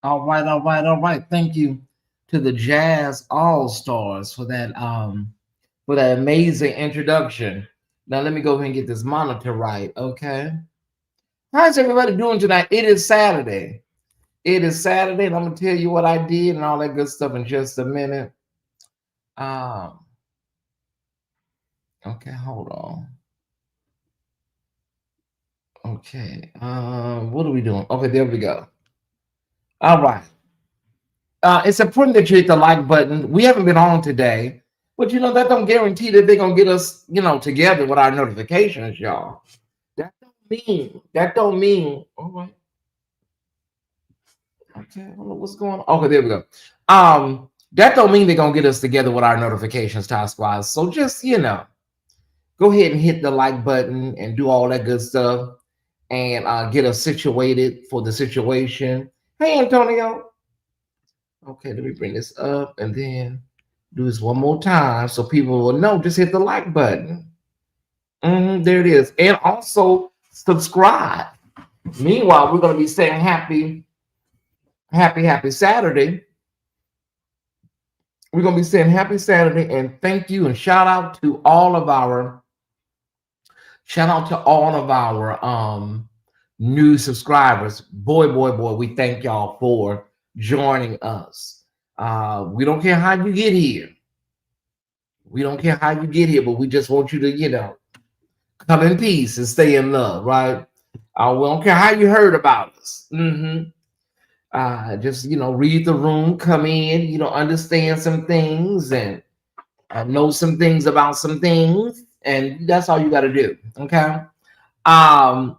All right. Thank you to the Jazz All Stars for that amazing introduction. Now let me go ahead and get this monitor right. Okay. How's everybody doing tonight? It is Saturday. It is Saturday, and I'm gonna tell you what I did and all that good stuff in just a minute. Um, okay, hold on. Okay. What are we doing? Okay, there we go. All right. It's important that you hit the like button. We haven't been on today, but that don't guarantee that they're gonna get us, together with our notifications, y'all. That don't mean. All right. Okay, I don't know what's going on. Okay, there we go. That don't mean they're gonna get us together with our notifications, Ty Squad. So just go ahead and hit the like button and do all that good stuff and get us situated for the situation. Hey, Antonio. Okay, let me bring this up and then do this one more time so people will know. Just hit the like button. There it is. And also subscribe. Meanwhile, we're going to be saying happy Saturday. We're going to be saying happy Saturday and thank you and shout out to all of our new subscribers. Boy, we thank y'all for joining us. We don't care how you get here. But we just want you to, come in peace and stay in love, right? We don't care how you heard about us. Just read the room, come in, understand some things and know some things about some things, and that's all you got to do. Okay.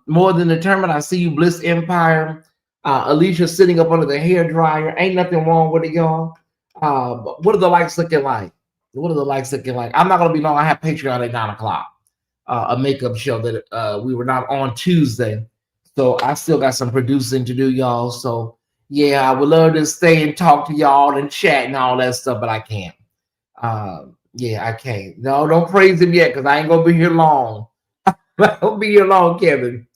More than determined. I see you, Bliss Empire. Alicia sitting up under the hair dryer. Ain't nothing wrong with it, y'all. What are the likes looking like? I'm not gonna be long. I have Patreon at 9 o'clock. A makeup show that we were not on Tuesday, so I still got some producing to do, y'all. So yeah, I would love to stay and talk to y'all and chat and all that stuff, but I can't. Yeah, I can't. No, don't praise him yet, because I ain't gonna be here long. I'll be here long, Kevin.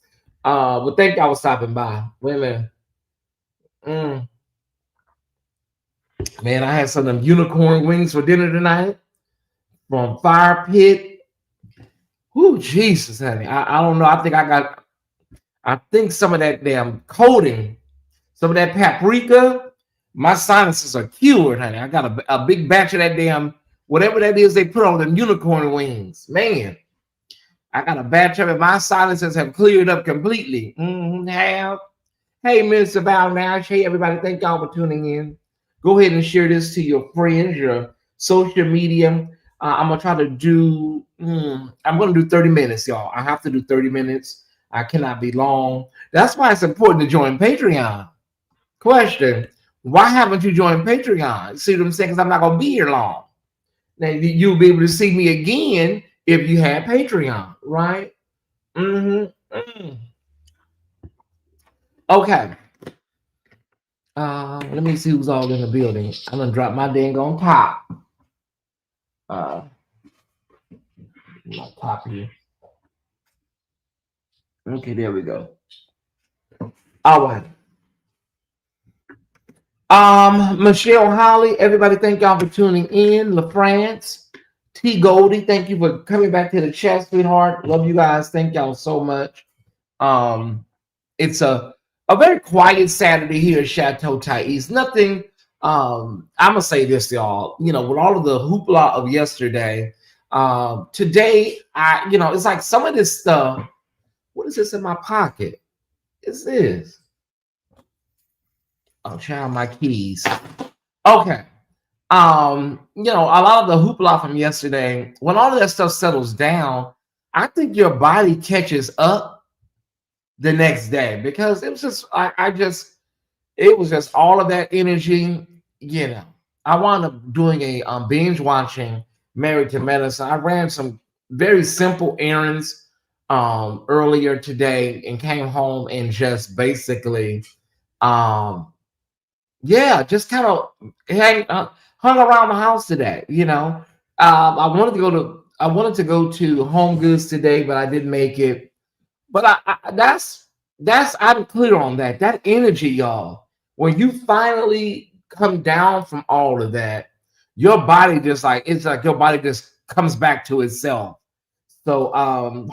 But thank y'all for stopping by. Wait a minute. Man, I had some of them unicorn wings for dinner tonight from Fire Pit. Whoo, Jesus, honey. I don't know. I think some of that damn coating, some of that paprika, my sinuses are cured, honey. I got a big batch of that damn, whatever that is they put on them unicorn wings. Man, I got a batch of it. My sinuses have cleared up completely. Have. Hey, Mr. Val Nash. Hey, everybody. Thank y'all for tuning in. Go ahead and share this to your friends, your social media. I'm going to try to do, I'm going to do 30 minutes, y'all. I have to do 30 minutes. I cannot be long. That's why it's important to join Patreon. Question, why haven't you joined Patreon? See what I'm saying? Because I'm not going to be here long. Now, you'll be able to see me again if you have Patreon, right? Okay. Let me see who's all in the building. I'm gonna drop my dang on top. My top here. Okay, there we go. All right. Michelle Holly, everybody, thank y'all for tuning in. LaFrance, T Goldie, thank you for coming back to the chat, sweetheart. Love you guys. Thank y'all so much. It's a very quiet Saturday here at Chateau Tyesse. Nothing. I'm gonna say this, y'all. With all of the hoopla of yesterday, today, it's like some of this stuff. What is this in my pocket? What's this? Oh, child, my keys. Okay. A lot of the hoopla from yesterday, when all of that stuff settles down, I think your body catches up the next day, because it was just it was just all of that energy. I wound up doing a binge watching Married to Medicine. I ran some very simple errands earlier today and came home and just basically just kind of hung around the house today. I wanted to go to Home Goods today, but I didn't make it. But that's I'm clear on that. That energy, y'all, when you finally come down from all of that, your body just like it's like your body just comes back to itself. So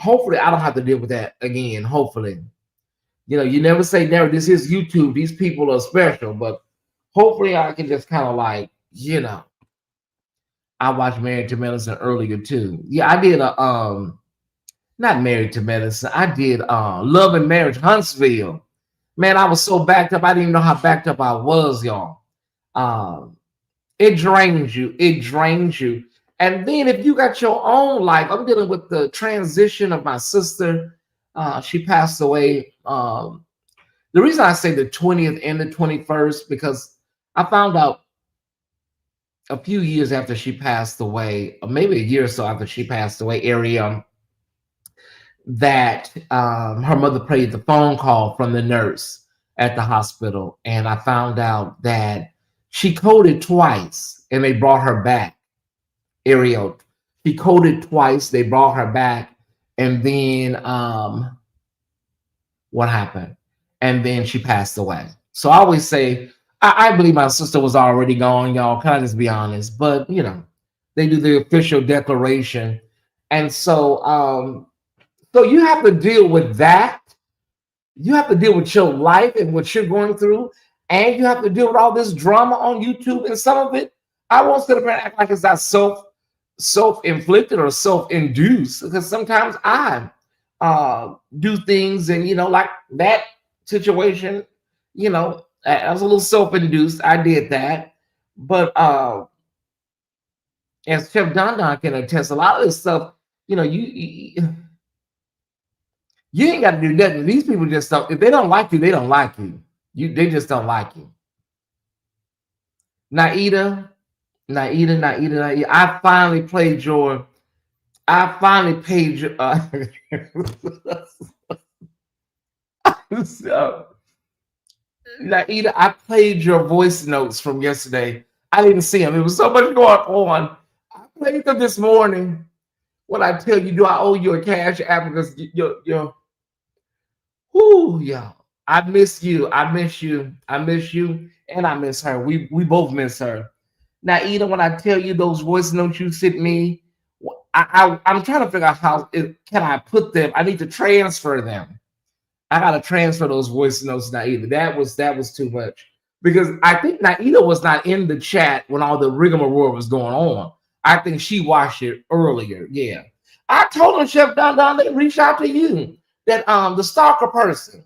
hopefully I don't have to deal with that again. Hopefully. You know, you never say never. This is YouTube. These people are special, but hopefully I can just kind of like, I watched Married to Medicine earlier too. Yeah, I did a not Married to Medicine. I did Love and Marriage Huntsville. Man, I was so backed up. I didn't even know how backed up I was, y'all. Um, it drains you. It drains you. And then if you got your own life, I'm dealing with the transition of my sister. She passed away. The reason I say the 20th and the 21st, because I found out a few years after she passed away, or maybe a year or so after she passed away, Ariam, that her mother played the phone call from the nurse at the hospital. And I found out that she coded twice and they brought her back. Ariel, she coded twice, they brought her back. And then what happened? And then she passed away. So I always say, I believe my sister was already gone, y'all. Can I just be honest? But they do the official declaration. And so you have to deal with that. You have to deal with your life and what you're going through. And you have to deal with all this drama on YouTube. And some of it, I won't sit up here and act like it's not self-inflicted or self-induced. Because sometimes I do things and, like that situation, I was a little self-induced. I did that. But as Chef Don Don can attest, a lot of this stuff, you ain't got to do nothing. These people just don't. If they don't like you, they don't like you. They just don't like you. Naida. I finally played your. I finally paid your. So, Naida, I played your voice notes from yesterday. I didn't see them. There was so much going on. I played them this morning. When I tell you, do I owe you a cash app because your whoo, y'all. I miss you. I miss you. I miss you. And I miss her. We both miss her. Now, Eda, when I tell you those voice notes you sent me, I'm trying to figure out can I put them? I need to transfer them. I gotta transfer those voice notes, Naida. That was too much. Because I think Naida was not in the chat when all the rigmarole was going on. I think she watched it earlier. Yeah. I told him, Chef Don Don, they reached out to you. That the stalker person.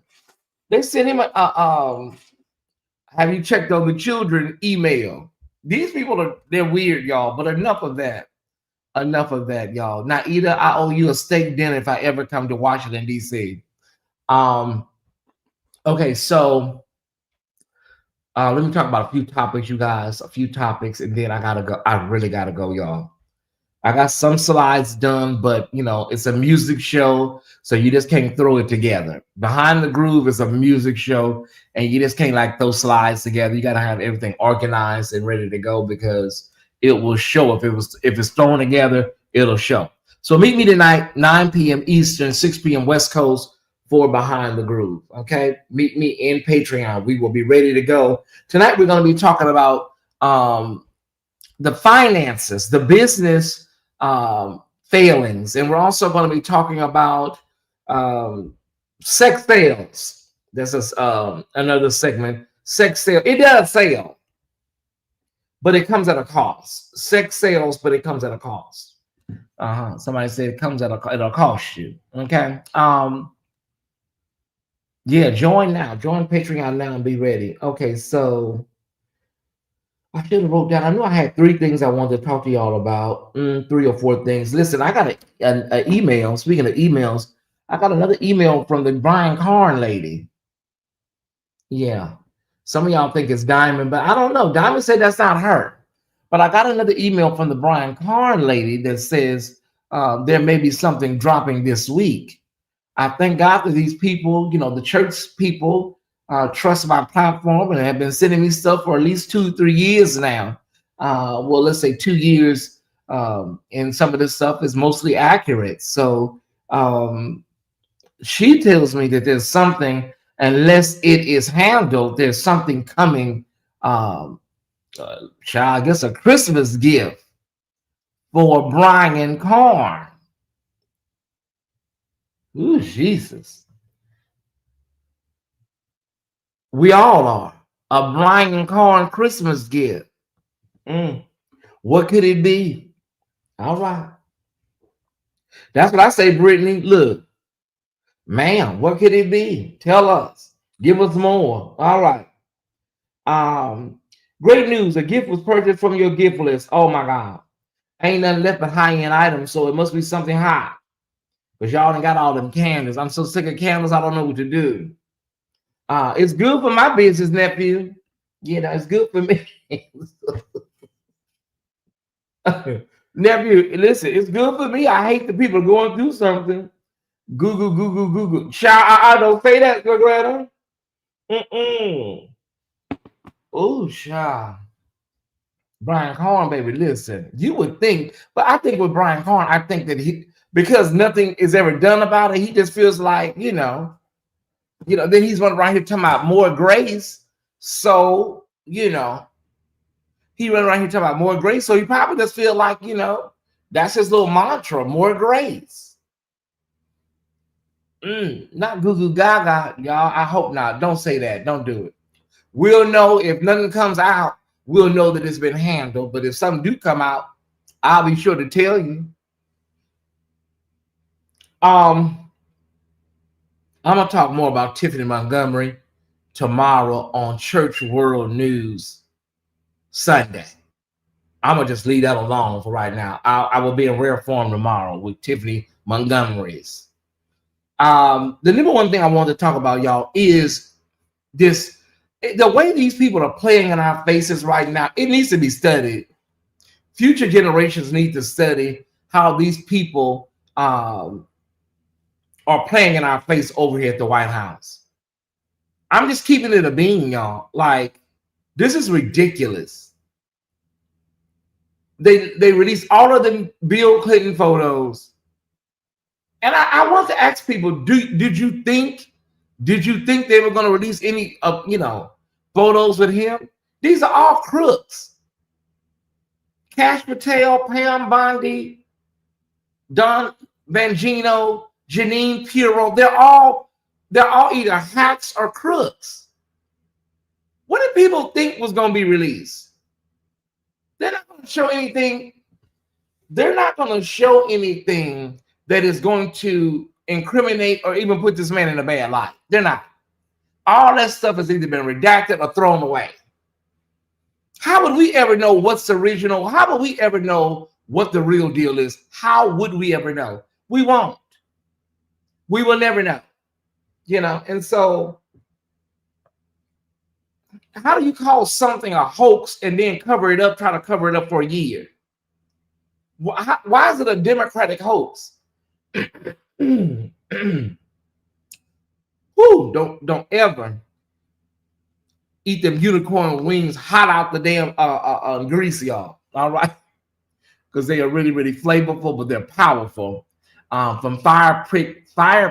They sent him have you checked on the children email? These people they're weird, y'all. But enough of that. Enough of that, y'all. Naida, I owe you a steak dinner if I ever come to Washington, D.C. Okay, so let me talk about a few topics, you guys. A few topics, and then I gotta go. I really gotta go, y'all. I got some slides done, but it's a music show, so you just can't throw it together. Behind the Groove is a music show, and you just can't like throw slides together. You gotta have everything organized and ready to go because it will show. If it's thrown together, it'll show. So meet me tonight, 9 p.m. Eastern, 6 p.m. West Coast for Behind the Groove. Okay, meet me in Patreon. We will be ready to go tonight. We're going to be talking about the finances, the business failings, and we're also going to be talking about sex sales. This is another segment. Sex sale. It does sell, but it comes at a cost. Sex sales, but it comes at a cost. Somebody said it comes it'll cost you. Okay. Yeah, join now. Join Patreon now and be ready. Okay, so I should have wrote down. I knew I had 3 things I wanted to talk to y'all about. 3 or 4 things. Listen, I got an email. Speaking of emails, I got another email from the Brian Karn lady. Yeah. Some of y'all think it's Diamond, but I don't know. Diamond said that's not her. But I got another email from the Brian Karn lady that says there may be something dropping this week. I thank God for these people, the church people trust my platform and have been sending me stuff for at least 2-3 years now. Well, let's say 2 years, and some of this stuff is mostly accurate. So she tells me that there's something, unless it is handled, there's something coming. Child, I guess a Christmas gift for Brian Corn. Ooh, Jesus. We all are. A Brian Corn Christmas gift. What could it be? All right. That's what I say, Brittany. Look, ma'am, what could it be? Tell us. Give us more. All right. Great news. A gift was purchased from your gift list. Oh my God. Ain't nothing left but high-end items, so it must be something hot. Because y'all done got all them candles. I'm so sick of candles, I don't know what to do. It's good for my business, nephew. You know, it's good for me. Nephew, listen, it's good for me. I hate the people going through something. Google. Child, I don't say that, Greta. Oh, child. Brian Corn, baby, listen. You would think, but I think with Brian Corn, I think that because nothing is ever done about it, he just feels like, then he's running right here talking about more grace. So, he running right here talking about more grace. So he probably just feel like, that's his little mantra, more grace. Not goo goo gaga, y'all. I hope not. Don't say that. Don't do it. We'll know if nothing comes out. We'll know that it's been handled. But if something do come out, I'll be sure to tell you. I'm gonna talk more about Tiffany Montgomery tomorrow on Church World News Sunday. I'm gonna just leave that alone for right now. I will be in rare form tomorrow with Tiffany Montgomery's. The number one thing I want to talk about, y'all, is the way these people are playing in our faces right now. It needs to be studied. Future generations need to study how these people are playing in our face over here at the White House. I'm just keeping it a bean, y'all. Like, this is ridiculous. They released all of the Bill Clinton photos. And I want to ask people, did you think they were going to release any photos with him? These are all crooks. Cash Patel, Pam Bondi, Don Bongino, Janine Pirro, they're all either hacks or crooks. What did people think was going to be released? They're not going to show anything. They're not going to show anything that is going to incriminate or even put this man in a bad light. They're not. All that stuff has either been redacted or thrown away. How would we ever know what's original? How would we ever know what the real deal is? How would we ever know? We won't. We will never know. And so how do you call something a hoax and then try to cover it up for a year? Why is it a Democratic hoax? Whoo, don't ever eat them unicorn wings hot out the damn grease, y'all. All right, because they are really, really flavorful, but they're powerful. From Fire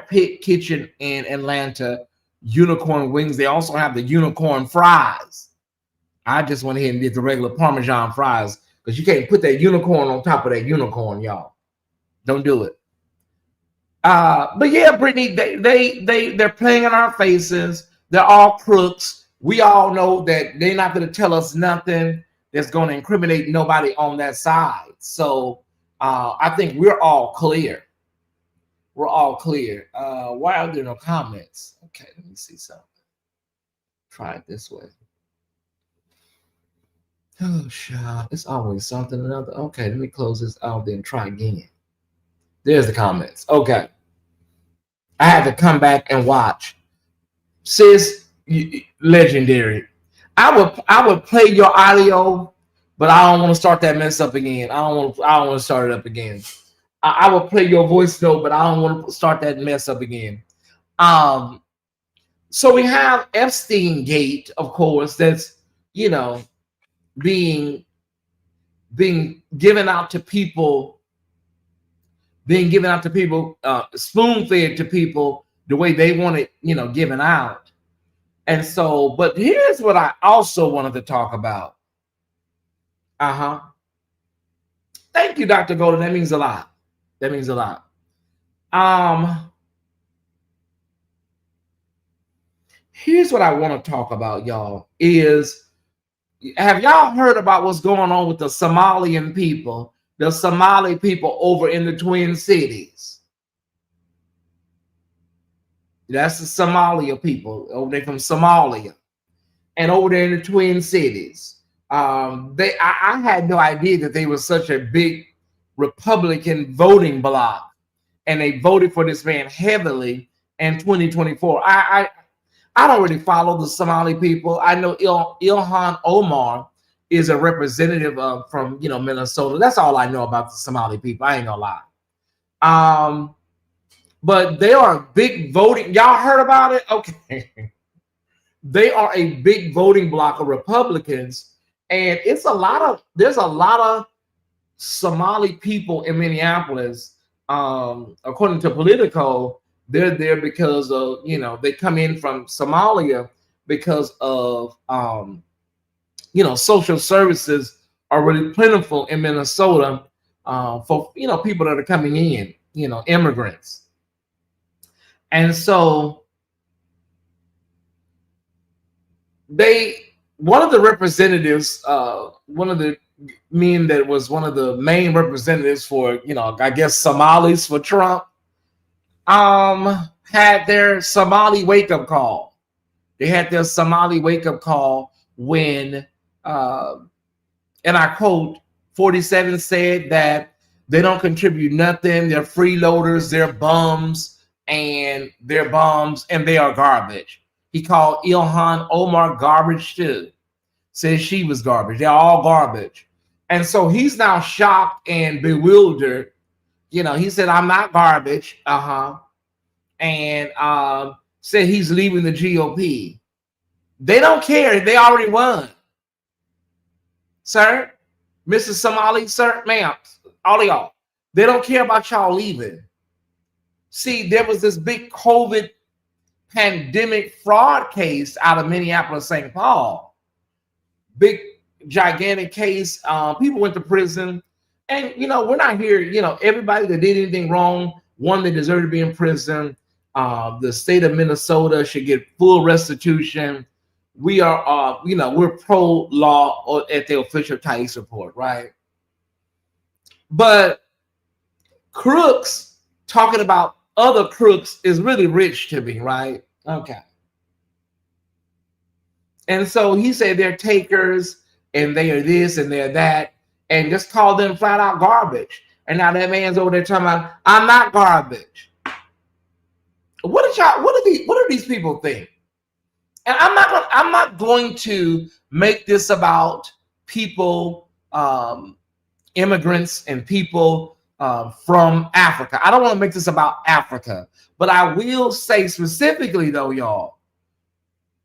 Pit Kitchen in Atlanta, unicorn wings. They also have the unicorn fries. I just went ahead and did the regular Parmesan fries because you can't put that unicorn on top of that unicorn, y'all. Don't do it. But yeah, Brittany, they're playing in our faces. They're all crooks. We all know that they're not going to tell us nothing that's going to incriminate nobody on that side. So I think we're all clear. We're all clear. Why are there no comments? Okay, let me see something. Try it this way. Oh, child, it's always something or another. Okay, let me close this out, then try again. There's the comments. Okay. I had to come back and watch. Sis, legendary. I would play your audio, but I don't want to start that mess up again. I don't want to start it up again. I will play your voice note, but I don't want to start that mess up again. So we have Epstein Gate, of course, that's being given out to people, spoon-fed to people the way they want it, given out. And so, but here's what I also wanted to talk about. Thank you, Dr. Golden. That means a lot. That means a lot. Here's what I want to talk about, y'all, is have y'all heard about what's going on with the Somalian people, the Somali people over in the Twin Cities? That's the Somalia people over there from Somalia, and over there in the Twin Cities. I had no idea that they were such a big Republican voting bloc, and they voted for this man heavily in 2024. I don't really follow the Somali people. I know Ilhan Omar is a representative from Minnesota. That's all I know about the Somali people. I ain't gonna lie. But they are big voting. Y'all heard about it? Okay. They are a big voting bloc of Republicans, and there's a lot of Somali people in Minneapolis. According to Politico, they're there because of they come in from Somalia because of social services are really plentiful in Minnesota for people that are coming in, immigrants. And so one of the representatives, one of the men that was one of the main representatives for, I guess Somalis for Trump, had their Somali wake-up call. They had their Somali wake-up call when, and I quote, 47 said that they don't contribute nothing, they're freeloaders, they're bums, and they're bums, and they are garbage. He called Ilhan Omar garbage too. Says she was garbage. They're all garbage. And so he's now shocked and bewildered. He said, I'm not garbage. And said he's leaving the GOP. They don't care. They already won. Sir, Mrs. Somali, sir, ma'am, all of y'all. They don't care about y'all leaving. See, there was this big COVID pandemic fraud case out of Minneapolis, St. Paul. Big, gigantic case. People went to prison. And, we're not here, everybody that did anything wrong, one that deserved to be in prison. The state of Minnesota should get full restitution. We are, we're pro-law at the official Tyesse Report, right? But crooks talking about other crooks is really rich to me, right? Okay. And so he said they're takers and they are this and they're that, and just call them flat out garbage. And now that man's over there talking about, I'm not garbage. What do these people think? And I'm not going to make this about people, immigrants and people from Africa. I don't want to make this about Africa, but I will say specifically though, y'all,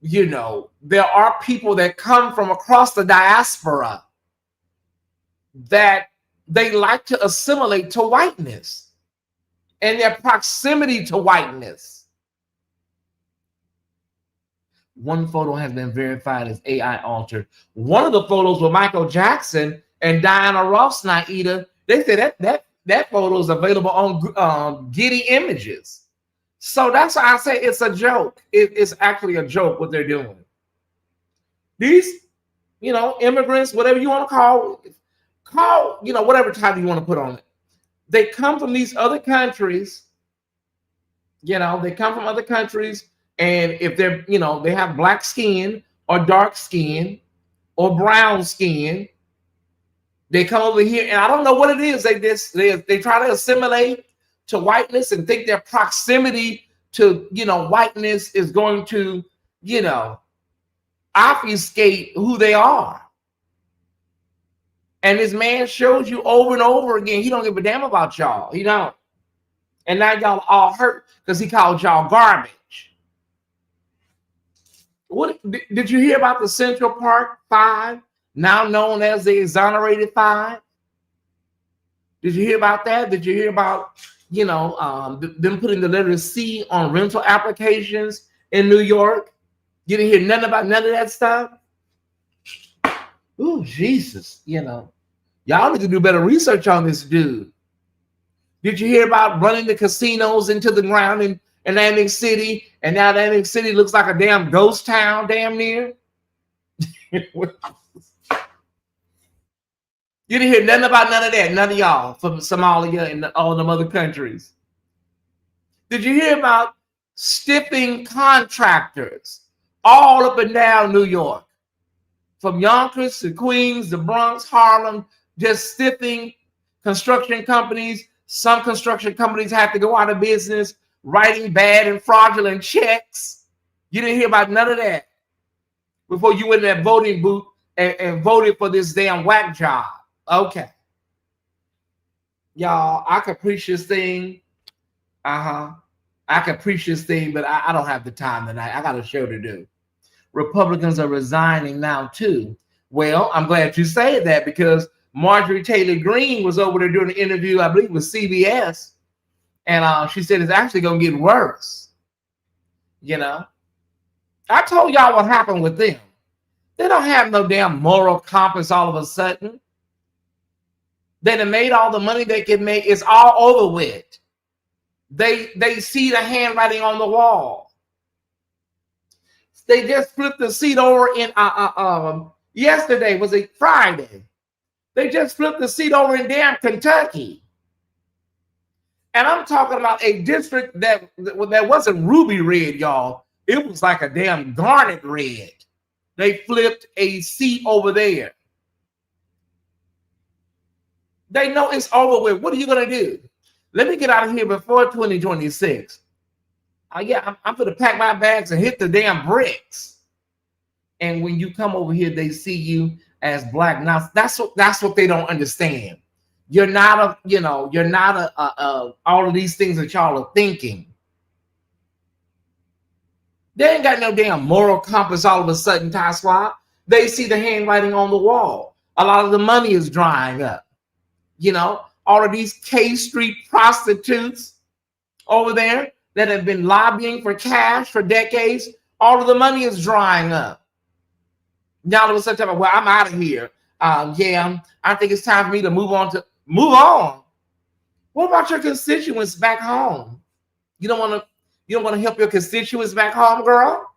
there are people that come from across the diaspora that they like to assimilate to whiteness and their proximity to whiteness. One photo has been verified as AI altered. One of the photos with Michael Jackson and Diana Ross, Naida, they said that photo is available on Getty Images. So that's why I say it's a joke. It's actually a joke what they're doing. These, immigrants, whatever you want to call, whatever title you want to put on it. They come from these other countries. They come from other countries. And if they're, they have black skin or dark skin or brown skin, they come over here, and I don't know what it is. They try to assimilate to whiteness and think their proximity to whiteness is going to obfuscate who they are. And this man shows you over and over again he don't give a damn about y'all. He don't. And now y'all all hurt because he called y'all garbage. What did you hear about the Central Park Five, now known as the Exonerated Five? Did you hear about that? Did you hear about them putting the letter C on rental applications in New York? You didn't hear nothing about none of that stuff? Oh, Jesus. Y'all need to do better research on this dude. Did you hear about running the casinos into the ground in Atlantic City? And now Atlantic City looks like a damn ghost town, damn near. You didn't hear nothing about none of that. None of y'all from Somalia and all them other countries. Did you hear about stiffing contractors all up and down New York? From Yonkers to Queens, the Bronx, Harlem, just stiffing construction companies. Some construction companies have to go out of business, writing bad and fraudulent checks. You didn't hear about none of that before you went in that voting booth and voted for this damn whack job. Okay. Y'all, I could preach this thing. I could preach this thing, but I don't have the time tonight. I got a show to do. Republicans are resigning now too. Well, I'm glad you say that, because Marjorie Taylor Greene was over there doing an interview, I believe, with CBS, and she said it's actually going to get worse. I told y'all what happened with them. They don't have no damn moral compass all of a sudden. They done made all the money they can make. It's all over with. They see the handwriting on the wall. They just flipped the seat over in yesterday, was it Friday? They just flipped the seat over in damn Kentucky. And I'm talking about a district that wasn't ruby red, y'all. It was like a damn garnet red. They flipped a seat over there. They know it's over with. What are you going to do? Let me get out of here before 2026. I'm going to pack my bags and hit the damn bricks. And when you come over here, they see you as black. Now, that's what they don't understand. You're not all of these things that y'all are thinking. They ain't got no damn moral compass all of a sudden, Tyesse. They see the handwriting on the wall. A lot of the money is drying up. All of these K Street prostitutes over there that have been lobbying for cash for decades, all of the money is drying up. Now all of a sudden, well, I'm out of here. I think it's time for me to move on. What about your constituents back home? You don't want to help your constituents back home, girl?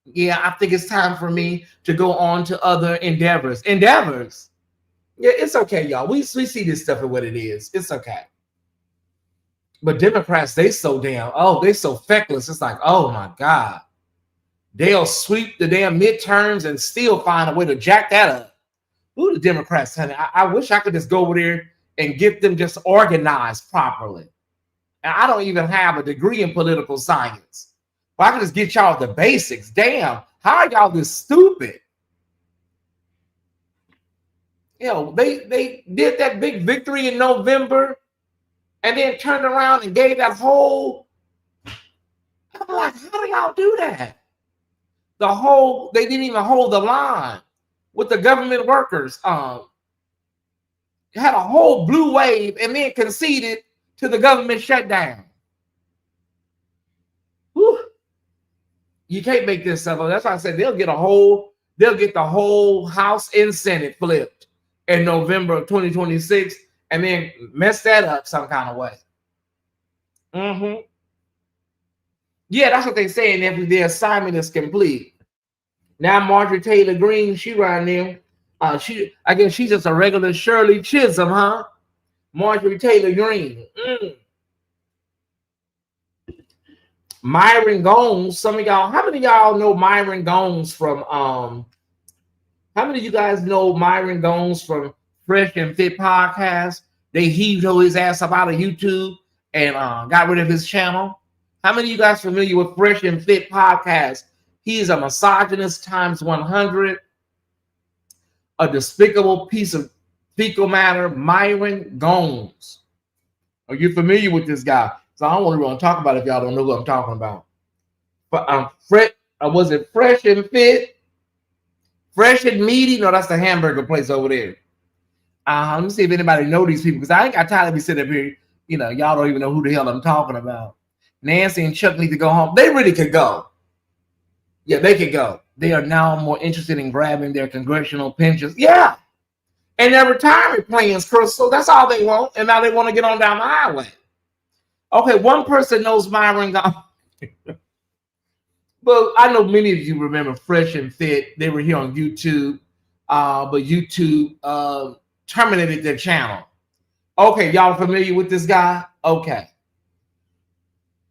Yeah, I think it's time for me to go on to other endeavors. Yeah, it's okay, y'all. We see this stuff for what it is. It's okay. But Democrats, they so feckless. It's like, oh my God. They'll sweep the damn midterms and still find a way to jack that up. Ooh, the Democrats, honey. I wish I could just go over there and get them just organized properly. And I don't even have a degree in political science. But I can just get y'all the basics. Damn, how are y'all this stupid? They did that big victory in November and then turned around and gave that whole. I'm like, how do y'all do that? They didn't even hold the line with the government workers. Had a whole blue wave and then conceded to the government shutdown. Whew. You can't make this stuff up. That's why I said they'll get the whole House and Senate flipped in November of 2026 and then mess that up some kind of way. Yeah, that's what they're saying after the assignment is complete. Now Marjorie Taylor Greene, she right there. I guess she's just a regular Shirley Chisholm, huh? Marjorie Taylor Greene. Myron Gomes, some of y'all, how many of y'all know Myron Gomes from how many of you guys know Myron Gomes from Fresh and Fit podcast? They heaved his ass up out of YouTube and got rid of his channel. How many of you guys familiar with Fresh and Fit podcast? He is a misogynist times 100, a despicable piece of fecal matter, Myron Gomes. Are you familiar with this guy? So I don't really want to talk about it if y'all don't know who I'm talking about. But was it Fresh and Fit? Fresh and Meaty? No, that's the hamburger place over there. Let me see if anybody know these people, because I ain't got time to be sitting up here. Y'all don't even know who the hell I'm talking about. Nancy and Chuck need to go home. They really could go. Yeah, they could go. They are now more interested in grabbing their congressional pensions. Yeah. And their retirement plans, Crystal. That's all they want. And now they want to get on down the highway. Okay, one person knows Myron Golf. Well, I know many of you remember Fresh and Fit. They were here on YouTube, but YouTube terminated their channel. Okay, y'all familiar with this guy? Okay.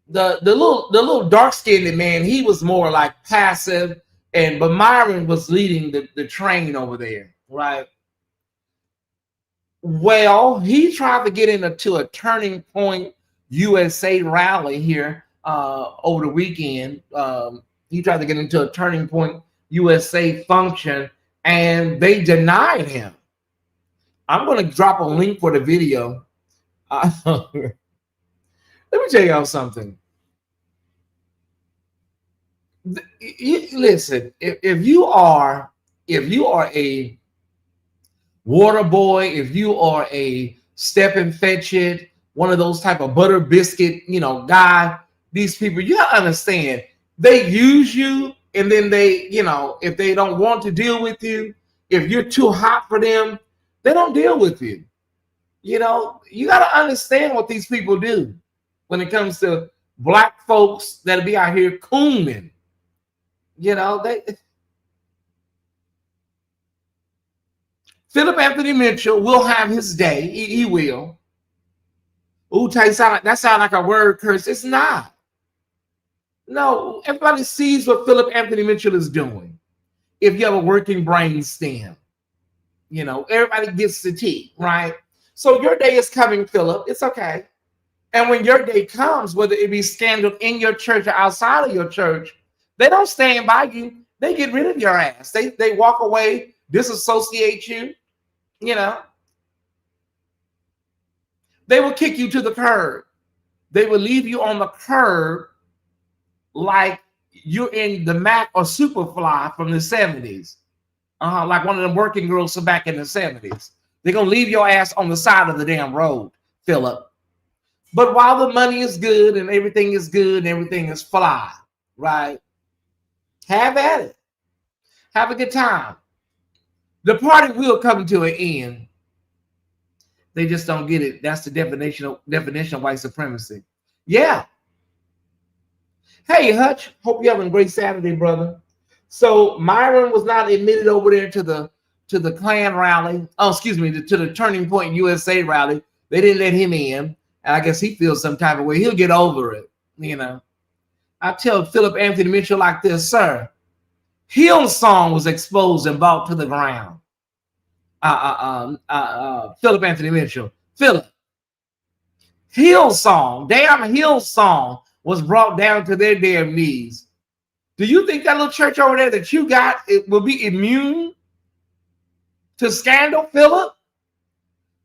The little dark-skinned man, he was more like passive, but Myron was leading the train over there, right? Well, he tried to get into a Turning Point USA rally here over the weekend. He tried to get into a Turning Point USA function, and they denied him. I'm going to drop a link for the video. Let me tell y'all something. Listen, if you are a water boy, if you are a step and fetch it, one of those type of butter biscuit, guy, these people, you gotta understand, they use you, and then they, if they don't want to deal with you, if you're too hot for them, they don't deal with you. You gotta understand what these people do when it comes to black folks that'll be out here cooning. Philip Anthony Mitchell will have his day. He will. Ooh, that sound like a word curse. It's not. No, everybody sees what Philip Anthony Mitchell is doing. If you have a working brain stem, everybody gets the tea, right? So your day is coming, Philip. It's okay. And when your day comes, whether it be scandal in your church or outside of your church, they don't stand by you. They get rid of your ass. They walk away, disassociate you. They will kick you to the curb. They will leave you on the curb like you're in the Mac or Superfly from the 70s. Like one of them working girls from back in the 70s. They're going to leave your ass on the side of the damn road, Philip. But while the money is good and everything is good and everything is fly, right? Have at it. Have a good time. The party will come to an end. They just don't get it. That's the definition of white supremacy. Yeah. Hey, Hutch. Hope you're having a great Saturday, brother. So Myron was not admitted over there to the Klan rally. Oh, excuse me, to the Turning Point USA rally. They didn't let him in. And I guess he feels some type of way. He'll get over it. I tell Philip Anthony Mitchell like this, sir. Hillsong was exposed and brought to the ground. Philip Anthony Mitchell. Philip. Hillsong, damn Hillsong was brought down to their damn knees. Do you think that little church over there that you got, it will be immune to scandal, Philip?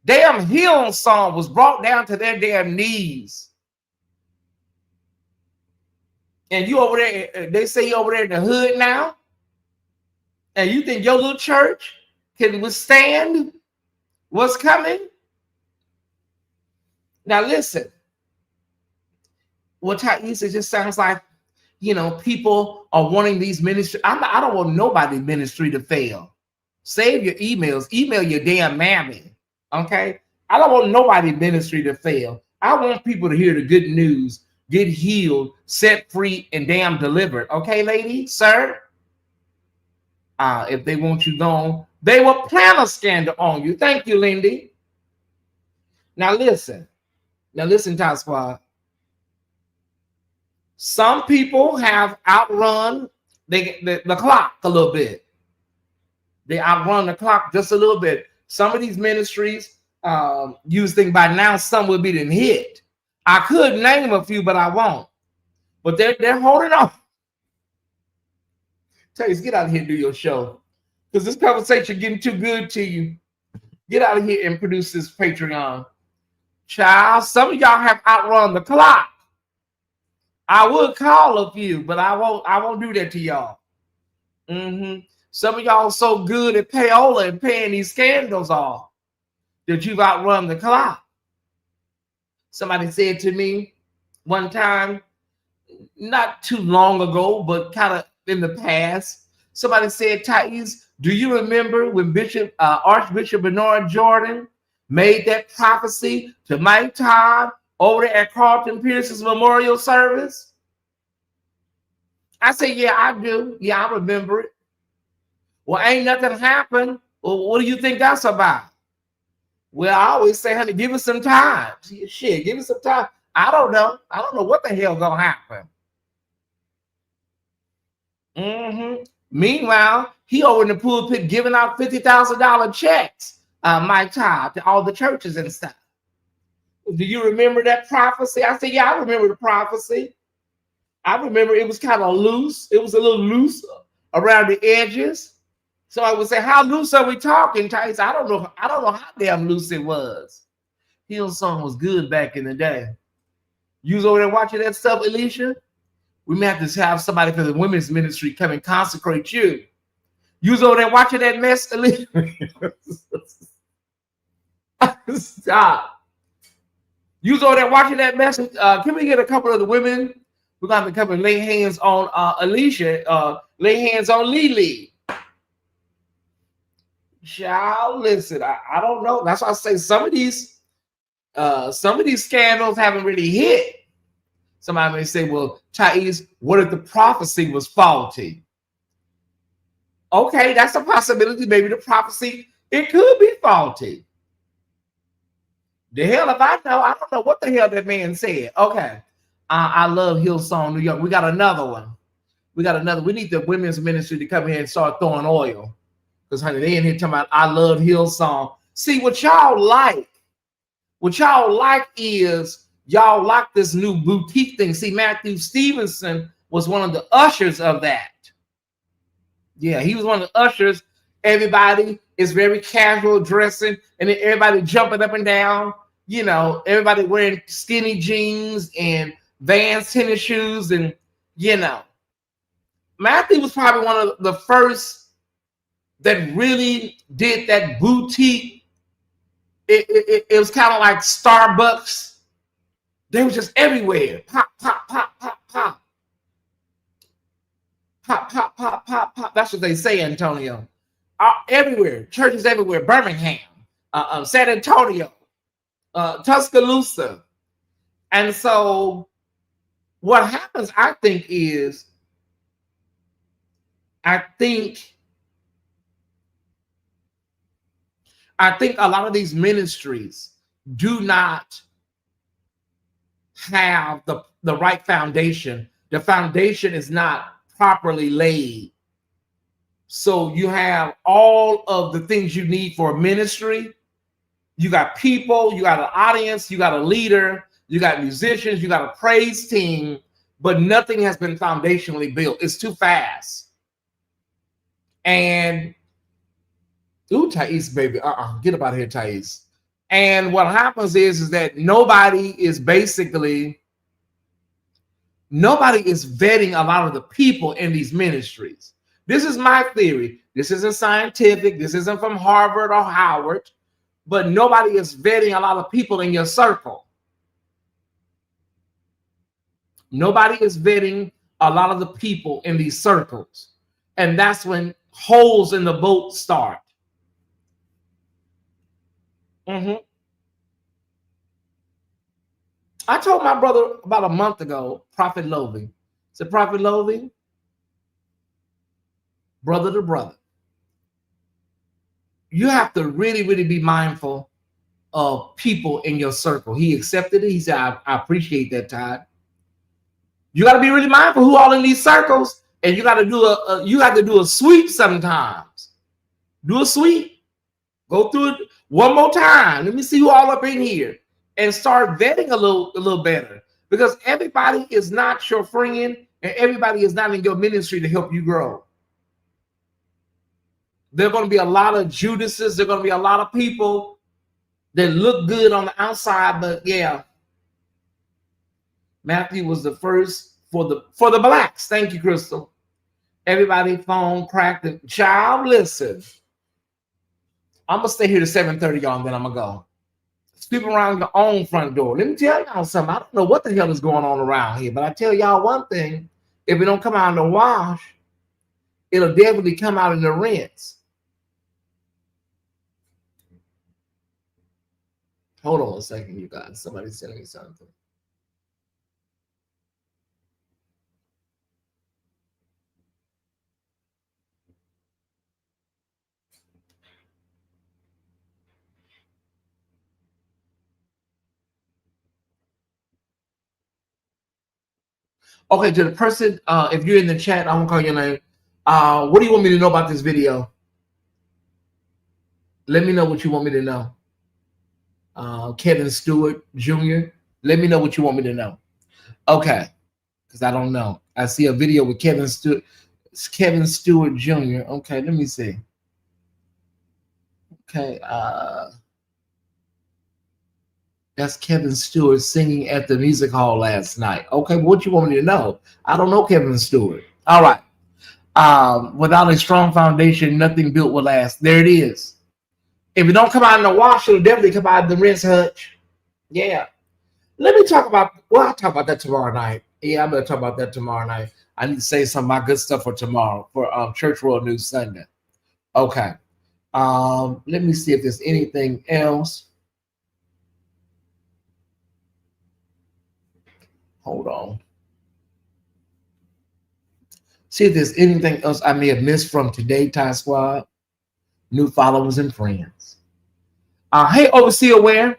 Damn Hillsong was brought down to their damn knees. And you over there, they say you over there in the hood now? And you think your little church can withstand what's coming? Now listen, what Tyesse just sounds like, people are wanting these ministries. I don't want nobody ministry to fail. Save your emails. Email your damn mammy. Okay? I don't want nobody ministry to fail. I want people to hear the good news, get healed, set free, and damn delivered. Okay, lady, sir? If they want you gone, they will plan a scandal on you. Thank you, Lindy. Now listen, Ty Squad. Some people have outrun the clock a little bit. They outrun the clock just a little bit. Some of these ministries, you think by now some will be the hit. I could name a few, but I won't. But they're holding on. Tyesse, get out of here and do your show. Because this conversation getting too good to you. Get out of here and produce this Patreon. Child, some of y'all have outrun the clock. I would call a few, but I won't do that to y'all. Some of y'all so good at payola and paying these scandals off that you've outrun the clock. Somebody said to me one time, not too long ago, but kind of in the past. Somebody said, Tyesse, do you remember when Archbishop Bernard Jordan made that prophecy to Mike Todd over there at Carlton Pearson's memorial service? I said, yeah, I do. Yeah, I remember it. Well, ain't nothing happened. Well, what do you think that's about? Well, I always say, honey, give us some time. Shit, give us some time. I don't know. I don't know what the hell gonna happen. Meanwhile, he over in the pulpit giving out $50,000 checks, Mike Todd, to all the churches and stuff. Do you remember that prophecy? I said, yeah, I remember the prophecy. I remember it was kind of loose. It was a little loose around the edges. So I would say, how loose are we talking, Tyesse? I don't know. I don't know how damn loose it was. Hillsong was good back in the day. You was over there watching that stuff, Alicia? We may have to have somebody for the women's ministry come and consecrate you. You was over there watching that mess, Alicia? Stop. You was over there watching that mess. Can we get a couple of the women? We're going to come and lay hands on Alicia, lay hands on Lily. Child, listen, I don't know. That's why I say some of these scandals haven't really hit. Somebody may say, well, Tyesse, what if the prophecy was faulty? Okay, that's a possibility. Maybe the prophecy, it could be faulty. The hell if I know. I don't know what the hell that man said. Okay. I love Hillsong, New York. We got another one. We need the women's ministry to come here and start throwing oil. Because, honey, they in here talking about, I love Hillsong. See, what y'all like is y'all like this new boutique thing. See, Matthew Stevenson was one of the ushers of that. Yeah, he was one of the ushers. Everybody is very casual dressing, and then everybody jumping up and down. You know, everybody wearing skinny jeans and Vans tennis shoes, and you know, Matthew was probably one of the first that really did that boutique. It was kind of like Starbucks. They were just everywhere. Pop, pop, pop, pop, pop. Pop, pop, pop, pop, pop. That's what they say, Antonio. Everywhere. Churches everywhere. Birmingham, San Antonio, Tuscaloosa. And so what happens, I think, is I think a lot of these ministries do not have the right foundation. The foundation is not properly laid. So you have all of the things you need for a ministry. You got people, you got an audience, you got a leader, you got musicians, you got a praise team, but nothing has been foundationally built. It's too fast. And ooh, Tyesse, baby, get up out of here, Tyesse. And what happens is that nobody is vetting a lot of the people in these ministries. This is my theory. This isn't scientific. This isn't from Harvard or Howard, but nobody is vetting a lot of people in your circle. Nobody is vetting a lot of the people in these circles. And that's when holes in the boat start. I told my brother about a month ago, Prophet Lovey. I said, Prophet Lovey, brother to brother, you have to really, really be mindful of people in your circle. He accepted it. He said, I appreciate that, Todd. You got to be really mindful who all in these circles, and you got to do a sweep sometimes. Do a sweep. Go through it one more time. Let me see who all up in here, and start vetting a little better, because everybody is not your friend, and everybody is not in your ministry to help you grow. There are going to be a lot of Judases. There are going to be a lot of people that look good on the outside, but yeah, Matthew was the first for the blacks. Thank you, Crystal. Everybody phone cracked. And child, listen. I'm gonna stay here to 7:30, y'all, and then I'm gonna go. Sweep around your own front door. Let me tell y'all something. I don't know what the hell is going on around here, but I tell y'all one thing: if it don't come out in the wash, it'll definitely come out in the rents. Hold on a second, you guys. Somebody's telling me something. Okay, to the person, if you're in the chat, I won't call your name. What do you want me to know about this video? Let me know what you want me to know. Kevin Stewart Jr. Let me know what you want me to know. Okay, because I don't know. I see a video with Kevin Stewart. It's Kevin Stewart Jr. Okay, let me see. Okay, that's Kevin Stewart singing at the music hall last night. Okay, what you want me to know? I don't know Kevin Stewart. All right. Without a strong foundation, nothing built will last. There it is. If it don't come out in the wash, it'll definitely come out in the rinse, Hutch. Yeah. Let me talk about, well, I'll talk about that tomorrow night. Yeah, I'm going to talk about that tomorrow night. I need to say some of my good stuff for tomorrow, for Church World News Sunday. Okay. Let me see if there's anything else. Hold on. See if there's anything else I may have missed from today, Ty Squad. New followers and friends. Hey, Overseer Ware.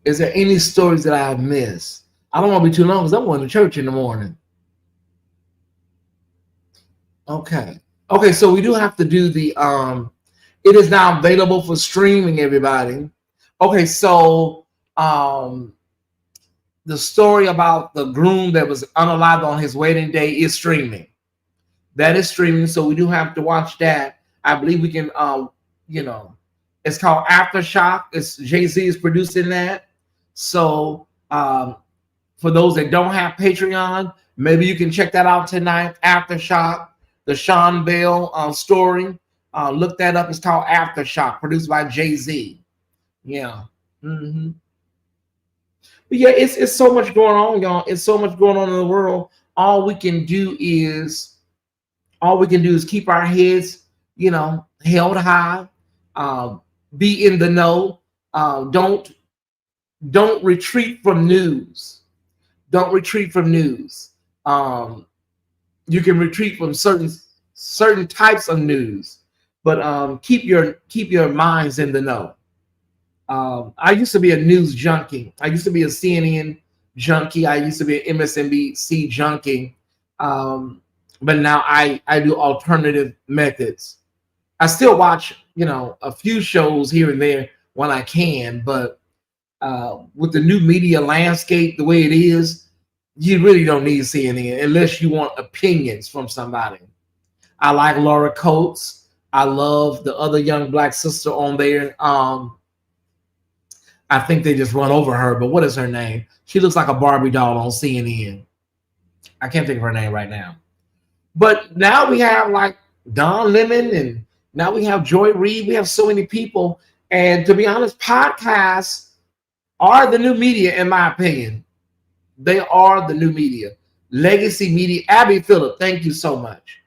Is there any stories that I've missed? I don't want to be too long because I'm going to church in the morning. Okay. Okay, so we do have to do the it is now available for streaming, everybody. Okay, so the story about the groom that was unalived on his wedding day is streaming. That is streaming, so we do have to watch that. I believe we can it's called Aftershock. It's Jay-Z is producing that. So for those that don't have Patreon, maybe you can check that out tonight. Aftershock, the Sean Bell story. Look that up. It's called Aftershock, produced by Jay-Z. Yeah. Mm-hmm. But yeah, it's so much going on, y'all. It's so much going on in the world. All we can do is keep our heads, held high. Be in the know. Don't retreat from news. Don't retreat from news. You can retreat from certain types of news, but keep your minds in the know. I used to be a news junkie. I used to be a CNN junkie. I used to be an MSNBC junkie. But now I do alternative methods. I still watch, a few shows here and there when I can, but with the new media landscape the way it is, you really don't need CNN unless you want opinions from somebody. I like Laura Coates. I love the other young black sister on there. I think they just run over her, but what is her name? She looks like a Barbie doll on CNN. I can't think of her name right now. But now we have like Don Lemon, and now we have Joy Reid. We have so many people. And to be honest, podcasts are the new media, in my opinion. They are the new media. Legacy media. Abby Phillip, thank you so much.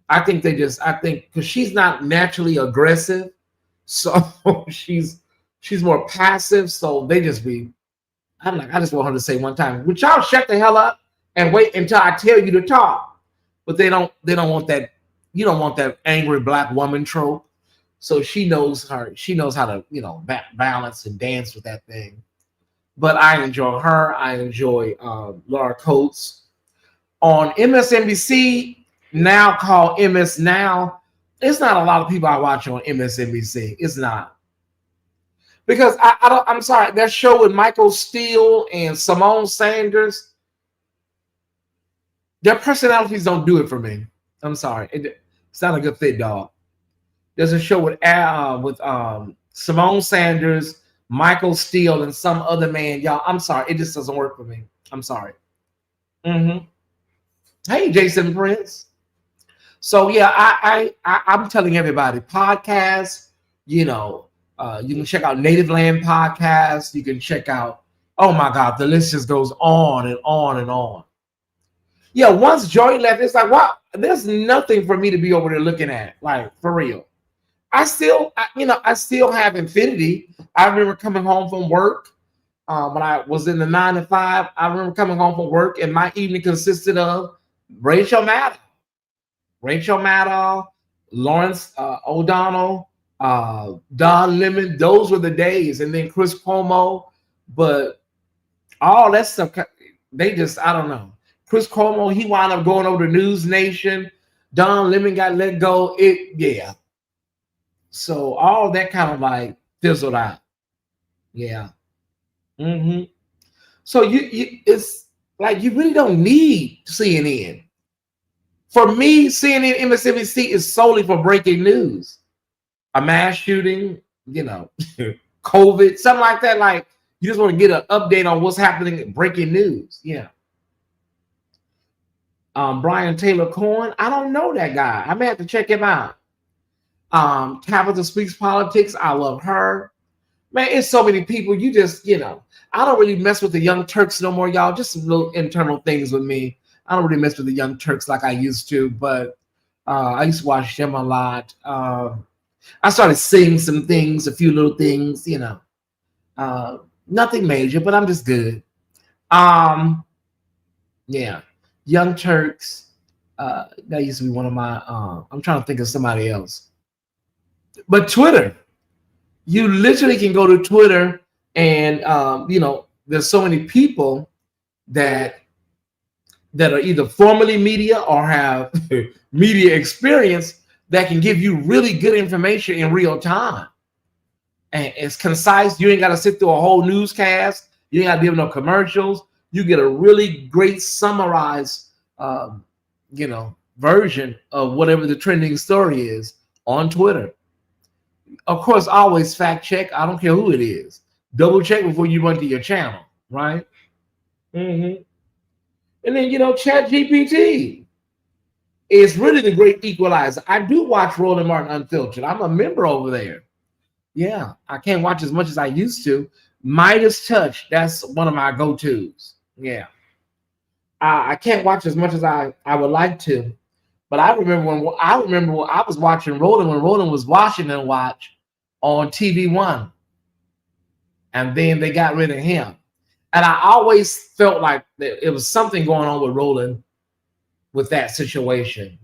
I think because she's not naturally aggressive, so she's more passive. So they just I'm like, I just want her to say one time, would y'all shut the hell up and wait until I tell you to talk? But they don't want that. You don't want that angry black woman trope. So she knows how to, balance and dance with that thing. But I enjoy her. I enjoy Laura Coates. On MSNBC, now called MS Now, it's not a lot of people I watch on MSNBC. It's not. Because I'm sorry, that show with Michael Steele and Simone Sanders, their personalities don't do it for me. I'm sorry. It's not a good fit, dog. There's a show with Simone Sanders, Michael Steele, and some other man. Y'all, I'm sorry. It just doesn't work for me. I'm sorry. Mm-hmm. Hey, Jason Prince. So yeah, I'm telling everybody, podcasts, you can check out Native Land Podcast. You can check out, Oh my God, the list just goes on and on and on. Yeah, once Joy left, it's like, wow, there's nothing for me to be over there looking at, like for real. I still have Infinity. I remember coming home from work when I was in the 9 to 5. I remember coming home from work, and my evening consisted of Rachel Maddow, Rachel Maddow, Lawrence O'Donnell, Don Lemon. Those were the days, and then Chris Cuomo. But all that stuff, they just, I don't know. Chris Cuomo, he wound up going over to News Nation. Don Lemon got let go. Yeah. So all that kind of like fizzled out. Yeah. Mm-hmm. So you it's like you really don't need CNN. For me, CNN, MSNBC is solely for breaking news. A mass shooting, COVID, something like that. Like you just want to get an update on what's happening, breaking news. Yeah. Brian Taylor Cohen, I don't know that guy. I may have to check him out. Tabitha Speaks Politics, I love her. Man, it's so many people. You just, I don't really mess with the Young Turks no more, y'all. Just some little internal things with me. I don't really mess with the Young Turks like I used to, but I used to watch them a lot. I started seeing some things, a few little things, nothing major, but I'm just good. Yeah, Young Turks. That used to be one of my. I'm trying to think of somebody else, but Twitter. You literally can go to Twitter, and there's so many people that are either formerly media or have media experience that can give you really good information in real time. And it's concise. You ain't got to sit through a whole newscast. You ain't got to give no commercials. You get a really great summarized, version of whatever the trending story is on Twitter. Of course, always fact check. I don't care who it is. Double check before you run to your channel, right? Mm-hmm. And then, Chat GPT is really the great equalizer. I do watch Roland Martin Unfiltered. I'm a member over there. Yeah, I can't watch as much as I used to. Midas Touch, that's one of my go-tos. Yeah. I can't watch as much as I would like to. But I remember when I was watching Roland when Roland was Washington Watch on TV One, and then they got rid of him. And I always felt like it was something going on with Roland with that situation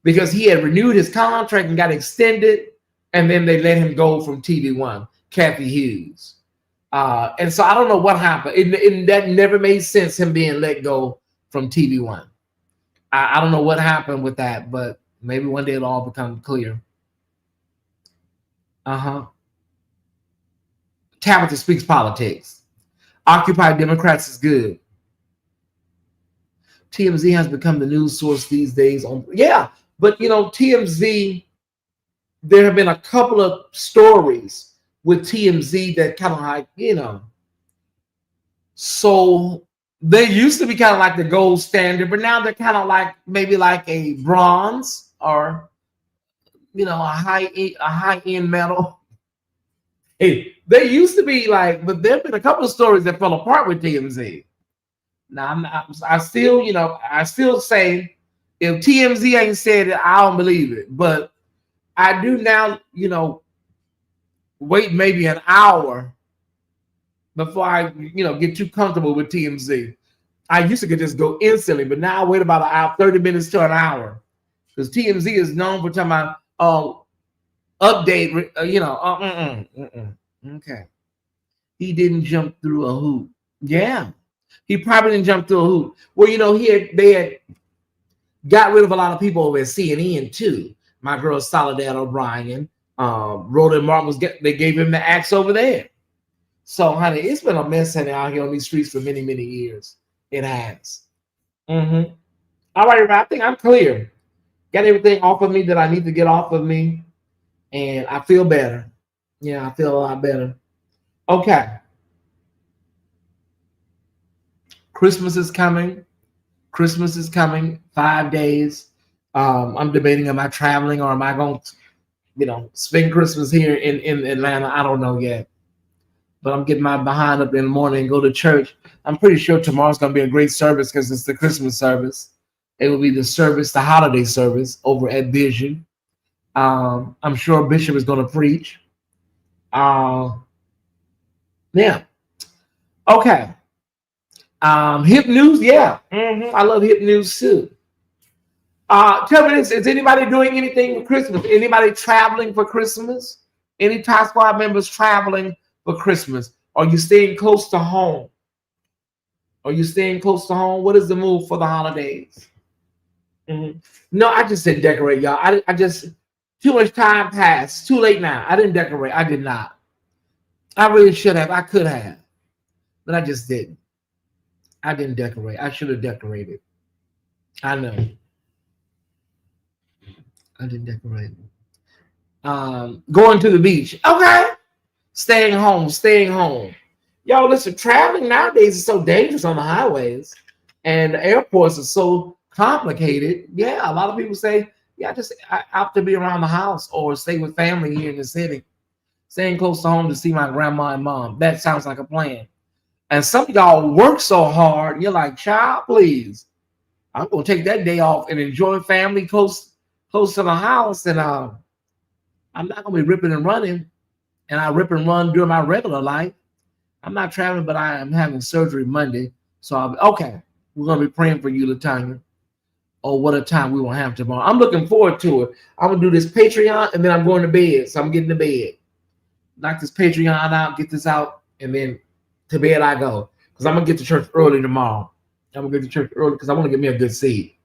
because he had renewed his contract and got extended, and then they let him go from TV One, Kathy Hughes. And so I don't know what happened. That never made sense, him being let go from TV One. I don't know what happened with that, but maybe one day it'll all become clear. Tabitha Speaks Politics. Occupy Democrats is good. TMZ has become the news source these days. But TMZ, there have been a couple of stories with TMZ that kind of like, so they used to be kind of like the gold standard, but now they're kind of like maybe like a bronze or a high end metal. Hey, they used to be like, but there've been a couple of stories that fell apart with TMZ. Now I still say if TMZ ain't said it, I don't believe it. But I do now, wait maybe an hour before I, get too comfortable with TMZ. I used to just go instantly, but now I wait about an hour, 30 minutes to an hour. Because TMZ is known for talking about update, okay. He didn't jump through a hoop. Yeah. He probably didn't jump through a hoop. Well, they had got rid of a lot of people over at CNN too. My girl Soledad O'Brien, Roland Martin they gave him the axe over there. So, honey, it's been a mess out here on these streets for many, many years. It has. Mm-hmm. All right, I think I'm clear. Got everything off of me that I need to get off of me, and I feel better. Yeah, I feel a lot better. Okay. Christmas is coming. 5 days. I'm debating, am I traveling or am I going to, spend Christmas here in Atlanta? I don't know yet. but I'm getting my behind up in the morning and go to church. I'm pretty sure tomorrow's going to be a great service because it's the Christmas service. It will be the service, the holiday service over at Vision. I'm sure Bishop is going to preach. Uh, yeah. Okay. Hip news. Yeah. I love hip news too. Tell me this: is anybody doing anything for Christmas? Anybody traveling for Christmas? Any Top Squad members traveling for Christmas? Are you staying close to home? Are you staying close to home? What is the move for the holidays? No, I just didn't decorate, y'all. I just too much time passed. Too late now. I didn't decorate. I did not. I really should have. I could have, but I just didn't. I didn't decorate. I should have decorated. I know. I didn't decorate. Going to the beach. Okay. Staying home. Staying home. Y'all, listen, traveling nowadays is so dangerous on the highways, and the airports are so complicated. Yeah, a lot of people say, yeah, I opt to be around the house or stay with family here in the city. Staying close to home to see my grandma and mom. That sounds like a plan. And some of y'all work so hard, you're like, child, please. I'm gonna take that day off and enjoy family close to the house. And I'm not gonna be ripping and running. And I rip and run during my regular life. I'm not traveling, but I am having surgery Monday. So okay. We're gonna be praying for you, Latanya. Or what a time we will have tomorrow. I'm looking forward to it. I'm gonna do this Patreon and then I'm going to bed. So I'm getting to bed. Knock this Patreon out, get this out, and then to bed I go. Because I'm gonna get to church early tomorrow. I'm gonna get to church early because I want to get me a good seat.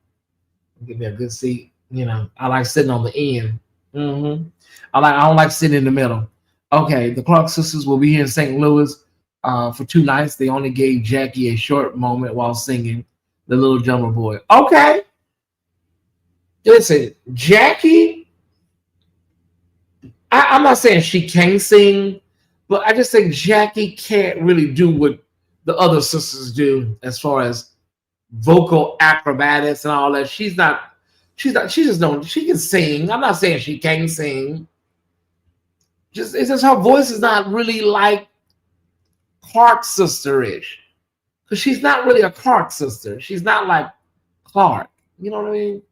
Get me a good seat. You know, I like sitting on the end. I don't like sitting in the middle. Okay, the Clark sisters will be here in St. Louis for 2 nights. They only gave Jackie a short moment while singing The Little Drummer Boy. Okay. Listen, Jackie, I'm not saying she can't sing, but I just think Jackie can't really do what the other sisters do as far as vocal acrobatics and all that. She just don't, she can sing. I'm not saying she can't sing. It's just her voice is not really like Clark sister-ish. Because she's not really a Clark sister. She's not like Clark. You know what I mean?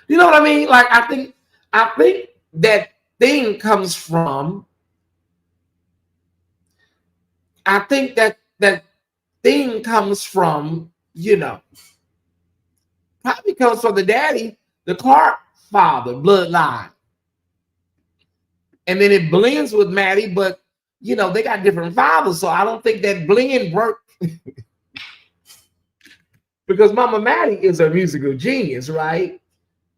You know what I mean? Like I think that thing comes from. I think that thing comes from, you know, probably comes from the daddy, the Clark father bloodline, and then it blends with Maddie, but you know they got different fathers, so I don't think that blend worked. Because Mama Maddie is a musical genius, right?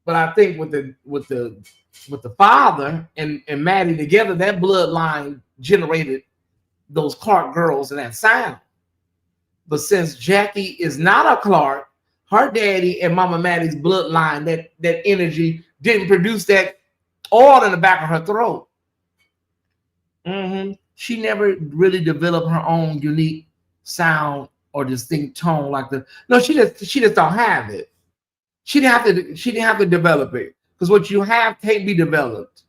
But I think with the father and Maddie together, that bloodline generated those Clark girls and that sound. But since Jackie is not a Clark, her daddy and Mama Maddie's bloodline, that energy didn't produce that oil in the back of her throat. She never really developed her own unique sound or distinct tone like the. No, she just don't have it. She didn't have to develop it because what you have can't be developed.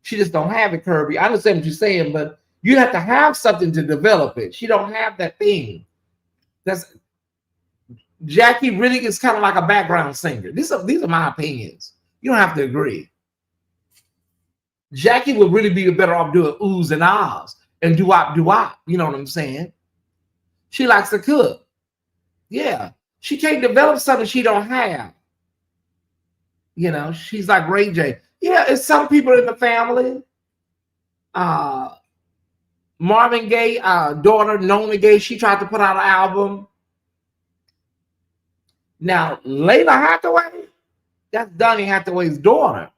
She just don't have it, Kirby. I understand what you're saying, but you have to have something to develop it. She don't have that thing. That's Jackie really is kind of like a background singer. These are my opinions. You don't have to agree. Jackie would really be better off doing oohs and ahs and doo-wop, doo-wop. You know what I'm saying? She likes to cook. Yeah. She can't develop something she don't have. You know, she's like Ray J. Yeah, it's some people in the family. Marvin Gaye, daughter, Nona Gaye, she tried to put out an album. Now, Layla Hathaway, that's Donny Hathaway's daughter.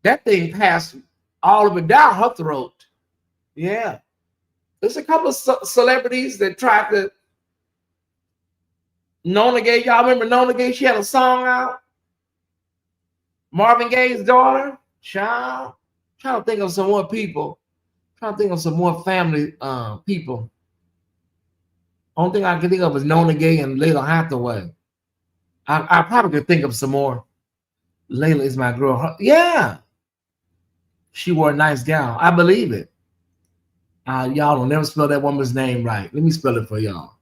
That thing passed all of it down her throat. Yeah. There's a couple of celebrities that tried to. Nona Gaye, y'all remember Nona Gaye? She had a song out. Marvin Gaye's daughter. Child. Trying to think of some more people. Trying to think of some more family people. Only thing I can think of is Nona Gaye and Layla Hathaway. I probably could think of some more. Layla is my girl. Yeah. She wore a nice gown. I believe it. Y'all don't never spell that woman's name right. Let me spell it for y'all.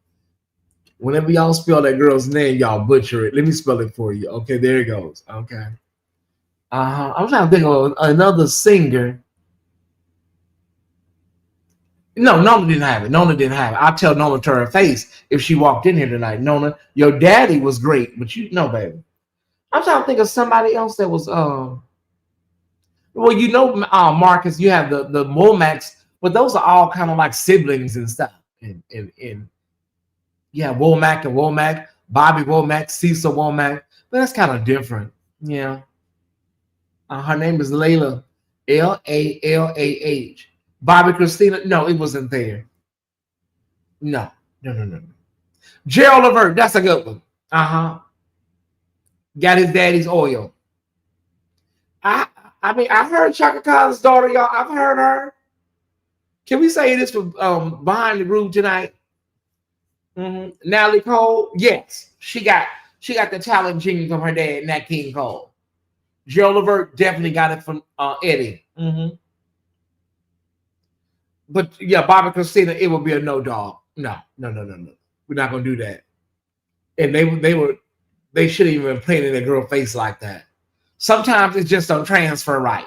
Whenever y'all spell that girl's name, y'all butcher it. Let me spell it for you. Okay, there it goes. Okay. I'm trying to think of another singer. No, Nona didn't have it. Nona didn't have it. I'll tell Nona to her face if she walked in here tonight. Nona, your daddy was great, but you know, baby. I'm trying to think of somebody else that was well, you know, Marcus, you have the Womacs, but those are all kind of like siblings and stuff. And yeah, Womack and Womack, Bobby Womack, Cecil Womack, but that's kind of different. Yeah. Her name is Layla, Lallah. Bobby Christina, no, it wasn't there. No, no. Gerald Levert, that's a good one. Got his daddy's oil. I mean, I've heard Chaka Khan's daughter, y'all. I've heard her. Can we say this for behind the groove tonight? Natalie Cole, yes, she got the talent gene from her dad, Nat King Cole. Gerald Levert definitely got it from Eddie. But yeah, Bobby Christina, it would be a no dog. No. We're not gonna do that. And they shouldn't even been playing in a girl face like that. Sometimes it just don't transfer right.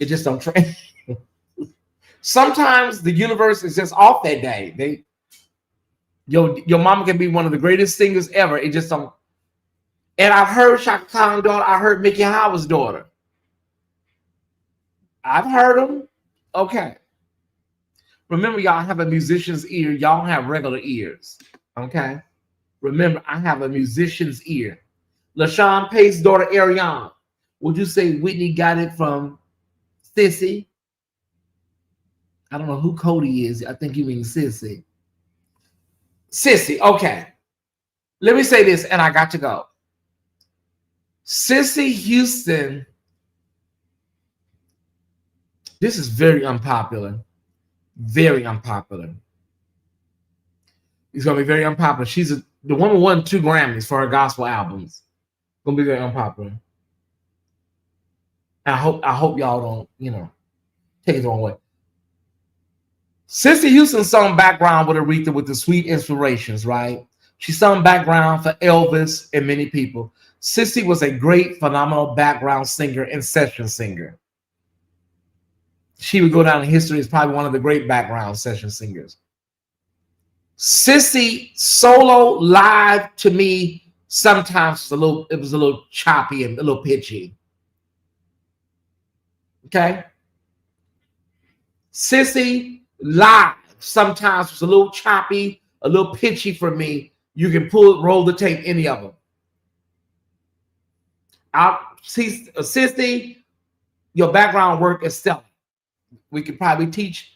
It just don't Sometimes the universe is just off that day. Your mama can be one of the greatest singers ever. It just don't. And I've heard Chaka Khan's daughter. I heard Mickey Howard's daughter. I've heard them. Okay. Remember, y'all have a musician's ear. Y'all don't have regular ears. Okay. Remember, I have a musician's ear. LaShawn Pace's daughter, Ariana. Would you say Whitney got it from Sissy? I don't know who Cody is. I think you mean Sissy. Sissy, okay. Let me say this, and I got to go. Sissy Houston. This is very unpopular. Very unpopular. It's gonna be very unpopular. The woman won 2 Grammys for her gospel albums. Gonna be very unpopular. I hope y'all don't, take it the wrong way. Sissy Houston sung background with Aretha with the Sweet Inspirations, right? She sung background for Elvis and many people. Sissy was a great, phenomenal background singer and session singer. She would go down in history as probably one of the great background session singers. Sissy solo live to me sometimes it was a little choppy and a little pitchy. Okay. Sissy live sometimes was a little choppy, a little pitchy for me. You can roll the tape, any of them. Sissy, your background work is stellar. We could probably teach,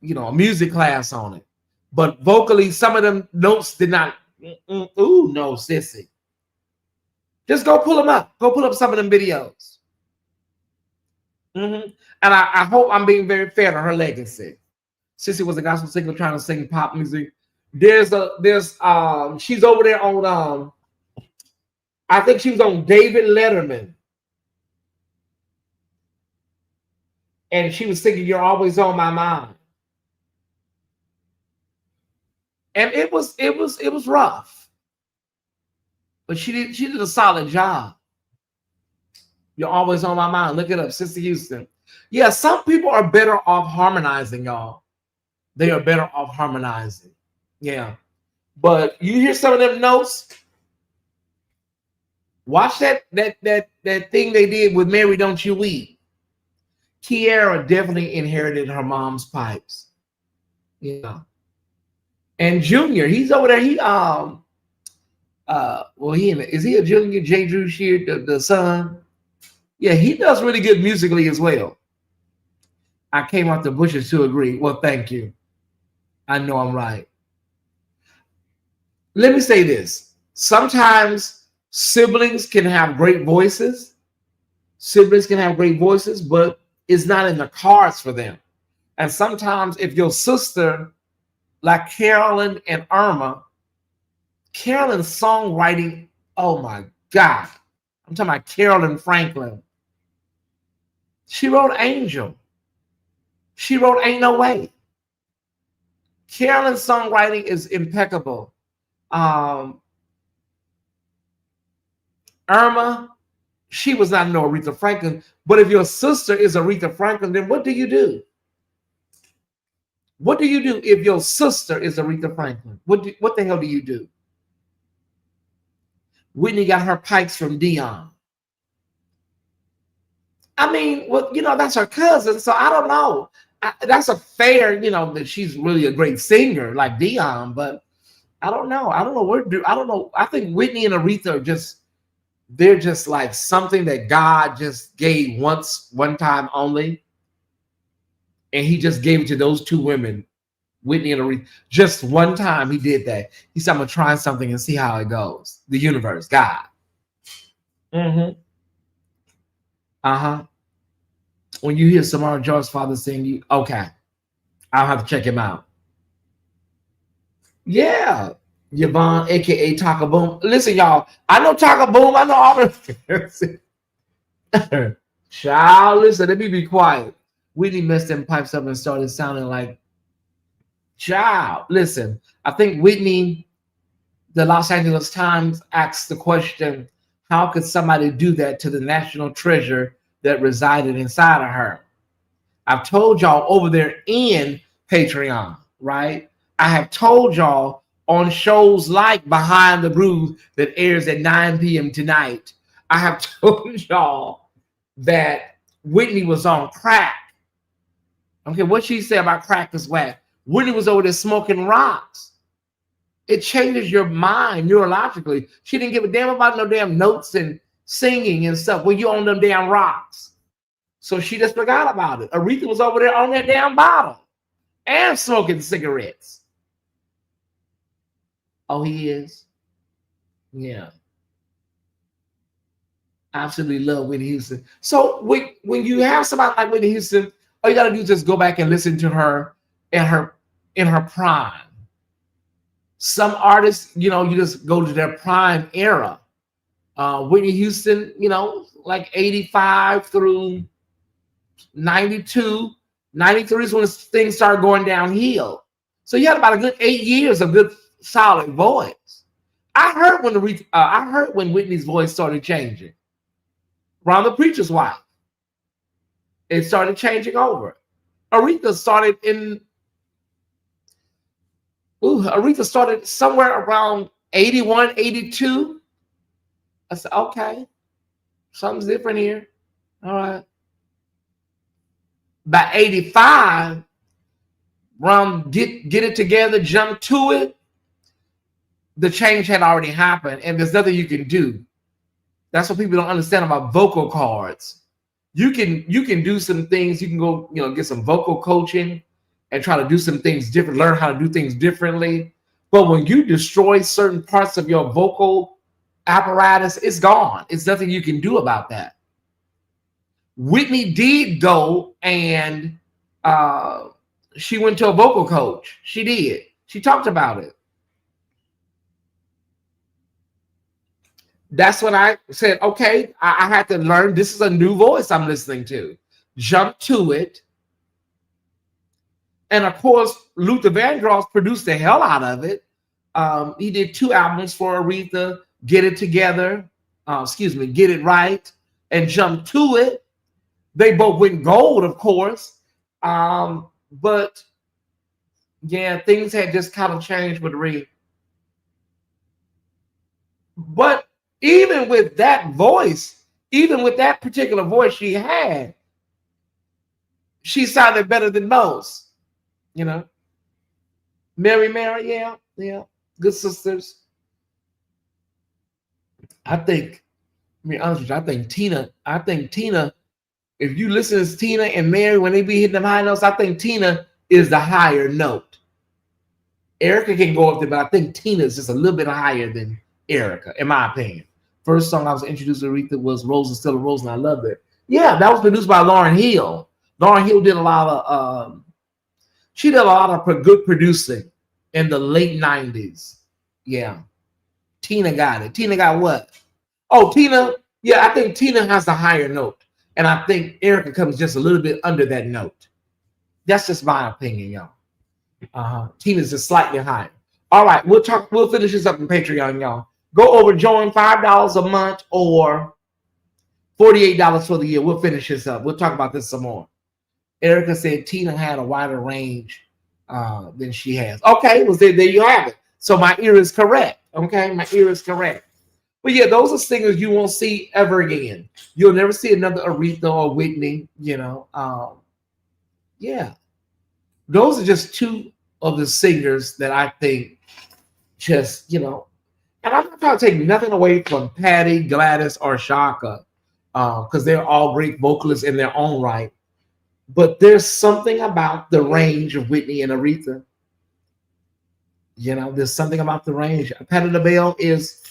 a music class on it. But vocally, some of them notes did not. Ooh, no, Sissy. Just go pull them up. Go pull up some of them videos. And I hope I'm being very fair to her legacy. Sissy was a gospel singer trying to sing pop music. She's over there on I think she was on David Letterman. And she was singing "You're Always on My Mind." And it was rough. But she did a solid job. You're always on my mind. Look it up, Sissy Houston. Yeah, some people are better off harmonizing, y'all. They are better off harmonizing. Yeah. But you hear some of them notes. Watch that thing they did with Mary Don't You Weep. Kiara definitely inherited her mom's pipes. Yeah. And Junior, he's over there. Is he a junior? J. Drew Shear, the son? Yeah, he does really good musically as well. I came out the bushes to agree. Well, thank you. I know I'm right. Let me say this. Sometimes siblings can have great voices. But it's not in the cards for them. And sometimes if your sister, like Carolyn and Irma, Carolyn's songwriting, oh my God. I'm talking about Carolyn Franklin. She wrote Angel. She wrote Ain't No Way. Carolyn's songwriting is impeccable. Um, Irma, she was not no Aretha Franklin, but if your sister is Aretha Franklin, then what do you do? What do you do if your sister is Aretha Franklin? What the hell do you do? Whitney got her pipes from Dion. I mean, well, that's her cousin, so I don't know. That's a fair, that she's really a great singer like Dion, but I don't know. I don't know I don't know. I think Whitney and Aretha are they're just like something that God just gave one time only, and He just gave it to those two women, Whitney and Aretha. Just one time He did that. He said, "I'm gonna try something and see how it goes." The universe, God. Mm-hmm. Uh-huh. When you hear Samara Joy's father sing, okay, I'll have to check him out. Yeah. Yvonne, aka Taka Boom. Listen, y'all, I know Taka Boom, I know all the child. Listen, let me be quiet. Whitney messed them pipes up and started sounding like child. Listen, I think Whitney, the Los Angeles Times asked the question, how could somebody do that to the national treasure that resided inside of her? I've told y'all over there in Patreon, right? I have told y'all on shows like Behind the Groove that airs at 9 p.m. tonight. I have told y'all that Whitney was on crack. Okay, what she said about crack is whack. Whitney was over there smoking rocks. It changes your mind neurologically. She didn't give a damn about no damn notes and singing and stuff. Well, you on them damn rocks. So she just forgot about it. Aretha was over there on that damn bottle and smoking cigarettes. Oh, he is? Yeah. Absolutely love Whitney Houston. So when you have somebody like Whitney Houston, all you gotta do is just go back and listen to her in her prime. Some artists, you just go to their prime era. Whitney Houston, like 85 through 92, 93 is when things started going downhill. So you had about a good 8 years of good solid voice. I heard when Whitney's voice started changing. Around The Preacher's Wife, it started changing over. Aretha started somewhere around 81, 82. I said, okay, something's different here. All right. By 85, around Get It Together, Jump to It, the change had already happened, and there's nothing you can do. That's what people don't understand about vocal cords. You can do some things. You can go, get some vocal coaching and try to do some things different, learn how to do things differently. But when you destroy certain parts of your vocal apparatus, it's gone. It's nothing you can do about that. Whitney did go and she went to a vocal coach. She did. She talked about it. That's when I said, okay, I had to learn. This is a new voice I'm listening to. Jump to It. And of course, Luther Vandross produced the hell out of it. He did 2 albums for Aretha, Get It Together, Get It Right, and Jump to It. They both went gold, of course. But yeah, things had just kind of changed with Aretha. But even with that voice, even with that particular voice she had, she sounded better than most. Mary, yeah, good sisters. I think, to be honest with you, I think Tina, if you listen to Tina and Mary when they be hitting them high notes, I think Tina is the higher note. Erica can go up there, but I think Tina is just a little bit higher than Erica, in my opinion. First song I was introduced to Aretha was Rose is Still a Rose, and I loved it. Yeah, that was produced by Lauryn Hill. Lauryn Hill did a lot of good producing in the late 90s. Yeah. Tina got it. Tina got what? Oh, Tina. Yeah, I think Tina has the higher note. And I think Erica comes just a little bit under that note. That's just my opinion, y'all. Tina's just slightly higher. All right, we'll finish this up in Patreon, y'all. Go over, join $5 a month or $48 for the year. We'll finish this up. We'll talk about this some more. Erica said Tina had a wider range than she has. Okay, well, there you have it. So my ear is correct. Okay, my ear is correct. But yeah, those are singers you won't see ever again. You'll never see another Aretha or Whitney, yeah. Those are just two of the singers that I think just, and I'm not trying to take nothing away from Patty, Gladys, or Shaka, because they're all great vocalists in their own right. But there's something about the range of Whitney and Aretha. There's something about the range. Patti LaBelle is,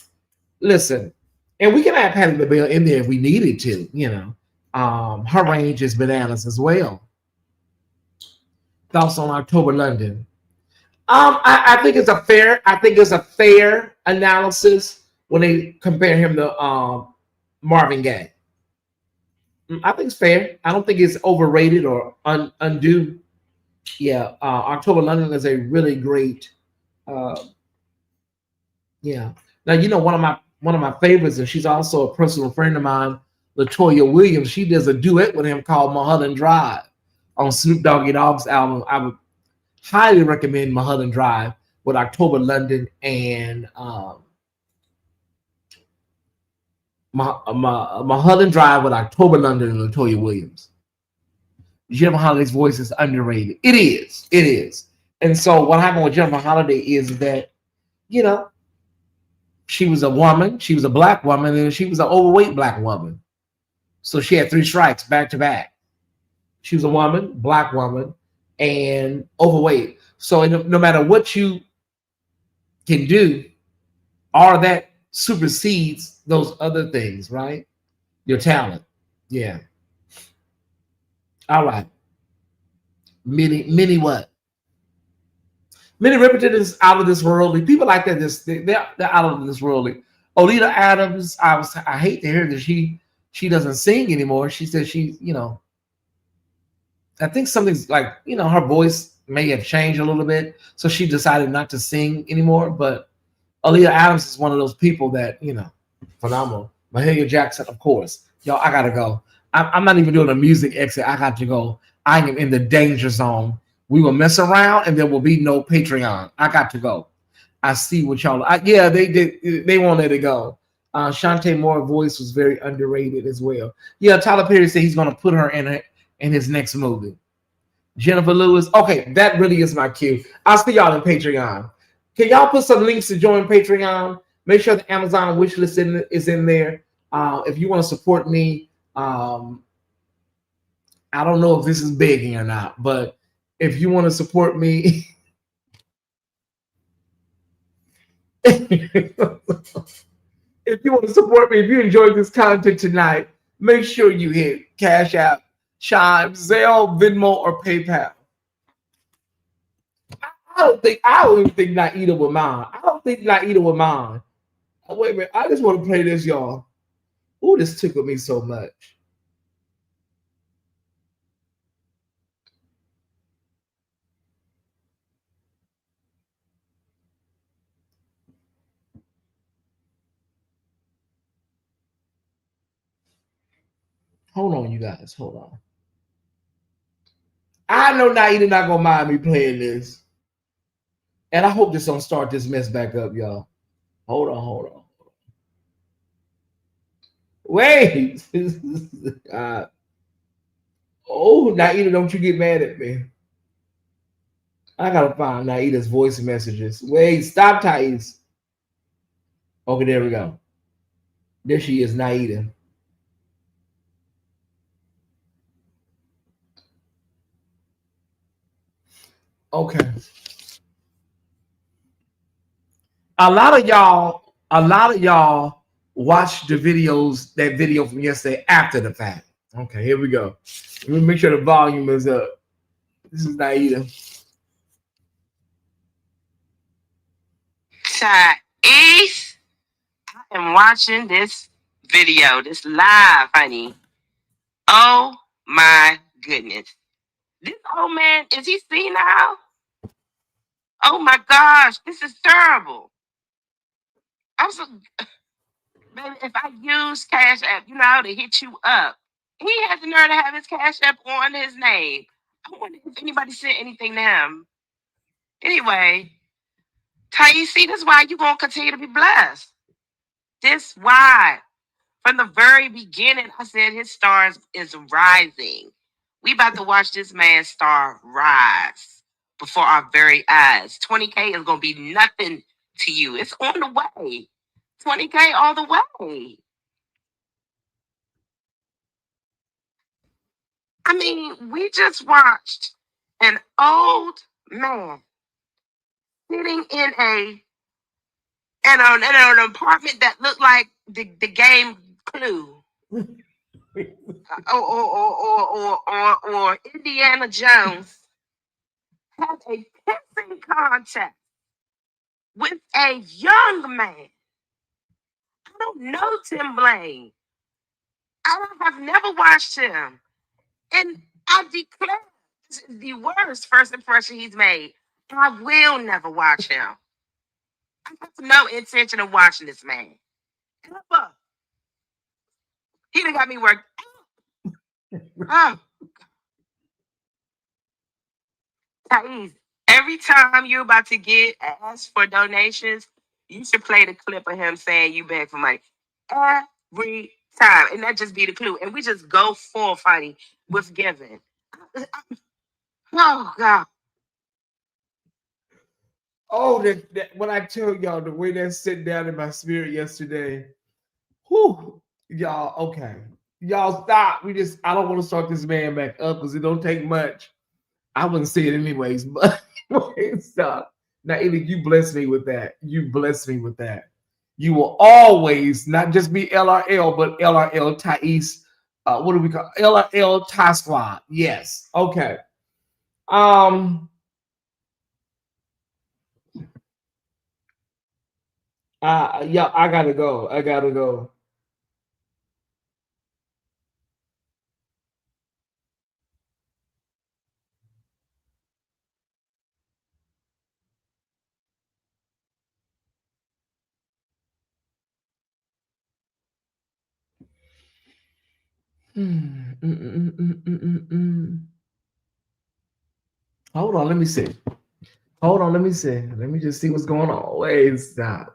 listen, and we can add Patti LaBelle in there if we needed to, her range is bananas as well. Thoughts on October London? I think it's a fair analysis when they compare him to Marvin Gaye. I think it's fair. I don't think it's overrated or undue. Yeah, October London is a really great. Yeah. Now one of my favorites, and she's also a personal friend of mine, Latoya Williams. She does a duet with him called Mulholland Drive on Snoop Doggy Dogg's album. I would highly recommend Mulholland Drive with October London and Mulholland Drive with October London and Latoya Williams. Jennifer Holiday's voice is underrated. It is. And so what happened with Jennifer Holiday is that, she was a woman, she was a black woman, and she was an overweight black woman. So she had 3 strikes back to back. She was a woman, black woman, and overweight. So no matter what you can do, all that supersedes those other things, right? Your talent. Yeah. All right. Mini what? Minnie Riperton is out of this worldly. People like that, they're out of this worldly. Oleta Adams, I hate to hear that she doesn't sing anymore. She says I think something's like, her voice may have changed a little bit, so she decided not to sing anymore. But Oleta Adams is one of those people that, phenomenal. Mahalia Jackson, of course. Y'all, I gotta go. I'm not even doing a music exit. I got to go. I am in the danger zone. We will mess around and there will be no Patreon. I got to go. I see what y'all. Yeah, they did. They won't let it go. Shantae Moore's voice was very underrated as well. Yeah, Tyler Perry said he's going to put her in his next movie. Jennifer Lewis. Okay, that really is my cue. I'll see y'all in Patreon. Can y'all put some links to join Patreon? Make sure the Amazon wish list is in there. If you want to support me, I don't know if this is begging or not, but if you want to support me, if you enjoyed this content tonight, make sure you hit Cash App, Chime, Zelle, Venmo, or PayPal. I don't even think Naida would mind. I don't think Naida would mind. Oh, wait a minute. I just want to play this, y'all. Ooh, this tickled me so much. Hold on, you guys. Hold on. I know Naida not gonna mind me playing this. And I hope this don't start this mess back up, y'all. Hold on. Wait. Oh, Naida, don't you get mad at me. I gotta find Naida's voice messages. Wait, stop, Tyesse. Okay, there we go. There she is, Naida. Okay. A lot of y'all watched that video from yesterday after the fact. Okay, here we go. Let me make sure the volume is up. This is Naida. Tyesse, I am watching this video, this live, honey. Oh my goodness. This old man, is he senile? Oh my gosh, this is terrible. I'm so baby, if I use Cash App, you know how to hit you up. He has the nerve to have his Cash App on his name. I wonder if anybody sent anything to him. Anyway, Tyesse, see, this is why you gonna continue to be blessed. This why. From the very beginning, I said his stars is rising. We about to watch this man's star rise before our very eyes. 20K is gonna be nothing to you. It's on the way. 20K all the way. I mean, we just watched an old man sitting in an apartment that looked like the game Clue. Or Indiana Jones had a kissing contest with a young man. I don't know Tim Blaine. Have never watched him. And I declare this is the worst first impression he's made. I will never watch him. I have no intention of watching this man. Ever. He done got me worked. Oh, Thais, every time you're about to get asked for donations, you should play the clip of him saying you beg for money. Every time. And that just be the clue. And we just go full fighting with giving. Oh God. Oh, that when I tell y'all the way that sit down in my spirit yesterday. Whew, y'all, okay. Y'all stop. I don't want to start this man back up because it don't take much. I wouldn't say it anyways, but stop. Now, Edie, you bless me with that. You bless me with that. You will always not just be LRL, but LRL Tyesse. What do we call LRL Tie Squad? Yes. Okay. Yeah, I gotta go. I gotta go. Hold on, let me see. Hold on, let me see. Let me just see what's going on. Wait, stop.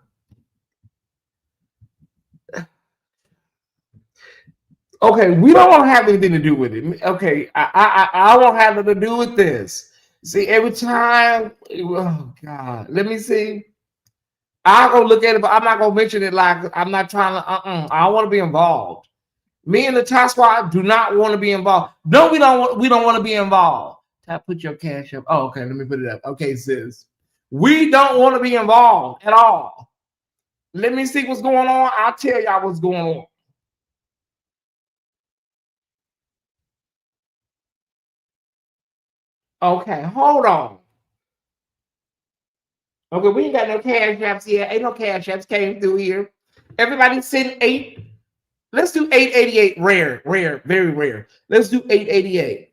Okay, we don't want to have anything to do with it. Okay, I won't have nothing to do with this. See, every time, oh God, let me see. I'll go look at it, but I'm not gonna mention it like I'm not trying to. I don't want to be involved. Me and the task squad do not want to be involved. No, we don't. We don't want to be involved. Put your cash up. Oh, okay. Let me put it up. Okay, sis. We don't want to be involved at all. Let me see what's going on. I'll tell y'all what's going on. Okay, hold on. Okay, we ain't got no cash apps yet. Ain't no cash apps came through here. Everybody send 8. Let's do 888. Rare, rare, very rare. Let's do 888.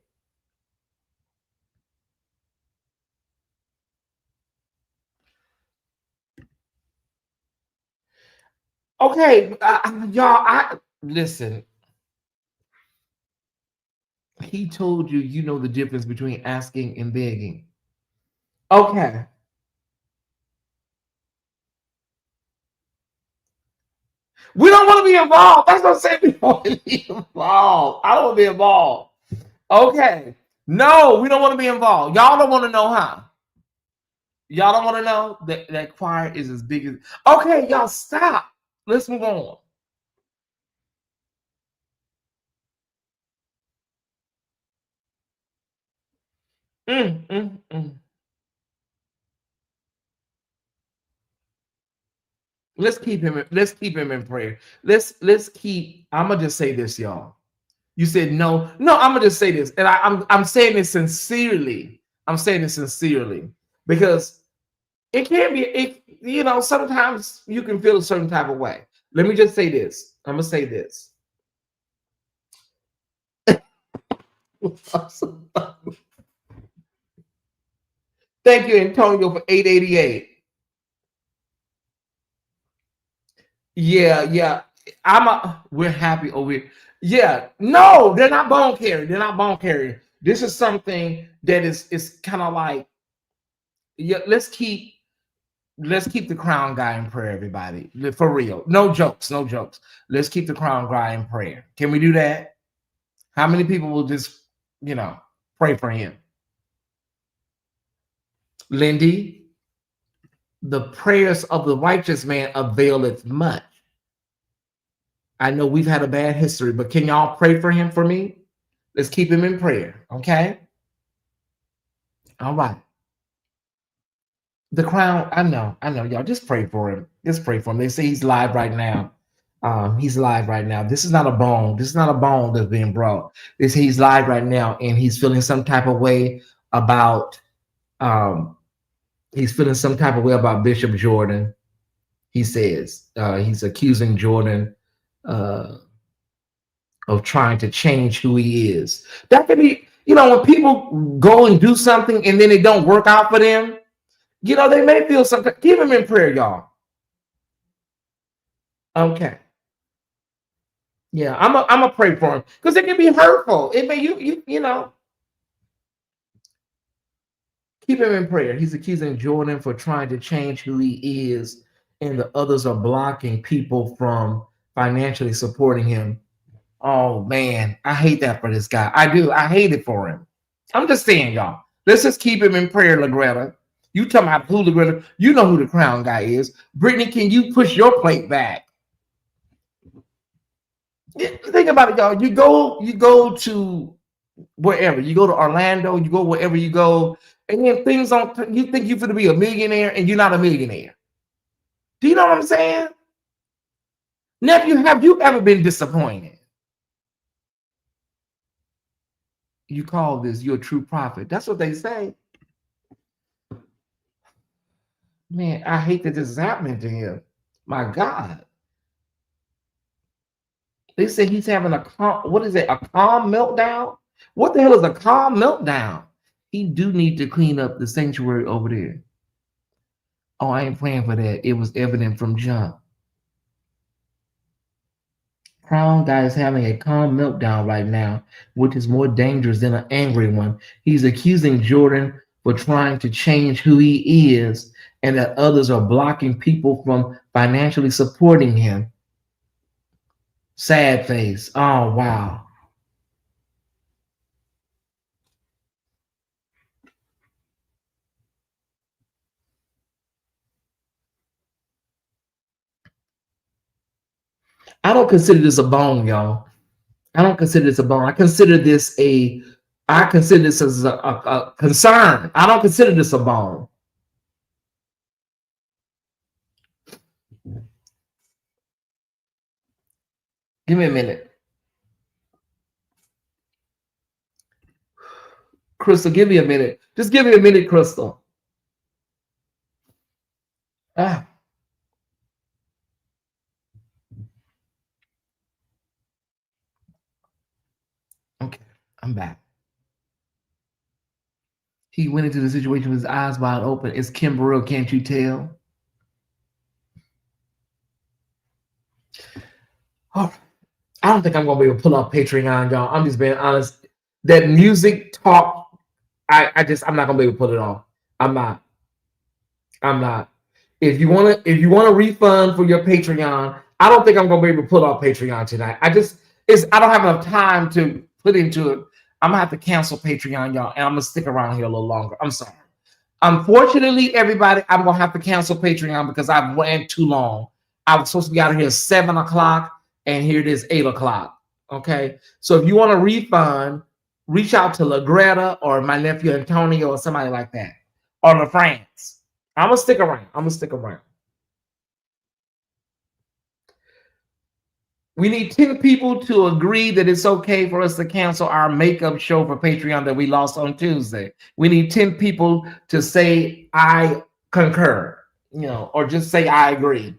Okay, y'all. I listen. He told you you know the difference between asking and begging. Okay. We don't want to be involved. That's what I'm saying. We don't want to be involved. I don't want to be involved. Okay. No, we don't want to be involved. Y'all don't want to know how. Y'all don't want to know that choir is as big as. Okay, y'all stop. Let's move on. Mm, mm, mm. Let's keep him. Let's keep him in prayer. Let's keep. I'm gonna just say this, y'all. You said no. No, I'm gonna just say this, and I'm saying this sincerely. I'm saying this sincerely because it can be. It sometimes you can feel a certain type of way. Let me just say this. I'm gonna say this. Thank you, Antonio, for 888. Yeah, yeah. We're happy over here. Yeah, no, they're not bone carrier. They're not bone carrier. This is something that is kind of like, yeah, let's keep the crown guy in prayer, everybody. For real. No jokes, no jokes. Let's keep the crown guy in prayer. Can we do that? How many people will just, you know, pray for him? Lindy, the prayers of the righteous man availeth much. I know we've had a bad history, but can y'all pray for him for me? Let's keep him in prayer, okay? All right. The crown, I know, y'all. Just pray for him. Just pray for him. They say he's live right now. He's live right now. This is not a bone. This is not a bone that's being brought. He's live right now, and he's feeling some type of way about Bishop Jordan. He says he's accusing Jordan of trying to change who he is. That could be, when people go and do something and then it don't work out for them, they may feel something. Keep him in prayer, y'all. Okay. Yeah, I'm a pray for him because it can be hurtful. It may keep him in prayer. He's accusing Jordan for trying to change who he is, and the others are blocking people from financially supporting him. Oh man, I hate that for this guy. I do. I hate it for him. I'm just saying, y'all. Let's just keep him in prayer, LaGreta. You talking about who LaGreta? You know who the crown guy is. Brittany, can you push your plate back? Think about it, y'all. You go to wherever. You go to Orlando, you go wherever you go, and then things don't, you think you're going to be a millionaire and you're not a millionaire. Do you know what I'm saying? Nephew, have you ever been disappointed? You call this, you're a true prophet. That's what they say. Man, I hate that this is happening to him. My God. They say he's having a calm meltdown? What the hell is a calm meltdown? He do need to clean up the sanctuary over there. Oh, I ain't praying for that. It was evident from jump. Crown guy is having a calm meltdown right now, which is more dangerous than an angry one. He's accusing Jordan for trying to change who he is, and that others are blocking people from financially supporting him. Sad face. Oh, wow. I don't consider this a bone, y'all. I don't consider this a bone. I consider this as a concern. I don't consider this a bone. Give me a minute. Crystal, give me a minute. Just give me a minute, Crystal. Ah. Okay, I'm back. He went into the situation with his eyes wide open. It's Kim Burrell, can't you tell? Oh, I don't think I'm gonna be able to pull off Patreon, y'all. I'm just being honest. That music talk, I'm not gonna be able to pull it off. I'm not. If you want a refund for your Patreon, I don't think I'm gonna be able to pull off Patreon tonight. I don't have enough time to put into it. I'm gonna have to cancel Patreon, y'all, and I'm gonna stick around here a little longer. I'm sorry. Unfortunately, everybody, I'm gonna have to cancel Patreon because I've ran too long. I was supposed to be out of here 7:00, and here it is 8:00. Okay, so if you want a refund, reach out to LaGreta or my nephew Antonio or somebody like that, or LaFrance. I'm gonna stick around. We need 10 people to agree that it's okay for us to cancel our makeup show for Patreon that we lost on Tuesday. We need 10 people to say I concur, or just say I agree.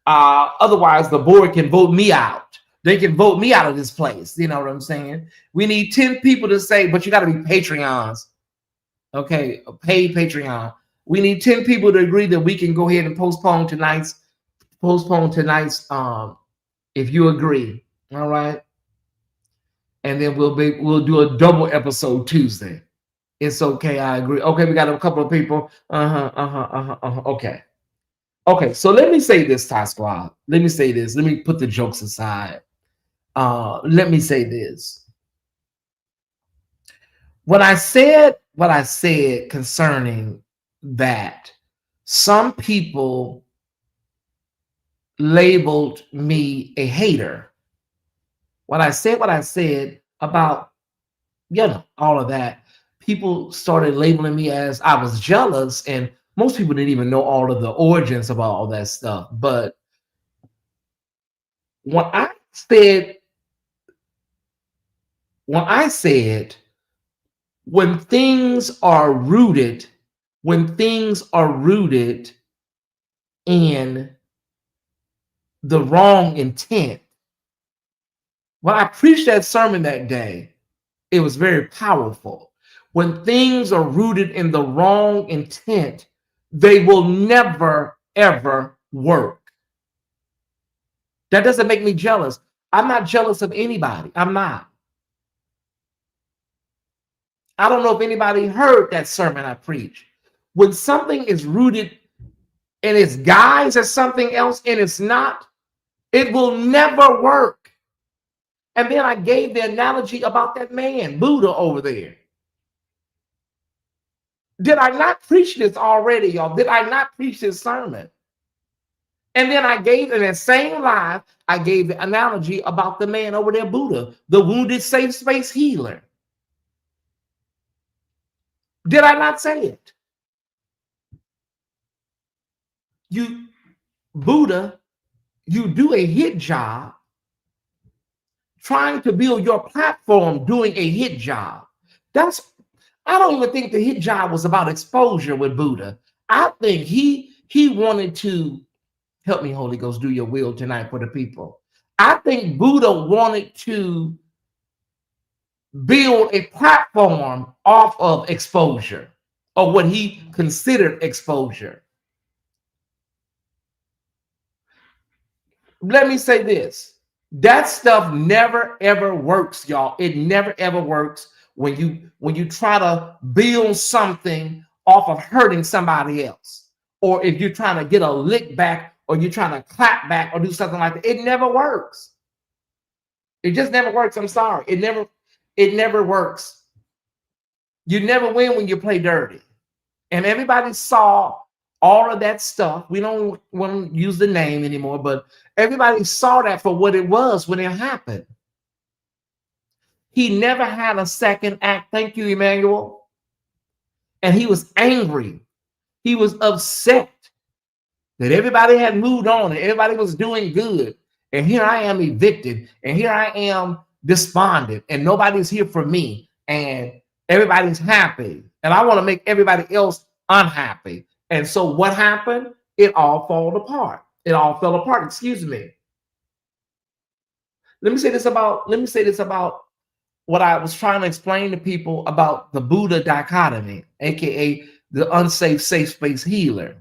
Otherwise, the board can vote me out. They can vote me out of this place. You know what I'm saying? We need 10 people to say, but you got to be Patreons. Okay, a paid Patreon. We need 10 people to agree that we can go ahead and postpone tonight's if you agree. All right. And then we'll do a double episode Tuesday. It's okay, I agree. Okay, we got a couple of people. Okay. Okay, so let me say this, Ty Squad. Let me say this. Let me put the jokes aside. Let me say this. What I said concerning that, some people labeled me a hater. What I said about, all of that, people started labeling me as I was jealous, and most people didn't even know all of the origins of all that stuff. But when I said, when I said, when things are rooted, when things are rooted in the wrong intent, when I preached that sermon that day, it was very powerful. When things are rooted in the wrong intent, they will never, ever work. That doesn't make me jealous. I'm not jealous of anybody. I'm not. I don't know if anybody heard that sermon I preached. When something is rooted and it's guised as something else and it's not, it will never work. And then I gave the analogy about that man, Buddha, over there. Did I not preach this already, y'all? Did I not preach this sermon? And then I gave, in that same live, I gave the analogy about the man over there, Buddha, the wounded safe space healer. Did I not say it? You, Buddha, you do a hit job trying to build your platform doing a hit job. I don't even think the hit job was about exposure with Buddha. I think he wanted to, help me, Holy Ghost, do your will tonight for the people. I think Buddha wanted to build a platform off of exposure, or what he considered exposure. Let me say this. That stuff never ever works, y'all. It never ever works when you try to build something off of hurting somebody else, or if you're trying to get a lick back, or you're trying to clap back, or do something like that. It never works. It just never works. I'm sorry. It never works. You never win when you play dirty. And everybody saw all of that stuff. We don't want to use the name anymore, but everybody saw that for what it was when it happened. He never had a second act. Thank you, Emmanuel. And he was angry. He was upset that everybody had moved on and everybody was doing good. And here I am evicted. And here I am despondent. And nobody's here for me. And everybody's happy. And I want to make everybody else unhappy. And so what happened? It all fell apart. It all fell apart. Excuse me. Let me say this about what I was trying to explain to people about the Buddha dichotomy, aka the unsafe safe space healer.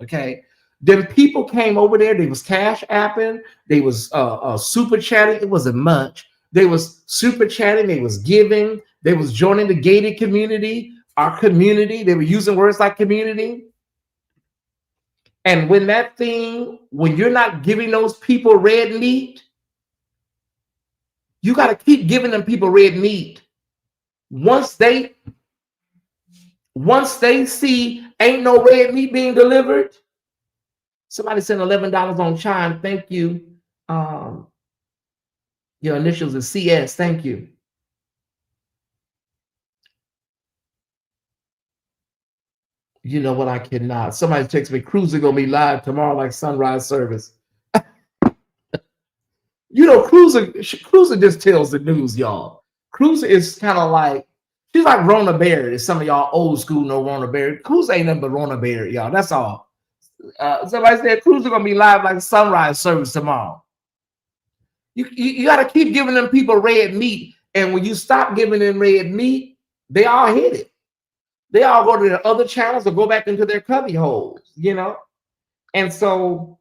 Okay. Then people came over there. They was cash apping. They was super chatting. It wasn't much. They was super chatting. They was giving. They was joining the gated community, our community. They were using words like community. And when you're not giving those people red meat, you got to keep giving them people red meat. Once they see ain't no red meat being delivered, somebody sent $11 on Chime. Thank you. Your initials is CS. Thank you. You know what? I cannot. Somebody texts me, Cruiser gonna be live tomorrow, like sunrise service. Cruiser just tells the news, y'all. Cruiser is kind of like, she's like Rona Barrett. If some of y'all old school know Rona Barrett, Cruiser ain't nothing but Rona Barrett, y'all. That's all. Somebody said Cruiser gonna be live like sunrise service tomorrow. You got to keep giving them people red meat, and when you stop giving them red meat, they all hit it. They all go to their other channels or go back into their cubby holes, you know. And so,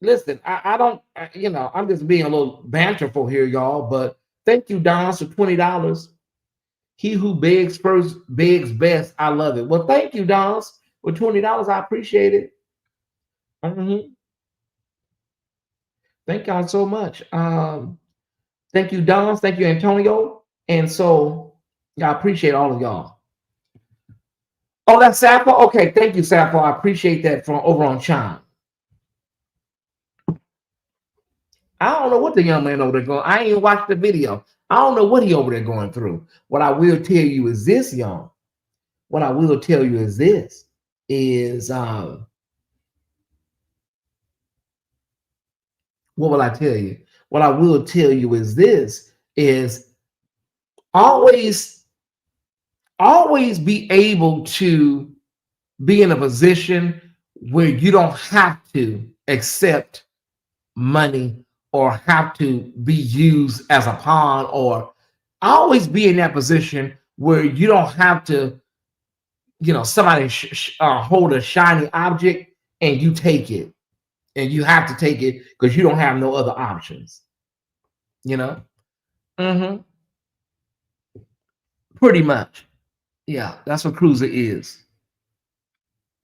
listen, I don't, I'm just being a little banterful here, y'all. But thank you, Don, for $20. He who begs first begs best. I love it. Well, thank you, Don, for $20. I appreciate it. Mhm. Thank y'all so much. Thank you, Don. Thank you, Antonio. And so, yeah, I appreciate all of y'all. Oh, that's Sappho? Okay, thank you, Sappho. I appreciate that from over on Chime. I don't know what the young man over there going. I ain't even watched the video. I don't know what he over there going through. What I will tell you is this, y'all. What I will tell you is this is what will I tell you? What I will tell you is this is always, always be able to be in a position where you don't have to accept money or have to be used as a pawn, or always be in that position where you don't have to, somebody hold a shiny object and you take it, and you have to take it because you don't have no other options, you know. Mm-hmm. Pretty much. Yeah, that's what cruiser is.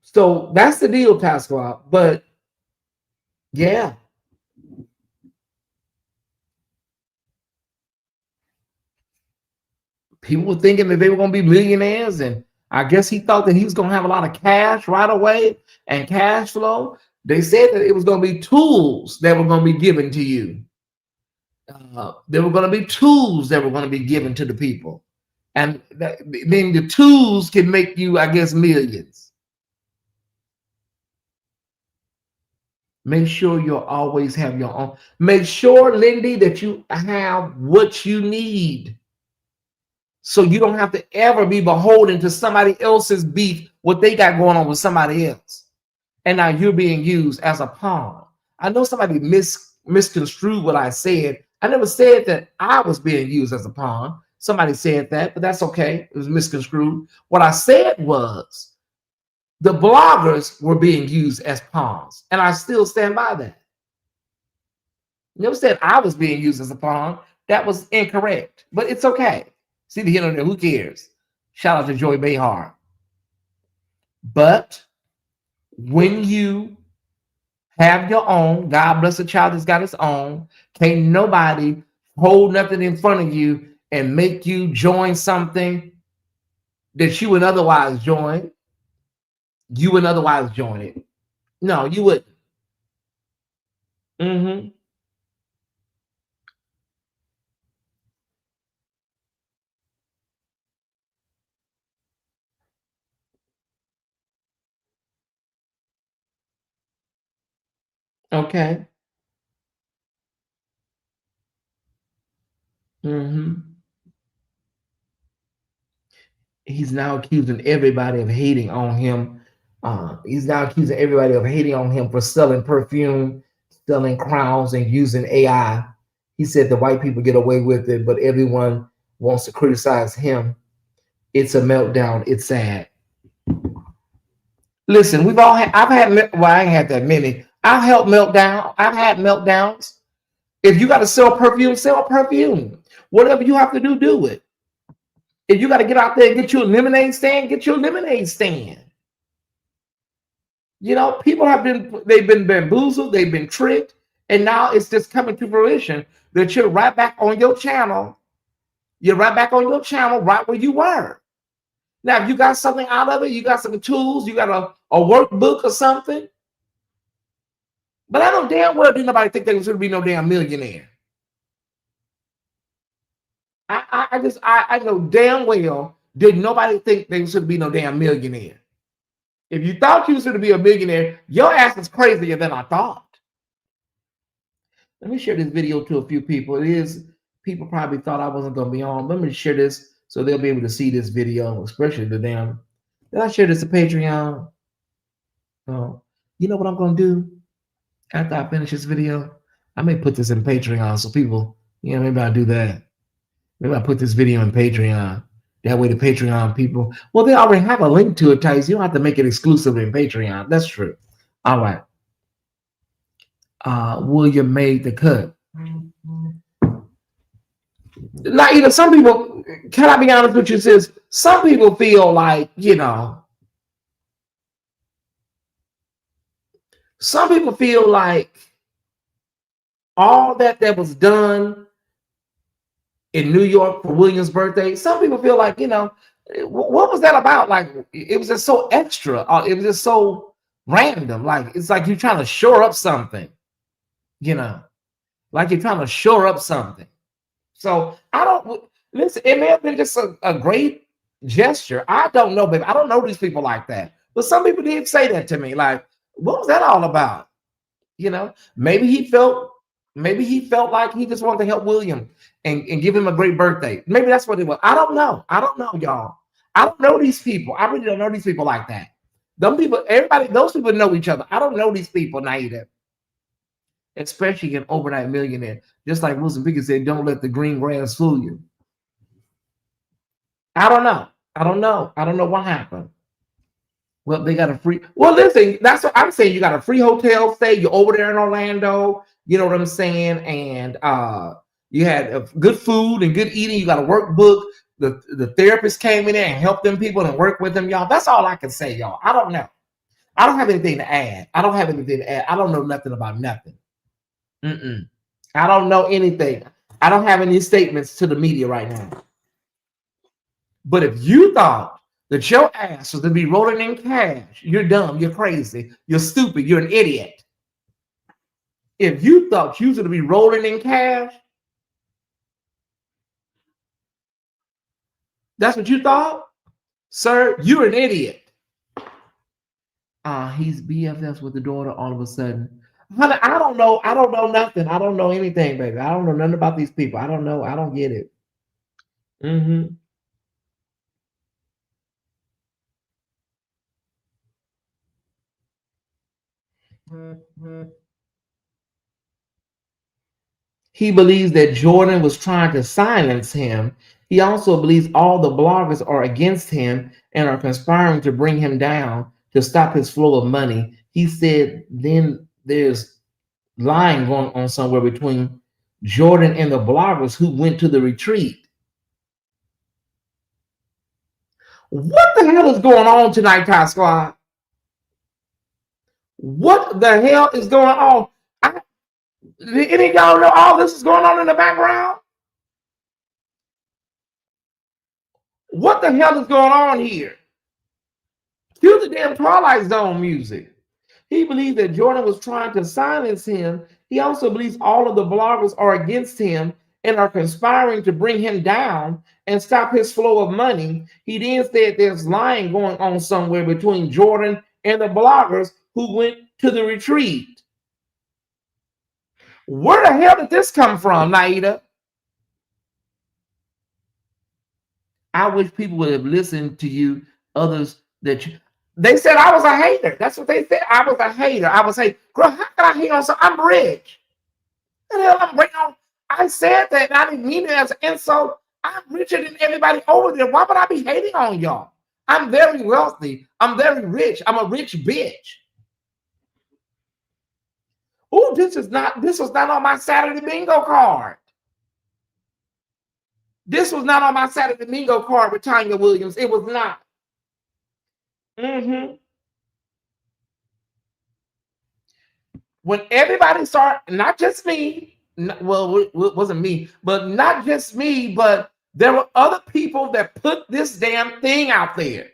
So that's the deal, Pascal. But yeah, people were thinking that they were going to be millionaires, and I guess he thought that he was going to have a lot of cash right away and cash flow. They said that it was going to be tools that were going to be given to you. There were going to be tools that were going to be given to the people, and then the tools can make you, I guess, millions. Make sure you'll always have your own. Make sure, Lindy, that you have what you need, so you don't have to ever be beholden to somebody else's beef, what they got going on with somebody else. And now you're being used as a pawn. I know somebody misconstrued what I said. I never said that I was being used as a pawn. Somebody said that, but that's okay. It was misconstrued. What I said was the bloggers were being used as pawns, and I still stand by that. You never said I was being used as a pawn. That was incorrect, but it's okay. See the internet, who cares? Shout out to Joy Behar. But when you have your own, God bless the child that's got his own, can't nobody hold nothing in front of you and make you join something that you would otherwise join. You would otherwise join it. No, you wouldn't. Mm-hmm. Okay. Mm-hmm. He's now accusing everybody of hating on him. He's now accusing everybody of hating on him for selling perfume, selling crowns, and using AI. He said the white people get away with it, but everyone wants to criticize him. It's a meltdown. It's sad. Listen, we've all had. I've had. Well, I ain't had that many. I've helped meltdown. I've had meltdowns. If you got to sell perfume, sell perfume. Whatever you have to do, do it. If you got to get out there and get you a lemonade stand, get your lemonade stand. People they've been bamboozled, they've been tricked, and now it's just coming to fruition that you're right back on your channel. You're right back on your channel, right where you were. Now, if you got something out of it, you got some tools, you got a workbook or something. But I don't damn well did nobody think there was going to be no damn millionaire. I know damn well did nobody think there was going to be no damn millionaire. If you thought you was going to be a millionaire, your ass is crazier than I thought. Let me share this video to a few people. People probably thought I wasn't going to be on. Let me share this so they'll be able to see this video, especially the damn. Did I share this to Patreon? Oh, you know what I'm going to do after I finish this video? I may put this in Patreon so people, maybe I'll do that. Maybe I'll put this video in Patreon That way the Patreon people, well, they already have a link to it, Tyesse. You don't have to make it exclusive in Patreon. That's true. All right. William made the cut. Now, some people, can I be honest with you, sis? Some people feel like, some people feel like all that was done in New York for William's birthday, some people feel like, what was that about? Like, it was just so extra. It was just so random. Like, it's like you're trying to shore up something, like you're trying to shore up something. So I don't, listen, it may have been just a great gesture. I don't know, baby. I don't know these people like that. But some people did say that to me. Like, what was that all about? Maybe he felt like he just wanted to help William and give him a great birthday. Maybe that's what it was. I don't know, y'all. I don't know these people. I really don't know these people like that. Those people know each other. I don't know these people, Naida. Especially an overnight millionaire. Just like Wilson Pickett said, don't let the green grass fool you. I don't know. I don't know what happened. Well, they got a free. Well, listen, that's what I'm saying. You got a free hotel stay. You're over there in Orlando. You know what I'm saying? And you had good food and good eating. You got a workbook. The therapist came in there and helped them people and worked with them, y'all. That's all I can say, y'all. I don't know. I don't have anything to add. I don't know nothing about nothing. I don't know anything. I don't have any statements to the media right now. But if you thought that your ass was to be rolling in cash, you're dumb, you're crazy, you're stupid, you're an idiot. If you thought you was to be rolling in cash, that's what you thought, sir, you're an idiot. He's BFFs with the daughter all of a sudden. Honey, I don't know nothing. I don't know anything, baby. I don't know nothing about these people. I don't know. I don't get it. He believes that Jordan was trying to silence him. He also believes all the bloggers are against him and are conspiring to bring him down to stop his flow of money. He said then there's lying going on somewhere between Jordan and the bloggers who went to the retreat. What the hell is going on tonight, Ty Squad? What the hell is going on? Any of y'all know all this is going on in the background? What the hell is going on here? Cue the damn Twilight Zone music. He believed that Jordan was trying to silence him. He also believes all of the bloggers are against him and are conspiring to bring him down and stop his flow of money. He then said there's lying going on somewhere between Jordan and the bloggers who went to the retreat. Where the hell did this come from, Naida? I wish people would have listened to you. Others that they said I was a hater. That's what they said. I was a hater. I was saying, girl, how can I hate on something? I'm rich. What the hell I'm waiting on? I said that and I didn't mean it as an insult. I'm richer than everybody over there. Why would I be hating on y'all? I'm very wealthy. I'm very rich. I'm a rich bitch. Oh, this was not on my Saturday bingo card. This was not on my Saturday bingo card with Tanya Williams. It was not. When everybody started, not just me, well, it wasn't me, but not just me, but there were other people that put this damn thing out there.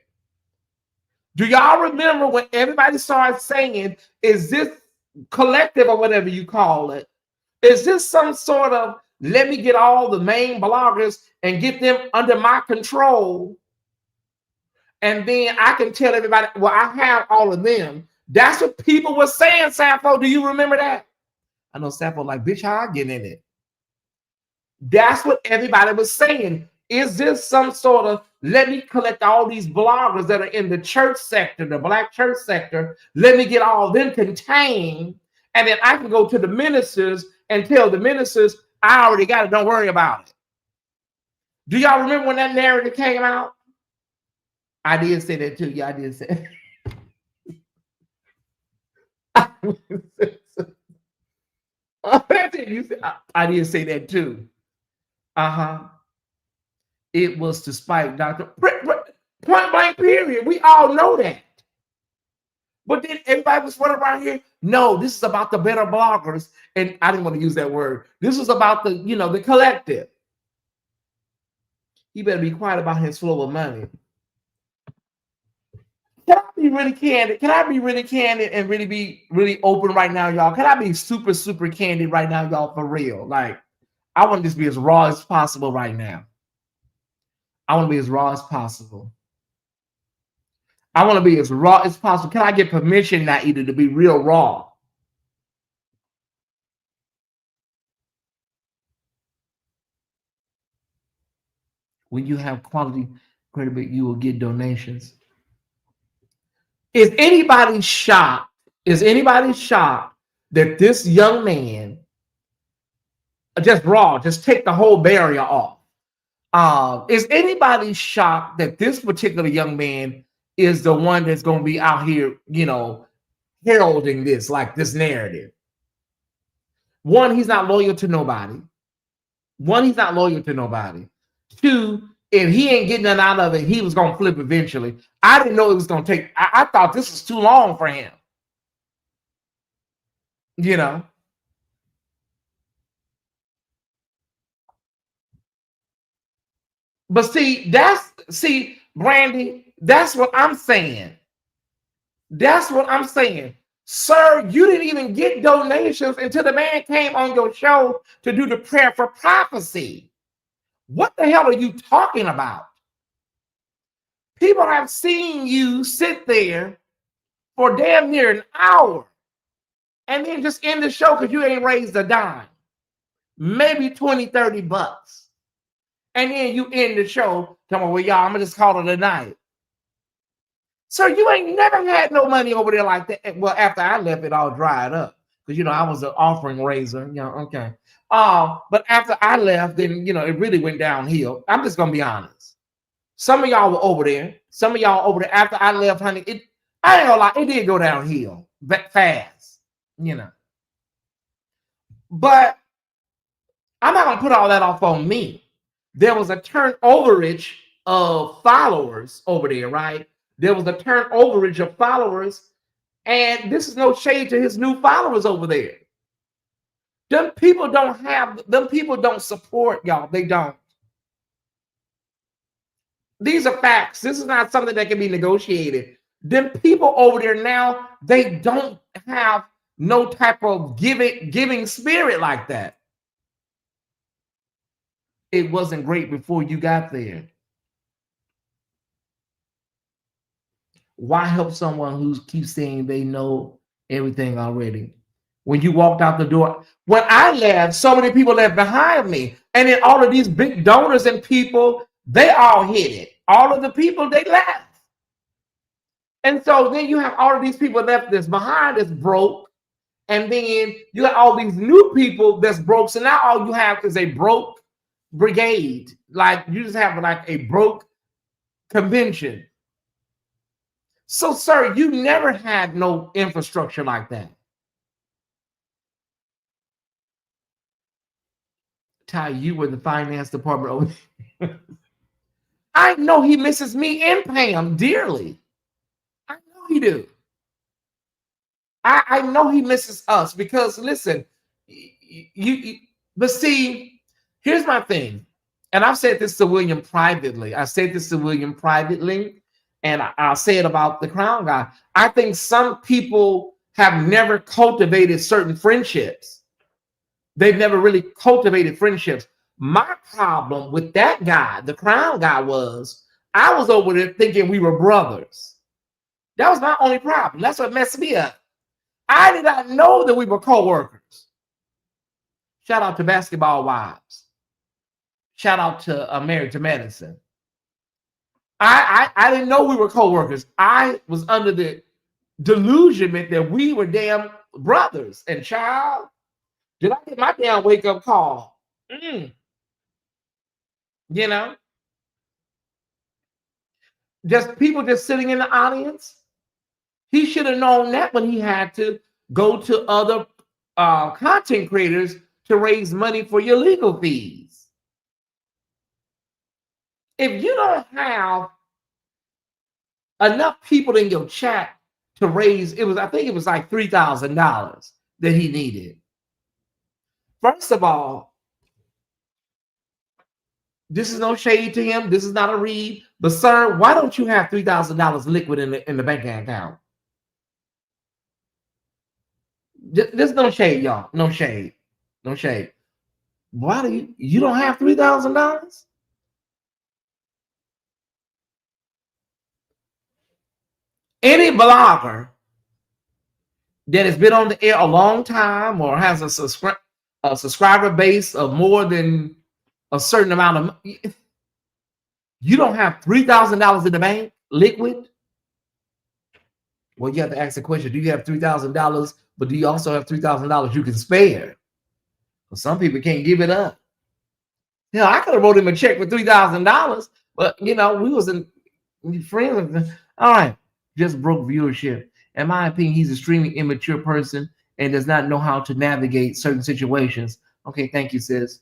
Do y'all remember when everybody started saying, is this collective or whatever you call it? Is this some sort of, let me get all the main bloggers and get them under my control? And then I can tell everybody, well, I have all of them. That's what people were saying, Sappho. Do you remember that? I know Sappho like, bitch, how I get in it? That's what everybody was saying. Is this some sort of, let me collect all these bloggers that are in the church sector, the black church sector, let me get all of them contained, and then I can go to the ministers and tell the ministers, I already got it, don't worry about it. Do y'all remember when that narrative came out? I did say that too. Yeah, I did say oh, that's it. You said, I did say that too. Uh-huh. It was to spite Dr. Point blank, period. We all know that. But then everybody was running around here. No, this is about the better bloggers. And I didn't want to use that word. This is about the, the collective. He better be quiet about his flow of money. Can I be really candid? Can I be really candid and really be really open right now, y'all? Can I be super, super candid right now, y'all, for real? Like, I want to just be as raw as possible right now. I want to be as raw as possible. I want to be as raw as possible. Can I get permission, Naida, to be real raw? When you have quality credibility, you will get donations. Is anybody shocked? Is anybody shocked that this young man, just raw, just take the whole barrier off? Is anybody shocked that this particular young man is the one that's going to be out here, heralding this, like this narrative? One, he's not loyal to nobody. Two, if he ain't getting nothing out of it, he was going to flip eventually. I didn't know it was going to take, I thought this was too long for him. But see, Brandy, that's what I'm saying. Sir, you didn't even get donations until the man came on your show to do the prayer for prophecy. What the hell are you talking about? People have seen you sit there for damn near an hour and then just end the show because you ain't raised a dime. Maybe 20, 30 bucks. And then you end the show talking about, well, y'all, I'm going to just call it a night. So you ain't never had no money over there like that. Well, after I left, it all dried up. Because, I was an offering raiser. Okay. But after I left, then, it really went downhill. I'm just going to be honest. Some of y'all were over there. After I left, honey, I ain't gonna lie, it did go downhill fast, But I'm not gonna put all that off on me. There was a turnoverage of followers over there, right? There was a turnoverage of followers, and this is no shade to his new followers over there. Them people don't support y'all. They don't. These are facts. This is not something that can be negotiated. Them people over there now, they don't have no type of giving spirit like that. It wasn't great before you got there. Why help someone who keeps saying they know everything already? When you walked out the door, when I left, so many people left behind me. And then all of these big donors and people, they all hit it. All of the people, they left. And so then you have all of these people left that's behind that's broke. And then you got all these new people that's broke. So now all you have is a broke brigade. Like you just have like a broke convention. So, sir, you never had no infrastructure like that. Ty, you were the finance department. I know he misses me and Pam dearly. I know he do. I know he misses us because listen, but see, here's my thing. And I've said this to William privately. And I'll say it about the Crown Guy. I think some people have never cultivated certain friendships. They've never really cultivated friendships. My problem with that guy, the Crown Guy, was I was over there thinking we were brothers. That was my only problem. That's what messed me up. I did not know that we were co-workers. Shout out to Basketball Wives. Shout out to Married to Medicine. I didn't know we were co-workers. I was under the delusionment that we were damn brothers. And child, did I get my damn wake-up call? You know? Just people just sitting in the audience. He should have known that when he had to go to other content creators to raise money for your legal fees. If you don't have enough people in your chat to raise, I think it was like $3,000 that he needed. First of all, this is no shade to him. This is not a read. But sir, why don't you have $3,000 liquid in the bank account? There's no shade, y'all. No shade. No shade. Why do you don't have $3,000? Any blogger that has been on the air a long time or has a subscriber base of more than a certain amount of money, you don't have $3,000 in the bank liquid? Well, you have to ask the question, do you have $3,000, but do you also have $3,000 you can spare? Well, some people can't give it up. Hell, I could have wrote him a check for $3,000, but we wasn't friends. All right, just broke viewership. In my opinion, he's an extremely immature person and does not know how to navigate certain situations. Okay, thank you, sis.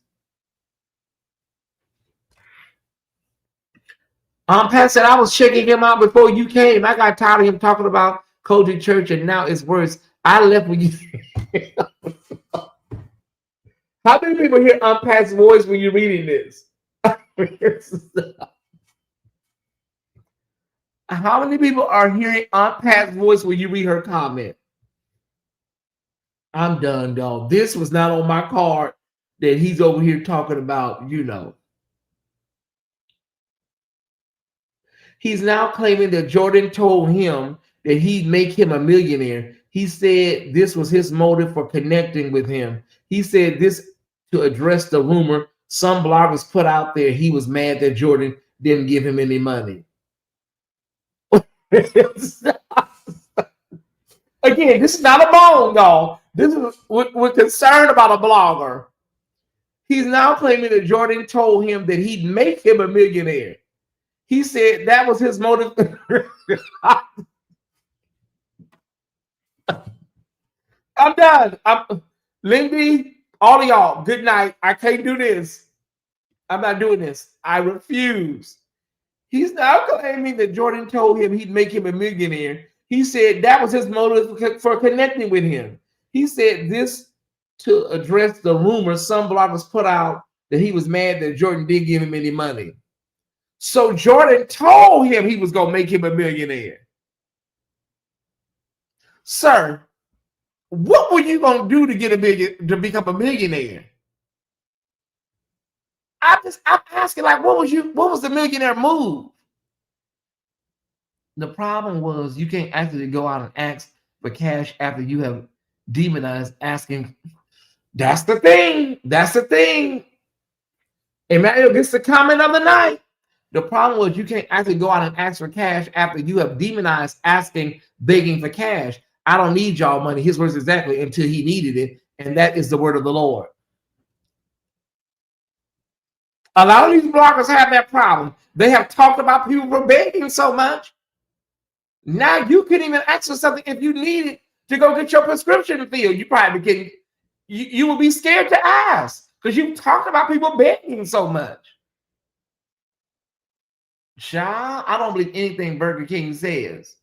Pat said, I was checking him out before you came. I got tired of him talking about Kojic Church, and now it's worse. I left when you. How many people hear Pat's voice when you're reading this? How many people are hearing Aunt Pat's voice when you read her comment? I'm done, dog. This was not on my card that he's over here talking about, He's now claiming that Jordan told him that he'd make him a millionaire. He said this was his motive for connecting with him. He said this to address the rumor some bloggers put out there. He was mad that Jordan didn't give him any money. Again, this is not a bone, y'all. This is we're concerned about a blogger. He's now claiming that Jordan told him that he'd make him a millionaire. He said that was his motive. I'm done. Lindy, all of y'all, good night. I can't do this. I'm not doing this. I refuse. He's now claiming that Jordan told him he'd make him a millionaire. He said that was his motive for connecting with him. He said this to address the rumor some bloggers put out that he was mad that Jordan didn't give him any money. So Jordan told him he was going to make him a millionaire. Sir, what were you going to do to become a millionaire? I'm asking, like, what was the millionaire move? The problem was you can't actually go out and ask for cash after you have demonized asking. That's the thing. That's the thing. Emmanuel gets the comment of the night. The problem was you can't actually go out and ask for cash after you have demonized asking, begging for cash. I don't need y'all money. His words exactly until he needed it. And that is the word of the Lord. A lot of these bloggers have that problem. They have talked about people for begging so much. Now you couldn't even ask for something if you needed to go get your prescription filled. You probably couldn't. You would be scared to ask because you talk about people begging so much. Child, I don't believe anything Burger King says.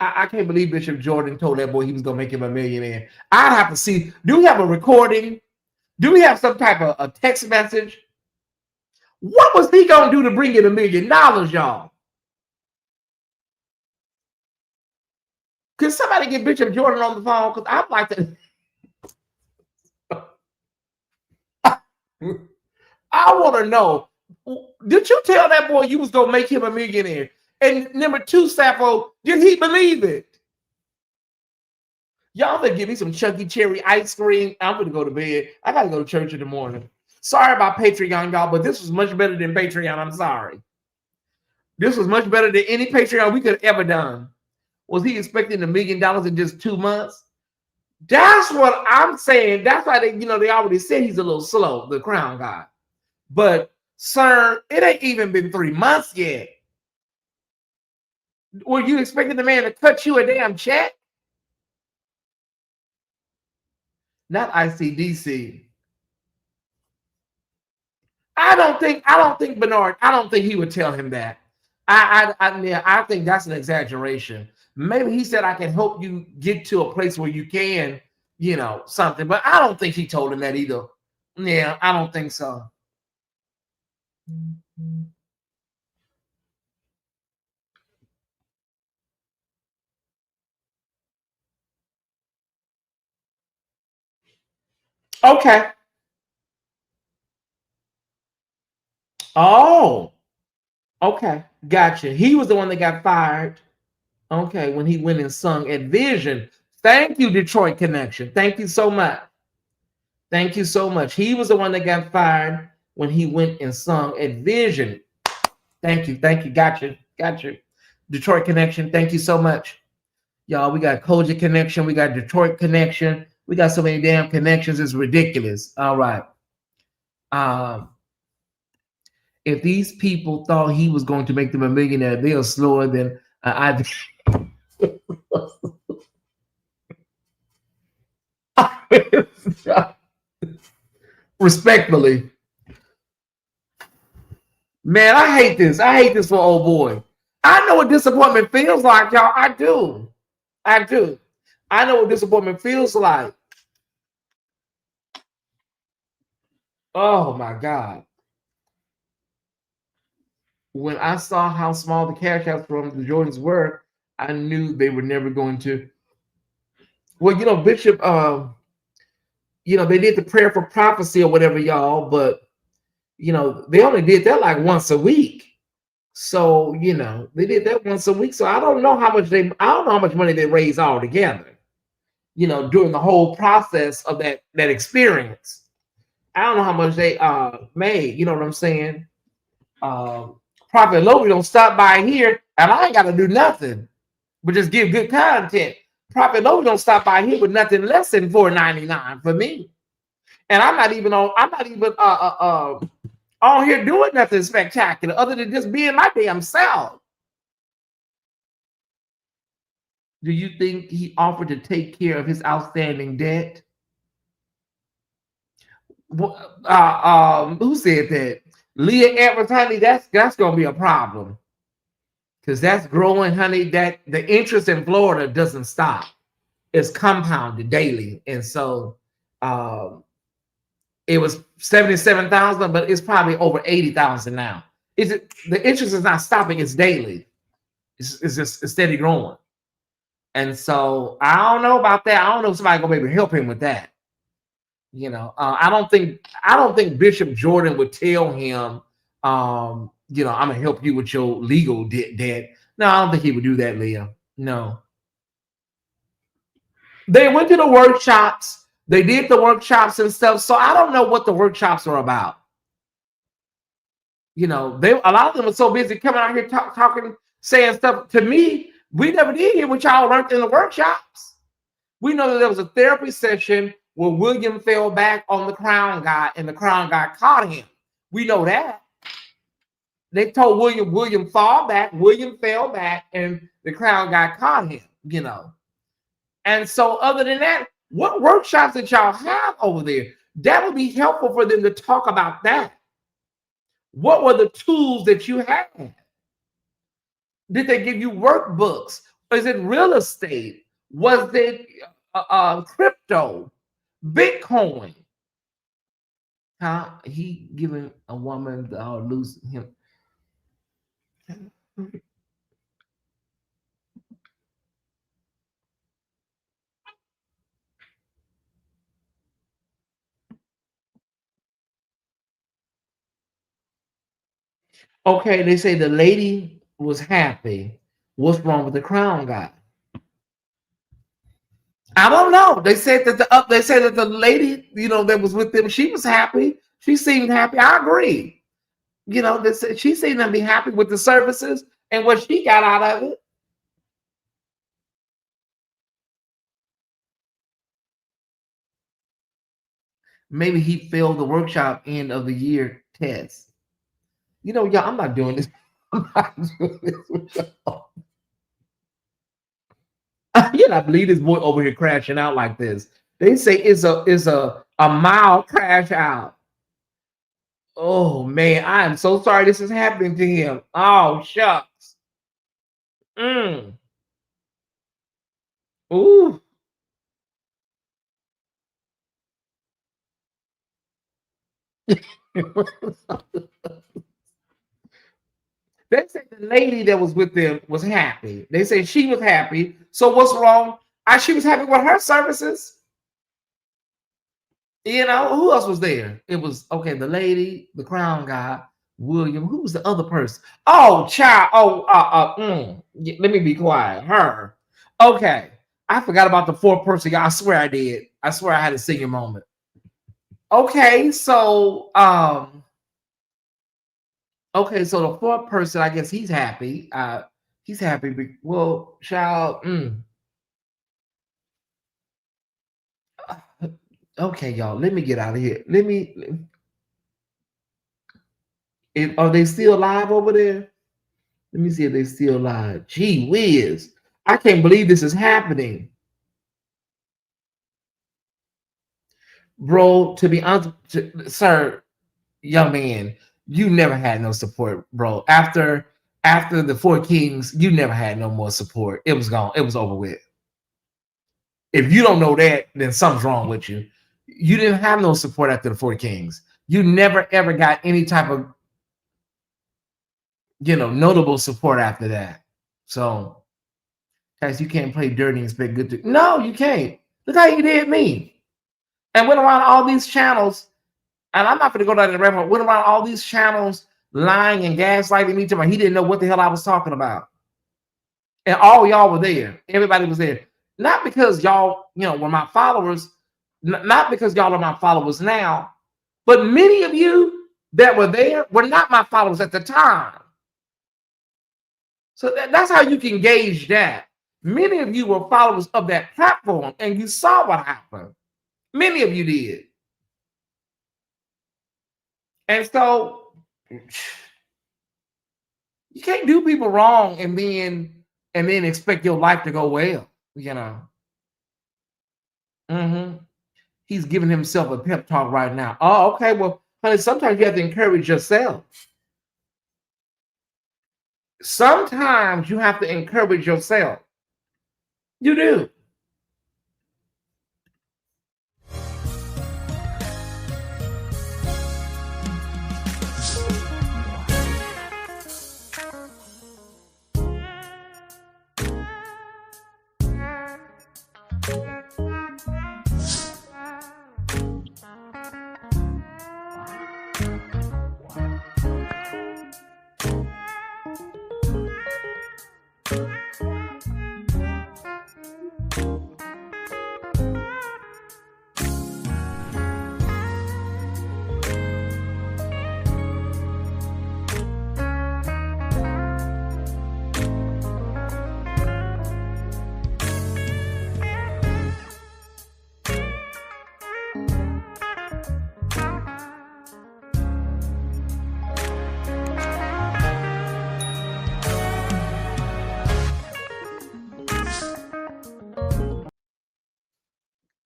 I can't believe Bishop Jordan told that boy he was going to make him a millionaire. I'd have to see. Do we have a recording? Do we have some type of a text message? What was he going to do to bring in $1 million, y'all? Could somebody get Bishop Jordan on the phone? Because I'd like to. I want to know. Did you tell that boy you was going to make him a millionaire? And number two, Sappho, did he believe it? Y'all better give me some chunky cherry ice cream. I'm going to go to bed. I got to go to church in the morning. Sorry about Patreon, y'all, but this was much better than Patreon. I'm sorry. This was much better than any Patreon we could have ever done. Was he expecting $1 million in just 2 months? That's what I'm saying. That's why they already said he's a little slow, the crown guy. But sir, it ain't even been 3 months yet. Were you expecting the man to cut you a damn check? Not ICDC. I don't think Bernard. I don't think he would tell him that. Yeah, I think that's an exaggeration. Maybe he said I can help you get to a place where you can, something. But I don't think he told him that either. Yeah, I don't think so. Okay. Oh, okay. Gotcha. He was the one that got fired. Okay, when he went and sung at Vision. Thank you, Detroit Connection. Thank you so much. Thank you so much. He was the one that got fired when he went and sung at Vision. Thank you. Thank you. Gotcha. Gotcha. Detroit Connection. Thank you so much. Y'all, we got Koji Connection. We got Detroit Connection. We got so many damn connections. It's ridiculous. All right. Um, if these people thought he was going to make them a millionaire, they are slower than I. Respectfully, man, I hate this. I hate this for old boy. I know what disappointment feels like, y'all. I do. I do. I know what disappointment feels like. Oh my God. When I saw how small the cash outs from the Jordans were, I knew they were never going to. Well, Bishop, they did the prayer for prophecy or whatever, y'all, but they only did that like once a week. So, they did that once a week. So I don't know how much money they raised all together, during the whole process of that experience. I don't know how much they made, you know what I'm saying? Prophet Logan don't stop by here and I ain't gotta do nothing but just give good content. Prophet Logan don't stop by here with nothing less than $4.99 for me. And I'm not even on here doing nothing spectacular other than just being my damn self. Do you think he offered to take care of his outstanding debt? Who said that? Leah Edwards, honey, that's gonna be a problem because that's growing, honey. That the interest in Florida doesn't stop; it's compounded daily, and so it was 77,000, but it's probably over 80,000 now. The interest is not stopping; it's daily. It's just steady growing, and so I don't know about that. I don't know if somebody gonna maybe help him with that. I don't think Bishop Jordan would tell him, I'm gonna help you with your legal debt. No, I don't think he would do that, Leah. No. They went to the workshops. They did the workshops and stuff. So I don't know what the workshops are about. A lot of them were so busy coming out here talking, saying stuff to me. We never did hear what y'all learned in the workshops. We know that there was a therapy session where William fell back on the crown guy and the crown guy caught him. We know that. They told William fall back, William fell back, and the crown guy caught him, And so other than that, what workshops that y'all have over there? That would be helpful for them to talk about that. What were the tools that you had? Did they give you workbooks? Is it real estate? Was it crypto? Bitcoin? How he giving a woman lose him? Okay, they say the lady was happy. What's wrong with the crown guy? I don't know. They said that the lady, that was with them, she was happy. She seemed happy. I agree. She seemed to be happy with the services and what she got out of it. Maybe he failed the workshop end of the year test. You know, y'all, I'm not doing this. I'm not doing this with y'all. I cannot believe this boy over here crashing out like this. They say it's a mild crash out. Oh man, I am so sorry this is happening to him. Oh shucks. Mm. Ooh. They say the lady that was with them was happy. They say she was happy. So what's wrong? She was happy with her services. You know, who else was there? It was okay, the lady, the crown guy, William. Who was the other person? Oh, child. Oh, let me be quiet. Her. Okay. I forgot about the fourth person. I swear I did. I swear I had a singing moment. Okay, so so the fourth person, I guess he's happy. He's happy. Well, child. Okay, y'all. Let me get out of here. Let me. Are they still live over there? Let me see if they still live. Gee whiz. I can't believe this is happening. Bro, to be honest, sir, young man, you never had no support, bro. After the Four Kings, you never had no more support. It was gone. It was over with. If you don't know that, then something's wrong with you. You didn't have no support after the Four Kings. You never ever got any type of notable support after that. So, guys, you can't play dirty and expect good to. No, you can't. Look how you did me. And went around all these channels, and I'm not going to go down the rabbit hole. Went around all these channels, lying and gaslighting me. To he didn't know what the hell I was talking about, and all y'all were there. Everybody was there, not because y'all, were my followers, not because y'all are my followers now, but many of you that were there were not my followers at the time. So that's how you can gauge that. Many of you were followers of that platform, and you saw what happened. Many of you did. And so you can't do people wrong and then expect your life to go well, He's giving himself a pep talk right now. Oh, okay. Well, honey, sometimes you have to encourage yourself. Sometimes you have to encourage yourself. You do.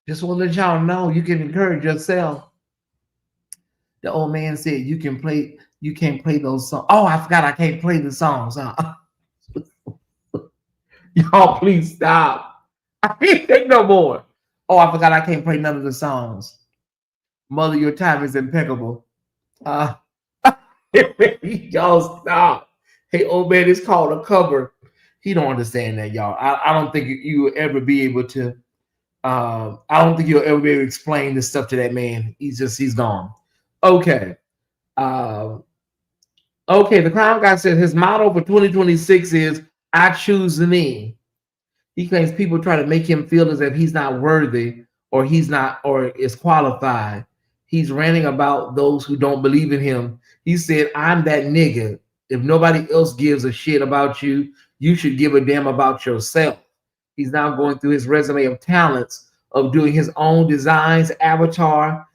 Just want to let y'all know you can encourage yourself. The old man said you can't play those songs. Oh, I forgot I can't play the songs. Y'all please stop. I can't take no more. Oh, I forgot I can't play none of the songs. Mother, your time is impeccable. Uh y'all stop. Hey, old man, it's called a cover. He don't understand that, y'all. I don't think you will ever be able to I don't think you'll ever be able to explain this stuff to that man. He's gone. Okay. Okay, the crown guy said his motto for 2026 is I choose me. He claims people try to make him feel as if he's not worthy or he's not or is qualified. He's ranting about those who don't believe in him. He said, I'm that nigga. If nobody else gives a shit about you, you should give a damn about yourself. He's now going through his resume of talents of doing his own designs, avatar,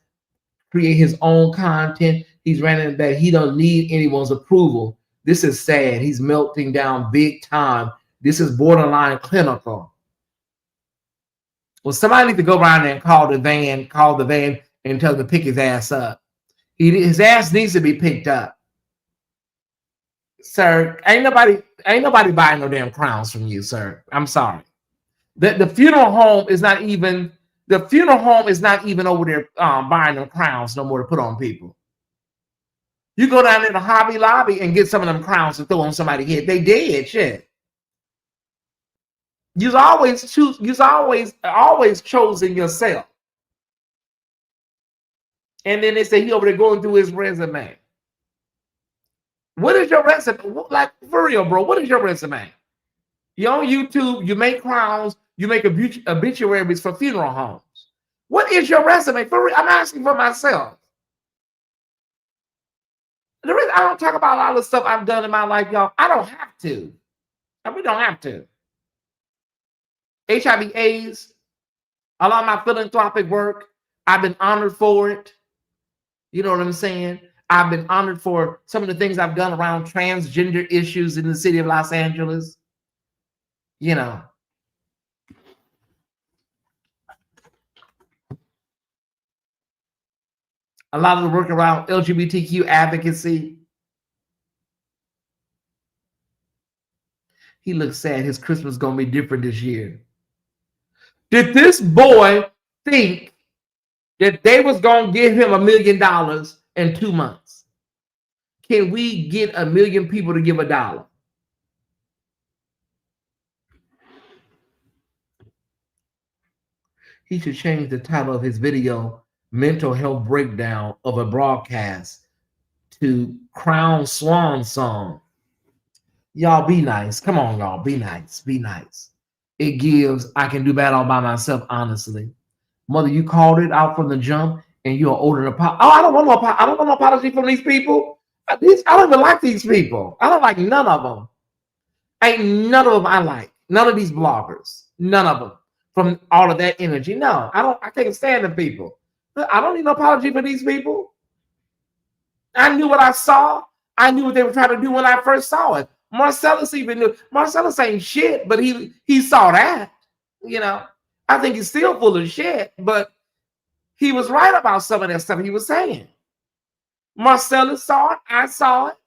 create his own content. He's ranting that he don't need anyone's approval. This is sad. He's melting down big time. This is borderline clinical. Well, somebody needs to go around there and call the van and tell them to pick his ass up. His ass needs to be picked up. Sir, ain't nobody buying no damn crowns from you, sir. I'm sorry. The funeral home is not even over there buying them crowns no more to put on people. You go down there to Hobby Lobby and get some of them crowns to throw on somebody's head. They dead shit. You've always chosen yourself. And then they say he over there going through his resume. What is your resume? Like, for real, bro, what is your resume? You're on YouTube, you make crowns, you make obituaries for funeral homes. What is your resume? For real, I'm asking for myself. The reason I don't talk about a lot of the stuff I've done in my life, y'all, I don't have to. I really don't have to. HIV AIDS, a lot of my philanthropic work, I've been honored for it. You know what I'm saying? I've been honored for some of the things I've done around transgender issues in the city of Los Angeles. You know. A lot of the work around LGBTQ advocacy. He looks sad. His Christmas is going to be different this year. Did this boy think that they was going to give him $1 million in 2 months? Can we get 1 million people to give $1? He should change the title of his video, Mental Health Breakdown of a Broadcast, to Crown Swan Song. Y'all be nice. Come on, y'all. Be nice. Be nice. It gives, I can do bad all by myself, honestly. Mother, you called it out from the jump and you're older than apology. Oh, I don't want no apology from these people. I don't even like these people. I don't like none of them. Ain't none of them I like. None of these bloggers. None of them. From all of that energy. No, I can't stand the people. I don't need no apology for these people. I knew what I saw. I knew what they were trying to do when I first saw it. Marcellus even knew. Marcellus ain't shit, but he saw that. You know, I think he's still full of shit, but he was right about some of that stuff he was saying. Marcellus saw it. I saw it.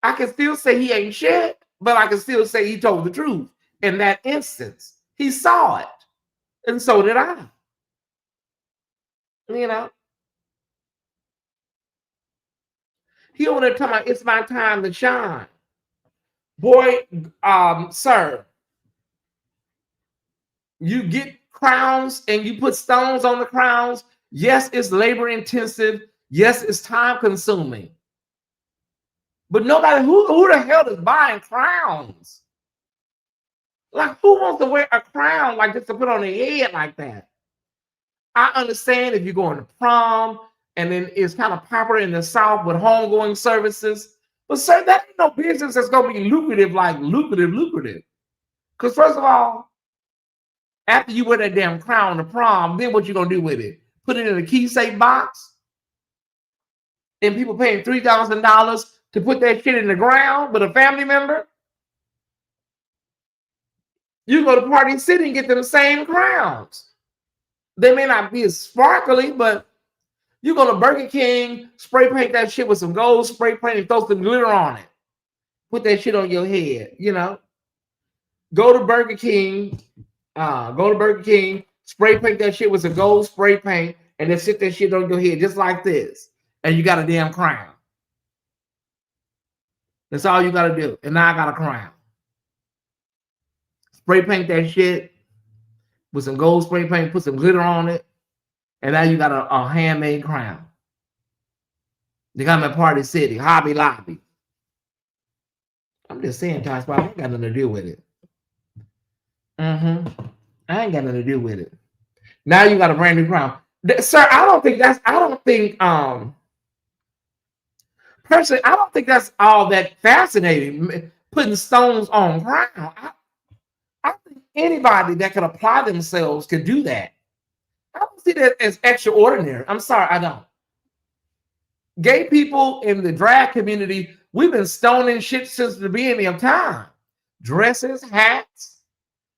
I can still say he ain't shit, but I can still say he told the truth in that instance. He saw it, and so did I. You know, he over there talking about it's my time to shine. Boy, sir, you get crowns and you put stones on the crowns. Yes, it's labor intensive. Yes, it's time consuming. But nobody, who the hell is buying crowns? Like, who wants to wear a crown like just to put on their head like that? I understand if you're going to prom and then it's kind of popular in the South with homegoing services. But sir, that ain't no business that's going to be lucrative, like lucrative. Because first of all, after you wear that damn crown to prom, then what you going to do with it? Put it in a key safe box? And people paying $3,000 to put that shit in the ground with a family member? You go to Party City and get them same crowns. They may not be as sparkly, but you go to Burger King, spray paint that shit with some gold spray paint and throw some glitter on it. Put that shit on your head, you know. Go to Burger King, spray paint that shit with some gold spray paint, and then sit that shit on your head just like this. And you got a damn crown. That's all you got to do. And now I got a crown. Spray paint that shit with some gold spray paint, put some glitter on it, and now you got a handmade crown. They got them at Party City, Hobby Lobby. I'm just saying, Tyesse, I ain't got nothing to do with it. I ain't got nothing to do with it. Now you got a brand new crown. Sir, personally, I don't think that's all that fascinating, putting stones on crown. I think anybody that could apply themselves could do that. I don't see that as extraordinary. I'm sorry, I don't. Gay people in the drag community, we've been stoning shit since the beginning of time. Dresses, hats,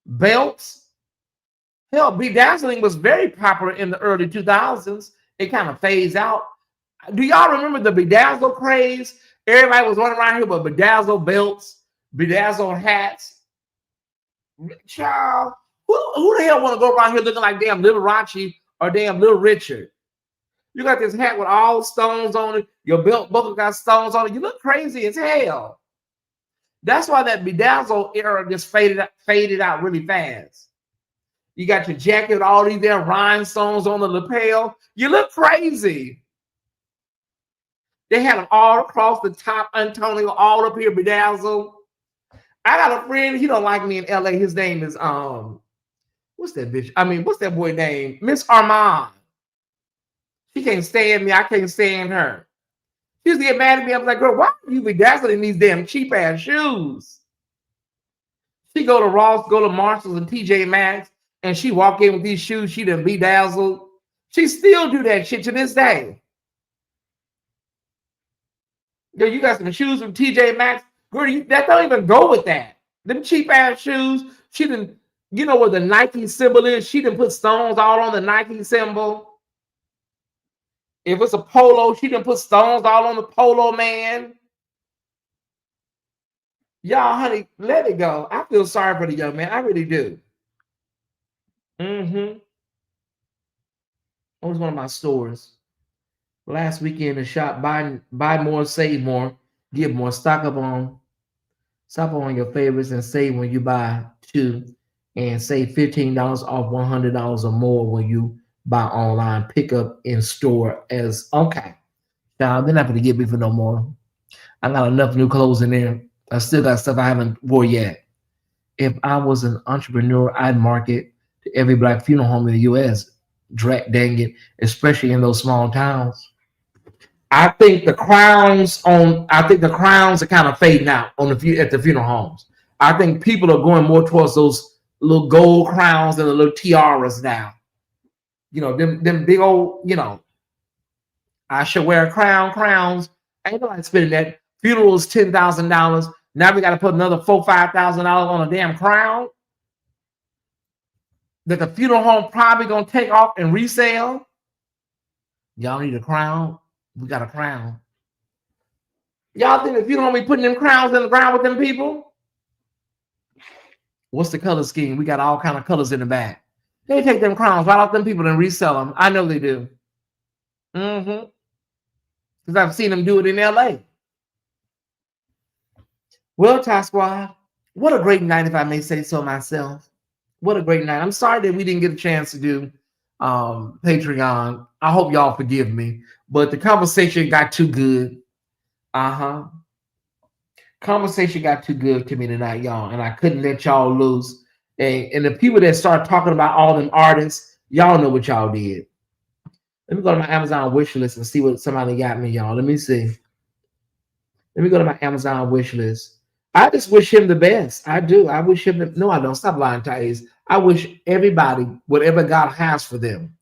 belts. Hell, bedazzling was very popular in the early 2000s. It kind of phased out. Do y'all remember the bedazzle craze? Everybody was running around here with bedazzle belts, bedazzle hats. Child, who the hell want to go around here looking like damn Little Rachi or damn Little Richard? You got this hat with all stones on it. Your belt buckle got stones on it. You look crazy as hell. That's why that bedazzle era just faded out really fast. You got your jacket with all these damn rhinestones on the lapel. You look crazy. They had them all across the top, Antonio, all up here bedazzled. I got a friend, he don't like me in LA. His name is what's that bitch? I mean, what's that boy name? Miss Armand. She can't stand me. I can't stand her. She used to get mad at me. I was like, girl, why are you bedazzling these damn cheap ass shoes? She go to Ross, go to Marshalls and TJ Maxx, and she walk in with these shoes she done bedazzled. She still do that shit to this day. Yo, you got some shoes from TJ Maxx. Girl, that don't even go with that. Them cheap ass shoes. She didn't, you know where the Nike symbol is? She didn't put stones all on the Nike symbol. If it's a polo, she done put stones all on the polo man. Y'all, honey, let it go. I feel sorry for the young man. I really do. Mm-hmm. It was one of my stores. Last weekend, the shop, buy more, save more, give more. Stock up on your favorites and save when you buy two. And save $15 off $100 or more when you buy online. Pick up in store as okay. Now they're not gonna get me for no more. I got enough new clothes in there. I still got stuff I haven't wore yet. If I was an entrepreneur, I'd market to every black funeral home in the U.S. Dang it, especially in those small towns. I think the crowns are kind of fading out at the funeral homes. I think people are going more towards those little gold crowns and the little tiaras now. You know, them big old, I should wear crowns. Ain't nobody spending that. Funerals $10,000. Now we got to put another $5,000 on a damn crown that the funeral home probably gonna take off and resell. Y'all need a crown. We got a crown. Y'all think the funeral home be putting them crowns in the ground with them people? What's the color scheme? We got all kind of colors in the back. They take them crowns right off them people and resell them. I know they do. Mm-hmm. Because I've seen them do it in LA. Well, Ty Squad, what a great night, if I may say so myself. What a great night. I'm sorry that we didn't get a chance to do Patreon. I hope y'all forgive me. But the conversation got too good. Conversation got too good to me tonight, y'all. And I couldn't let y'all lose. And the people that start talking about all them artists, y'all know what y'all did. Let me go to my Amazon wish list and see what somebody got me, y'all. Let me see. Let me go to my Amazon wish list. I just wish him the best. I do. I wish him no, I don't. Stop lying, Tyesse. I wish everybody whatever God has for them.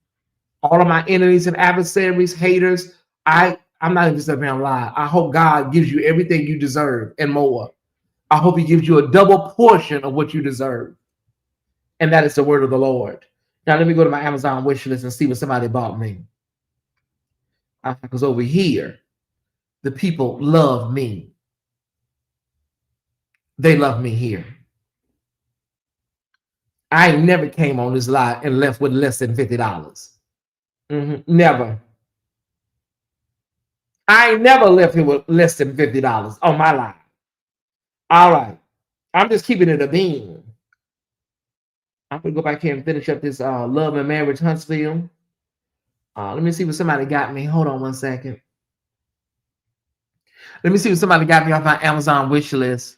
All of my enemies and adversaries, haters, I'm not even sitting here and lie. I hope God gives you everything you deserve and more. I hope he gives you a double portion of what you deserve. And that is the word of the Lord. Now let me go to my Amazon wish list and see what somebody bought me. Because over here, the people love me. They love me here. I ain't never came on this live and left with less than $50. Never. I ain't never left here with less than $50 on my life. All right. I'm just keeping it a bean. I'm going to go back here and finish up this Love and Marriage Huntsville. Let me see what somebody got me. Hold on one second. Let me see what somebody got me off my Amazon wish list.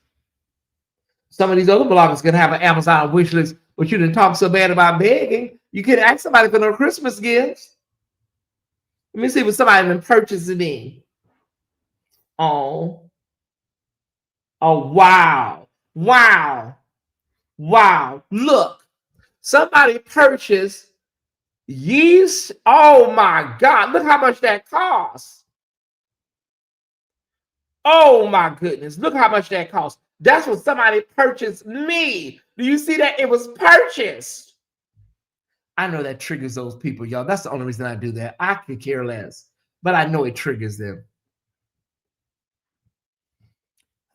Some of these other bloggers can have an Amazon wish list, but you didn't talk so bad about begging. You could ask somebody for their Christmas gifts. Let me see what somebody been purchasing me. Oh, wow. Wow. Look, somebody purchased Yeast. Oh my God. Look how much that costs. Oh my goodness. Look how much that costs. That's what somebody purchased me. Do you see that? It was purchased. I know that triggers those people, y'all. That's the only reason I do that. I could care less, but I know it triggers them.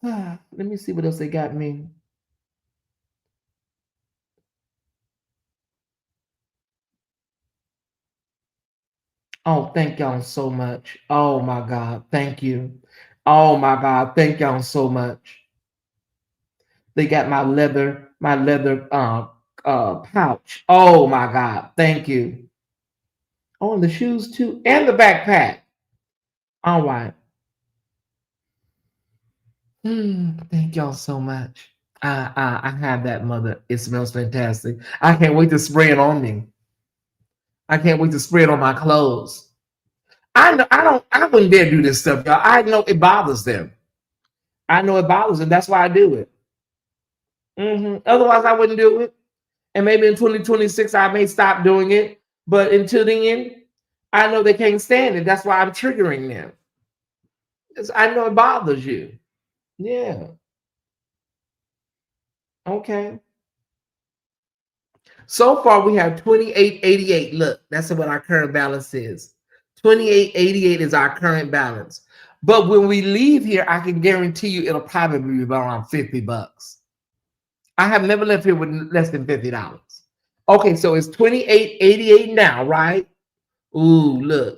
Let me see what else they got me. Oh, thank y'all so much. Oh my God. Thank you. Oh my God. Thank y'all so much. They got my leather pouch. Oh my God. Thank you. Oh, and the shoes too, and the backpack. All right. Thank y'all so much. I have that, mother. It smells fantastic. I can't wait to spray it on me. I can't wait to spray it on my clothes. I know I wouldn't dare do this stuff, y'all. I know it bothers them. I know it bothers them. That's why I do it. Otherwise, I wouldn't do it. And maybe in 2026, I may stop doing it. But until the end, I know they can't stand it. That's why I'm triggering them. I know it bothers you. Yeah. Okay. So far, we have 2888. Look, that's what our current balance is. 2888 is our current balance. But when we leave here, I can guarantee you it'll probably be around $50. I have never left here with less than $50. Okay, so it's 2888 now, right? Ooh, look.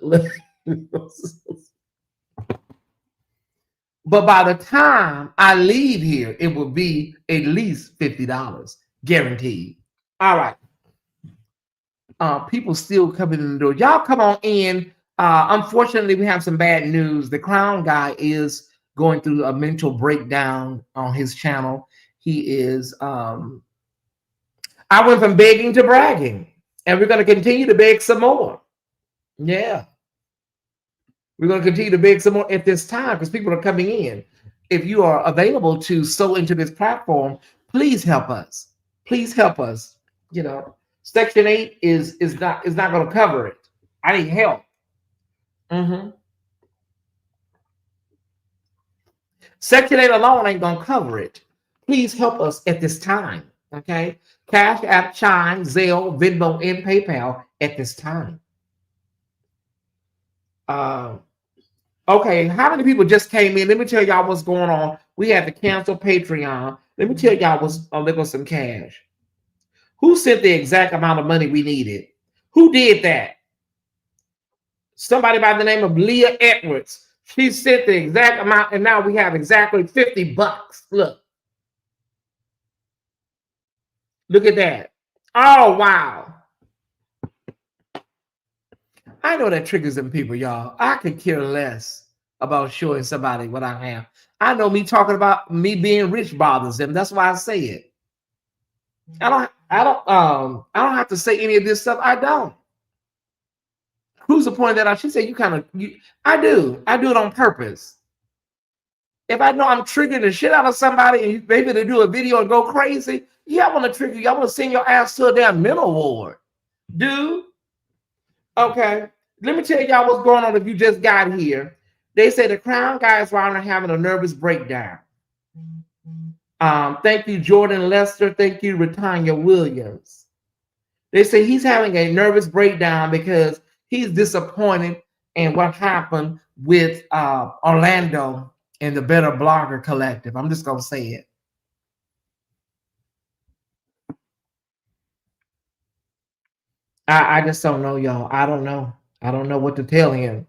But by the time I leave here, it will be at least $50, guaranteed. All right. People still coming in the door. Y'all come on in. Unfortunately, we have some bad news. The Crown Guy is going through a mental breakdown on his channel. He is. I went from begging to bragging, and we're going to continue to beg some more. Yeah, we're going to continue to beg some more at this time because people are coming in. If you are available to sow into this platform, please help us. Please help us. You know, Section 8 is not going to cover it. I need help. Section 8 alone ain't going to cover it. Please help us at this time. Okay. Cash App, Chime, Zelle, Venmo, and PayPal at this time. Okay. How many people just came in? Let me tell y'all what's going on. We had to cancel Patreon. Let me tell y'all what's there goes some cash. Who sent the exact amount of money we needed? Who did that? Somebody by the name of Leah Edwards. She sent the exact amount, and now we have exactly $50. Look. Look at that. Oh, wow. I know that triggers them people, y'all. I could care less about showing somebody what I have. I know me talking about me being rich bothers them. That's why I say it. I don't have to say any of this stuff. I don't. Cruiser pointed that out. She said, I do it on purpose. If I know I'm triggering the shit out of somebody and maybe to do a video and go crazy, yeah, I want to trigger you. I want to send your ass to a damn mental ward. Dude. Okay. Let me tell y'all what's going on if you just got here. They say the Crown Guys are having a nervous breakdown. Thank you, Jordan Lester. Thank you, Retanya Williams. They say he's having a nervous breakdown because he's disappointed in what happened with Orlando and the Better Blogger Collective. I'm just going to say it. I just don't know, y'all. I don't know. I don't know what to tell him.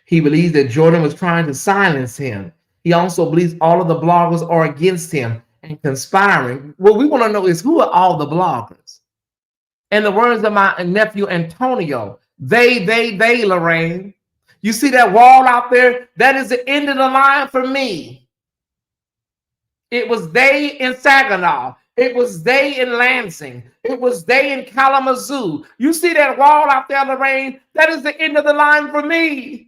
He believes that Jordan was trying to silence him. He also believes all of the bloggers are against him and conspiring. What we want to know is who are all the bloggers? And the words of my nephew Antonio, they, Lorraine. You see that wall out there? That is the end of the line for me. It was they in Saginaw. It was they in Lansing. It was they in Kalamazoo. You see that wall out there, Lorraine? That is the end of the line for me.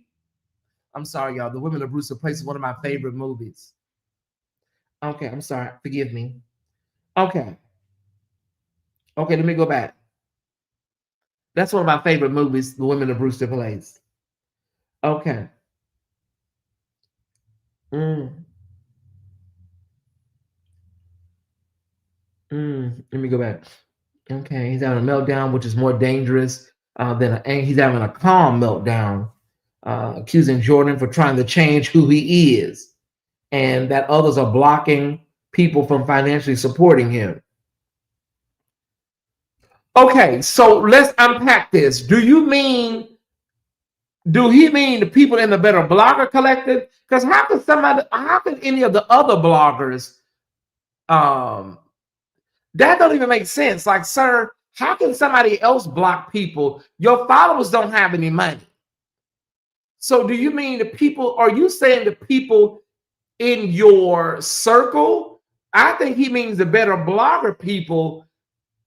I'm sorry, y'all. The Women of Brewster Place is one of my favorite movies. Okay, I'm sorry. Forgive me. Okay. Okay, let me go back. That's one of my favorite movies, The Women of Brewster Place. Okay. Mm, let me go back. Okay, he's having a meltdown, which is more dangerous and he's having a calm meltdown, accusing Jordan for trying to change who he is, and that others are blocking people from financially supporting him. Okay, so let's unpack this. Do he mean the people in the Better Blogger Collective? Because how can any of the other bloggers, um, that don't even make sense. Like, sir, how can somebody else block people? Your followers don't have any money. So do you mean the people, are you saying the people in your circle? I think he means the Better Blogger people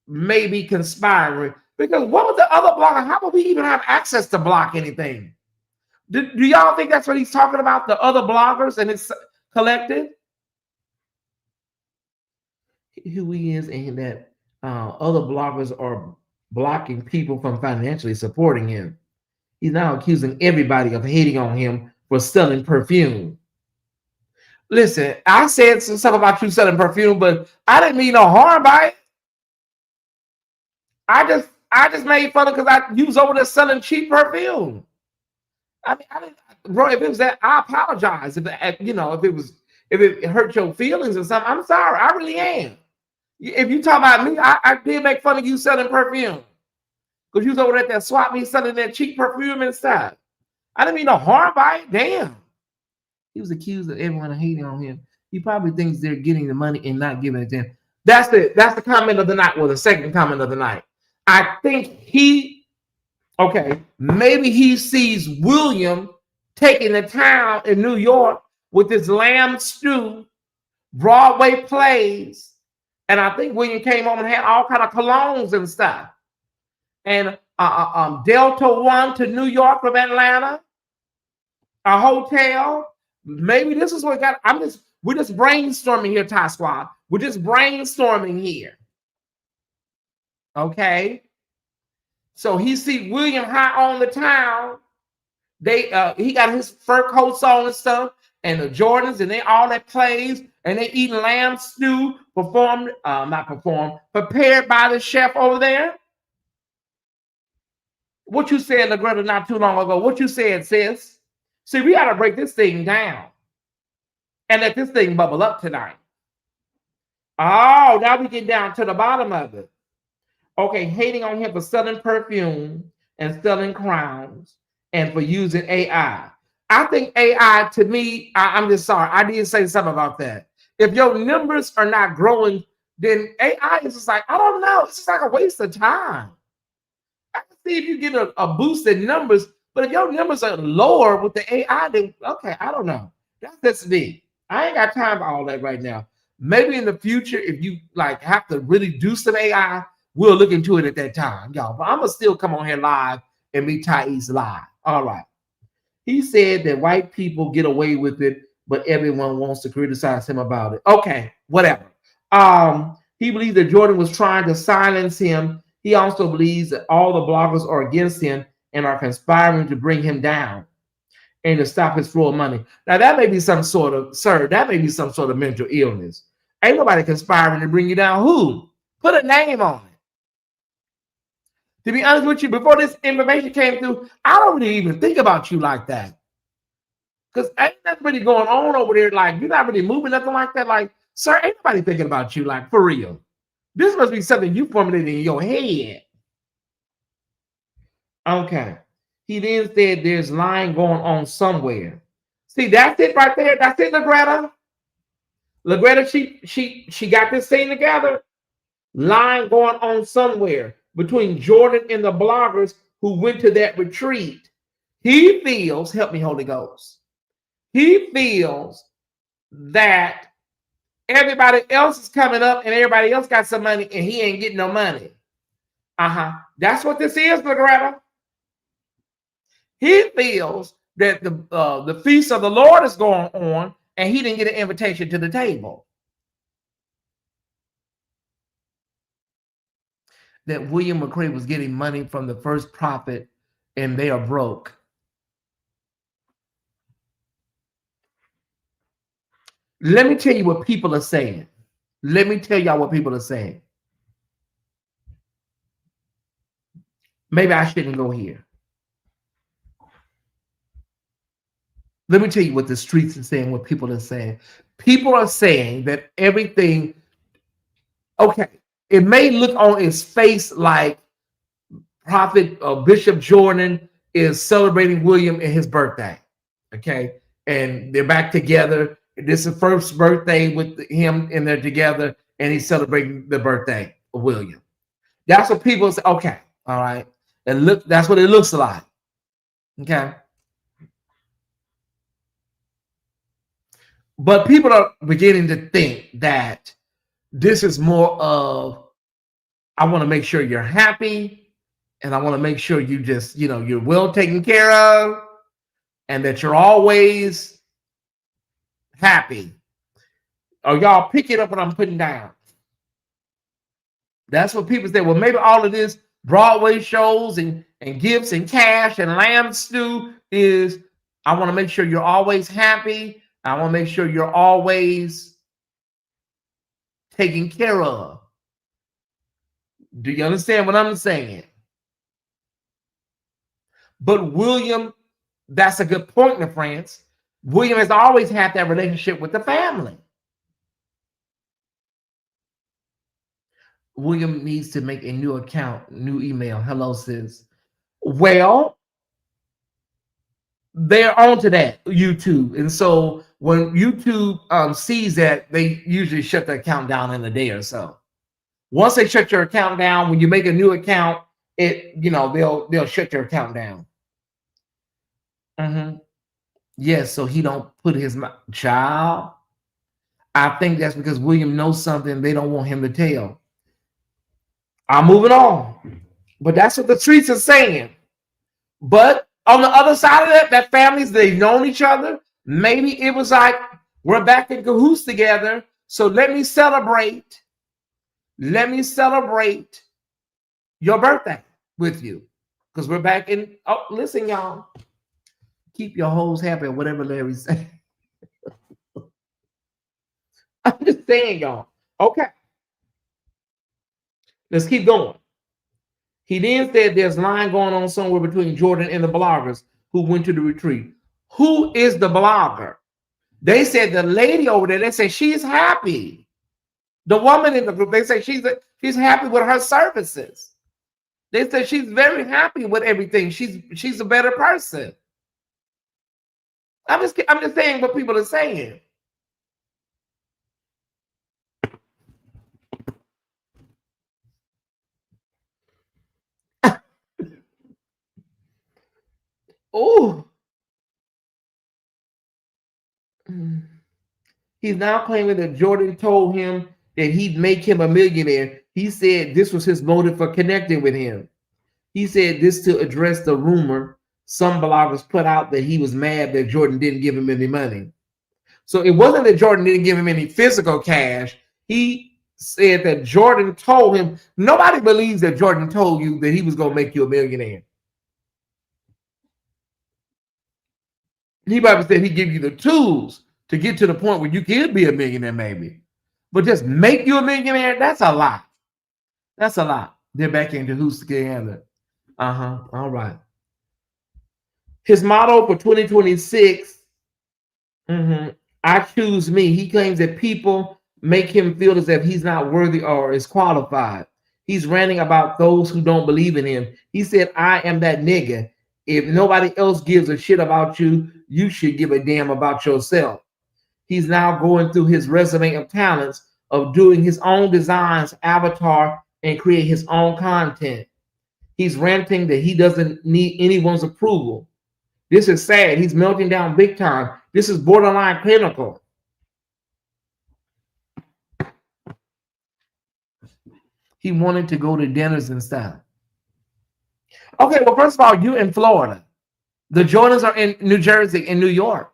may be conspiring. Because what was the other blogger? How would we even have access to block anything? Do y'all think that's what he's talking about? The other bloggers and his collective? Who he is, and that other bloggers are blocking people from financially supporting him. He's now accusing everybody of hating on him for selling perfume. Listen, I said some stuff about you selling perfume, but I didn't mean no harm by it. I just made fun of because you was over there selling cheap perfume. I mean, I didn't, bro. If it was that, I apologize. If it hurt your feelings or something, I'm sorry. I really am. If you talk about me, I did make fun of you selling perfume because you was over there at that swap meet selling that cheap perfume and stuff. I didn't mean no harm by it. Damn. He was accused of everyone hating on him. He probably thinks they're getting the money and not giving it to him. That's the comment of the night. Well, the second comment of the night. I think maybe he sees William taking the town in New York with his lamb stew, Broadway plays, and I think William came home and had all kind of colognes and stuff. And Delta One to New York from Atlanta, a hotel. Maybe this is what got. We're just brainstorming here, Ty Squad. We're just brainstorming here. Okay. So he see William high on the town. He got his fur coats on and stuff, and the Jordans, and they all that plays, and they eating lamb stew, prepared by the chef over there. What you said, LaGreta, not too long ago. What you said, sis. See, we got to break this thing down and let this thing bubble up tonight. Oh, now we get down to the bottom of it. Okay, hating on him for selling perfume and selling crowns and for using AI. I think AI, to me, I'm just sorry. I did say something about that. If your numbers are not growing, then AI is just like, I don't know. It's just like a waste of time. I can see if you get a boost in numbers, but if your numbers are lower with the AI, then okay, I don't know. That's just me. I ain't got time for all that right now. Maybe in the future, if you like have to really do some AI, we'll look into it at that time, y'all. But I'm gonna still come on here live and meet Tyesse live. All right. He said that white people get away with it, but everyone wants to criticize him about it. Okay, whatever. He believes that Jordan was trying to silence him. He also believes that all the bloggers are against him and are conspiring to bring him down and to stop his flow of money. Now that may be some sort of mental illness. Ain't nobody conspiring to bring you down. Who? Put a name on it. To be honest with you, before this information came through, I don't really even think about you like that. Because ain't nothing really going on over there. Like, you're not really moving nothing like that. Like, sir, ain't nobody thinking about you, like, for real. This must be something you formulated in your head. Okay. He then said there's lying going on somewhere. See, that's it right there. That's it, LaGreta. LaGreta, she got this thing together. Lying going on somewhere between Jordan and the bloggers who went to that retreat. He feels, help me, Holy Ghost. He feels that everybody else is coming up and everybody else got some money and he ain't getting no money. That's what this is, LaGreta. He feels that the feast of the Lord is going on and he didn't get an invitation to the table. that William McCrae was getting money from the First Prophet and they are broke. Let me tell you what people are saying. Let me tell y'all what people are saying. Maybe I shouldn't go here. Let me tell you what the streets are saying, what people are saying. People are saying that everything, okay, it may look on its face like Prophet Bishop Jordan is celebrating William and his birthday. Okay. And they're back together. This is the first birthday with him, and they're together, and he's celebrating the birthday of William. That's what people say. Okay. All right. And look, that's what it looks like. Okay. But people are beginning to think that this is more of, I want to make sure you're happy, and I want to make sure you just, you're well taken care of, and that you're always happy. Or y'all pick it up what I'm putting down. That's what people say. Well, maybe all of this Broadway shows and gifts and cash and lamb stew is, I want to make sure you're always happy. I want to make sure you're always taken care of. Do you understand what I'm saying? But William, that's a good point, my friends. William has always had that relationship with the family. William needs to make a new account, new email. Hello, sis. Well, they're onto that, YouTube. And so when YouTube sees that, they usually shut the account down in a day or so. Once they shut your account down, when you make a new account, they'll shut your account down. Yes, so he don't put his child. I think that's because William knows something they don't want him to tell. I'm moving on. But that's what the streets are saying. But on the other side of that families, they've known each other. Maybe it was like, we're back in cahoots together. So let me celebrate. Let me celebrate your birthday with you. Because we're back in. Oh, listen, y'all. Keep your hoes happy, whatever Larry said. I'm just saying, y'all. Okay. Let's keep going. He then said there's line going on somewhere between Jordan and the bloggers who went to the retreat. Who is the blogger? They said the lady over there, they say she's happy. The woman in the group, they say she's happy with her services. They say she's very happy with everything. She's a better person. I'm just saying what people are saying. Oh. He's now claiming that Jordan told him that he'd make him a millionaire. He said this was his motive for connecting with him. He said this to address the rumor some bloggers put out that he was mad that Jordan didn't give him any money. So it wasn't that Jordan didn't give him any physical cash. He said that Jordan told him. Nobody believes that Jordan told you that he was going to make you a millionaire. He probably said he'd give you the tools to get to the point where you could be a millionaire, maybe. But just make you a millionaire, that's a lot. That's a lot. They're back into who's together. All right. His motto for 2026, I choose me. He claims that people make him feel as if he's not worthy or is qualified. He's ranting about those who don't believe in him. He said, I am that nigga. If nobody else gives a shit about you, you should give a damn about yourself. He's now going through his resume of talents of doing his own designs, avatar, and create his own content. He's ranting that he doesn't need anyone's approval. This is sad. He's melting down big time. This is borderline clinical. He wanted to go to dinners and stuff. Okay, well, first of all, you're in Florida. The Jordans are in New Jersey and New York.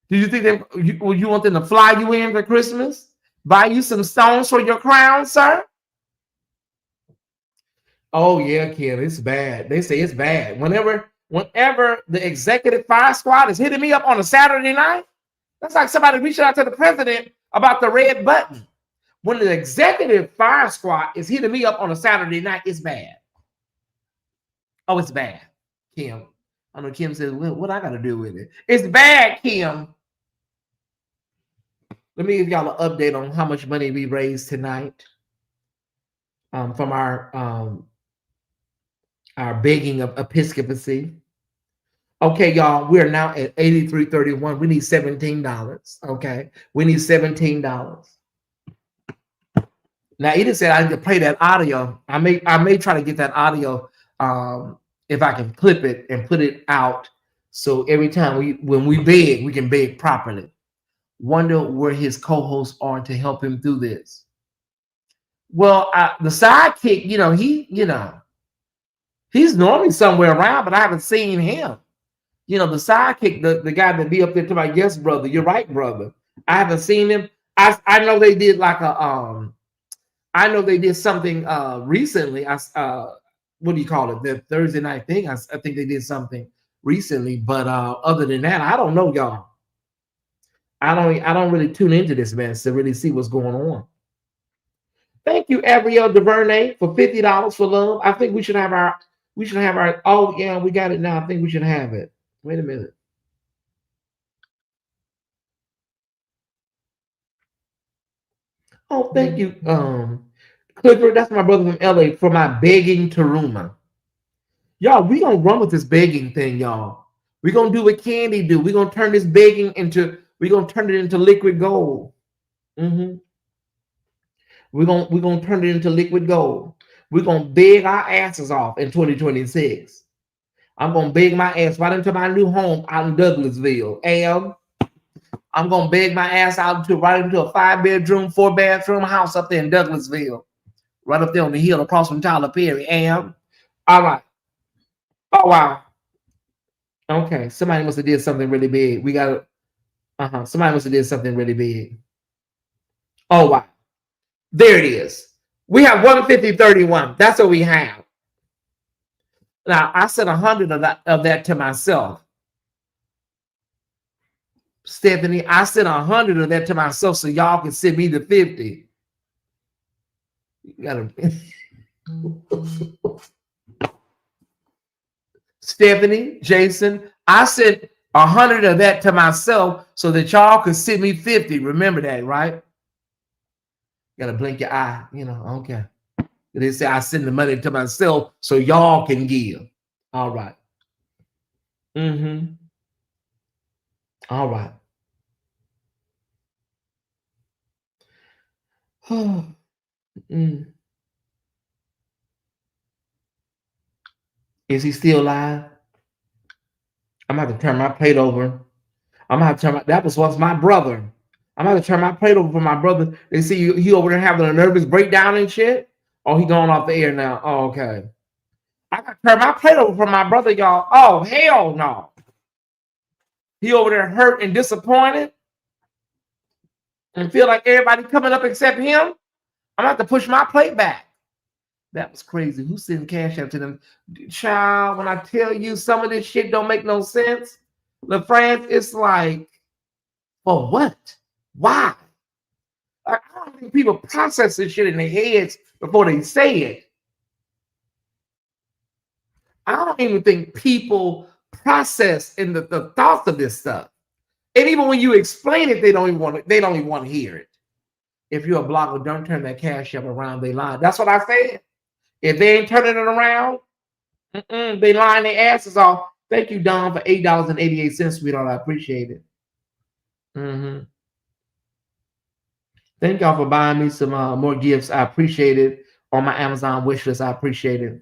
Do you think you want them to fly you in for Christmas? Buy you some stones for your crown, sir? Oh yeah, Kim, it's bad. They say it's bad. Whenever the executive fire squad is hitting me up on a Saturday night, that's like somebody reaching out to the president about the red button. When the executive fire squad is hitting me up on a Saturday night, it's bad. Oh, it's bad, Kim. I know Kim says, well, what I got to do with it? It's bad, Kim. Let me give y'all an update on how much money we raised tonight from our begging of episcopacy. Okay, y'all, we're now at 83.31. We need $17. Okay, we need $17. Now, Edith said I need to play that audio. I may try to get that audio if I can clip it and put it out. So every time when we beg, we can beg properly. Wonder where his co-hosts are to help him through this. Well, the sidekick, he's normally somewhere around, but I haven't seen him. The sidekick, the guy that be up there to my yes, brother. You're right, brother. I haven't seen him. I know they did like I know they did something recently. What do you call it? The Thursday night thing. I think they did something recently, but other than that, I don't know, y'all. I don't really tune into this mess to really see what's going on. Thank you, Ariel DuVernay, for $50 for love. I think we should have our. Oh yeah, we got it now. I think we should have it. Wait a minute. Oh, thank you, Clifford. That's my brother from LA for my begging Taruma. Y'all, we gonna run with this begging thing, y'all. We gonna do what Candy do. We gonna turn this begging into. We gonna turn it into liquid gold. Mm-hmm. We're gonna turn it into liquid gold. We're gonna beg our asses off in 2026. I'm gonna beg my ass right into my new home out in Douglasville. And I'm gonna beg my ass out right into a 5-bedroom, 4-bathroom house up there in Douglasville, right up there on the hill across from Tyler Perry. And all right. Oh wow. Okay. Somebody must have did something really big. We got Somebody must have did something really big. Oh wow. There it is. We have 150.31. That's what we have. Now I said 100 of that to myself. Stephanie, I sent 100 of that to myself so y'all can send me the 50. You gotta Stephanie, Jason, I sent 100 of that to myself so that y'all could send me 50. Remember that, right? You gotta blink your eye, okay. They say I send the money to myself so y'all can give. All right. Mm-hmm. All right. Is he still alive? I'm gonna have to turn my plate over. That was once my brother. I'm gonna have to turn my plate over for my brother. They see he over there having a nervous breakdown and shit. Oh, he going off the air now. Oh, okay. I gotta turn my plate over for my brother, y'all. Oh, hell no. He over there hurt and disappointed and feel like everybody coming up except him. I'm gonna have to push my plate back. That was crazy. Who sent cash out to them? Child, when I tell you some of this shit don't make no sense, LaFrance, it's like, for what? Why? I don't think people process this shit in their heads before they say it. I don't even think people process in the thoughts of this stuff. And even when you explain it, they don't even want to hear it. If you're a blogger, don't turn that cash up around, they lie. That's what I said. If they ain't turning it around, they lying their asses off. Thank you, Don, for $8.88, sweetheart. I appreciate it. Thank y'all for buying me some more gifts. I appreciate it. On my Amazon wish list, I appreciate it.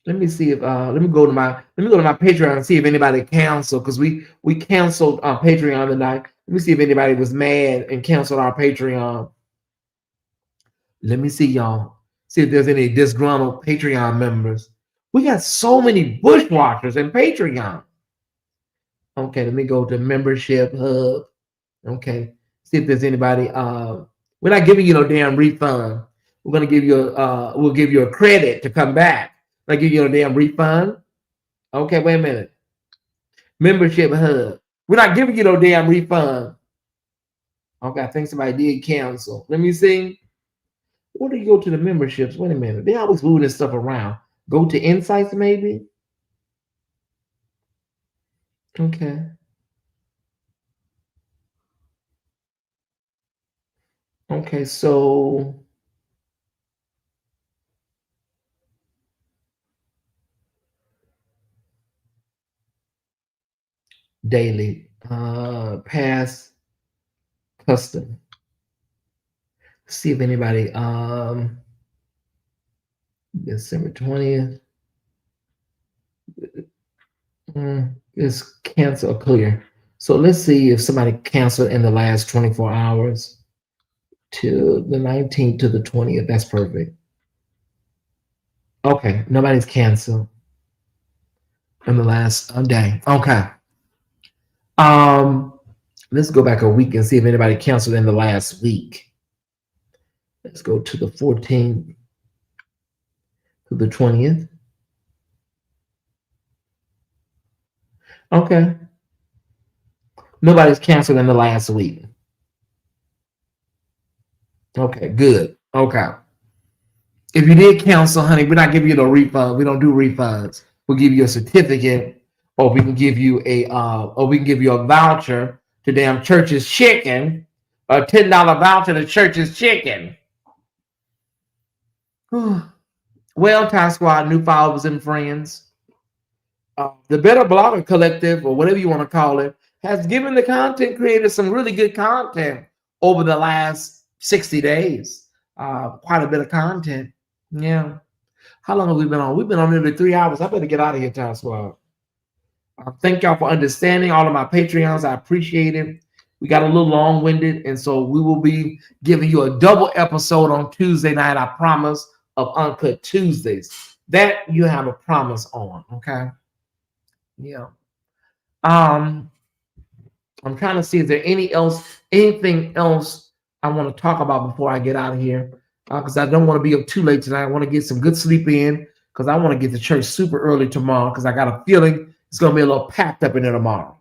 Let me see if let me go to my Patreon and see if anybody canceled, because we canceled Patreon tonight. Let me see if anybody was mad and canceled our Patreon. Let me see, y'all. See if there's any disgruntled Patreon members. We got so many bushwalkers in Patreon. Okay, let me go to membership hub. Okay, see if there's anybody. We're not giving you no damn refund. We're gonna give you we'll give you a credit to come back. I'll give you a damn refund. Okay, wait a minute. Membership hub. We're not giving you no damn refund. Okay, I think somebody did cancel. Let me see. Where do you go to the memberships? Wait a minute. They always moving this stuff around. Go to insights, maybe. Okay. Okay, so daily. Past custom. See if anybody December 20th. Is cancel or clear. So let's see if somebody canceled in the last 24 hours to the 19th to the 20th. That's perfect. Okay, nobody's canceled in the last day. Okay. Um, let's go back a week and see if anybody canceled in the last week. Let's go to the 14th to the 20th. Okay. Nobody's canceled in the last week. Okay, good. Okay. If you did cancel, honey, we're not giving you no refund. We don't do refunds. We'll give you a certificate, or we can give you a voucher to damn Church's Chicken, a $10 voucher to Church's Chicken. Well, Ty Squad, new followers and friends. The Better Blogger Collective, or whatever you want to call it, has given the content creators some really good content over the last 60 days. Quite a bit of content. Yeah. How long have we been on? We've been on nearly 3 hours. I better get out of here, Ty Squad. Thank y'all for understanding all of my Patreons. I appreciate it. We got a little long-winded, and so we will be giving you a double episode on Tuesday night, I promise, of Uncut Tuesdays. That you have a promise on, okay? Yeah. I'm trying to see if there anything else I want to talk about before I get out of here, because I don't want to be up too late tonight. I want to get some good sleep in because I want to get to church super early tomorrow because I got a feeling it's going to be a little packed up in there tomorrow.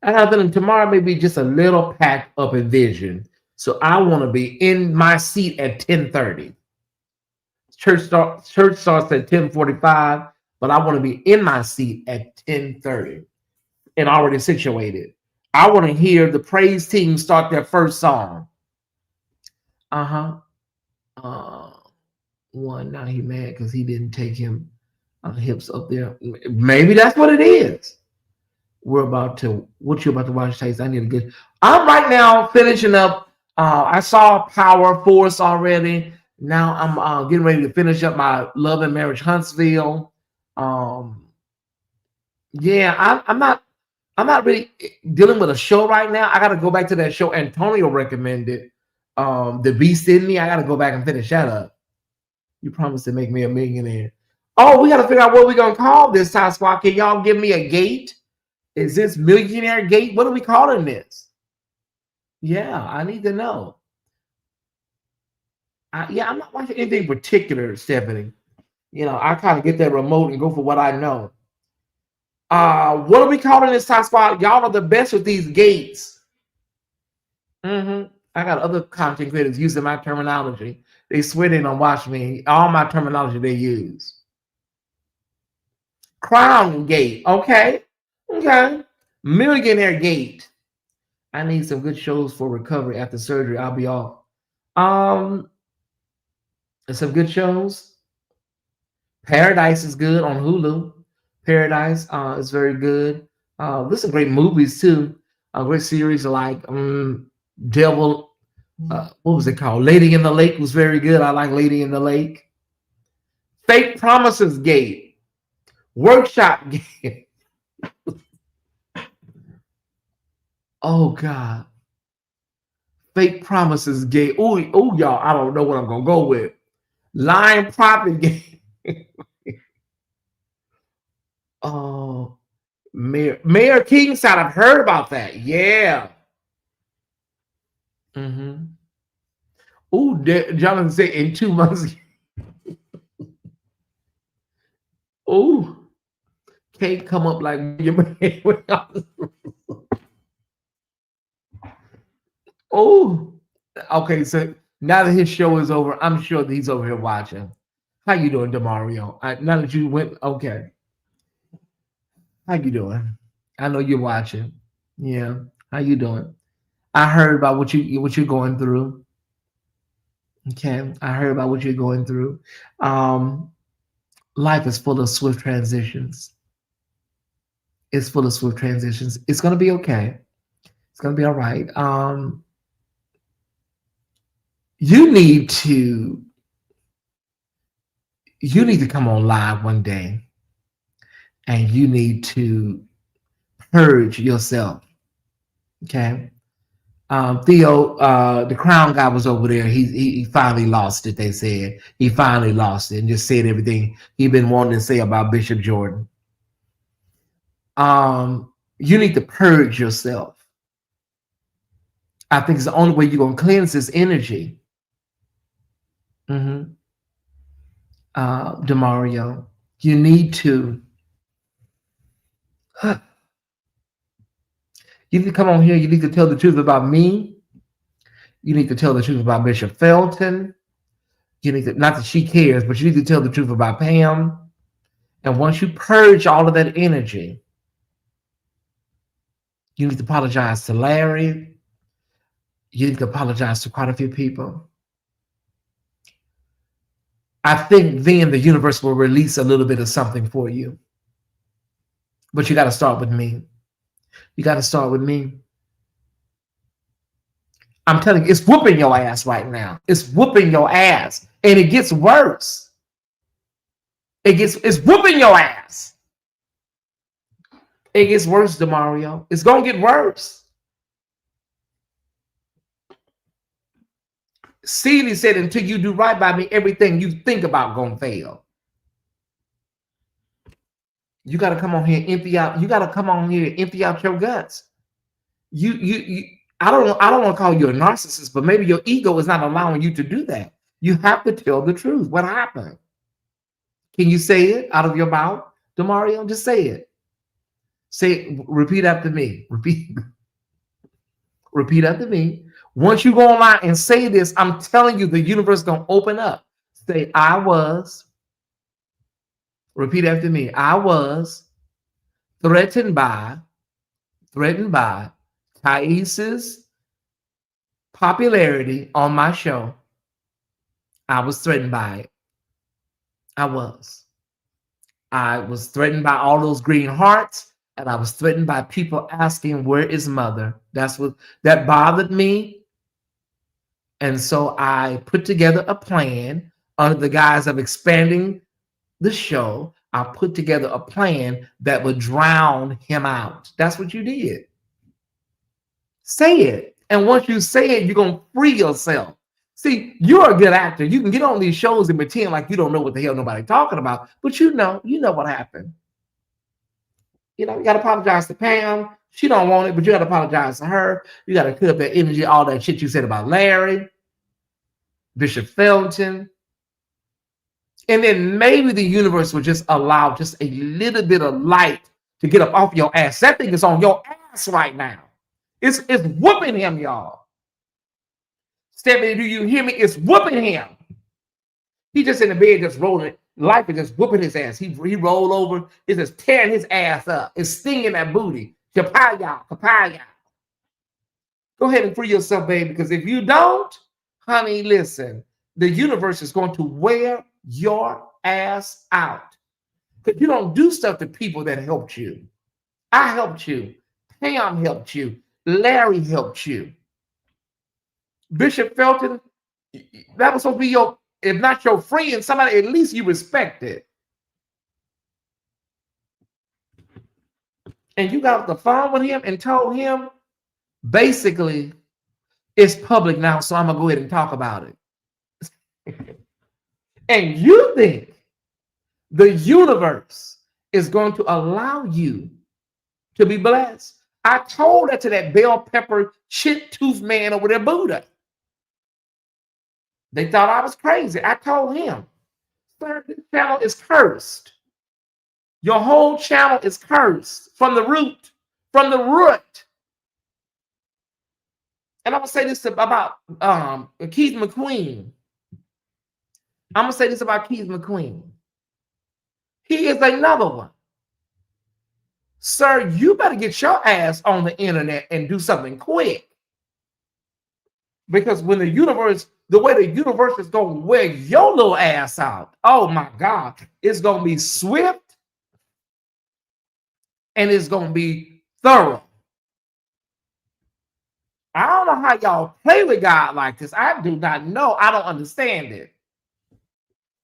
I got a feeling tomorrow may be just a little packed up in vision. So I want to be in my seat at 10:30. Church starts at 10:45, but I want to be in my seat at 10:30 and already situated. I want to hear the praise team start their first song. One, now he mad because he didn't take him hips up there. Maybe that's what it is. What you're about to watch, Tyesse? I need a good. I'm right now finishing up. I saw Power Force already. Now I'm getting ready to finish up my Love and Marriage Huntsville. Yeah, I'm not really dealing with a show right now. I got to go back to that show Antonio recommended, The Beast in Me. I got to go back and finish that up. You promised to make me a millionaire. Oh, we got to figure out what we're gonna call this, Ty Squad. Can y'all give me a gate? Is this Millionaire Gate? What are we calling this? Yeah, I need to know. I'm not watching anything particular, Stephanie. I kind of get that remote and go for what I know. What are we calling this, Top Spot? Y'all are the best with these gates. I got other content creators using my terminology. They swear they don't watch me. All my terminology they use. Crown Gate. Okay. Millionaire Gate. I need some good shows for recovery after surgery. I'll be off. Some good shows. Paradise is good on Hulu. Paradise is very good. There's some great movies too. Great series like Devil. What was it called? Lady in the Lake was very good. I like Lady in the Lake. Fake Promises Gate. Workshop Gate. Oh God. Fake Promises Gate. Oh y'all, I don't know what I'm gonna go with. Lying Prophet Gate. Oh, Mayor Kingside. I've heard about that. Yeah. Oh, Jonathan said in 2 months. Oh, can't come up like your man. Oh, okay. So now that his show is over, I'm sure that he's over here watching. How you doing, Demario? Now that you went, okay. How you doing? I know you're watching. Yeah. How you doing? I heard about what you're going through. Okay. I heard about what you're going through. Um, life is full of swift transitions. It's full of swift transitions. It's gonna be okay. It's gonna be all right. You need to you need to come on live one day, and you need to purge yourself. Okay. Theo, the crown guy was over there. He finally lost it. They said he finally lost it and just said everything he'd been wanting to say about Bishop Jordan. You need to purge yourself. I think it's the only way you're gonna cleanse this energy. Mm-hmm. Demario, you need to. You need to come on here. You need to tell the truth about me. You need to tell the truth about Bishop Felton. You need to, not that she cares, but you need to tell the truth about Pam. And once you purge all of that energy, you need to apologize to Larry. You need to apologize to quite a few people. I think then the universe will release a little bit of something for you. But you got to start with me. You got to start with me. I'm telling you, it's whooping your ass right now. It's whooping your ass. And it gets worse. It's whooping your ass. It gets worse, Demario. It's gonna get worse. Seeley said, until you do right by me, everything you think about gonna fail. You gotta come on here and empty out. You gotta come on here and empty out your guts. You I don't want to call you a narcissist, but maybe your ego is not allowing you to do that. You have to tell the truth. What happened? Can you say it out of your mouth, Demario? Just say it. Say it, repeat after me. Repeat after me. Once you go online and say this, I'm telling you, the universe is gonna open up. Say, I was. Repeat after me. I was threatened by Tyesse's popularity on my show. I was threatened by it. I was. I was threatened by all those green hearts, and I was threatened by people asking, where is mother? That bothered me. And so I put together a plan under the guise of expanding the show. I put together a plan that would drown him out. That's what you did. Say it. And once you say it, you're going to free yourself. See, you're a good actor. You can get on these shows and pretend like you don't know what the hell nobody's talking about, but you know what happened. You got to apologize to Pam. She don't want it, but you got to apologize to her. You got to clear up that energy, all that shit you said about Larry, Bishop Felton. And then maybe the universe will just allow just a little bit of light to get up off your ass. That thing is on your ass right now. It's whooping him, y'all. Stephanie, do you hear me? It's whooping him. He just in the bed, just rolling. Life is just whooping his ass. He rolled over. It's just tearing his ass up. It's stinging that booty. Kapaya, kapaya. Go ahead and free yourself, baby, because if you don't, honey, listen, the universe is going to wear your ass out. Because you don't do stuff to people that helped you. I helped you. Pam helped you. Larry helped you. Bishop Felton, that was supposed to be your, if not your friend, somebody at least you respected. And you got off the phone with him and told him, basically, it's public now, so I'm going to go ahead and talk about it. And you think the universe is going to allow you to be blessed? I told that to that bell pepper chip tooth man over there, Buddha. They thought I was crazy. I told him, sir, this channel is cursed. Your whole channel is cursed from the root, from the root. And I'm gonna say this about Keith McQueen. I'm gonna say this about Keith McQueen. He is another one. Sir, you better get your ass on the internet and do something quick. Because when the way the universe is gonna wear your little ass out, oh my God, it's gonna be swift and it's gonna be thorough. I don't know how y'all play with God like this. I do not know. I don't understand it.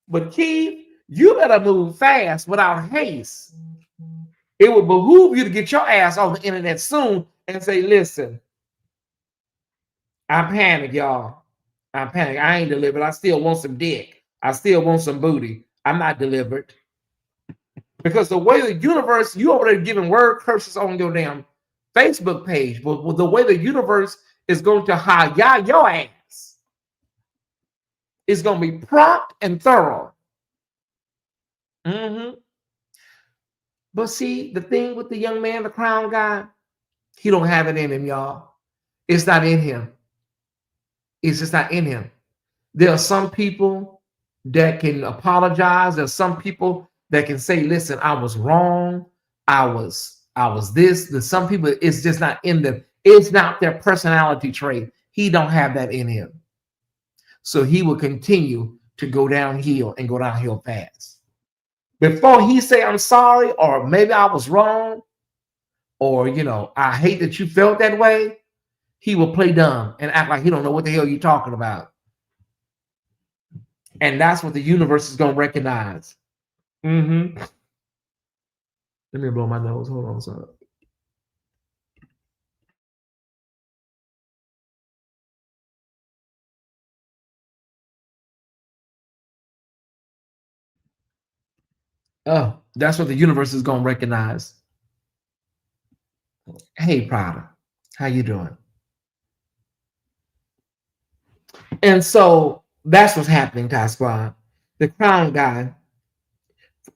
But Keith, you better move fast without haste. It would behoove you to get your ass on the internet soon and say, listen, I'm panicked, y'all. I'm panicked. I ain't delivered. I still want some dick. I still want some booty. I'm not delivered. Because the way the universe, you over there giving word curses on your damn Facebook page, but the way the universe is going to hi-ya your ass is going to be prompt and thorough. But see, the thing with the young man, the crown guy, he don't have it in him, y'all. It's not in him. It's just not in him. There are some people that can apologize. There's some people that can say, listen, I was wrong. I was this. There's some people, it's just not in them. It's not their personality trait. He don't have that in him. So he will continue to go downhill and go downhill fast. Before he say, I'm sorry, or maybe I was wrong, or, I hate that you felt that way, he will play dumb and act like he don't know what the hell you're talking about. And that's what the universe is going to recognize. Let me blow my nose. Hold on, son. Oh, that's what the universe is going to recognize. Hey, Prada, how you doing? And so that's what's happening, Ty Squad. The crown guy,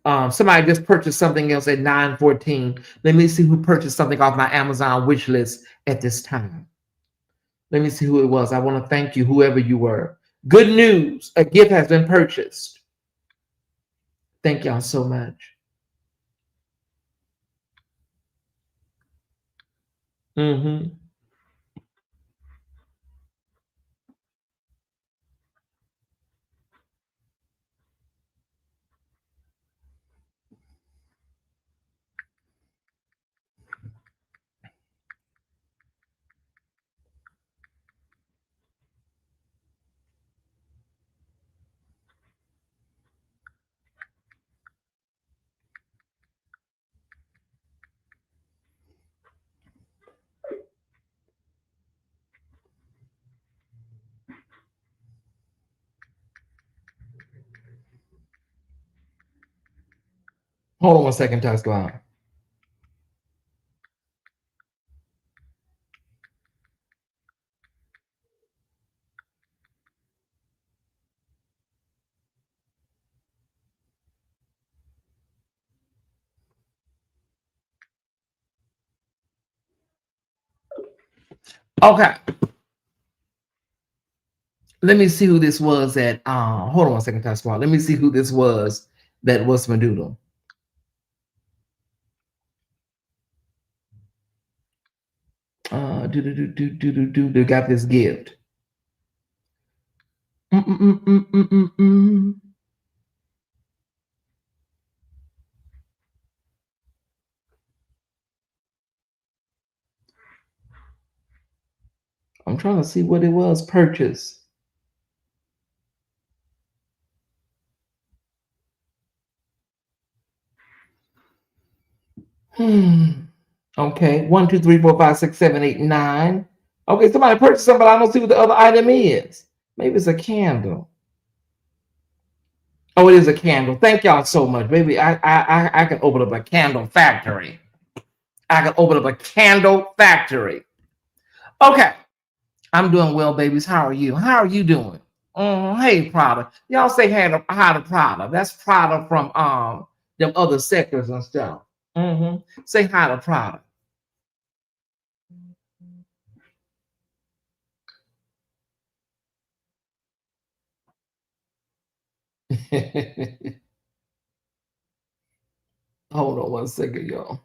somebody just purchased something else at 9:14. Let me see who purchased something off my Amazon wish list at this time. Let me see who it was. I want to thank you, whoever you were. Good news, a gift has been purchased. Thank y'all so much. I'm Hold on 1 second, Ty Squad. Okay. Let me see who this was at. Hold on 1 second, Ty Squad. Let me see who this was that was Madoodle. Got this gift. I'm trying to see what it was purchased. Okay, 1, 2, 3, 4, 5, 6, 7, 8, 9. Okay, somebody purchased something, but I don't see what the other item is. Maybe it's a candle. Oh, it is a candle. Thank y'all so much. Maybe I can open up a candle factory. I can open up a candle factory. Okay. I'm doing well, babies. How are you? How are you doing? Hey, Prada. Y'all say hi to Prada. That's Prada from them other sectors and stuff. Say hi to Prada. Hold on one second, y'all.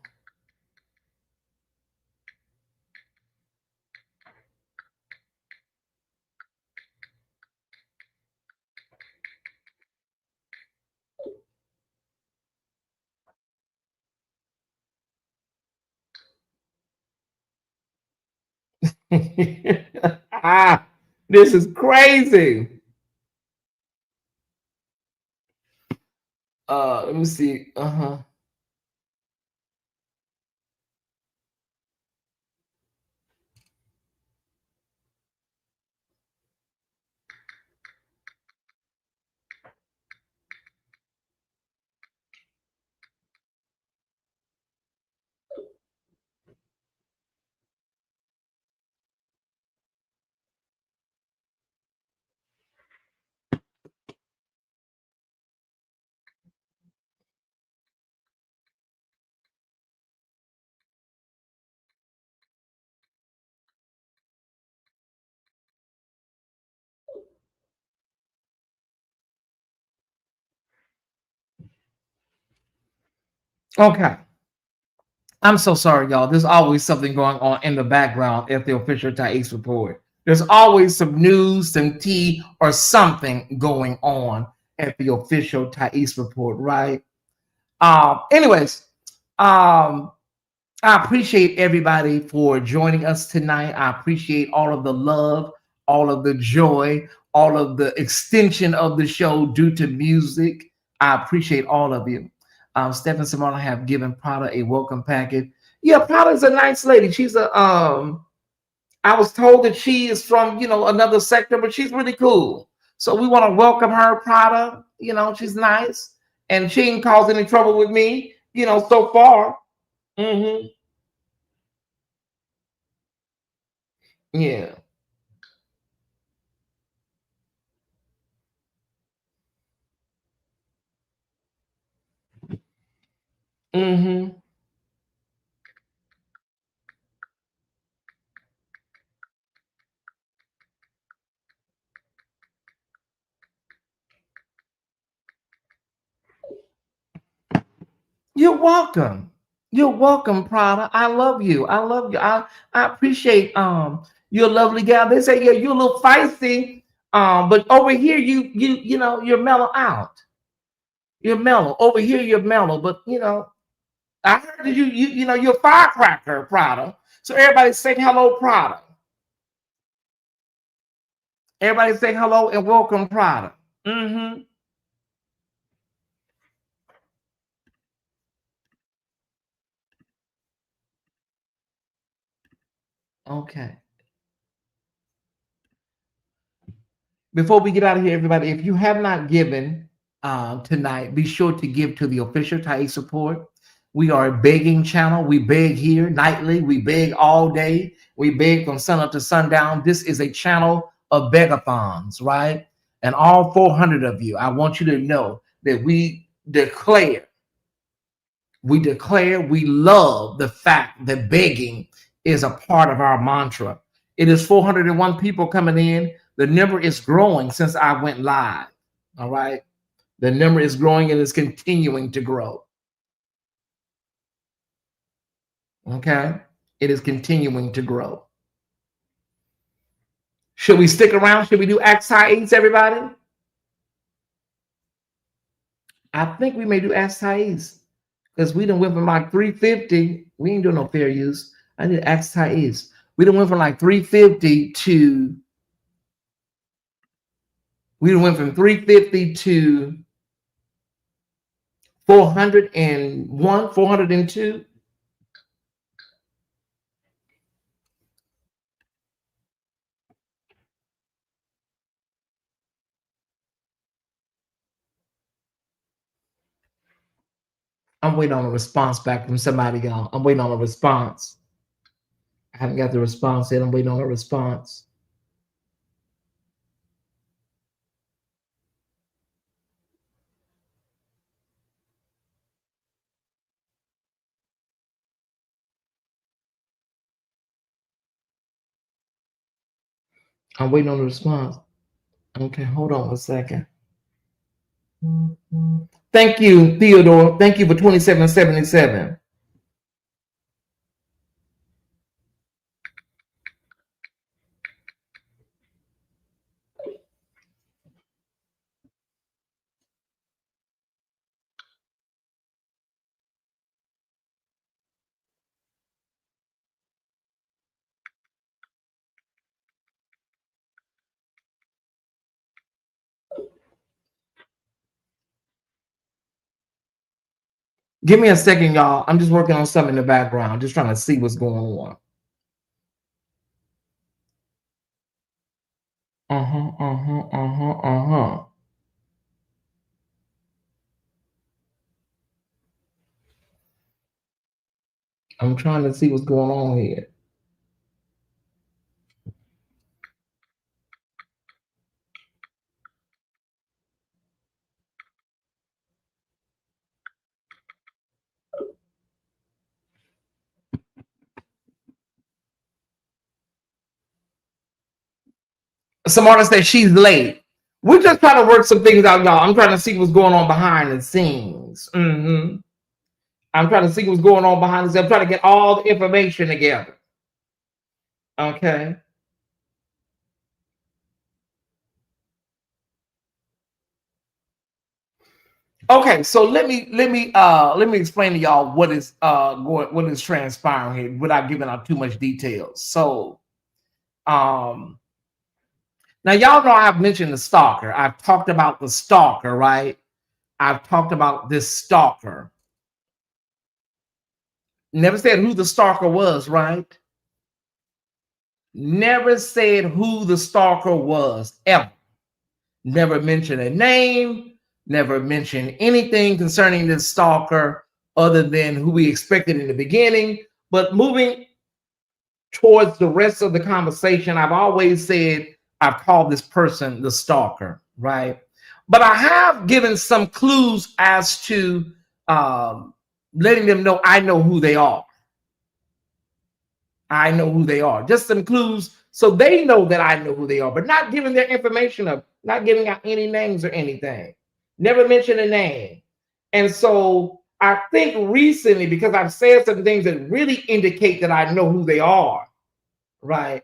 ah, this is crazy. Let me see. Okay. I'm so sorry, y'all. There's always something going on in the background at the official Tyesse Report. There's always some news, some tea, or something going on at the official Tyesse Report, right? Anyways, um, I appreciate everybody for joining us tonight. I appreciate all of the love, all of the joy, all of the extension of the show due to music. I appreciate all of you. Steph and Simona have given Prada a welcome packet. Yeah, Prada's a nice lady. She's a I was told that she is from, another sector, but she's really cool. So we want to welcome her, Prada. She's nice. And she ain't caused any trouble with me, so far. hmm Yeah. hmm You're welcome. You're welcome, Prada. I love you. I love you. I appreciate you're a lovely gal. They say, yeah, you're a little feisty. But over here you're mellow out. You're mellow. Over here you're mellow, but I heard that you're a firecracker, Prada. So everybody say hello, Prada. Everybody say hello and welcome, Prada. Mm-hmm. Okay. Before we get out of here, everybody, if you have not given tonight, be sure to give to the official Tyesse Support. We are a begging channel. We beg here nightly. We beg all day. We beg from sun up to sundown. This is a channel of begathons, right? And all 400 of you, I want you to know that we love the fact that begging is a part of our mantra. It is 401 people coming in. The number is growing since I went live. All right. The number is growing and is continuing to grow. Okay. It is continuing to grow. Should we stick around? Should we do Ask Thais, everybody? I think we may do Ask Thais because we done went from like 350. We ain't doing no fair use. I need Ask Thais. We done went from like 350 to We went from 350 to 401, 402. I'm waiting on a response back from somebody, y'all. I'm waiting on a response. I haven't got the response yet. I'm waiting on a response. I'm waiting on the response. Okay, hold on a second. Thank you, Theodore. Thank you for 2777. Give me a second, y'all. I'm just working on something in the background, just trying to see what's going on. Uh-huh, uh-huh, uh-huh, uh-huh. I'm trying to see what's going on here. Some artist said she's late. We're just trying to work some things out, y'all. I'm trying to see what's going on behind the scenes. I'm trying to see what's going on behind the scenes. I'm trying to get all the information together. Okay. Okay, so let me explain to y'all what is what is transpiring here without giving out too much details. So um now y'all know I've mentioned the stalker. I've talked about the stalker, right? I've talked about this stalker. Never said who the stalker was, right? Never said who the stalker was ever. Never mentioned a name, never mentioned anything concerning this stalker other than who we expected in the beginning. But moving towards the rest of the conversation, I've always said I've called this person the stalker, right? But I have given some clues as to um, letting them know I know who they are. I know who they are. Just some clues so they know that I know who they are, but not giving their information up, not giving out any names or anything. Never mention a name. And so I think recently, because I've said some things that really indicate that I know who they are, right?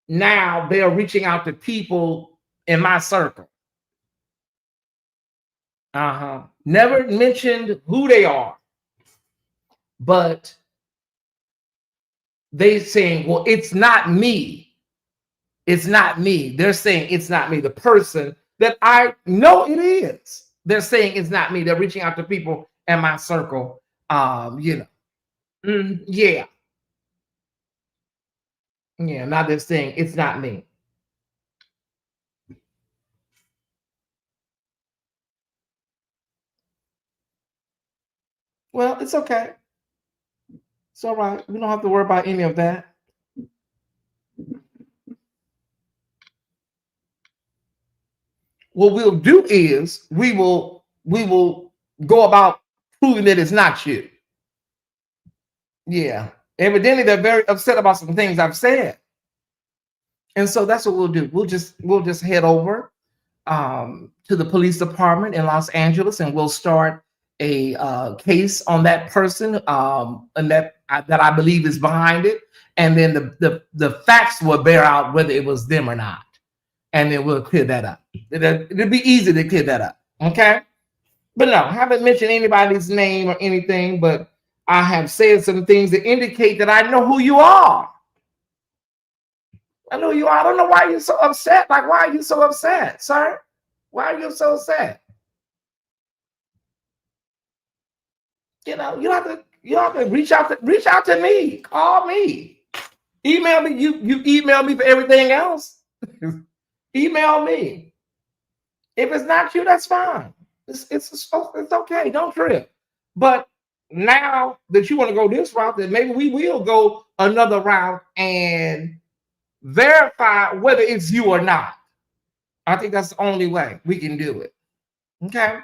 Now they're reaching out to people in my circle. Uh-huh. Never mentioned who they are, but they saying, well, it's not me. It's not me. They're saying it's not me. The person that I know it is. They're saying it's not me. They're reaching out to people in my circle. Yeah, yeah. Now they're saying it's not me. Well, it's okay. It's all right. We don't have to worry about any of that. What we'll do is we will go about proving that it's not you. Yeah. Evidently, they're very upset about some things I've said. And so that's what we'll do. We'll just head over to the police department in Los Angeles, and we'll start a case on that person, and that I believe is behind it. And then the facts will bear out whether it was them or not, and then we'll clear that up. It'll be easy to clear that up. Okay, but no, I haven't mentioned anybody's name or anything, but I have said some things that indicate that I know who you are. I know you are. I don't know why you're so upset. Like, why are you so upset, sir? Why are you so upset? You have to reach out to me. Call me. Email me. You email me for everything else. Email me. If it's not you, that's fine. It's okay. Don't trip. But now that you want to go this route, then maybe we will go another route and verify whether it's you or not. I think that's the only way we can do it. Okay.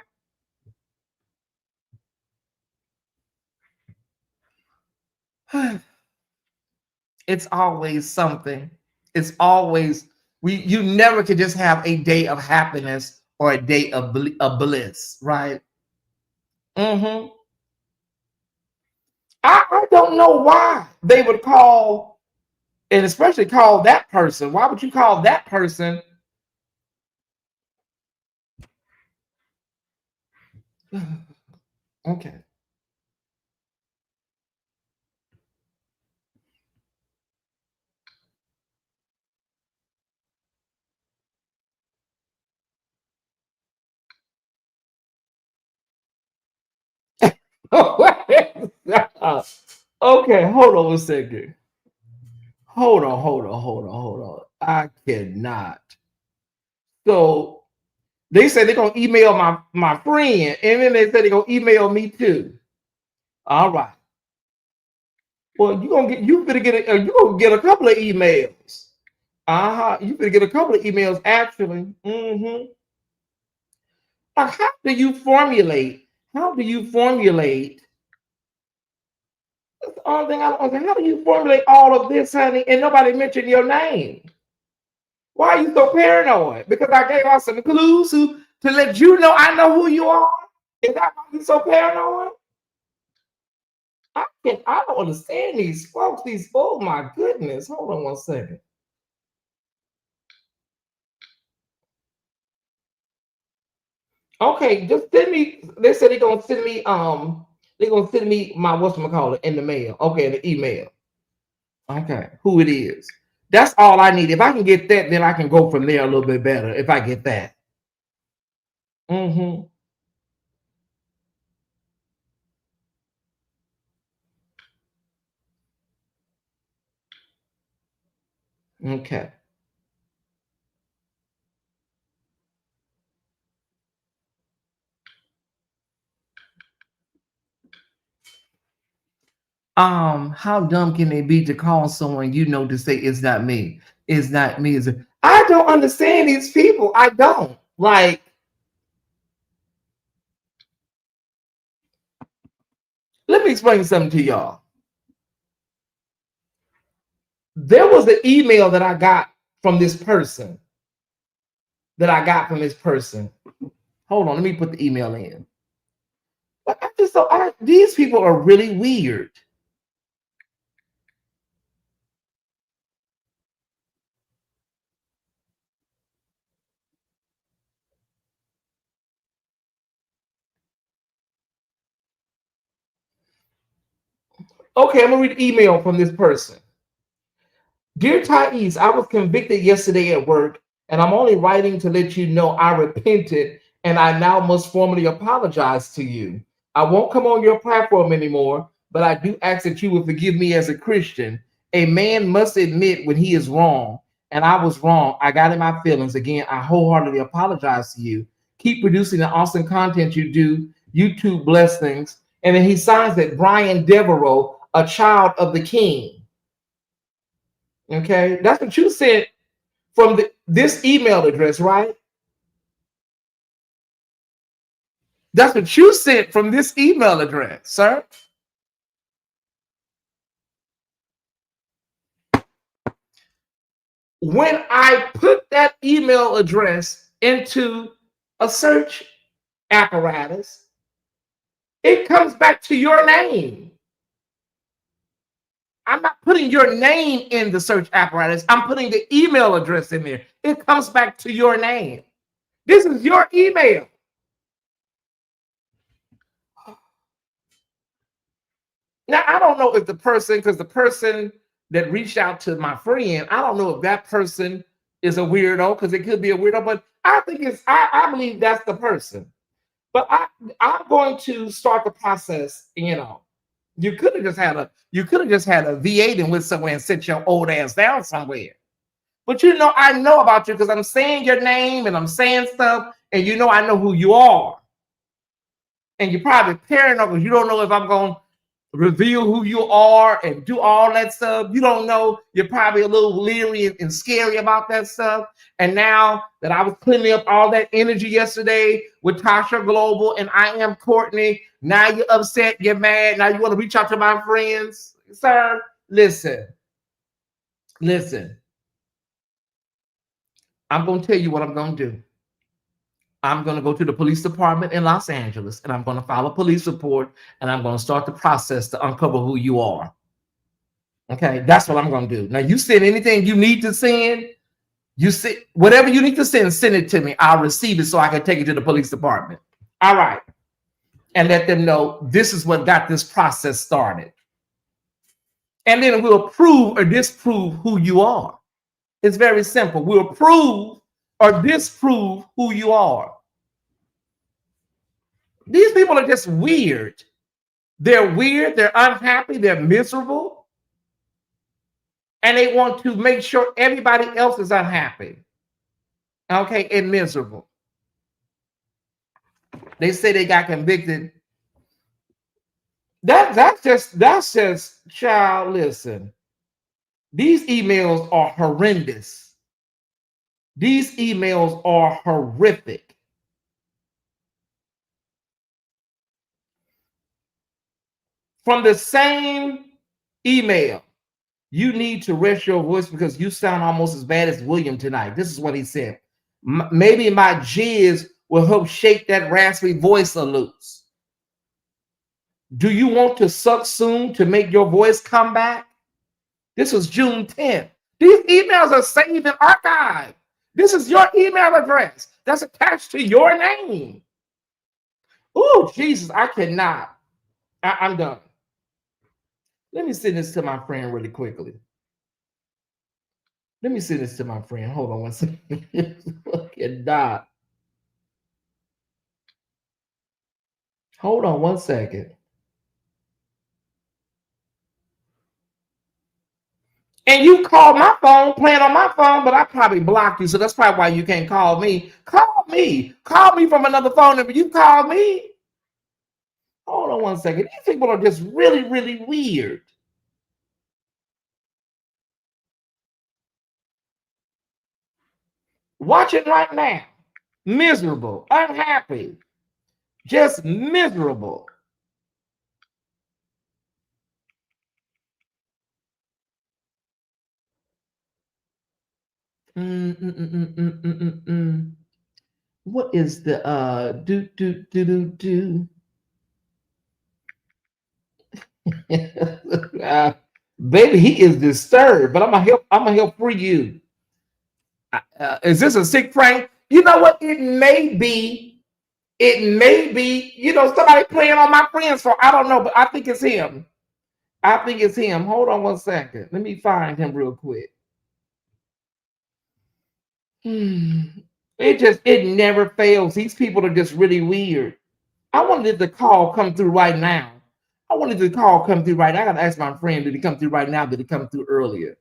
It's always something. It's always you never could just have a day of happiness or a day of bliss, right? Mm-hmm. I don't know why they would call, and especially call that person. Why would you call that person? Okay. Okay, hold on a second. Hold on. I cannot. So they said they're gonna email my friend, and then they said they're gonna email me too. All right. Well, you gonna get you gonna get a couple of emails. Uh-huh. You gonna get a couple of emails actually. Mm-hmm. Like, how do you formulate? How do you formulate? That's the only thing I don't understand. How do you formulate all of this, honey, and nobody mentioned your name? Why are you so paranoid? Because I gave out some clues to let you know I know who you are. Is that why you so paranoid? I don't understand these folks. These oh my goodness. Hold on one second. Okay, just send me. They said they're gonna send me my whatchamacallit in the mail. Okay, in the email. Okay, who it is. That's all I need. If I can get that, then I can go from there a little bit better. If I get that. Mm-hmm. Okay. How dumb can they be to call someone you know to say it's not me? It's not me. I don't understand these people. I don't. Like, let me explain something to y'all. There was an email that I got from this person. That I got from this person. Hold on, let me put the email in. But I just don't. These people are really weird. Okay, I'm gonna read the email from this person. Dear Tyesse, I was convicted yesterday at work, and I'm only writing to let you know I repented and I now must formally apologize to you. I won't come on your platform anymore, but I do ask that you will forgive me as a Christian. A man must admit when he is wrong, and I was wrong. I got in my feelings. Again, I wholeheartedly apologize to you. Keep producing the awesome content you do. YouTube blessings. And then he signs it, Brian Devereaux, a child of the King. Okay, that's what you sent from this email address, right? That's what you sent from this email address, sir. When I put that email address into a search apparatus, it comes back to your name. I'm not putting your name in the search apparatus. I'm putting the email address in there. It comes back to your name. This is your email. Now, I don't know if the person, because the person that reached out to my friend, I don't know if that person is a weirdo, because it could be a weirdo, but I think I believe that's the person. But I'm going to start the process, you could have just had a V8 and went somewhere and sit your old ass down somewhere. But I know about you because I'm saying your name and I'm saying stuff, and I know who you are. And you're probably paranoid because you don't know if I'm going to reveal who you are and do all that stuff. You don't know. You're probably a little leery and scary about that stuff. And now that I was cleaning up all that energy yesterday with Tasha Global and I am Courtney, now you're upset, you're mad. Now you want to reach out to my friends. Sir, listen. I'm going to tell you what I'm going to do. I'm going to go to the police department in Los Angeles and I'm going to file a police report and I'm going to start the process to uncover who you are. Okay, that's what I'm going to do. Now, you send anything you need to send, you see whatever you need to send it to me. I'll receive it so I can take it to the police department. All right. And let them know this is what got this process started. And then we'll prove or disprove who you are. It's very simple. We'll prove or disprove who you are. These people are just weird. They're weird, they're unhappy, they're miserable. And they want to make sure everybody else is unhappy. Okay, and miserable. They say they got convicted. That's just child, listen. These emails are horrendous. These emails are horrific. From the same email, you need to rest your voice because you sound almost as bad as William tonight. This is what he said. Maybe my jizz will help shake that raspy voice loose. Do you want to suck soon to make your voice come back? This was June 10th. These emails are saved and archived. This is your email address that's attached to your name. Oh, Jesus, I cannot. I'm done. Let me send this to my friend really quickly. Let me send this to my friend. Hold on one second. Look at that. Hold on one second. And you called my phone, playing on my phone, but I probably blocked you. So that's probably why you can't call me. Call me. Call me from another phone number. You call me. Hold on one second. These people are just really, really weird. Watch it right now. Miserable, unhappy, just miserable. What is the do? Baby, he is disturbed, but I'm gonna help free you. Is this a sick prank? You know what? It may be. It may be. Somebody playing on my friend's phone. I don't know, but I think it's him. I think it's him. Hold on one second. Let me find him real quick. It never fails. These people are just really weird. I wanted the call come through right now. I wanted the call come through right now. I gotta ask my friend, did it come through right now? Did it come through earlier?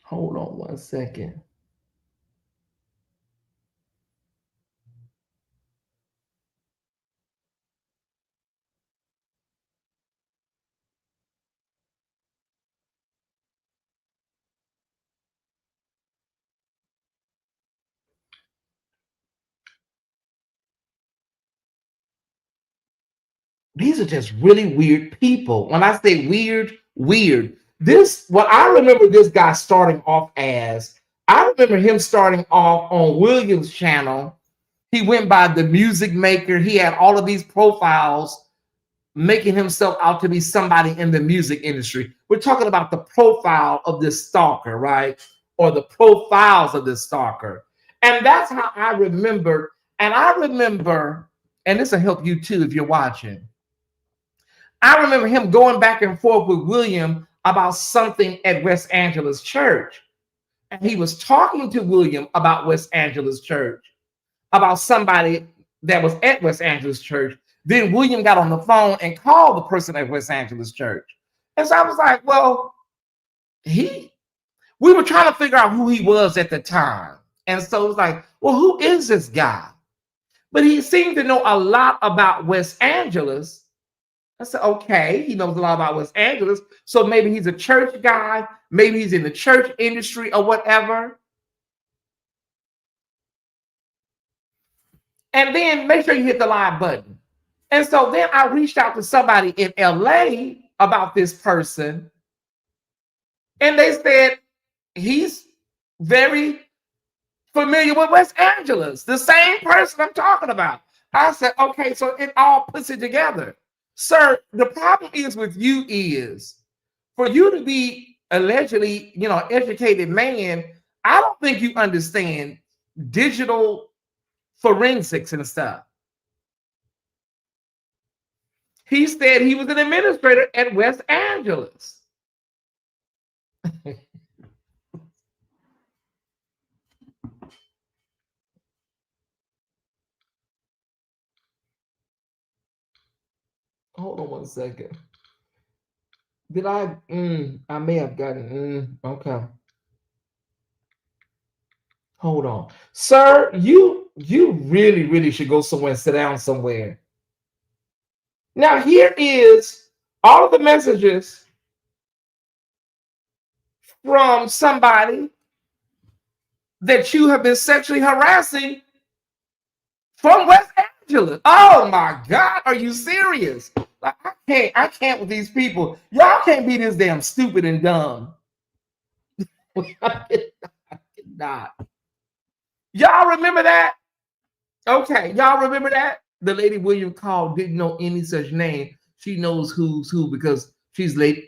Hold on one second. These are just really weird people. When I say weird, weird. What I remember this guy starting off as, I remember him starting off on Williams' channel. He went by the music maker. He had all of these profiles, making himself out to be somebody in the music industry. We're talking about the profile of this stalker, right? Or the profiles of this stalker. And that's how I remember. And I remember, and this will help you too if you're watching. I remember him going back and forth with William about something at West Angeles Church. And he was talking to William about West Angeles Church, about somebody that was at West Angeles Church. Then William got on the phone and called the person at West Angeles Church. And so I was like, well, we were trying to figure out who he was at the time. And so it was like, well, who is this guy? But he seemed to know a lot about West Angeles. I said, okay, he knows a lot about West Angeles. So maybe he's a church guy. Maybe he's in the church industry or whatever. And then make sure you hit the live button. And so then I reached out to somebody in LA about this person, and they said he's very familiar with Los Angeles, the same person I'm talking about. I said, okay, so it all puts it together. Sir, the problem is with you is for you to be allegedly, educated man, I don't think you understand digital forensics and stuff. He said he was an administrator at West Angeles. Hold on one second. Did I? I may have gotten. Okay. Hold on, sir. You really, really should go somewhere and sit down somewhere. Now here is all of the messages from somebody that you have been sexually harassing from West Angeles. Oh my God, are you serious? Like, I can't with these people. Y'all can't be this damn stupid and dumb. I cannot. Y'all remember that? Okay, y'all remember that? The lady William called didn't know any such name. She knows who's who because she's late.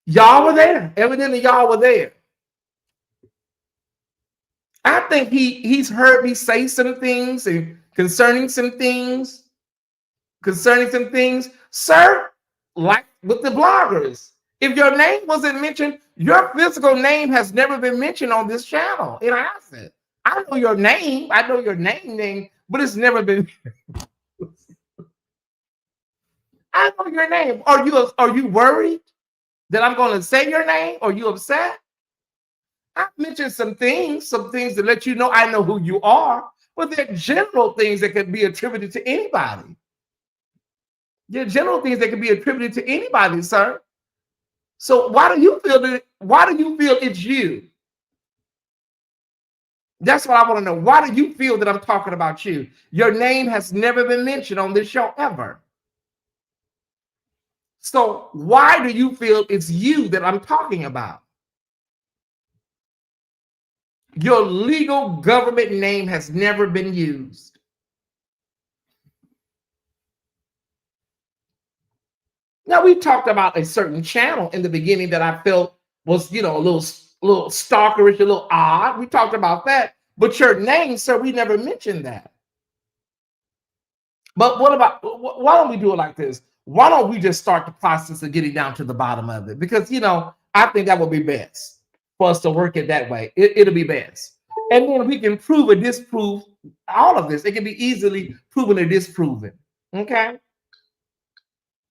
Y'all were there. Evidently, y'all were there. I think he's heard me say some things and concerning some things, sir. Like with the bloggers, if your name wasn't mentioned, your physical name has never been mentioned on this channel. It hasn't. I know your name. I know your name, but it's never been. I know your name. Are you worried that I'm going to say your name? Are you upset? I mentioned some things to let you know I know who you are, but they're general things that could be attributed to anybody. They're general things that can be attributed to anybody, sir. So why do you feel that? Why do you feel it's you? That's what I want to know. Why do you feel that I'm talking about you? Your name has never been mentioned on this show ever. So why do you feel it's you that I'm talking about? Your legal government name has never been used. Now, we talked about a certain channel in the beginning that I felt was, a little stalkerish, a little odd. We talked about that. But your name, sir, we never mentioned that. But why don't we do it like this? Why don't we just start the process of getting down to the bottom of it? Because, I think that would be best for us to work it that way. It'll be best. And then we can prove or disprove all of this. It can be easily proven or disproven. Okay?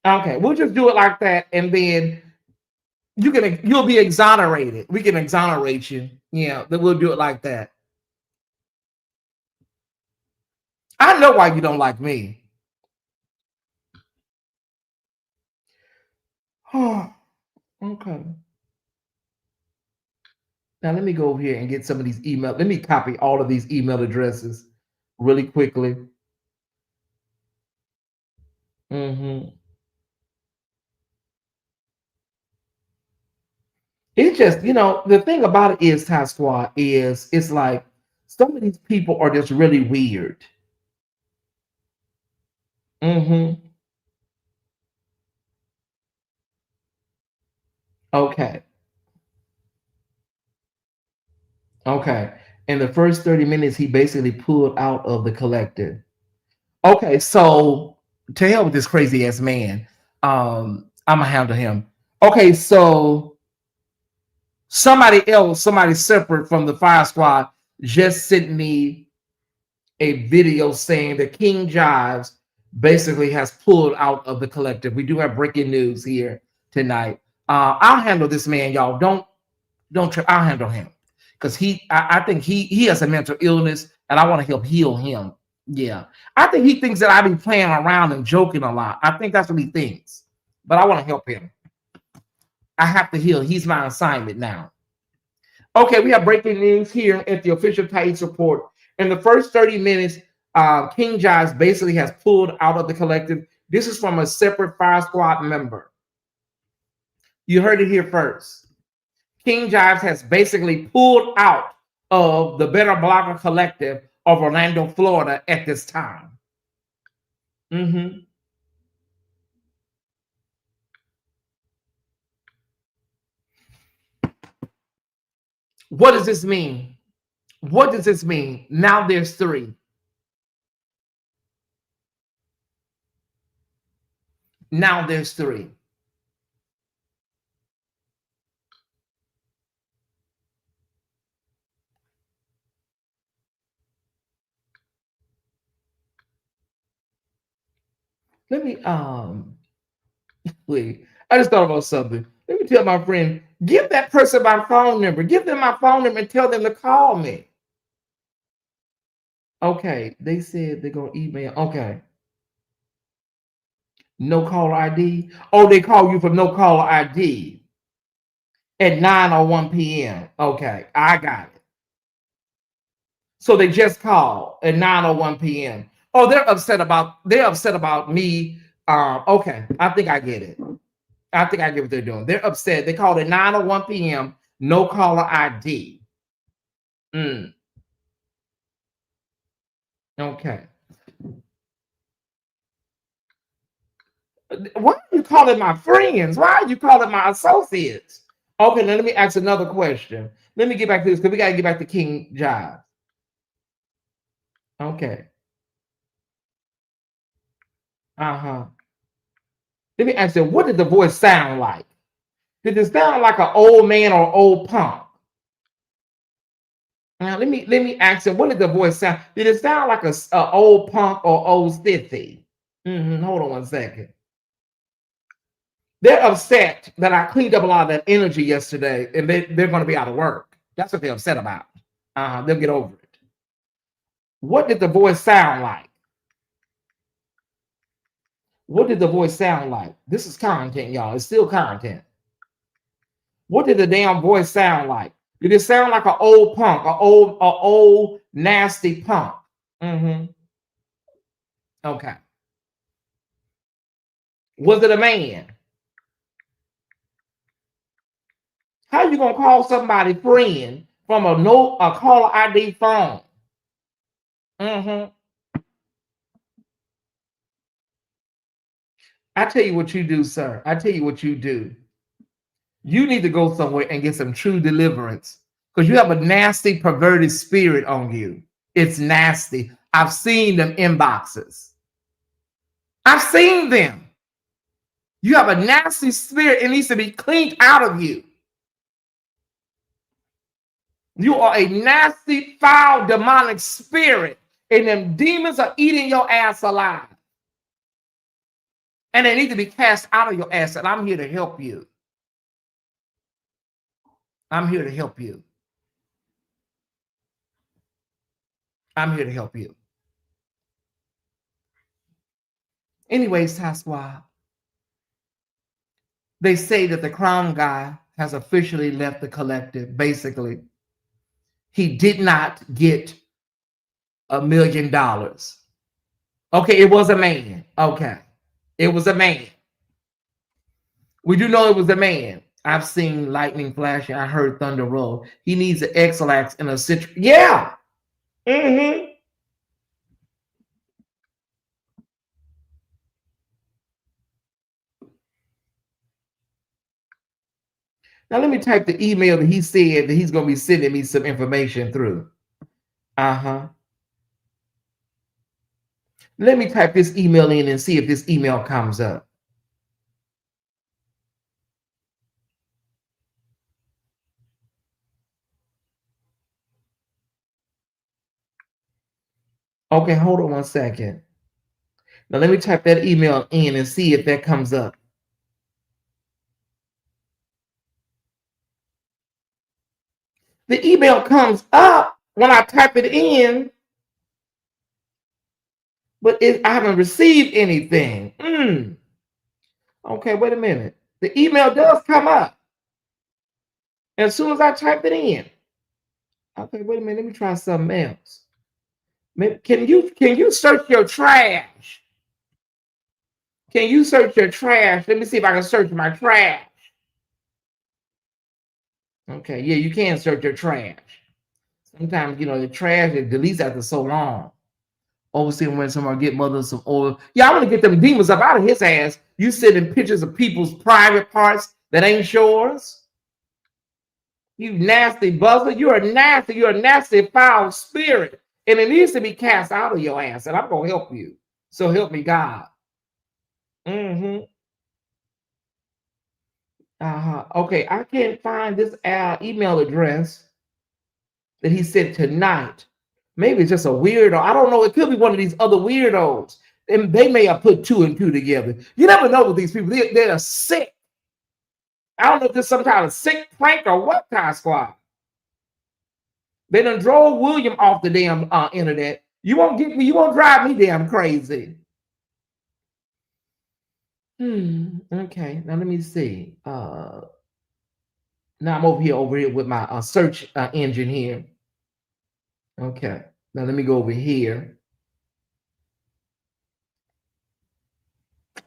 Okay, we'll just do it like that. And then you'll be exonerated. We can exonerate you. Yeah, then we'll do it like that. I know why you don't like me. Oh, okay. Now let me go over here and get some of these emails. Let me copy all of these email addresses really quickly. It's just, the thing about it is, Ty Squad, is it's like some of these people are just really weird. Okay. Okay. In the first 30 minutes, he basically pulled out of the collective. Okay, so to hell with this crazy ass man. I'm gonna handle him. Okay, so somebody separate from the fire squad just sent me a video saying that King Jives basically has pulled out of the collective. We do have breaking news here tonight. I'll handle this man, y'all. Don't I'll handle him because I think he has a mental illness and I want to help heal him. Yeah, I think he thinks that I be playing around and joking a lot. I think that's what he thinks, but I want to help him. I have to heal. He's my assignment now. Okay, we have breaking news here at the official Tyesse Report. In the first 30 minutes, King Jives basically has pulled out of the collective. This is from a separate Fire Squad member. You heard it here first. King Jives has basically pulled out of the Better Blogger Collective of Orlando, Florida at this time. What does this mean? What does this mean? Now there's 3. Now there's 3. Let me wait. I just thought about something. Let me tell my friend, give that person my phone number. Give them my phone number and tell them to call me. Okay, they said they're gonna email. Okay. No caller ID. Oh, they call you from no caller ID at 9:01 p.m. Okay, I got it. So they just called at 9:01 p.m. Oh, they're upset about me. Okay, I think I get it. I think I get what they're doing. They're upset. They called at 9:01 p.m. No caller ID. Okay. Why are you calling my friends? Why are you calling my associates? Okay, now let me ask another question. Let me get back to this because we got to get back to King Jive. Okay. Let me ask you, what did the voice sound like? Did it sound like an old man or old punk? Now let me ask you, what did the voice sound? Did it sound like a old punk or old stithy? Hold on one second. They're upset that I cleaned up a lot of that energy yesterday, and they're going to be out of work. That's what they're upset about. They'll get over it. What did the voice sound like? What did the voice sound like? This is content, y'all. It's still content. What did the damn voice sound like? Did it sound like an old punk, an old nasty punk? Okay. Was it a man? How you gonna call somebody friend from a caller ID phone? I tell you what you do, sir. I tell you what you do. You need to go somewhere and get some true deliverance because you have a nasty, perverted spirit on you. It's nasty. I've seen them inboxes. I've seen them. You have a nasty spirit. It needs to be cleaned out of you. You are a nasty, foul, demonic spirit, and them demons are eating your ass alive. And they need to be cast out of your ass, and I'm here to help you. I'm here to help you. I'm here to help you. Anyways, Taswa, they say that the crown guy has officially left the collective. Basically, he did not get $1 million. Okay, it was a man. Okay, it was a man. We do know it was a man. I've seen lightning flashing. I heard thunder roll. He needs an X-Lax and a citron. Yeah. Now let me type the email that he said that he's going to be sending me some information through. Let me type this email in and see if this email comes up. Okay, hold on one second. Now let me type that email in and see if that comes up. The email comes up when I type it in, but I haven't received anything. Okay, wait a minute. The email does come up as soon as I type it in. Okay, wait a minute. Let me try something else. Can you search your trash? Can you search your trash? Let me see if I can search my trash. Okay, yeah, you can search your trash. Sometimes, the trash, it deletes after so long. Overseeing when someone get mother some oil. Yeah, I want to get them demons up out of his ass. You sending pictures of people's private parts that ain't yours. You nasty buzzer. You're a nasty foul spirit. And it needs to be cast out of your ass. And I'm going to help you. So help me God. Mm-hmm. Okay, I can't find this email address that he sent tonight. Maybe it's just a weirdo. I don't know. It could be one of these other weirdos. And they may have put 2 and 2 together. You never know with these people. They're sick. I don't know if this is some kind of sick prank or what, Ty Squad. They done drove William off the damn internet. You won't drive me damn crazy. Okay, now let me see. Now I'm over here with my search engine here. Okay, now let me go over here.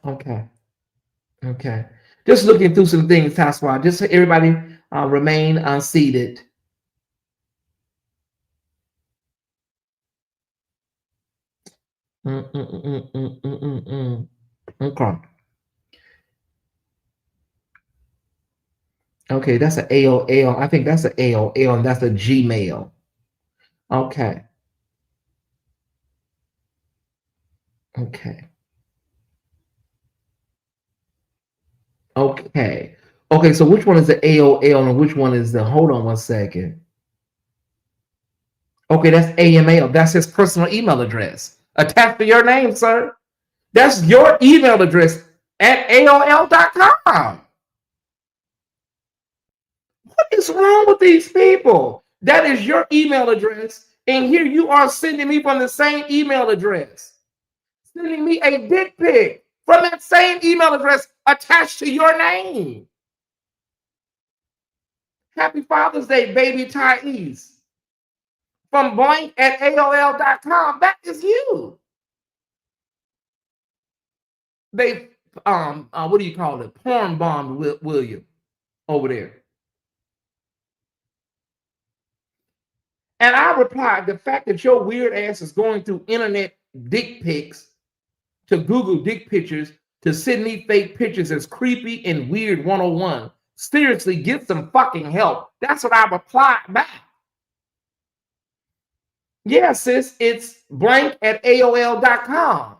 Okay. Just looking through some things, Ty Squad. Just so everybody remain seated. Okay. Okay, that's an AOL. I think that's an AOL, and that's a Gmail. Okay. Okay. So which one is the AOL and which one is the, hold on one second. Okay, that's AML. That's his personal email address. Attached to your name, sir. That's your email address at AOL.com. What is wrong with these people? That is your email address. And here you are sending me from the same email address. Sending me a dick pic from that same email address attached to your name. Happy Father's Day, baby Tyesse. From blank at AOL.com. That is you. They what do you call it? Porn bombed William over there. And I replied, the fact that your weird ass is going through internet dick pics to Google dick pictures to send me fake pictures is creepy and weird 101. Seriously, get some fucking help. That's what I replied back. Yeah, sis, it's blank at AOL.com.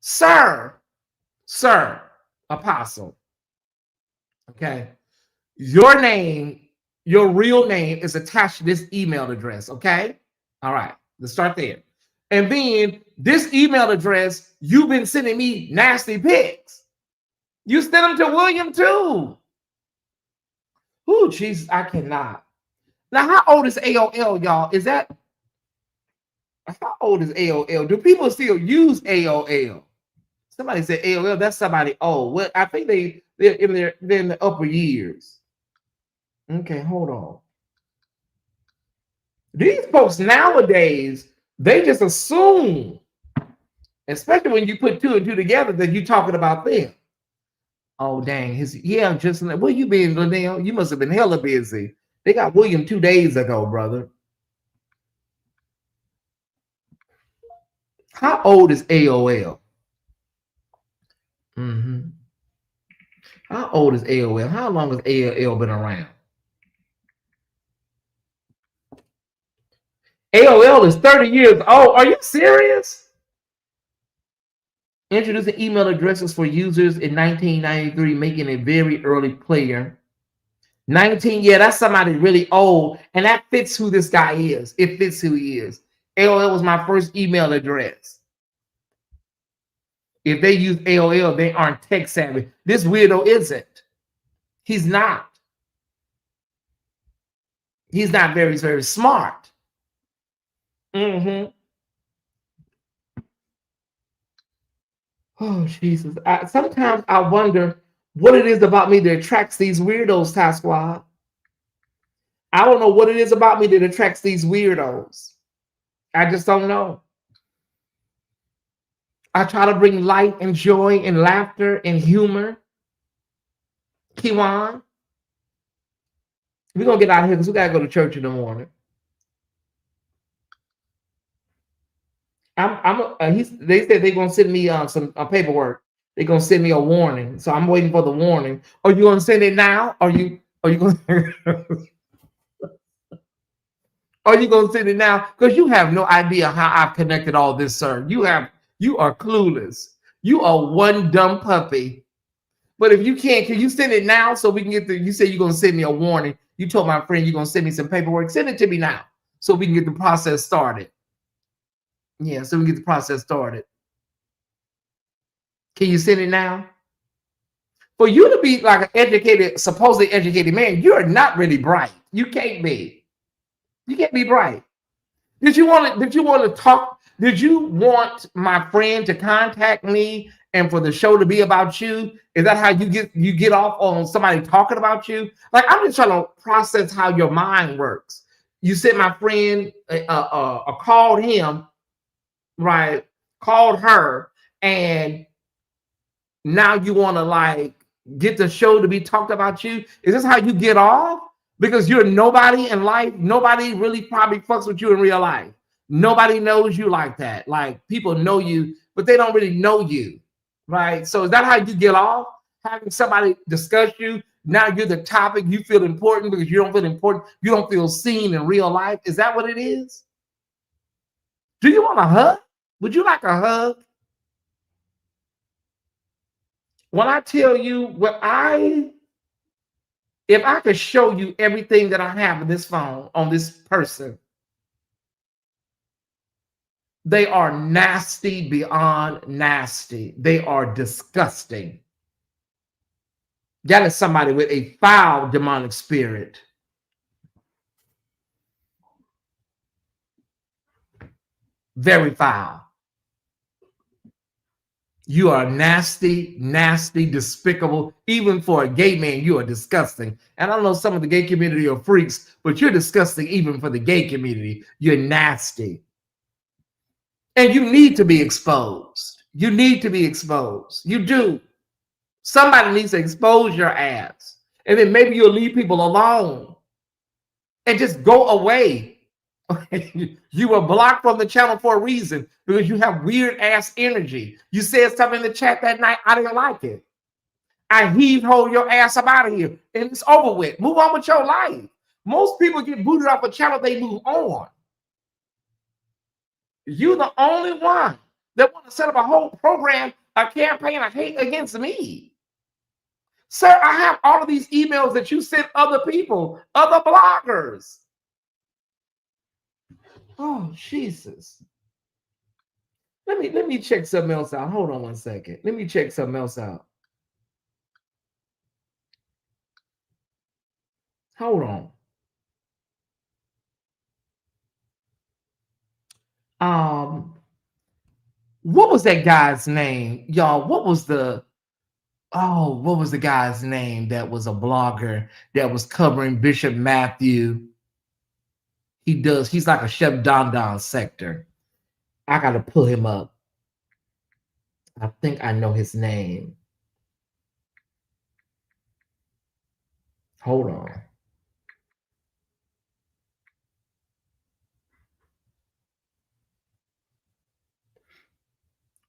Sir, Apostle. Okay. Your name, your real name is attached to this email address. Okay. All right. Let's start there. And then this email address, you've been sending me nasty pics. You sent them to William too. Oh, Jesus, I cannot. Now, how old is AOL, y'all? How old is AOL? Do people still use AOL? Somebody said AOL, that's somebody old. Well, I think they're in the upper years. Okay, hold on. These folks nowadays, they just assume, especially when you put 2 and 2 together, that you're talking about them. Oh, dang. Just where you been, Linnell? You must have been hella busy. They got William 2 days ago, brother. How old is AOL? How old is AOL? How long has AOL been around? AOL is 30 years old. Are you serious? Introducing email addresses for users in 1993, making a very early player. 19, yeah, that's somebody really old, and that fits who this guy is. It fits who he is. AOL was my first email address. If they use AOL, they aren't tech savvy. This weirdo isn't. He's not. He's not very, very smart. Oh, Jesus. Sometimes I wonder what it is about me that attracts these weirdos, Ty Squad. I don't know what it is about me that attracts these weirdos. I just don't know. I try to bring light and joy and laughter and humor. Kiwan, we're gonna get out of here because we gotta go to church in the morning. They said they're gonna send me some paperwork. They're gonna send me a warning, so I'm waiting for the warning. Are you gonna send it now? Are you gonna are you gonna send it now? Because you have no idea how I've connected all this, sir. You are clueless. You are one dumb puppy. But if you can't, can you send it now so we can get the? You say you're gonna send me a warning. You told my friend you're gonna send me some paperwork. Send it to me now so we can get the process started. Yeah, so we can get the process started. Can you send it now? For you to be like an educated, supposedly educated man, you're not really bright. You can't be. You can't be bright. Did you want to talk? Did you want my friend to contact me and for the show to be about you? Is that how you get off on somebody talking about you? Like I'm just trying to process how your mind works. You said my friend called him, right? Called her, and now you want to like get the show to be talked about you? Is this how you get off? Because you're nobody in life. Nobody really probably fucks with you in real life. Nobody knows you like that. Like people know you, but they don't really know you, right? So is that how you get off? Having somebody discuss you. Now you're the topic. You feel important because you don't feel important. You don't feel seen in real life. Is that what it is? Do you want a hug? Would you like a hug? When I tell you if I could show you everything that I have in this phone on this person, they are nasty beyond nasty. They are disgusting. That is somebody with a foul demonic spirit. Very foul. You are nasty, nasty, despicable. Even for a gay man, you are disgusting. And I know some of the gay community are freaks, but you're disgusting even for the gay community. You're nasty. And you need to be exposed. You need to be exposed. You do. Somebody needs to expose your ass. And then maybe you'll leave people alone and just go away. You were blocked from the channel for a reason because you have weird ass energy. You said something in the chat that night. I didn't like it. I hold your ass up out of here and it's over with. Move on with your life. Most people get booted off a channel, they move on. You're the only one that want to set up a whole program, a campaign of hate against me. Sir, I have all of these emails that you sent other people, other bloggers. Oh, Jesus. Let me check something else out. Hold on one second. Let me check something else out. Hold on. What was that guy's name? Y'all, what was the guy's name that was a blogger that was covering Bishop Matthew? He's like a Chef Don Don sector. I gotta pull him up. I think I know his name. Hold on.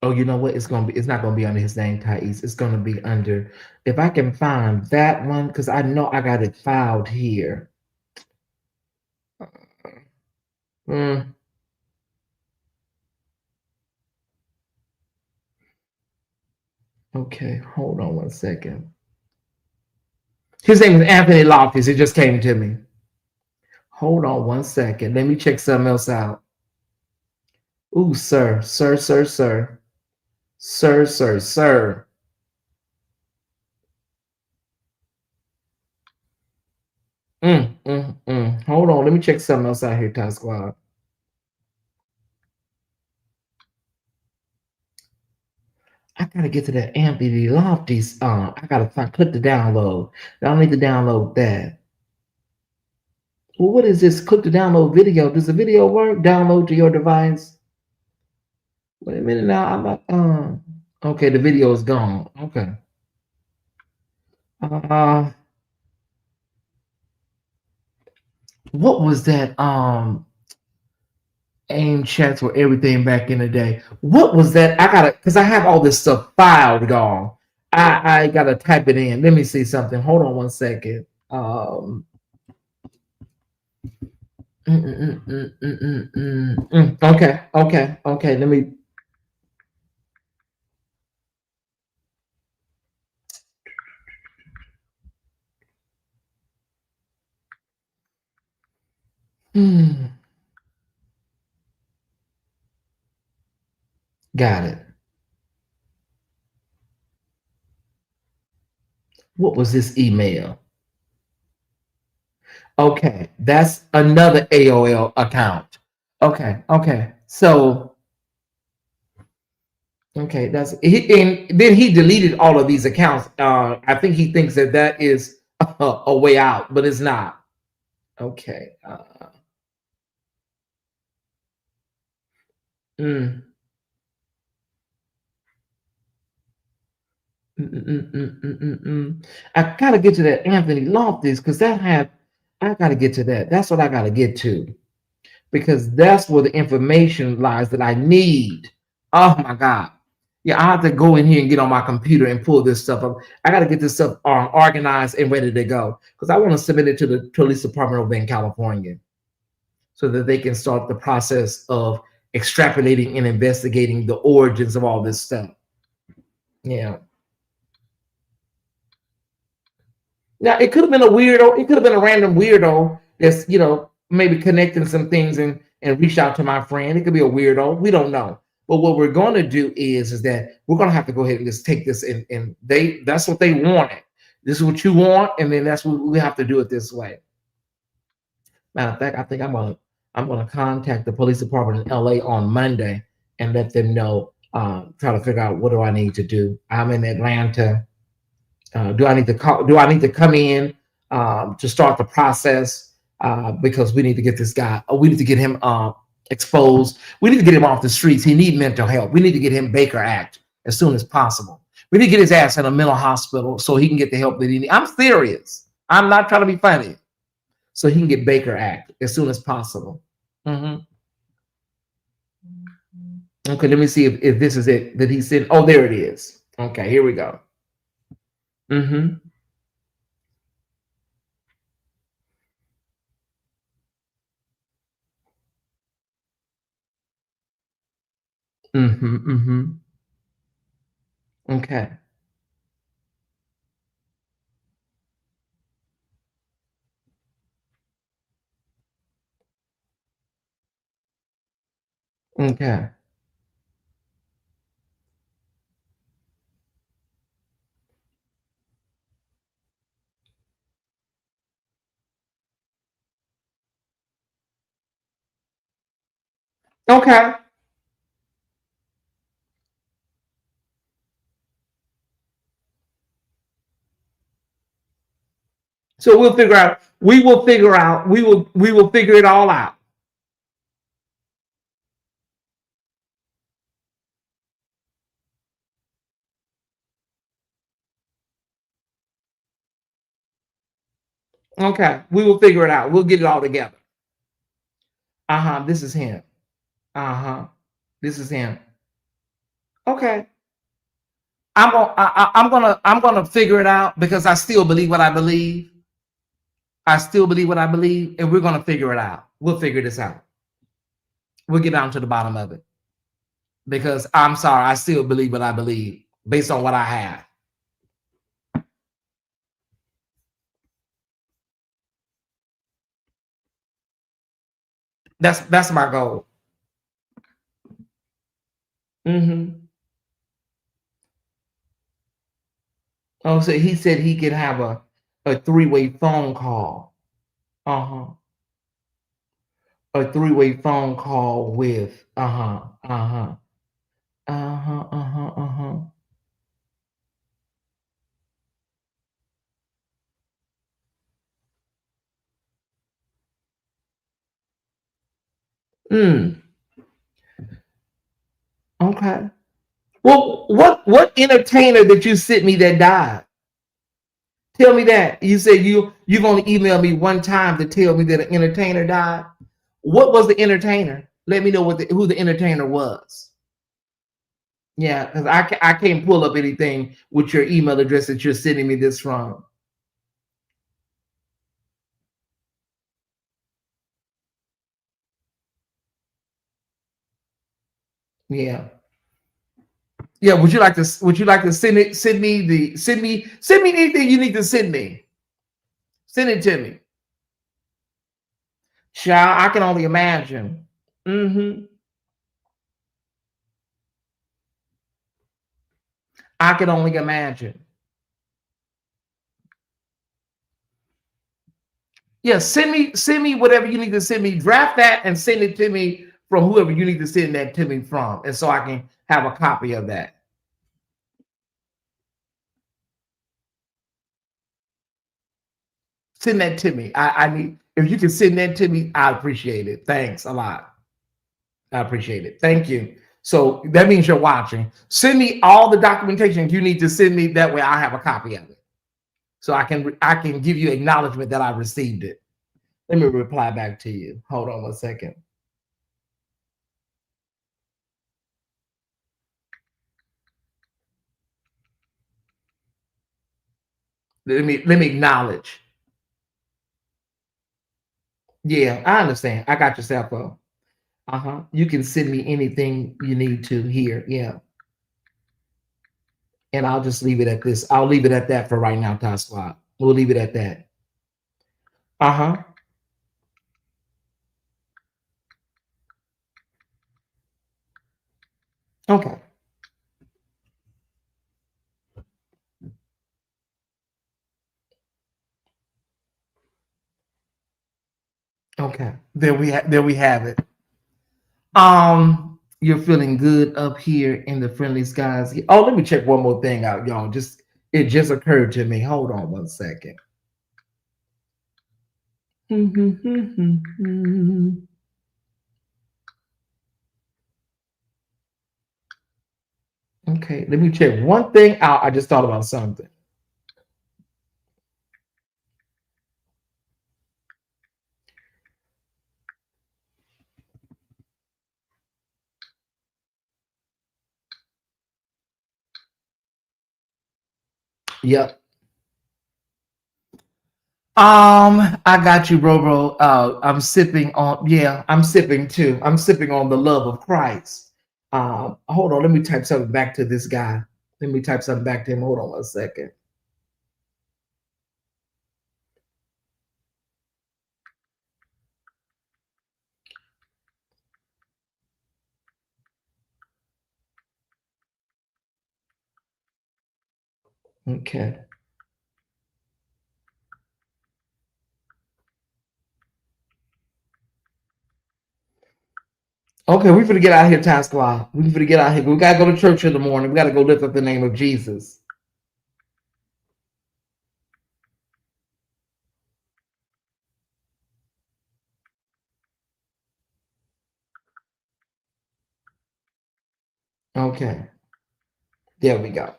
Oh, you know what? It's not gonna be under his name, Tyesse. It's gonna be under, if I can find that one, because I know I got it filed here. Okay, hold on one second. His name is Anthony Loftus. It just came to me. Hold on one second. Let me check something else out. Ooh, sir. Sir. Hold on. Let me check something else out here, Ty Squad. I gotta get to that Anthony Lofty's. I gotta click the download. I don't need to download that. Well, what is this? Click to download video. Does the video work? Download to your device. Wait a minute now. I'm not. Okay, the video is gone. Okay. Uh, what was that? AIM chats or everything back in the day. What was that? I gotta, because I have all this stuff filed, y'all. I gotta type it in. Let me see something. Hold on one second. Okay, okay, okay. Let me. Hmm, got it. What was this email? Okay, that's another AOL account. Okay, okay. So, okay, that's he, and then he deleted all of these accounts. I think he thinks that that is a way out, but it's not. Okay. Mm, I gotta get to that Anthony Loftus because that had. I gotta get to that. That's what I gotta get to because that's where the information lies that I need. Oh my God. Yeah, I have to go in here and get on my computer and pull this stuff up. I got to get this stuff organized and ready to go because I want to submit it to the police department over in California so that they can start the process of extrapolating and investigating the origins of all this stuff. Yeah. Now it could have been a weirdo. It could have been a random weirdo that's maybe connecting some things and reach out to my friend. It could be a weirdo. We don't know. But what we're going to do is that we're going to have to go ahead and just take this and that's what they wanted. This is what you want, and then that's what we have to do it this way. Matter of fact, I think I'm gonna contact the police department in LA on Monday and let them know. Try to figure out what do I need to do. I'm in Atlanta. Do I need to call? Do I need to come in to start the process? Because we need to get this guy. We need to get him exposed. We need to get him off the streets. He needs mental help. We need to get him Baker Act as soon as possible. We need to get his ass in a mental hospital so he can get the help that he needs. I'm serious. I'm not trying to be funny. So he can get Baker Act as soon as possible. Mm-hmm. Okay, let me see if this is it that he said. Oh, there it is. Okay, here we go. Mm-hmm. Mm-hmm. Mm-hmm. Okay. Okay. Okay. So we'll figure out. We will figure out. We will figure it all out. Okay. We will figure it out. We'll get it all together. Uh-huh. This is him. Uh-huh. This is him. Okay. I'm gonna figure it out because I still believe what I believe. I still believe what I believe, and we're gonna figure it out. We'll figure this out. We'll get down to the bottom of it. Because I'm sorry, I still believe what I believe based on what I have. That's my goal. Mm-hmm. Oh, so he said he could have a three-way phone call. Uh-huh. A three-way phone call with uh-huh. Uh-huh. Uh-huh. Uh-huh. Mm, okay. Well, what entertainer that you sent me that died? Tell me that. You said you've only emailed me one time to tell me that an entertainer died. What was the entertainer? Let me know who the entertainer was. Yeah, because I can't pull up anything with your email address that you're sending me this from. Yeah. Yeah, would you like to send me anything you need to send me? Send it to me. Child, I can only imagine. Mm-hmm. I can only imagine. Yeah, send me whatever you need to send me. Draft that and send it to me from whoever you need to send that to me from, and so I can have a copy of that. Send that to me. I need if you can send that to me, I appreciate it. Thanks a lot. I appreciate it. Thank you. So that means you're watching. Send me all the documentation you need to send me. That way I have a copy of it. So I can give you acknowledgement that I received it. Let me reply back to you. Hold on one second. Let me acknowledge. Yeah, I understand. I got your cell phone. Uh-huh. You can send me anything you need to here. Yeah. And I'll just leave it at this. I'll leave it at that for right now, Ty Squad. We'll leave it at that. Uh-huh. Okay. Okay. There we have it. You're feeling good up here in the friendly skies. Oh, let me check one more thing out, y'all. It just occurred to me. Hold on one second. Okay, let me check one thing out. I just thought about something. Yep. I got you, bro. I'm sipping on, yeah, I'm sipping too. I'm sipping on the love of Christ. Hold on, let me type something back to this guy. Let me type something back to him. Hold on one second. Okay. Okay, we finna get out of here, Time Squad. We finna get out of here. We gotta go to church in the morning. We gotta go lift up the name of Jesus. Okay, there we go.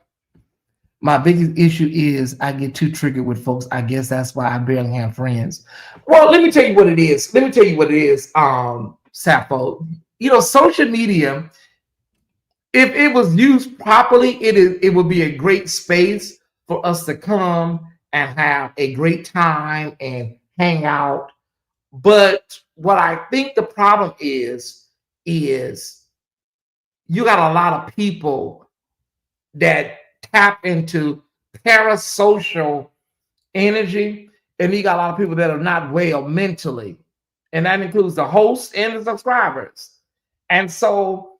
My biggest issue is I get too triggered with folks. I guess that's why I barely have friends. Well, let me tell you what it is. Let me tell you what it is, Sappho. Social media, if it was used properly, it would be a great space for us to come and have a great time and hang out. But what I think the problem is you got a lot of people that tap into parasocial energy, and you got a lot of people that are not well mentally, and that includes the hosts and the subscribers. And so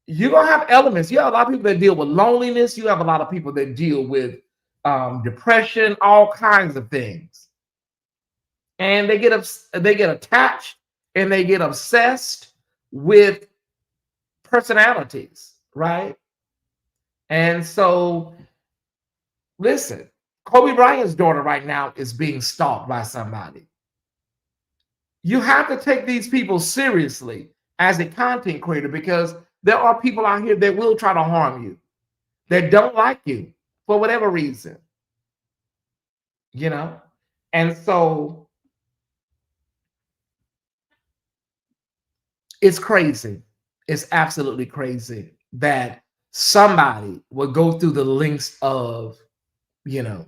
you're gonna have elements. You have a lot of people that deal with loneliness. You have a lot of people that deal with depression, all kinds of things, and they get attached and they get obsessed with personalities, right? And so, listen, Kobe Bryant's daughter right now is being stalked by somebody. You have to take these people seriously. as a content creator, because there are people out here that will try to harm you, that don't like you for whatever reason, you know? And so it's crazy. It's absolutely crazy that somebody would go through the lengths of, you know,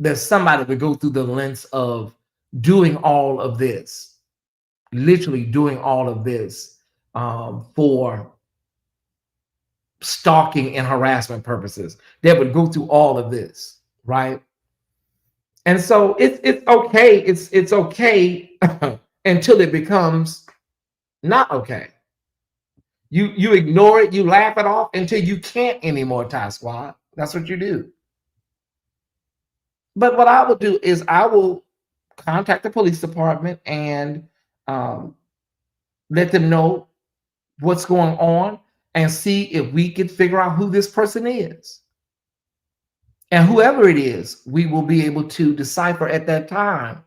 that somebody would go through the lengths of doing all of this, literally doing all of this for stalking and harassment purposes. They would go through all of this, right? And so it's okay. It's okay until it becomes not okay. You ignore it, you laugh it off until you can't anymore, Ty Squad. That's what you do. But what I will do is I will contact the police department and um, let them know what's going on and see if we can figure out who this person is. And whoever it is, we will be able to decipher at that time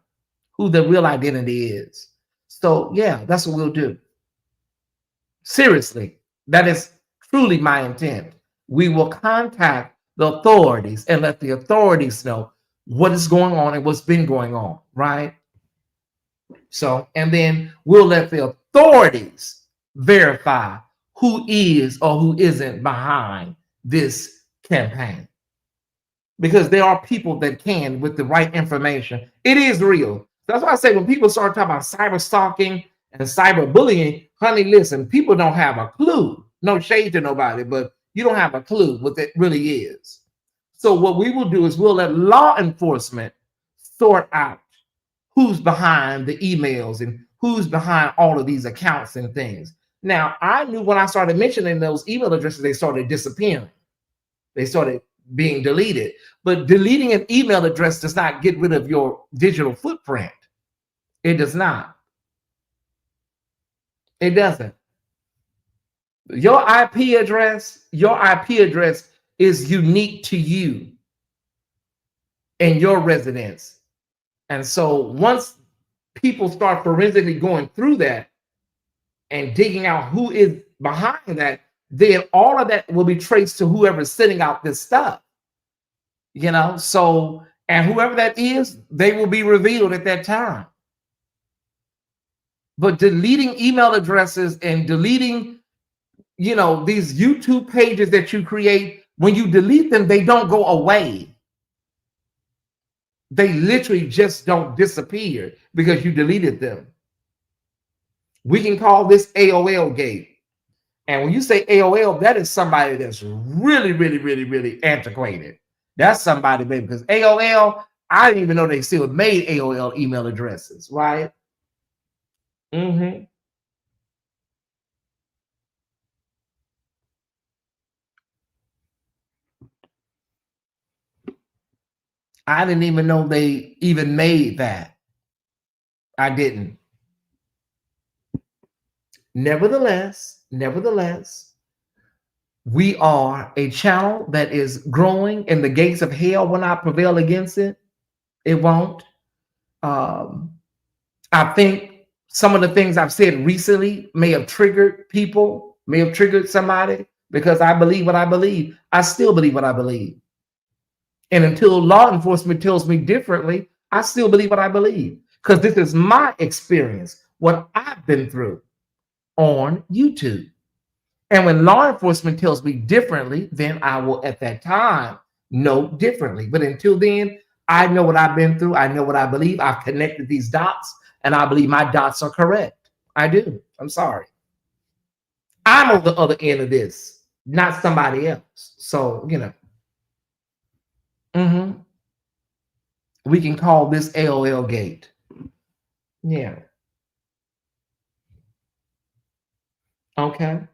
who the real identity is. So, yeah, that's what we'll do. Seriously, that is truly my intent. We will contact the authorities and let the authorities know what is going on and what's been going on, right? So, and then we'll let the authorities verify who is or who isn't behind this campaign. Because there are people that can, with the right information, it is real. That's why I say when people start talking about cyber stalking and cyber bullying, honey, listen, people don't have a clue. No shade to nobody, but you don't have a clue what it really is. So what we will do is we'll let law enforcement sort out who's behind the emails and who's behind all of these accounts and things. Now, I knew when I started mentioning those email addresses, they started disappearing. They started being deleted. But deleting an email address does not get rid of your digital footprint. It does not. It doesn't. Your IP address is unique to you and your residence. And so once people start forensically going through that and digging out who is behind that, then all of that will be traced to whoever's sending out this stuff. So, and whoever that is, they will be revealed at that time. But deleting email addresses and deleting, these YouTube pages that you create, when you delete them, they don't go away. They literally just don't disappear because you deleted them. We can call this AOL gate. And when you say AOL, that is somebody that's really, really, really, really antiquated. That's somebody, baby, because AOL, I didn't even know they still made AOL email addresses, right? I didn't even know they even made that. I didn't. Nevertheless, we are a channel that is growing, and the gates of hell will not prevail against it. It won't. Um, I think some of the things I've said recently may have triggered people, may have triggered somebody because I believe what I believe. I still believe what I believe. And until law enforcement tells me differently, I still believe what I believe because this is my experience, what I've been through on YouTube. And when law enforcement tells me differently, then I will at that time know differently. But until then, I know what I've been through. I know what I believe. I've connected these dots, and I believe my dots are correct. I do. I'm sorry. I'm on the other end of this, not somebody else. So, mhm, we can call this AOL gate. Yeah. Okay.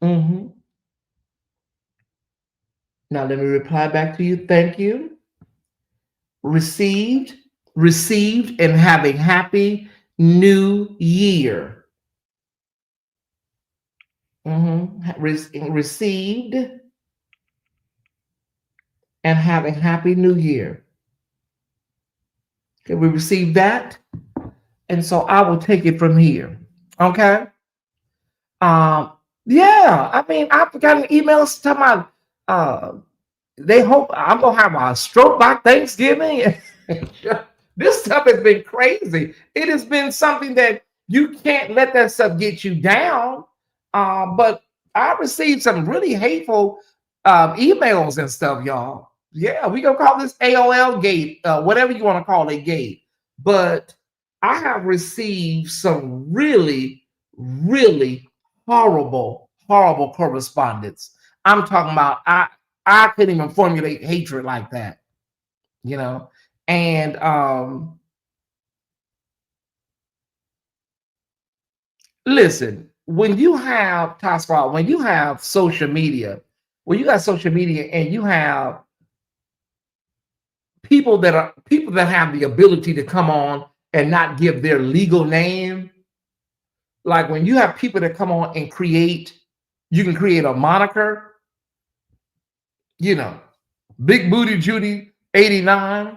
Mm-hmm. Now let me reply back to you. Thank you. Received, received, and have a happy new year. Received and have a happy new year. Okay, we received that. And so I will take it from here. Okay. Um, yeah, I mean, I've gotten emails talking about they hope I'm gonna have a stroke by Thanksgiving. This stuff has been crazy. It has been something that you can't let that stuff get you down. But I received some really hateful emails and stuff, y'all. Yeah, we gonna call this AOL gate, whatever you want to call it, gate. But I have received some really, really horrible, horrible correspondence. I'm talking about I couldn't even formulate hatred like that, you know. And listen, when you have Tasfa, when you have social media, when you got social media and you have people that have the ability to come on and not give their legal name, like when you have people that come on and create, you can create a moniker, you know, Big Booty Judy 89.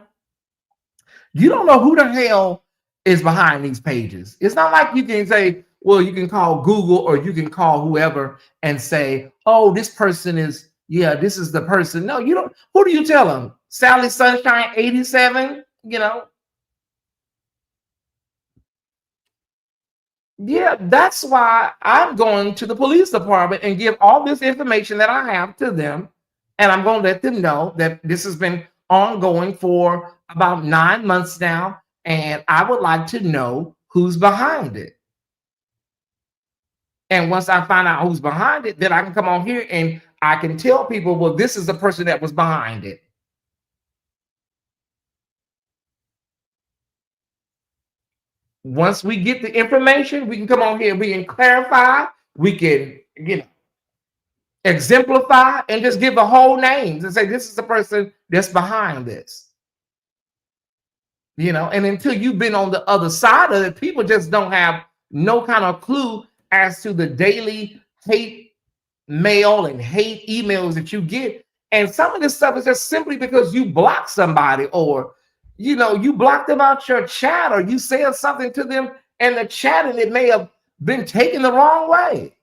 You don't know who the hell is behind these pages. It's not like you can say, well, you can call Google or you can call whoever and say, oh, this person is, yeah, this is the person. No, you don't. Who do you tell them? Sally Sunshine 87, you know? Yeah, that's why I'm going to the police department and give all this information that I have to them. And I'm going to let them know that this has been ongoing for about 9 months now. And I would like to know who's behind it. And once I find out who's behind it, then I can come on here and I can tell people, well, this is the person that was behind it. Once we get the information, we can come on here, we can clarify, we can, exemplify and just give the whole names and say this is the person that's behind this. And until you've been on the other side of it, people just don't have no kind of clue as to the daily hate mail and hate emails that you get. And some of this stuff is just simply because you block somebody, or you blocked them out your chat, or you said something to them in the chat and it may have been taken the wrong way.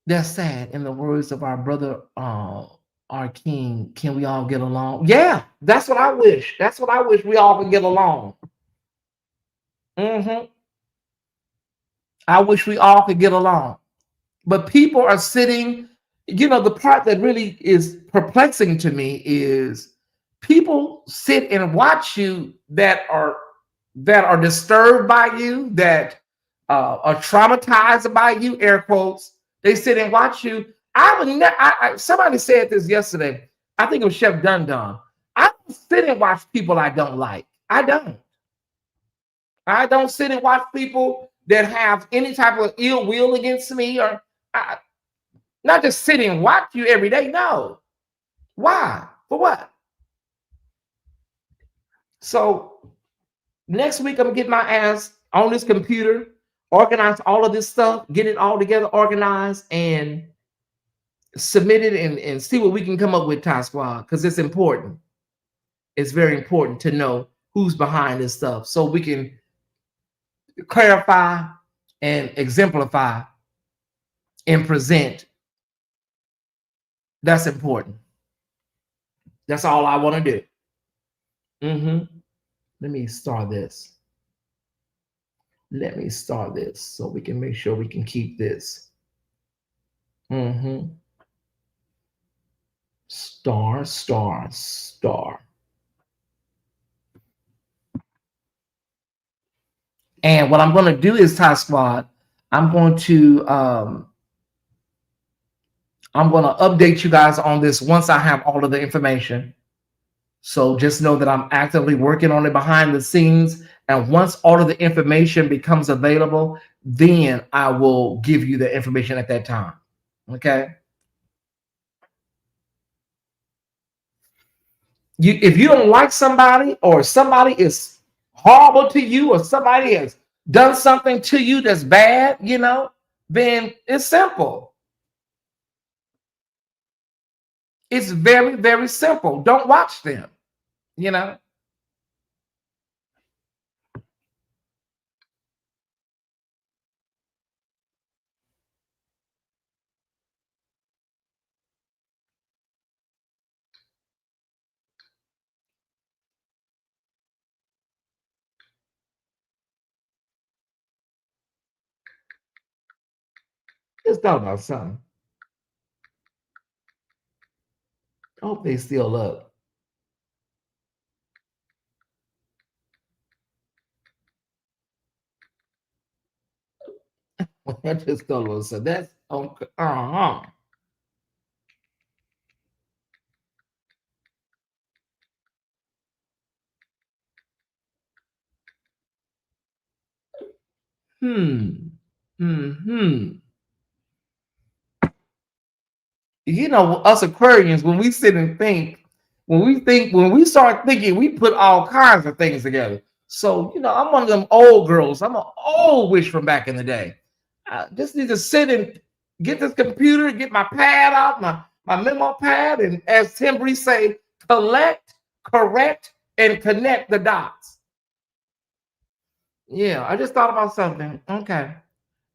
That's sad. In the words of our brother, our king, can we all get along? Yeah, that's what I wish. That's what I wish, we all can get along. I wish we all could get along. But people are sitting, the part that really is perplexing to me is people sit and watch you that are disturbed by you, that are traumatized by you, air quotes. They sit and watch you. Somebody said this yesterday. I think it was Chef Dun Dun. I don't sit and watch people I don't like. I don't. I don't sit and watch people that have any type of ill will against me, or not just sit and watch you every day. No. Why? For what? So next week, I'm gonna get my ass on this computer, organize all of this stuff, get it all together, organized, and submit it, and see what we can come up with, Tie Squad, because it's important. It's very important to know who's behind this stuff so we can clarify and exemplify and present. That's important. That's all I want to do. Let me start this. Let me start this so we can make sure we can keep this. Star, star, star. And what I'm going to do is, Tie Squad, I'm going to update you guys on this once I have all of the information. So just know that I'm actively working on it behind the scenes. And once all of the information becomes available, then I will give you the information at that time. Okay. If you don't like somebody, or somebody is horrible to you, or somebody has done something to you that's bad, then it's simple. It's very, very simple. Don't watch them, you know. Just talk about something. I hope they still up. I just thought about something. That's okay. Hmm. Hmm. Us Aquarians, when we sit and think, when we start thinking, we put all kinds of things together. So, I'm one of them old girls. I'm an old witch from back in the day. I just need to sit and get this computer, get my pad out, my memo pad, and as Tim Breeze say, collect, correct, and connect the dots. Yeah, I just thought about something. Okay.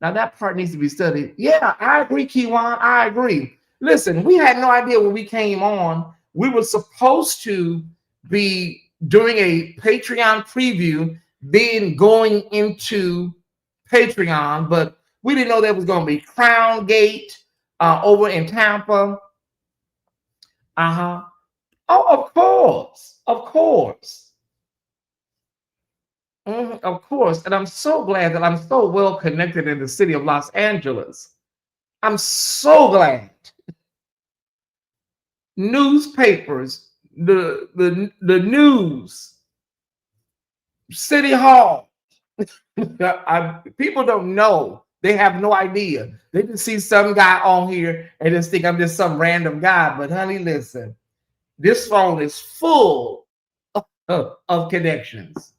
Now that part needs to be studied. Yeah, I agree, Kiwan. I agree. Listen, we had no idea when we came on. We were supposed to be doing a Patreon preview, then going into Patreon, but we didn't know that was going to be Crown Gate over in Tampa. Uh-huh. Oh, of course. Of course. Of course. And I'm so glad that I'm so well connected in the city of Los Angeles. I'm so glad. Newspapers, the news, City Hall. People don't know. They have no idea. They just see some guy on here and just think I'm just some random guy. But honey, listen, this phone is full of connections,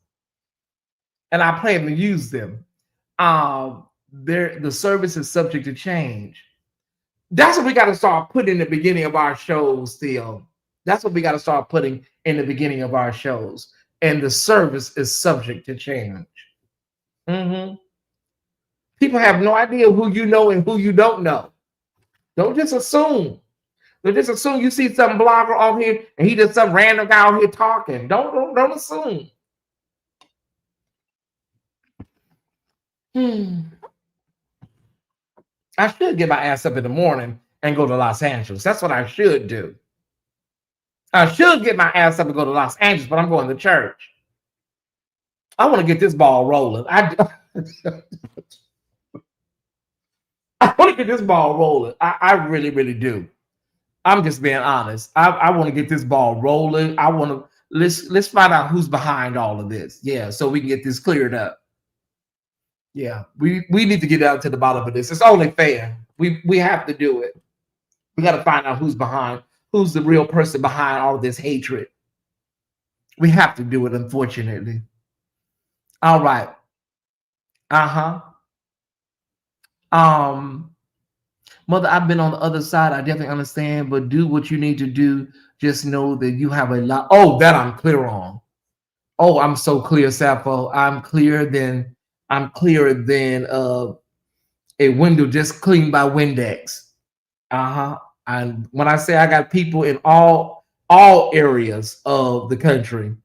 and I plan to use them. The service is subject to change. That's what we got to start putting in the beginning of our shows, Theo. That's what we got to start putting in the beginning of our shows. And the service is subject to change. Mhm. People have no idea who you know and who you don't know. Don't just assume. Don't just assume you see some blogger on here and he just some random guy on here talking. Don't assume. Hmm. I should get my ass up in the morning and go to Los Angeles. That's what I should do. I should get my ass up and go to Los Angeles, but I'm going to church. I want to get this ball rolling. I want to get this ball rolling. I really, really do. I'm just being honest. I want to get this ball rolling. I want to let's find out who's behind all of this. Yeah, so we can get this cleared up. Yeah, we need to get down to the bottom of this. It's only fair. We have to do it. We got to find out who's the real person behind all of this hatred. We have to do it, unfortunately. All right. Uh-huh. Um, Mother, I've been on the other side. I definitely understand, but do what you need to do. Just know that you have a lot. Oh, that I'm clear on. Oh, I'm so clear, Sappho. I'm clearer than a window just cleaned by Windex. Uh-huh. And when I say I got people in all areas of the country,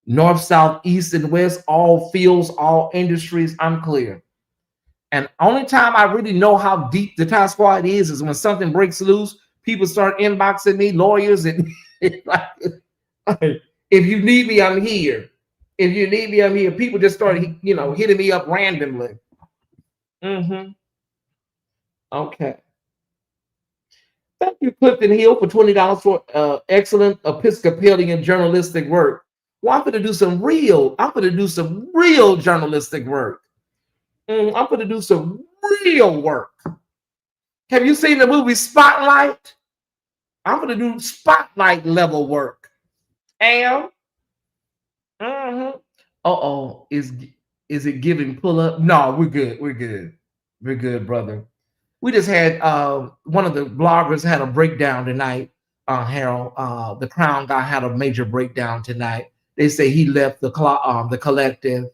north, south, east, and west, all fields, all industries, I'm clear. And only time I really know how deep the Tie Squad is when something breaks loose. People start inboxing me, lawyers, and like, if you need me, I'm here. If you need me, I'm here. People just started, hitting me up randomly. Mm-hmm. Okay. Thank you, Clifton Hill, for $20 for excellent Episcopalian journalistic work. Well, I'm going to do some real. I'm going to do some real journalistic work. I'm going to do some real work. Have you seen the movie Spotlight? I'm going to do Spotlight level work. And uh-oh, is it giving pull up? No, we're good. We're good. We're good, brother. We just had one of the bloggers had a breakdown tonight. Harold, the Crown guy had a major breakdown tonight. They say he left the collective.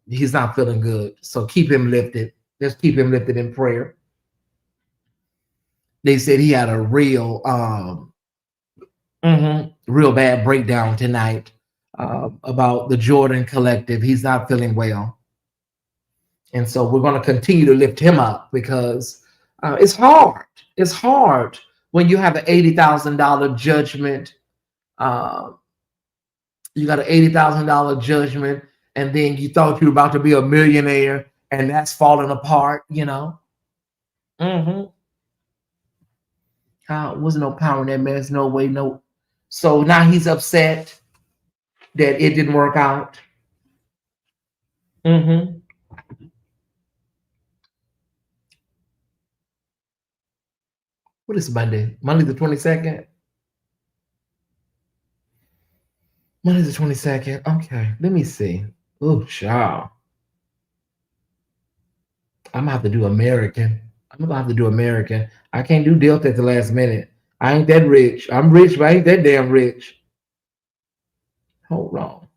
He's not feeling good, so keep him lifted. Just keep him lifted in prayer. They said he had a real real bad breakdown tonight about the Jordan collective. He's not feeling well. And so we're going to continue to lift him up because it's hard. It's hard when you have an $80,000 judgment. You got an $80,000 judgment, and then you thought you were about to be a millionaire, and that's falling apart, you know. Was no power in that man. There's no way, no. So now he's upset that it didn't work out. What is Monday? Monday the 22nd? Monday the 22nd. Okay, let me see. Oh, child. I'm gonna have to do American. I can't do Delta at the last minute. I ain't that rich. I'm rich, but I ain't that damn rich. Hold on.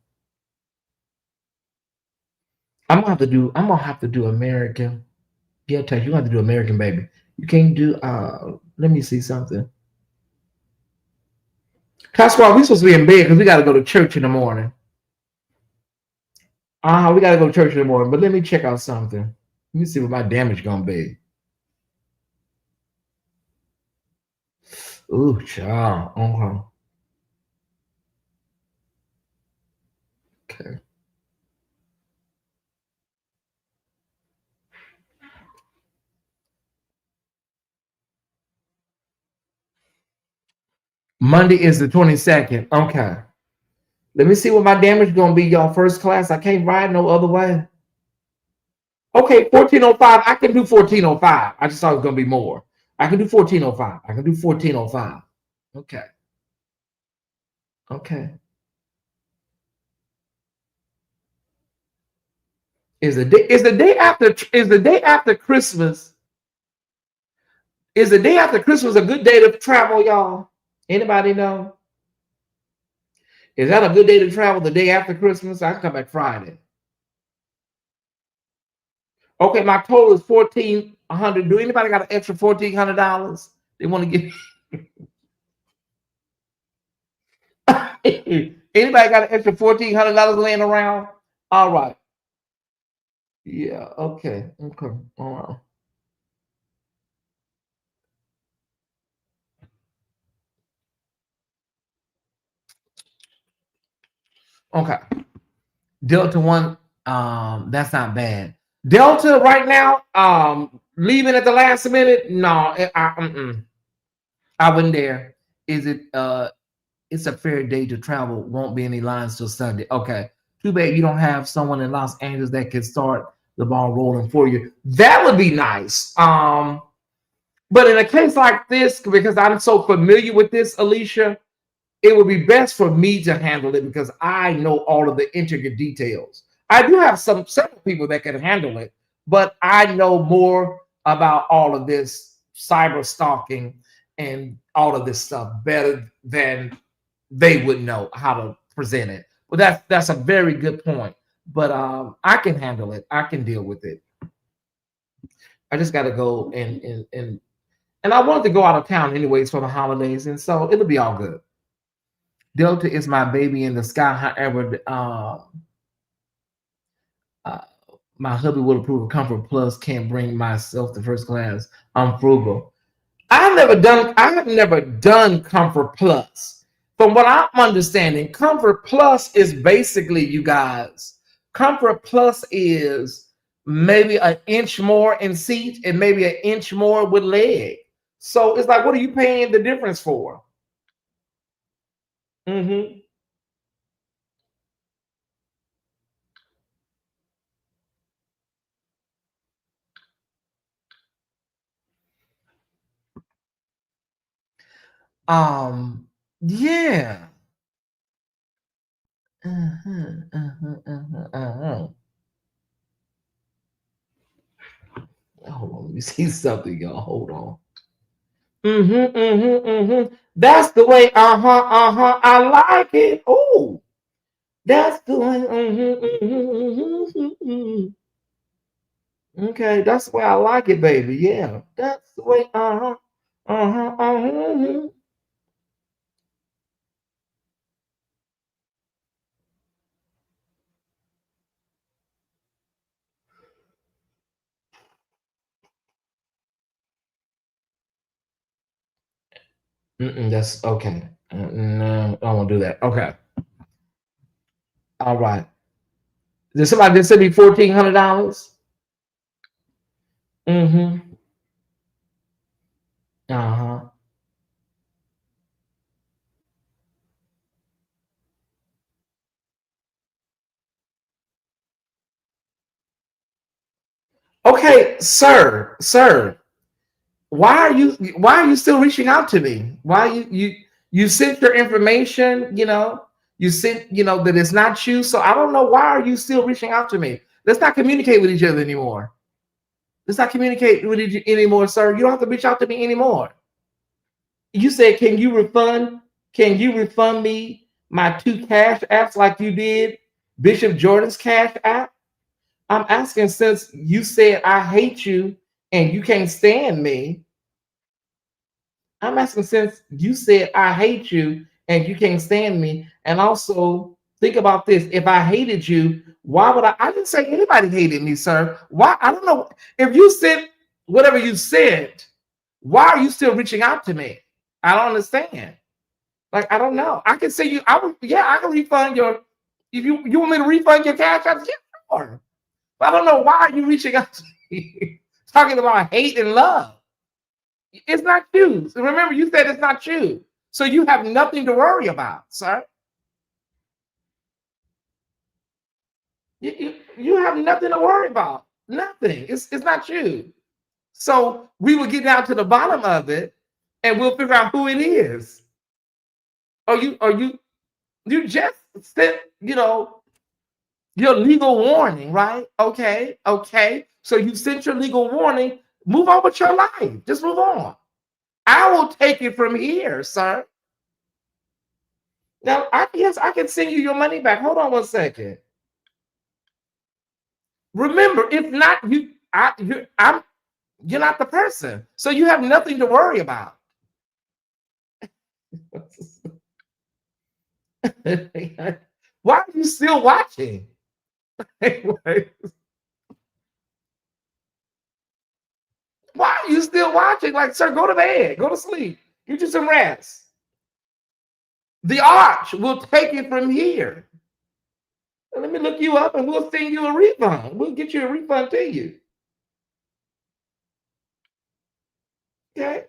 I'm gonna have to do American. Yeah, Tex, you're gonna have to do American, baby. You can't do let me see something. That's why we supposed to be in bed because we gotta go to church in the morning. We gotta go to church in the morning, but let me check out something. Let me see what my damage gonna be. Ooh, child. Okay. Monday is the 22nd. Okay. Let me see what my damage gonna be, y'all. First class. I can't ride no other way. Okay, 1405. I can do 1405. I just thought it was gonna be more. I can do 1405. I can do 1405. Okay. Okay. Is the day after Christmas? Is the day after Christmas a good day to travel, y'all? Anybody know? Is that a good day to travel the day after Christmas? I can come back Friday. Okay, my total is $1,400. Do anybody got an extra $1,400? They want to get. Anybody got an extra $1,400 laying around? All right. Yeah. Okay. Okay. All right. Okay. Delta one. That's not bad. Delta right now. Leaving at the last minute. No. I wouldn't dare. Is it? It's a fair day to travel. Won't be any lines till Sunday. Okay. Too bad you don't have someone in Los Angeles that can start the ball rolling for you. That would be nice. But in a case like this, because I'm so familiar with this, Alicia, it would be best for me to handle it because I know all of the intricate details. I do have several people that can handle it, but I know more about all of this cyber stalking and all of this stuff better than they would know how to present it. Well, that's a very good point. But I can handle it. I can deal with it. I just got to go and I wanted to go out of town anyways for the holidays, and so it'll be all good. Delta is my baby in the sky. However, my hubby will approve of Comfort Plus. Can't bring myself to first class. I'm frugal. I have never done Comfort Plus. From what I'm understanding, Comfort Plus is basically, you guys, Comfort Plus is maybe an inch more in seat and maybe an inch more with leg. So it's like, what are you paying the difference for? Mm-hmm. Yeah. Uh-huh, uh-huh, uh-huh, uh-huh. Hold on, let me see something, y'all. Hold on. Mm-hmm, mm-hmm, mm-hmm. That's the way. Uh-huh, uh-huh. I like it. Oh, that's the way. Mm-hmm, mm-hmm, mm-hmm, mm-hmm. Okay, that's the way I like it, baby. Yeah, that's the way. Uh-huh, uh-huh, uh-huh. Mm-mm, that's okay. No, I won't do that. Okay. All right. Did somebody just send me $1,400? Mm-hmm. Uh-huh. Okay, sir. Why are you still reaching out to me? Why you sent your information, you sent, that it's not you. So I don't know, why are you still reaching out to me? Let's not communicate with each other anymore. Let's not communicate with each anymore, sir. You don't have to reach out to me anymore. You said, can you refund me my two cash apps like you did Bishop Jordan's cash app? I'm asking, since you said I hate you and you can't stand me. I'm asking, since you said I hate you and you can't stand me. And also, think about this. If I hated you, why would I didn't say anybody hated me, sir. Why? I don't know. If you said whatever you said, why are you still reaching out to me? I don't understand. Like, I don't know. I can say you, I can refund your, if you want me to refund your cash, yeah, sure. But I don't know, why are you reaching out to me talking about hate and love? It's not you. So remember, you said it's not you. So you have nothing to worry about, sir. You have nothing to worry about. Nothing. It's not you. So we will get down to the bottom of it and we'll figure out who it is. Or you just sent, your legal warning, right? Okay, okay. So you sent your legal warning. Move on with your life. Just move on. I will take it from here, sir. Now, yes, I can send you your money back. Hold on 1 second. Remember, it's not you. You're not the person, so you have nothing to worry about. Why are you still watching? Why are you still watching? Like, sir, go to bed, go to sleep, get you some rest. The arch will take it from here. Let me look you up and we'll send you a refund. We'll get you a refund to you. Okay.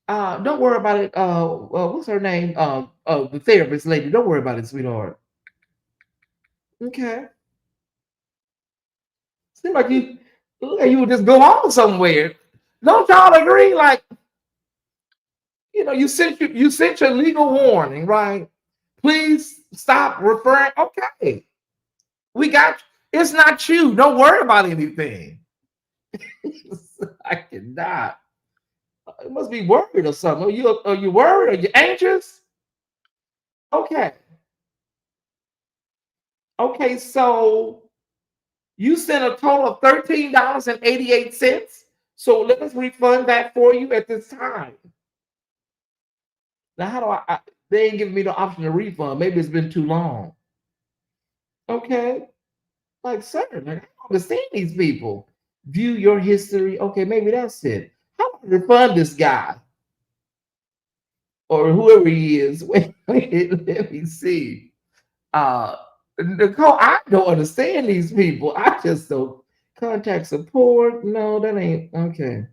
Don't worry about it. What's her name? The therapist lady. Don't worry about it, sweetheart. Okay. Seems like you would just go on somewhere. Don't y'all agree? Like, you sent your legal warning, right? Please stop referring. Okay, we got you. It's not you. Don't worry about anything. I cannot. It must be worried or something. Are you worried? Are you anxious? Okay. Okay, so you sent a total of $13.88. So let us refund that for you at this time. Now, how do they ain't giving me the option to refund. Maybe it's been too long. Okay. Like, sir, like, I don't understand these people. View your history. Okay, maybe that's it. How do I refund this guy or whoever he is? Wait, let me see. Uh, Nicole, I don't understand these people. I just don't. Contact support. No, that ain't okay.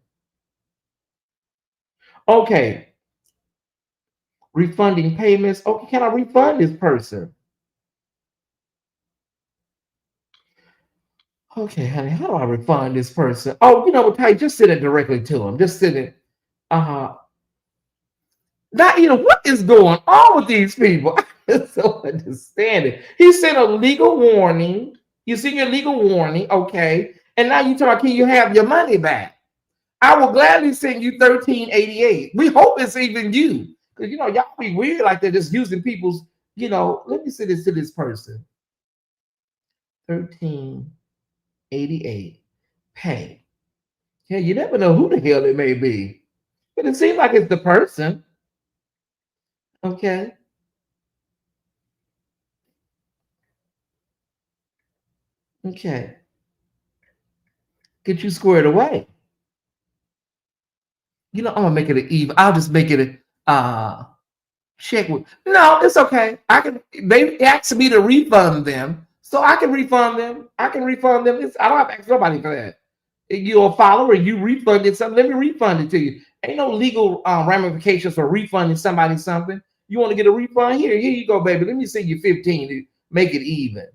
Okay, refunding payments. Okay, can I refund this person? Okay, honey, how do I refund this person? Oh, you know what, Ty, just send it directly to him. Just send it. Uh, Not, what is going on with these people? I just don't understand it. He sent a legal warning. You sent your legal warning, okay, and now you talk, can you have your money back? I will gladly send you 1388. We hope it's even you. Because y'all be weird like they're just using people's, let me send this to this person. 1388. Pay. Yeah, you never know who the hell it may be. But it seems like it's the person. Okay. Okay. Get you squared away. I'm gonna make it an even. I'll just make it a check with. No, it's okay. I can. They asked me to refund them, so I can refund them. I can refund them. I don't have to ask nobody for that. If you're a follower, you refunded something. Let me refund it to you. Ain't no legal ramifications for refunding somebody something. You want to get a refund? Here you go, baby. Let me send you 15 to make it even.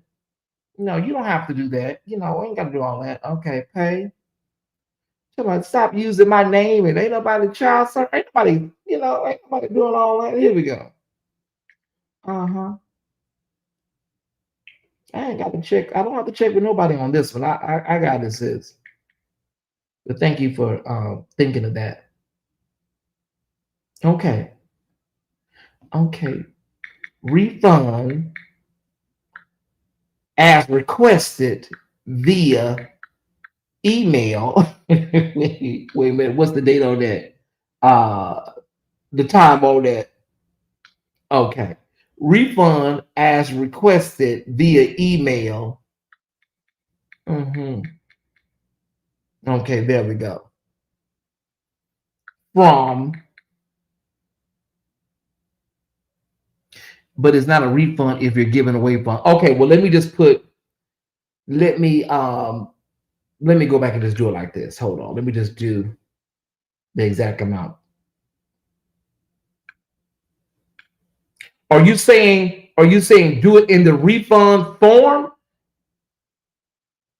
No, you don't have to do that. I ain't got to do all that. Okay, pay. Somebody stop using my name and ain't nobody child support. Ain't nobody, ain't nobody doing all that. Here we go. Uh-huh. I ain't got to check. I don't have to check with nobody on this one. I got this is. But thank you for thinking of that. Okay. Okay. Refund as requested via email. Wait a minute. What's the date on that? The time on that. Okay. Refund as requested via email. Okay, there we go. From, but it's not a refund if you're giving away fund. Okay, well let me just put. Let me let me go back and just do it like this. Hold on. Let me just do the exact amount. Are you saying do it in the refund form?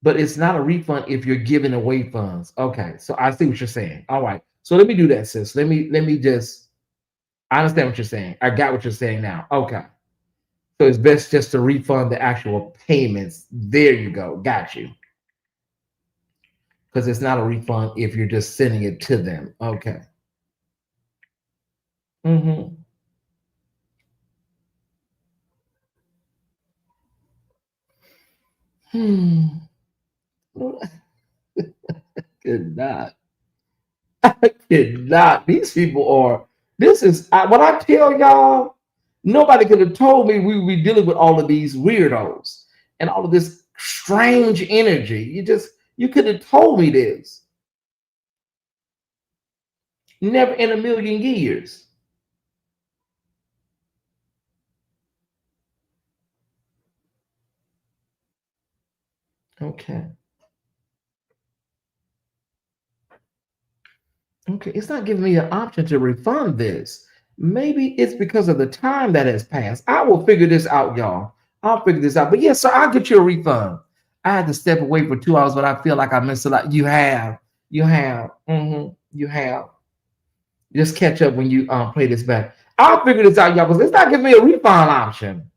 But it's not a refund if you're giving away funds. Okay, so I see what you're saying. All right. So let me do that, sis. Let me just I understand what you're saying. I got what you're saying now. Okay. So it's best just to refund the actual payments. There you go. Got you. Because it's not a refund if you're just sending it to them. Okay. Mm-hmm. Hmm. Could not. I cannot. These people are. This is what I tell y'all. Nobody could have told me we would be dealing with all of these weirdos and all of this strange energy. You could have told me this. Never in a million years. Okay. Okay. It's not giving me an option to refund this. Maybe it's because of the time that has passed. I will figure this out, y'all. I'll figure this out. But yes, sir, I'll get you a refund. I had to step away for 2 hours, but I feel like I missed a lot. You have. You have. You have. Just catch up when you play this back. I'll figure this out, y'all, because it's not giving me a refund option.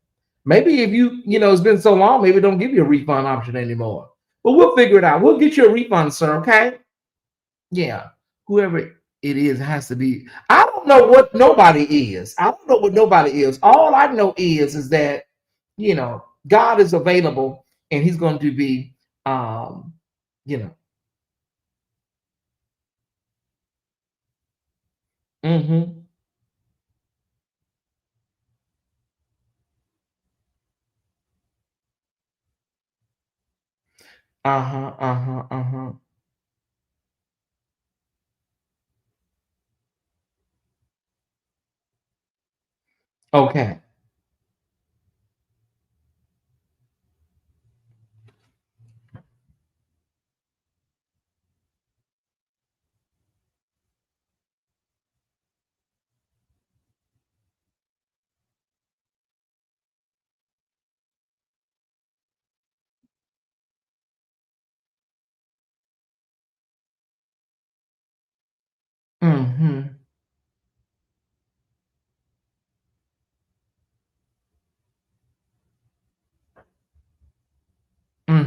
Maybe if it's been so long, maybe it don't give you a refund option anymore. But we'll figure it out. We'll get you a refund, sir. Okay? Yeah. Whoever it is has to be. I don't know what nobody is. I don't know what nobody is. All I know is that God is available and He's going to be you know. Mm-hmm. Uh-huh. Uh-huh. Uh-huh. Okay.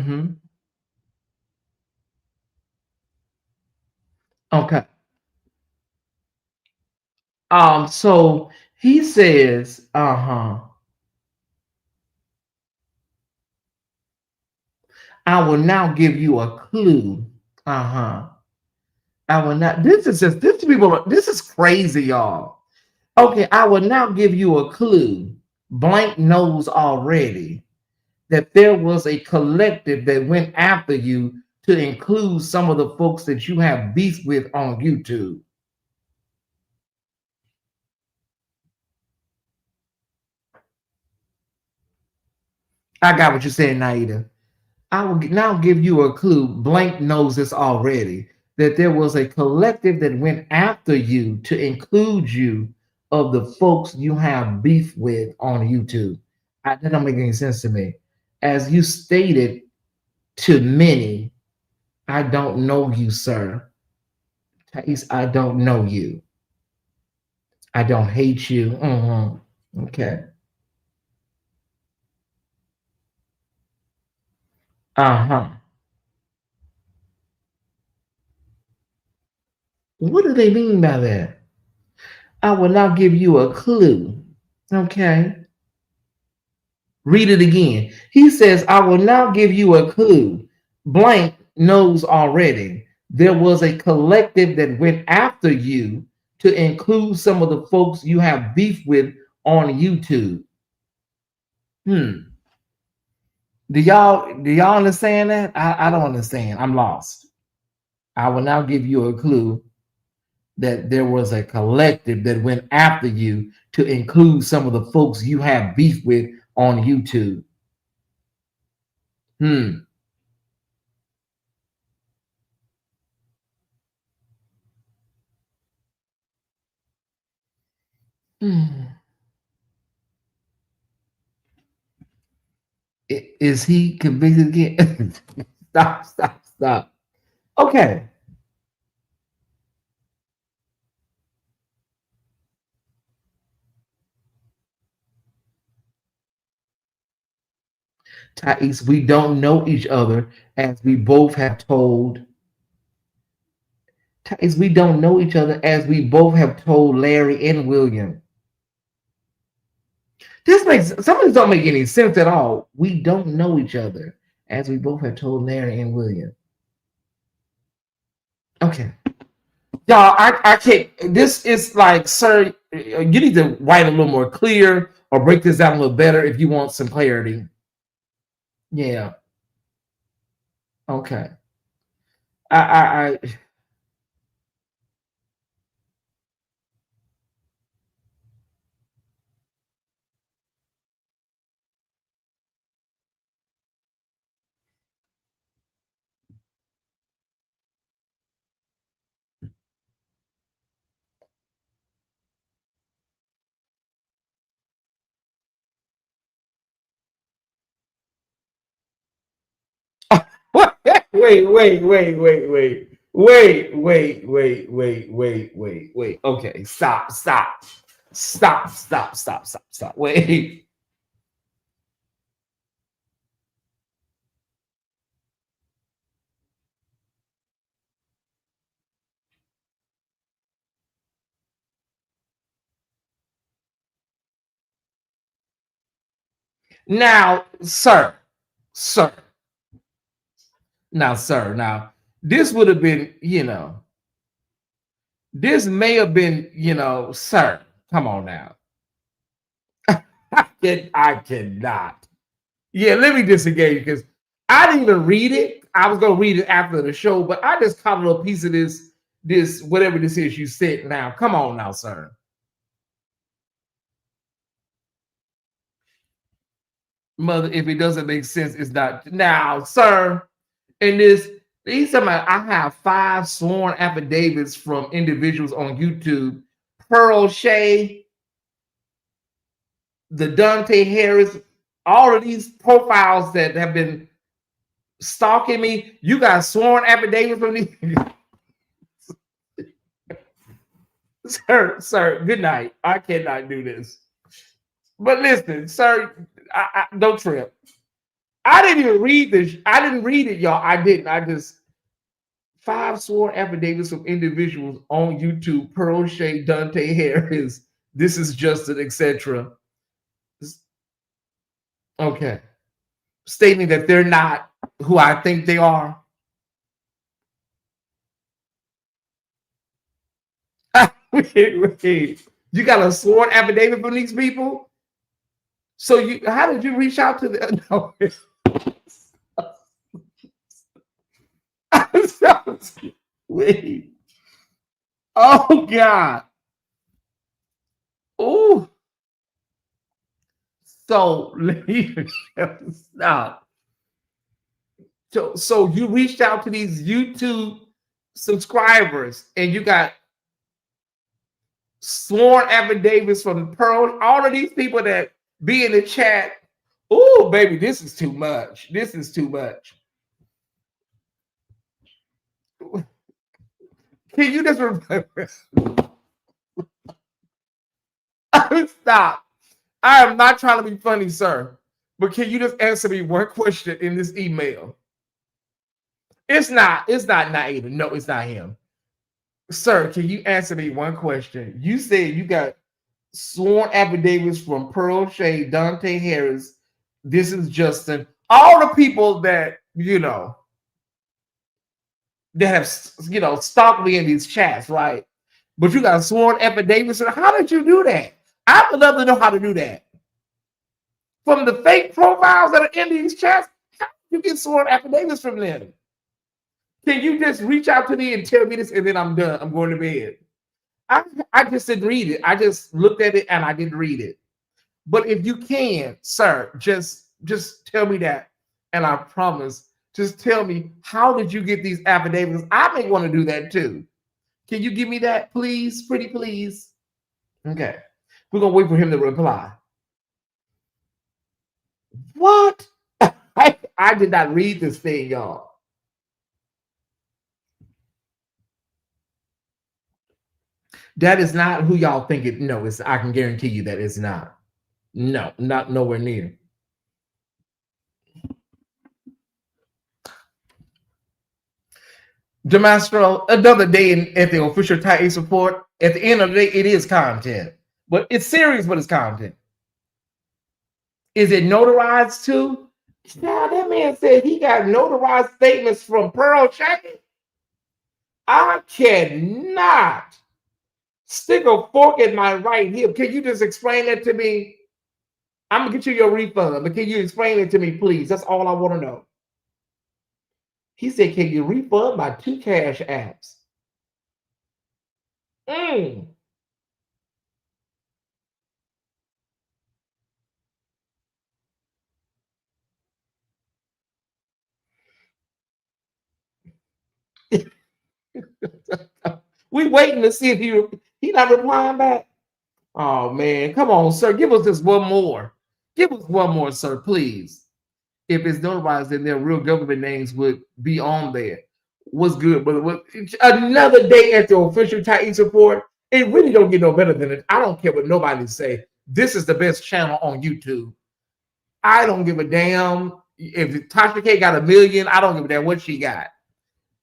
Mm-hmm. Okay. So he says, I will now give you a clue. Uh-huh. I will not. This people. This is crazy, y'all. Okay, I will now give you a clue. Blank knows already that there was a collective that went after you to include some of the folks that you have beef with on YouTube. I got what you're saying, Naida. I will now give you a clue. Blank knows this already that there was a collective that went after you to include you of the folks you have beef with on YouTube. That don't make any sense to me. As you stated to many, I don't know you, sir. Thais, I don't know you. I don't hate you. Okay. Uh huh. What do they mean by that? I will now give you a clue. Okay. Read it again. He says, I will now give you a clue. Blank knows already. There was a collective that went after you to include some of the folks you have beef with on YouTube. Hmm. Do y'all understand that? I don't understand. I'm lost. I will now give you a clue that there was a collective that went after you to include some of the folks you have beef with on YouTube. Hmm. Hmm. Is he convicted again? Stop, stop, stop. Okay. Thais, we don't know each other as we both have told. Thais, we don't know each other as we both have told Larry and William. This makes some of this don't make any sense at all. We don't know each other as we both have told Larry and William. Okay. Y'all, I can't. This is like, sir, you need to write a little more clear or break this down a little better if you want some clarity. Yeah. Okay. I wait, wait, wait, wait, wait. Wait, wait, wait, wait, wait, wait, wait. Okay, stop, stop, stop, stop, stop, stop, stop. Wait. Now, sir, now, this would have been, this may have been, sir. Come on now. I cannot. Yeah, let me disengage because I didn't even read it. I was gonna read it after the show, but I just caught a little piece of this whatever this is you said. Now, come on now, sir. Mother, if it doesn't make sense, it's not now, sir. And this, he's talking about I have 5 sworn affidavits from individuals on YouTube. Pearl Shay, the Dante Harris, all of these profiles that have been stalking me. You got sworn affidavits from these. Sir, good night. I cannot do this. But listen, sir, I don't trip. I didn't even read this. I didn't read it, y'all. I didn't. I just five sworn affidavits of individuals on YouTube: Pearl Shea, Dante Harris, This Is Justin, etc. Okay, stating that they're not who I think they are. Wait. You got a sworn affidavit from these people? So you, how did you reach out to the? No. Wait. Oh God. Oh. So let me stop. So you reached out to these YouTube subscribers and you got sworn affidavits from Pearl, all of these people that be in the chat. Oh, baby, this is too much. This is too much. Can you just remember? Stop. I am not trying to be funny, sir. But can you just answer me one question in this email? It's not. It's not Naida. No, it's not him. Sir, can you answer me one question? You said you got sworn affidavits from Pearl Shea, Dante Harris, This Is Justin, all the people that that have stalked me in these chats, right? But you got sworn affidavits. How did you do that? I would love to know how to do that. From the fake profiles that are in these chats, how do you get sworn affidavits from them? Can you just reach out to me and tell me this, and then I'm done? I'm going to bed. I just didn't read it. I just looked at it and I didn't read it. But if you can, sir, just tell me that, and I promise. Just tell me, how did you get these affidavits? I may want to do that too. Can you give me that, please, pretty please? Okay, we're gonna wait for him to reply. What? I did not read this thing, y'all. That is not who y'all think it. No, it's. I can guarantee you that it's not. No, not nowhere near. Demastro, another day at the official Tyesse Report. At the end of the day, it is content, but it's serious, but it's content. Is it notarized too? Now that man said he got notarized statements from Pearl Shea. I cannot stick a fork in my right hip. Can you just explain that to me? I'm gonna get you your refund, but can you explain it to me, please? That's all I want to know. He said, "Can you refund my 2 cash apps?" Mm. We waiting to see if he not replying back. Oh man, come on, sir. Give us this one more. Give us one more, sir, please. If it's notarized, then their real government names would be on there. What's good, brother? Another day at the official Tyesse Report. It really don't get no better than it. I don't care what nobody say. This is the best channel on YouTube. I don't give a damn if Tasha K got 1 million. I don't give a damn what she got.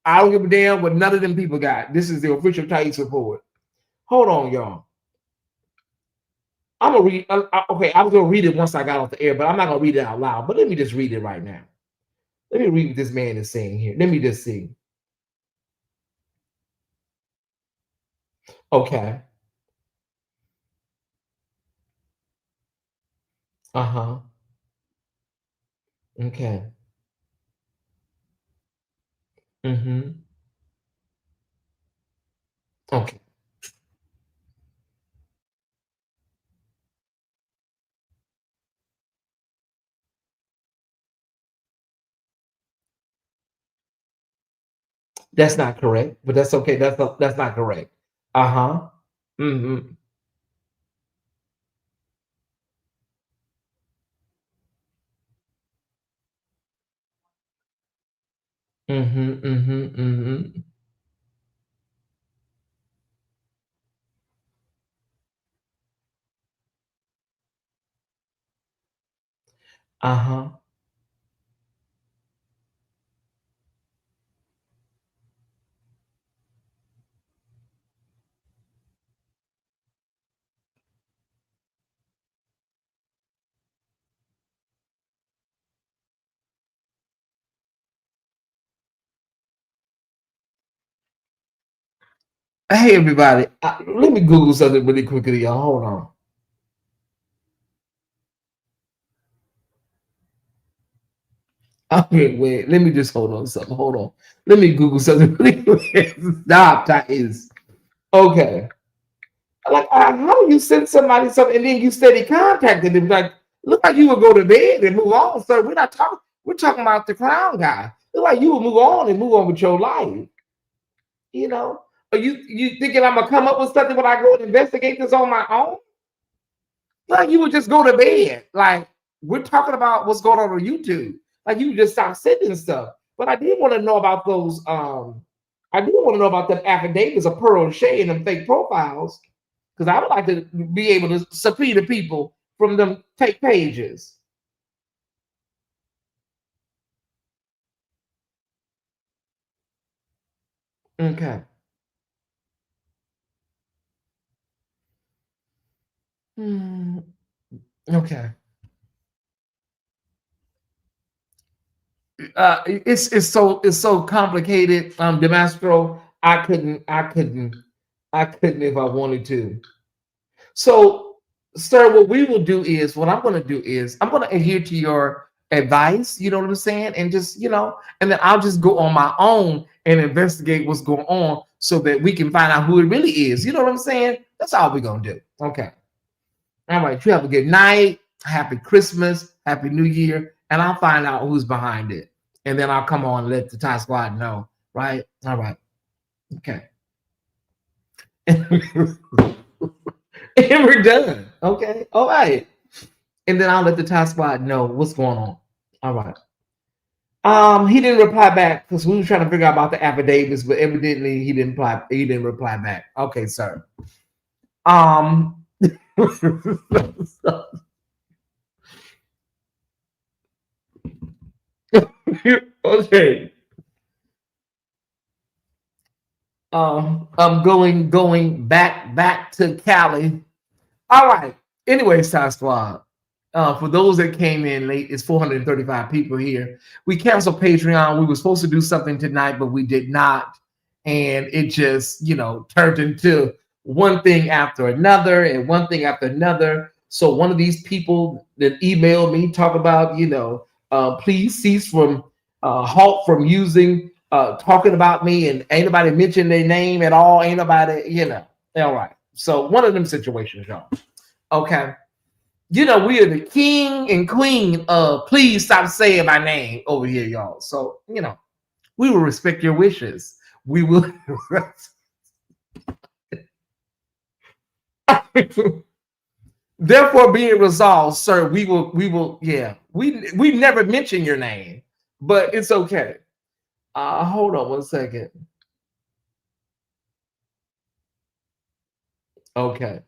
I don't give a damn what none of them people got. This is the official Tyesse Report. Hold on, y'all. I'm gonna read. Okay, I was gonna read it once I got off the air, but I'm not gonna read it out loud. But let me just read it right now. Let me read what this man is saying here. Let me just see. Okay. Uh huh. Okay. Mm-hmm. Okay. That's not correct, but that's okay. That's not correct. Uh huh. Mm-hmm. Mm-hmm. Mm-hmm. Mm-hmm. Uh huh. Hey everybody, let me Google something really quickly, y'all. Hold on. Okay, wait. Let me just hold on something. Hold on. Let me Google something really quick. Stop, Tyesse. Okay. Like, how you send somebody something and then you steady contacting them? Like, look like you would go to bed and move on. So we're not talking. We're talking about the clown guy. Look like you would move on and move on with your life. You know? Are you thinking I'm gonna come up with something when I go and investigate this on my own? Like you would just go to bed. Like we're talking about what's going on YouTube. Like you just stop sending stuff. But I did want to know about those. I did want to know about them affidavits of Pearl Shea and them fake profiles because I would like to be able to subpoena people from them fake pages. Okay. Hmm. Okay. It's so complicated. Damasco. I couldn't if I wanted to. So, sir, what we will do is what I'm going to do is I'm going to adhere to your advice. You know what I'm saying, and just and then I'll just go on my own and investigate what's going on so that we can find out who it really is. You know what I'm saying? That's all we're gonna do. Okay. All right. You have a good night. Happy Christmas. Happy New Year. And I'll find out who's behind it. And then I'll come on and let the Thai squad know. Right? All right. Okay. And we're done. Okay. All right. And then I'll let the Thai squad know what's going on. All right. He didn't reply back because we were trying to figure out about the affidavits, but evidently he didn't reply. He didn't reply back. Okay, sir. Um. Okay. I'm going back to Cali. All right. Anyway, Star Squad. For those that came in late, it's 435 people here. We canceled Patreon. We were supposed to do something tonight, but we did not. And it just, turned into one thing after another and one thing after another. So one of these people that emailed me talk about, please cease from halt from using talking about me and ain't nobody mention their name at all. Ain't nobody, All right. So one of them situations, y'all. Okay. We are the king and queen of please stop saying my name over here, y'all. So, we will respect your wishes. We will therefore being resolved, sir. We will, yeah. We never mention your name, but it's okay. Hold on one second. Okay.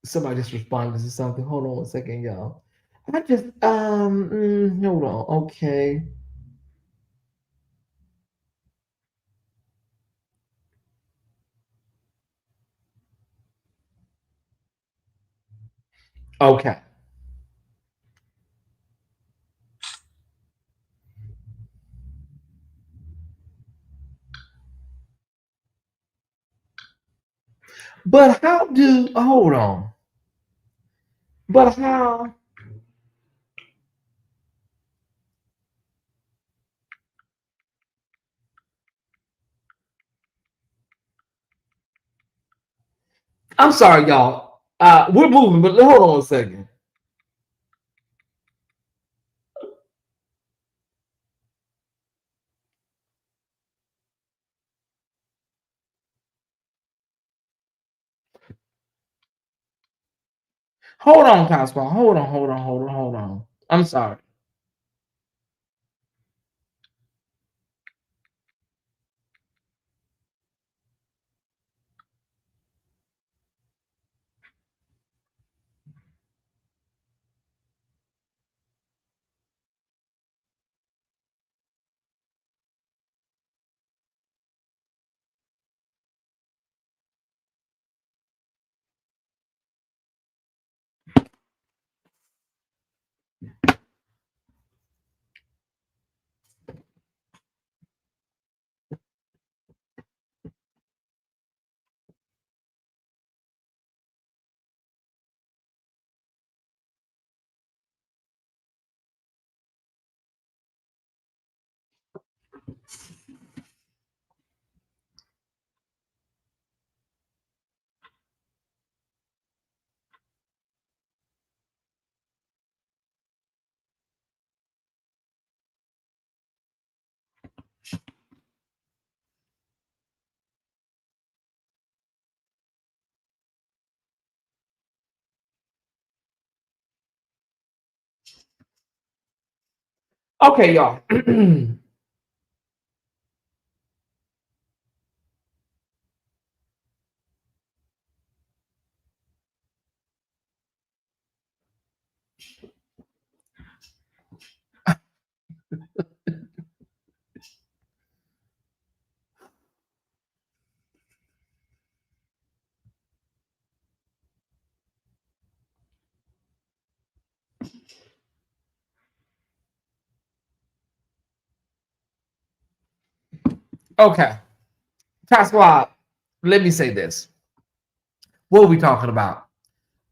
Somebody just responded to something. Hold on one second, y'all. I just hold on. Okay. Okay. But how do hold on? But how? I'm sorry, y'all. We're moving, but hold on a second. Hold on, Cosmo. Hold on. I'm sorry. Okay, y'all. Okay, Top Squad. Let me say this. What are we talking about?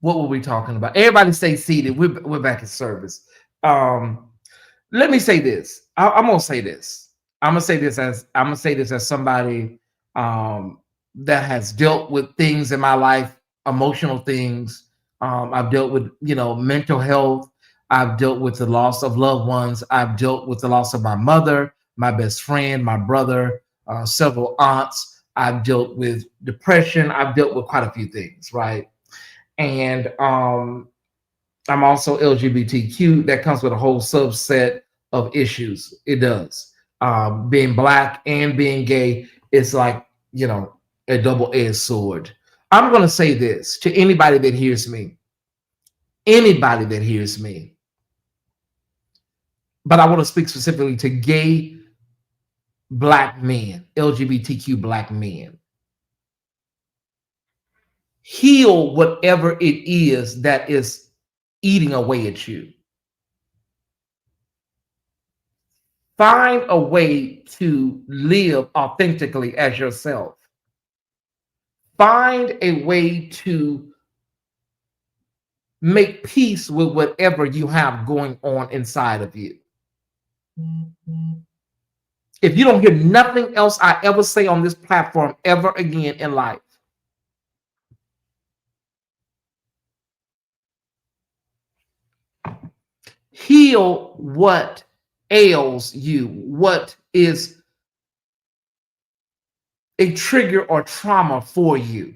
What were we talking about? Everybody stay seated. We're back in service. Um, Let me say this. I'm gonna say this. I'm gonna say this as somebody that has dealt with things in my life, emotional things. I've dealt with mental health. I've dealt with the loss of loved ones. I've dealt with the loss of my mother, my best friend, my brother, several aunts. I've dealt with depression. I've dealt with quite a few things, right? And I'm also LGBTQ. That comes with a whole subset of issues. It does. Being black and being gay is like, a double-edged sword. I'm going to say this to anybody that hears me, anybody that hears me, but I want to speak specifically to gay black men, LGBTQ black men. Heal whatever it is that is eating away at you. Find a way to live authentically as yourself. Find a way to make peace with whatever you have going on inside of you. If you don't hear nothing else I ever say on this platform ever again in life, heal what ails you, what is a trigger or trauma for you.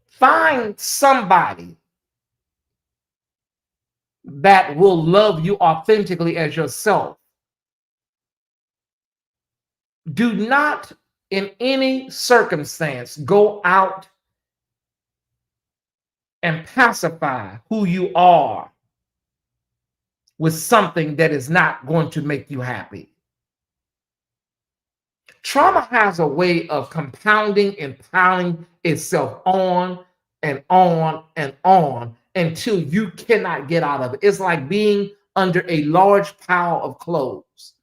Find somebody that will love you authentically as yourself. Do not, in any circumstance, go out and pacify who you are with something that is not going to make you happy. Trauma has a way of compounding and piling itself on and on and on until you cannot get out of it. It's like being under a large pile of clothes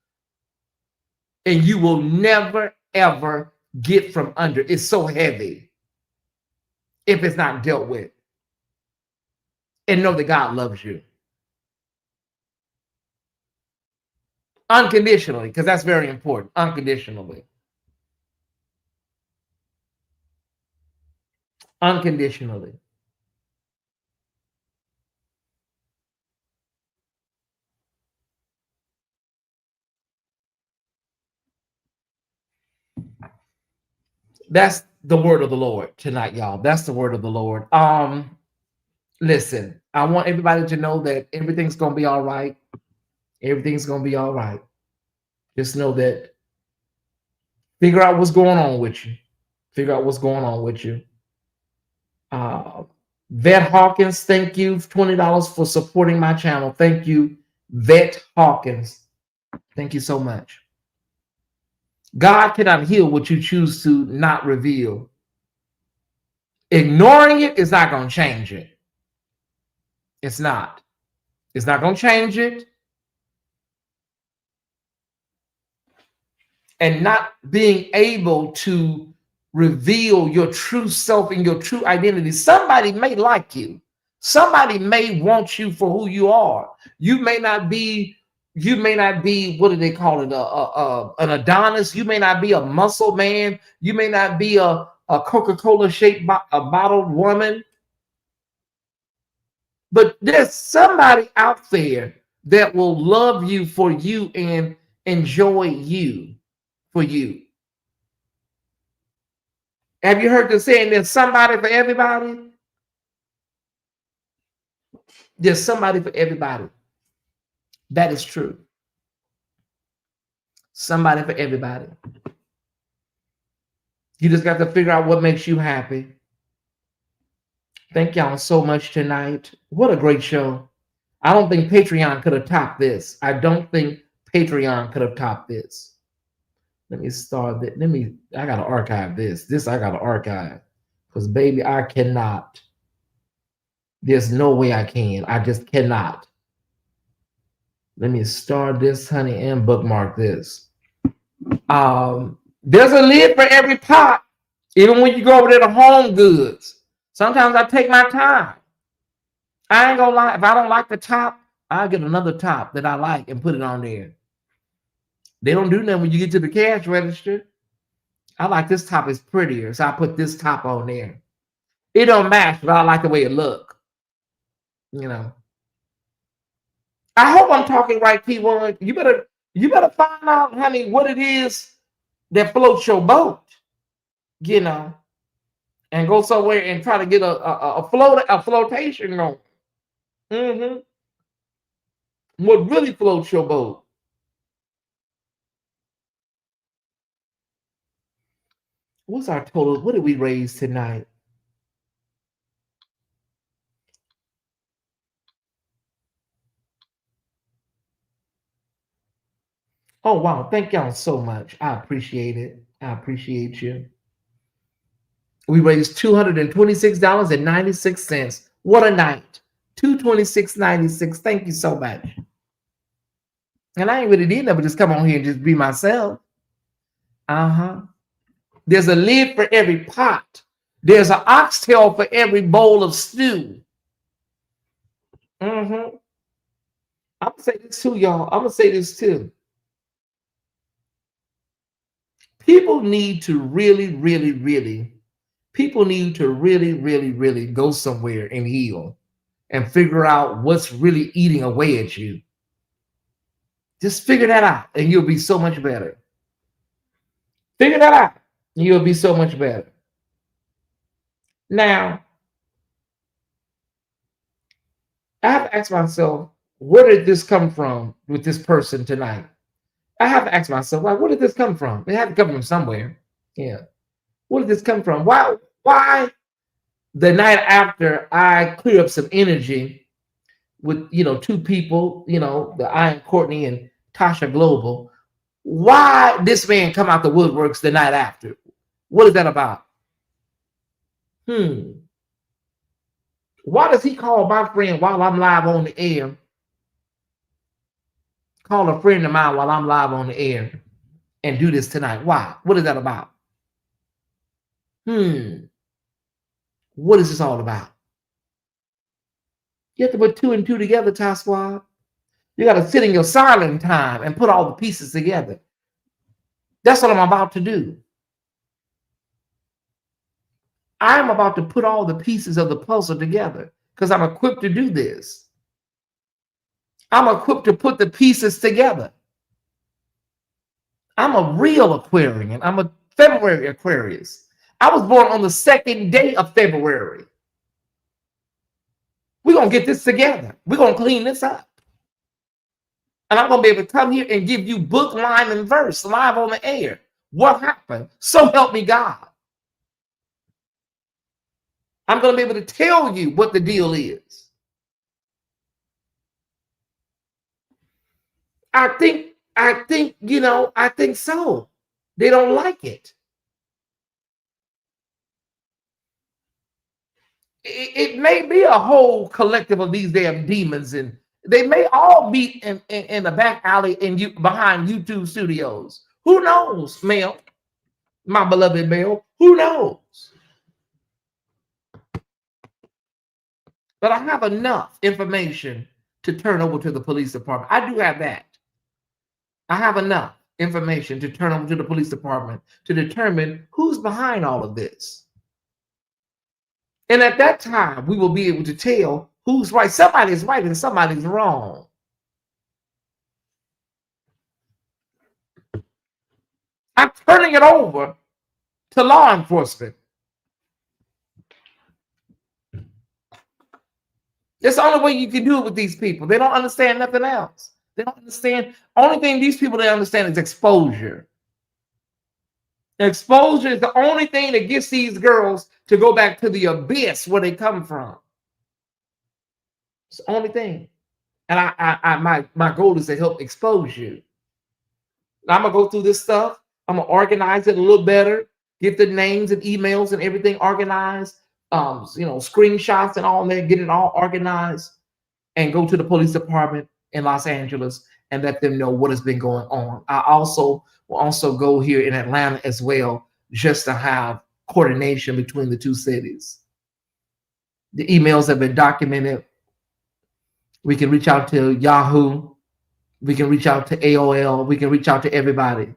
and you will never, ever get from under. It's so heavy if it's not dealt with. And know that God loves you unconditionally, because that's very important. Unconditionally. Unconditionally. That's the word of the Lord tonight, y'all. That's the word of the Lord. Listen, I want everybody to know that everything's gonna be all right. Everything's gonna be all right. Just know that. Figure out what's going on with you. Figure out what's going on with you. Uh, Vet Hawkins, thank you. $20 for supporting my channel. Thank you, Vet Hawkins. Thank you so much. God cannot heal what you choose to not reveal. Ignoring it is not going to change it. It's not. It's not going to change it. And not being able to reveal your true self and your true identity. Somebody may like you. Somebody may want you for who you are. You may not be. You may not be. What do they call it? An Adonis. You may not be a muscle man. You may not be a Coca-Cola shaped a bottled woman. But there's somebody out there that will love you for you and enjoy you for you. Have you heard the saying there's somebody for everybody? There's somebody for everybody. That is true. Somebody for everybody. You just got to figure out what makes you happy. Thank y'all so much tonight. What a great show. I don't think Patreon could have topped this. I don't think Patreon could have topped this. Let me start that. I gotta archive this. This I gotta archive. Because baby, I cannot. There's no way I can. I just cannot. Let me start this, honey, and bookmark this. There's a lid for every pot. Even when you go over there to Home Goods. Sometimes I take my time. I ain't gonna lie. If I don't like the top, I'll get another top that I like and put it on there. They don't do nothing when you get to the cash register. I like this top is prettier, so I put this top on there. It don't match, but I like the way it look. You know. I hope I'm talking right, P1. You better find out, honey, what it is that floats your boat. You know, and go somewhere and try to get a flotation going. Mm-hmm. What really floats your boat? What's our total? What did we raise tonight? Oh, wow. Thank y'all so much. I appreciate it. I appreciate you. We raised $226.96. What a night. $226.96. Thank you so much. And I ain't really did nothing but just come on here and just be myself. Uh-huh. There's a lid for every pot. There's an oxtail for every bowl of stew. Mm-hmm. I'm gonna say this too, y'all. I'm gonna say this too. People need to really, really, really go somewhere and heal and figure out what's really eating away at you. Just figure that out and you'll be so much better. Figure that out and you'll be so much better. Now, I have to ask myself, where did this come from with this person tonight? I have to ask myself, like, where did this come from? It had to come from somewhere. Yeah. Where did this come from? Why the night after I clear up some energy with, two people, the Iron Courtney and Tasha Global, why this man come out the woodworks the night after? What is that about? Why does he call my friend while I'm live on the air? Call a friend of mine while I'm live on the air and do this tonight. Why? What is that about? What is this all about? You have to put two and two together, Ty Squad. You got to sit in your silent time and put all the pieces together. That's what I'm about to do. I'm about to put all the pieces of the puzzle together because I'm equipped to do this. I'm equipped to put the pieces together. I'm a real Aquarian. I'm a February Aquarius. I was born on the second day of February. We're going to get this together. We're going to clean this up. And I'm going to be able to come here and give you book, line, and verse live on the air. What happened? So help me God. I'm going to be able to tell you what the deal is. I think so. They don't like it. It may be a whole collective of these damn demons, and they may all meet in the back alley behind YouTube studios. Who knows, Mel? My beloved Mel. Who knows? But I have enough information to turn over to the police department. I do have that. I have enough information to turn over to the police department to determine who's behind all of this. And at that time, we will be able to tell who's right. Somebody's right and somebody's wrong. I'm turning it over to law enforcement. It's the only way you can do it with these people. They don't understand nothing else. They don't understand. Only thing these people they understand is exposure. Exposure is the only thing that gets these girls to go back to the abyss where they come from. It's the only thing. And my goal is to help expose you. I'm gonna go through this stuff. I'm gonna organize it a little better, get the names and emails and everything organized, screenshots and all that, get it all organized, and go to the police department in Los Angeles and let them know what has been going on. I also will also go here in Atlanta as well, just to have coordination between the two cities. The emails have been documented. We can reach out to Yahoo. We can reach out to AOL. We can reach out to everybody.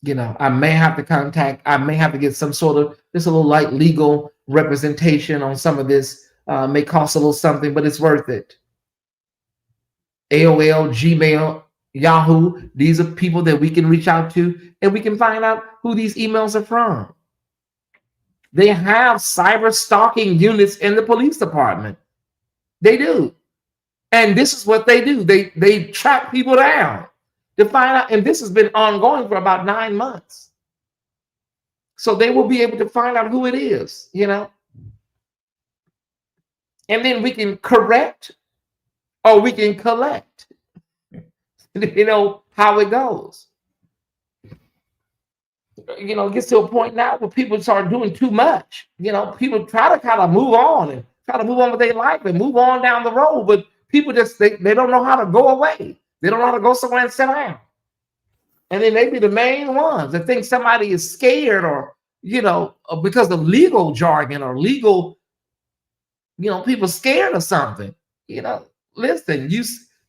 I may have to get some sort of just a little light legal representation on some of this. May cost a little something, but it's worth it. AOL, Gmail, Yahoo, these are people that we can reach out to and we can find out who these emails are from. They have cyber stalking units in the police department. They do. And this is what they do. They track people down to find out. And this has been ongoing for about 9 months. So they will be able to find out who it is, And then we can correct or we can collect. How it goes. It gets to a point now where people start doing too much. People try to kind of move on and try to move on with their life and move on down the road, but people just they don't know how to go away. They don't know how to go somewhere and sit down. And then they be the main ones that think somebody is scared or because of legal jargon or legal, people scared of something. Listen,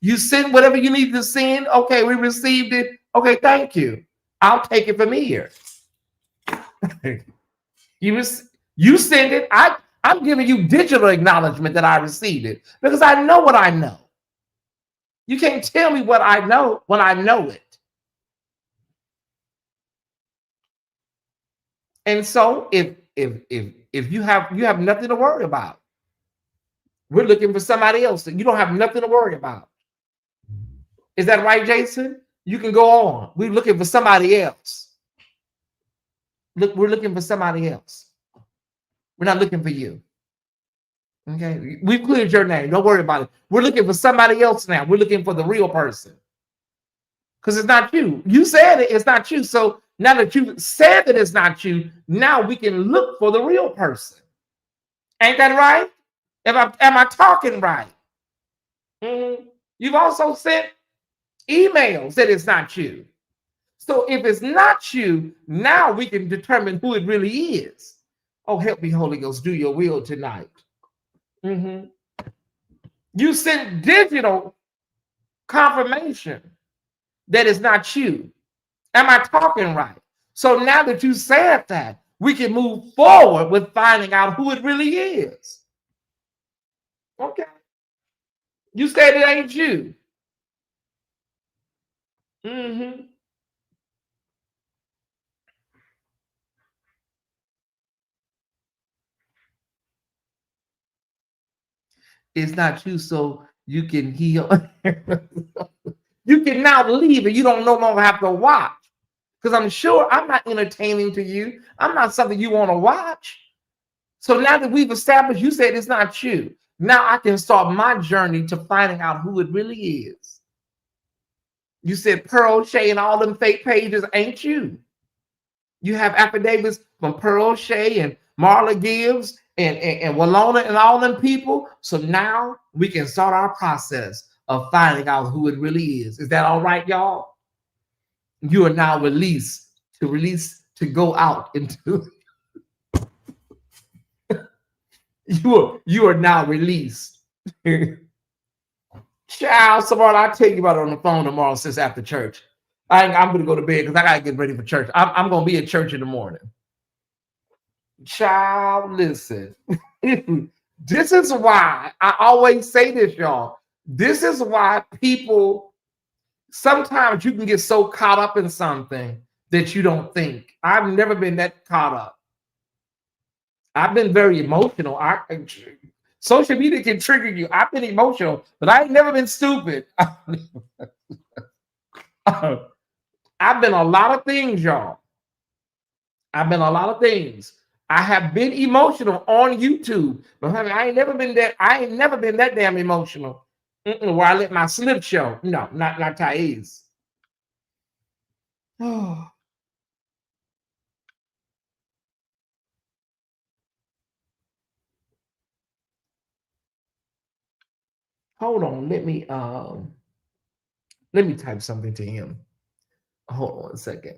you send whatever you need to send. Okay, we received it. Okay, thank you. I'll take it from here. You send it. I'm giving you digital acknowledgement that I received it because I know what I know. You can't tell me what I know when I know it. And so if you have nothing to worry about, we're looking for somebody else that you don't have nothing to worry about. Is that right, Jason? You can go on. We're looking for somebody else. Look, we're looking for somebody else. We're not looking for you. Okay, we've cleared your name. Don't worry about it. We're looking for somebody else now. We're looking for the real person. Because it's not you. You said it, it's not you. So now that you said that it's not you, now we can look for the real person. Ain't that right? Am I talking right? Mm-hmm. You've also sent emails that it's not you. So if it's not you, now we can determine who it really is. Oh, help me, Holy Ghost, do your will tonight. Mm-hmm. You sent digital confirmation that it's not you. Am I talking right? So now that you said that, we can move forward with finding out who it really is. Okay. You said it ain't you. Mm-hmm. It's not you, so you can heal. You can now leave and you don't no longer have to watch. Because I'm sure I'm not entertaining to you. I'm not something you want to watch. So now that we've established, you said it's not you. Now I can start my journey to finding out who it really is. You said Pearl Shea and all them fake pages ain't you. You have affidavits from Pearl Shea and Marla Gibbs and Walona and all them people. So now we can start our process of finding out who it really is. Is that all right, y'all? You are now released to go out into. You are now released. Child, tomorrow I'll tell you about it on the phone tomorrow since after church. I'm going to go to bed because I got to get ready for church. I'm going to be at church in the morning. Child, listen. This is why I always say this, y'all. This is why people, sometimes you can get so caught up in something that you don't think. I've never been that caught up. I've been very emotional. Social media can trigger you. I've been emotional, but I ain't never been stupid. I've been a lot of things, y'all. I've been a lot of things. I have been emotional on YouTube, but honey, I ain't never been that. I ain't never been that damn emotional. Where I let my slip show. No, not Tyesse. Oh, hold on. Let me type something to him. Hold on 1 second.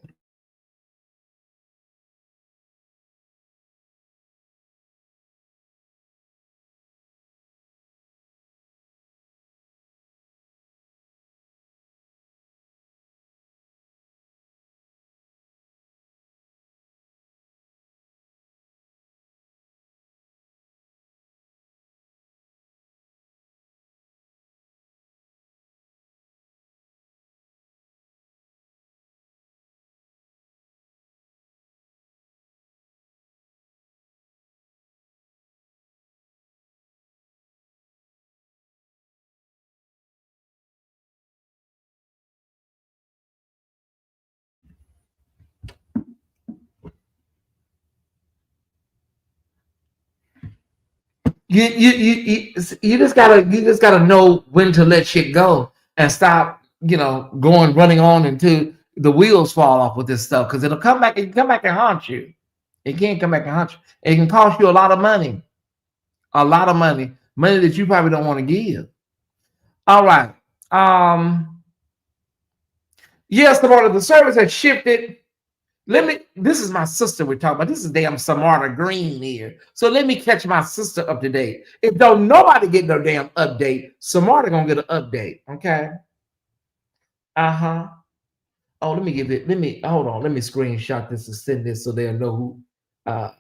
You just gotta know when to let shit go and stop, going running on until the wheels fall off with this stuff because it'll come back. It can come back and haunt you. It can't come back and haunt you. It can cost you a lot of money that you probably don't want to give. All right. Yes, the part of the service has shifted. This is my sister we're talking about. This is damn Samara Green here. So let me catch my sister up to date. If don't nobody get no damn update, Samara gonna get an update. Okay. Uh-huh. Oh, hold on. Let me screenshot this and send this so they'll know who uh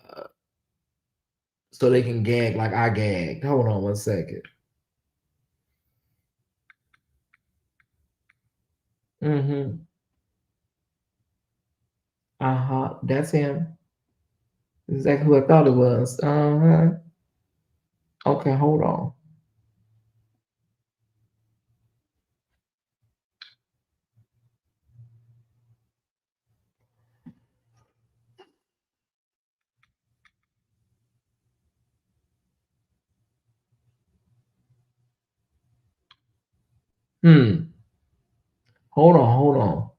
so they can gag like I gagged. Hold on 1 second. Mm-hmm. Uh-huh. That's him. Exactly who I thought it was. Uh-huh. Okay, hold on. Hmm. Hold on.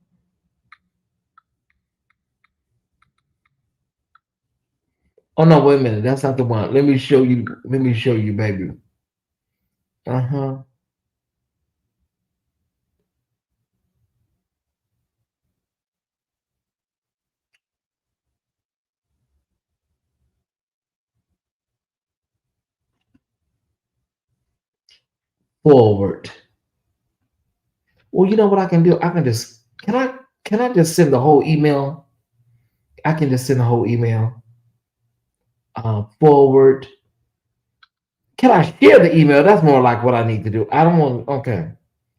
Oh no, wait a minute. That's not the one. Let me show you. Let me show you, baby. Uh-huh. Forward. Well, you know what I can do? I can just can I just send the whole email? I can just send the whole email. Forward. Can I share the email? That's more like what I need to do. I don't want okay.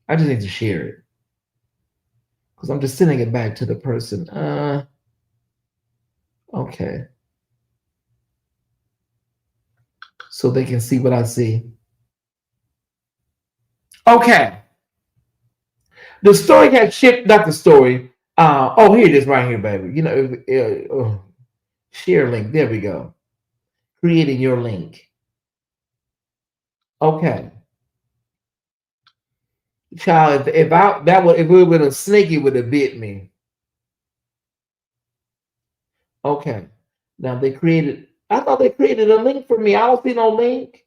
I just need to share it. Because I'm just sending it back to the person. Okay. So they can see what I see. Okay. The story has shipped, not the story. Oh, here it is right here, baby. Share link. There we go. Creating your link. Okay. Child, if I that would if it would have sneaky would have bit me. Okay. Now they created I thought they created a link for me. I don't see no link.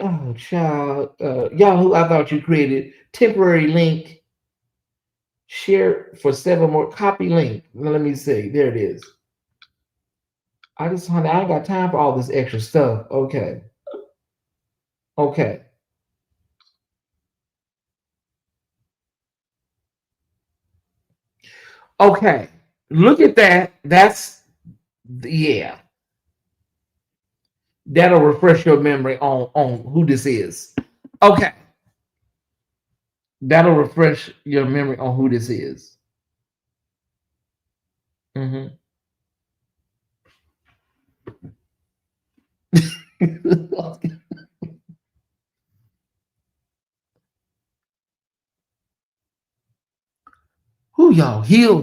Oh child. Yahoo, I thought you created temporary link. Share for 7 more copy link. Let me see. There it is. Honey, I ain't got time for all this extra stuff. Okay. Okay. Okay. Look at that. Yeah. That'll refresh your memory on who this is. Okay. That'll refresh your memory on who this is. Hmm. Who y'all? Heal,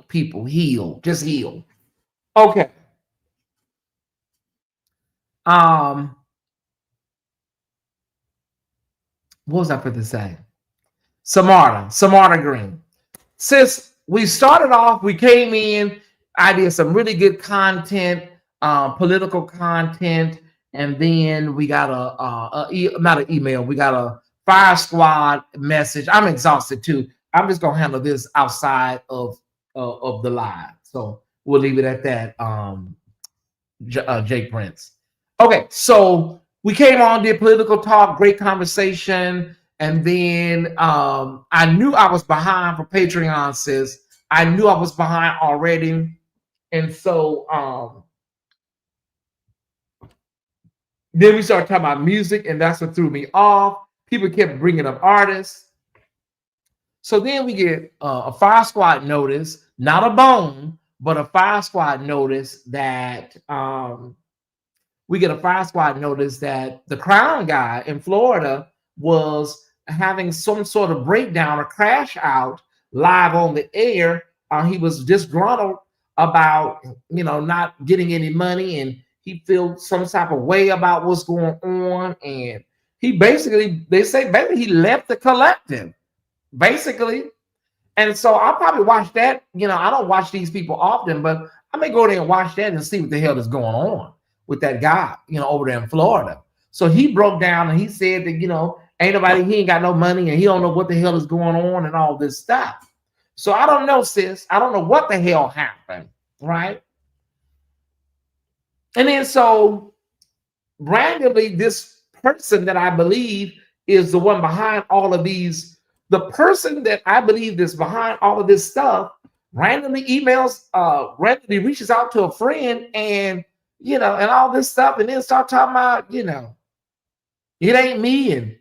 people, heal. Just heal. Okay. Um, what was I for to say? Samarta Green. Since we started off, we came in, I did some really good content, political content, and then we got not an email, we got a Fire Squad message. I'm exhausted too. I'm just gonna handle this outside of the live, so we'll leave it at that. Jake Prince. Okay, so we came on, did political talk, great conversation, and then I knew I was behind for Patreon, sis. I knew I was behind already, and so then we started talking about music, and that's what threw me off. People kept bringing up artists, so then we get a Fire Squad notice, not a bone, but a Fire Squad notice that we get a Fire Squad notice that the Crown guy in Florida was having some sort of breakdown or crash out live on the air. He was disgruntled about, not getting any money, and he feels some type of way about what's going on. And he basically, they say, baby, he left the collective, basically. And so I'll probably watch that. I don't watch these people often, but I may go there and watch that and see what the hell is going on with that guy, over there in Florida. So he broke down and he said that, ain't nobody, he ain't got no money and he don't know what the hell is going on and all this stuff. So I don't know, sis. I don't know what the hell happened, right? And then so randomly, this person that I believe is the one behind all of these, the person that I believe is behind all of this stuff randomly randomly reaches out to a friend and, and all this stuff, and then start talking about, it ain't me, and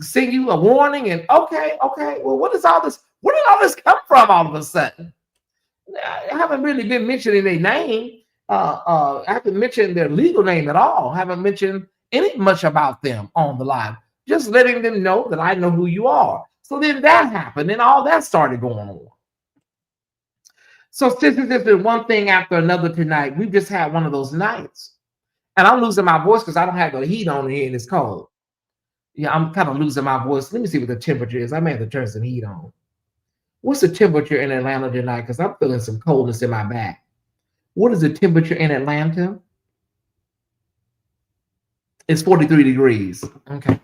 send you a warning, and okay, well, where did all this come from all of a sudden? I haven't really been mentioning their name. I haven't mentioned their legal name at all. I haven't mentioned much about them on the live. Just letting them know that I know who you are. So then that happened, and all that started going on. So since it's been one thing after another tonight, we've just had one of those nights. And I'm losing my voice because I don't have the heat on here and it's cold. Yeah, I'm kind of losing my voice. Let me see what the temperature is. I may have to turn some heat on. What's the temperature in Atlanta tonight? Because I'm feeling some coldness in my back. What is the temperature in Atlanta? It's 43 degrees. Okay.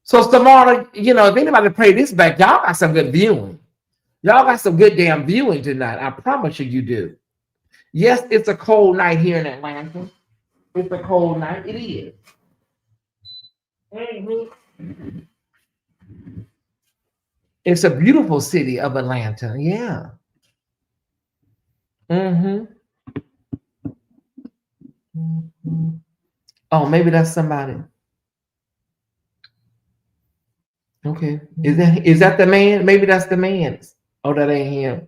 So tomorrow, if anybody play this back, y'all got some good viewing. Y'all got some good damn viewing tonight. I promise you do. Yes, it's a cold night here in Atlanta. It's a cold night. It is. Mm-hmm. It's a beautiful city of Atlanta. Yeah. Mm-hmm. Oh, maybe that's somebody. Okay. Is that the man? Maybe that's the man. Oh, that ain't him.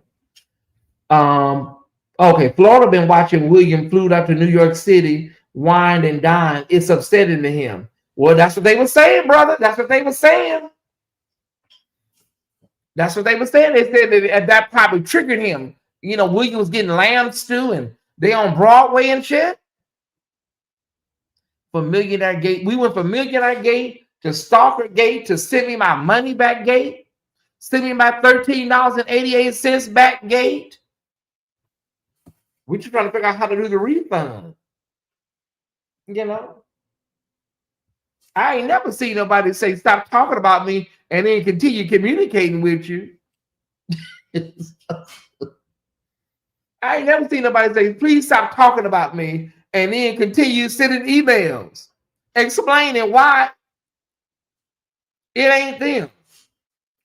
Okay. Florida been watching William flew out to New York City, wined and dined. It's upsetting to him. Well, that's what they were saying, brother. That's what they were saying. That's what they were saying. They said that probably triggered him. William was getting lamb stew and they on Broadway and shit. From Millionaire Gate. We went from Millionaire Gate to Stalker Gate to send me my money back gate. Send me my $13.88 back gate. We're just trying to figure out how to do the refund. I ain't never seen nobody say, stop talking about me and then continue communicating with you. I ain't never seen nobody say, please stop talking about me and then continue sending emails explaining why it ain't them.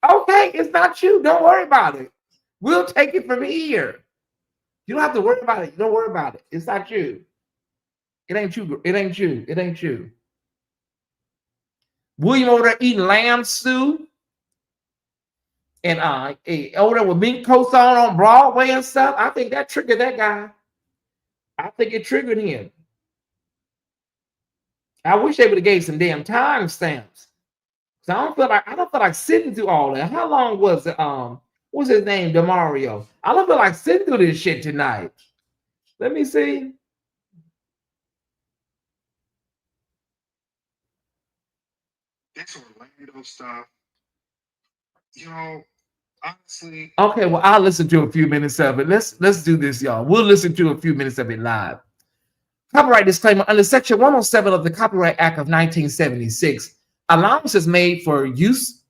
Okay, it's not you. Don't worry about it. We'll take it from here. You don't have to worry about it. Don't worry about it. It's not you. It ain't you. It ain't you. It ain't you. William over there eating lamb stew. and over there with mink coats on Broadway and stuff. I think that triggered that guy. I think it triggered him. I wish they would have gave some damn time stamps. So I don't feel like sitting through all that. How long was it? What's his name? Demario. I don't feel like sitting through this shit tonight. Let me see. This Orlando stuff, you know, honestly. Okay, well, I'll listen to a few minutes of it. Let's do this, y'all. We'll listen to a few minutes of it live. Copyright disclaimer: under Section 107 of the Copyright Act of 1976, allowance is made for use.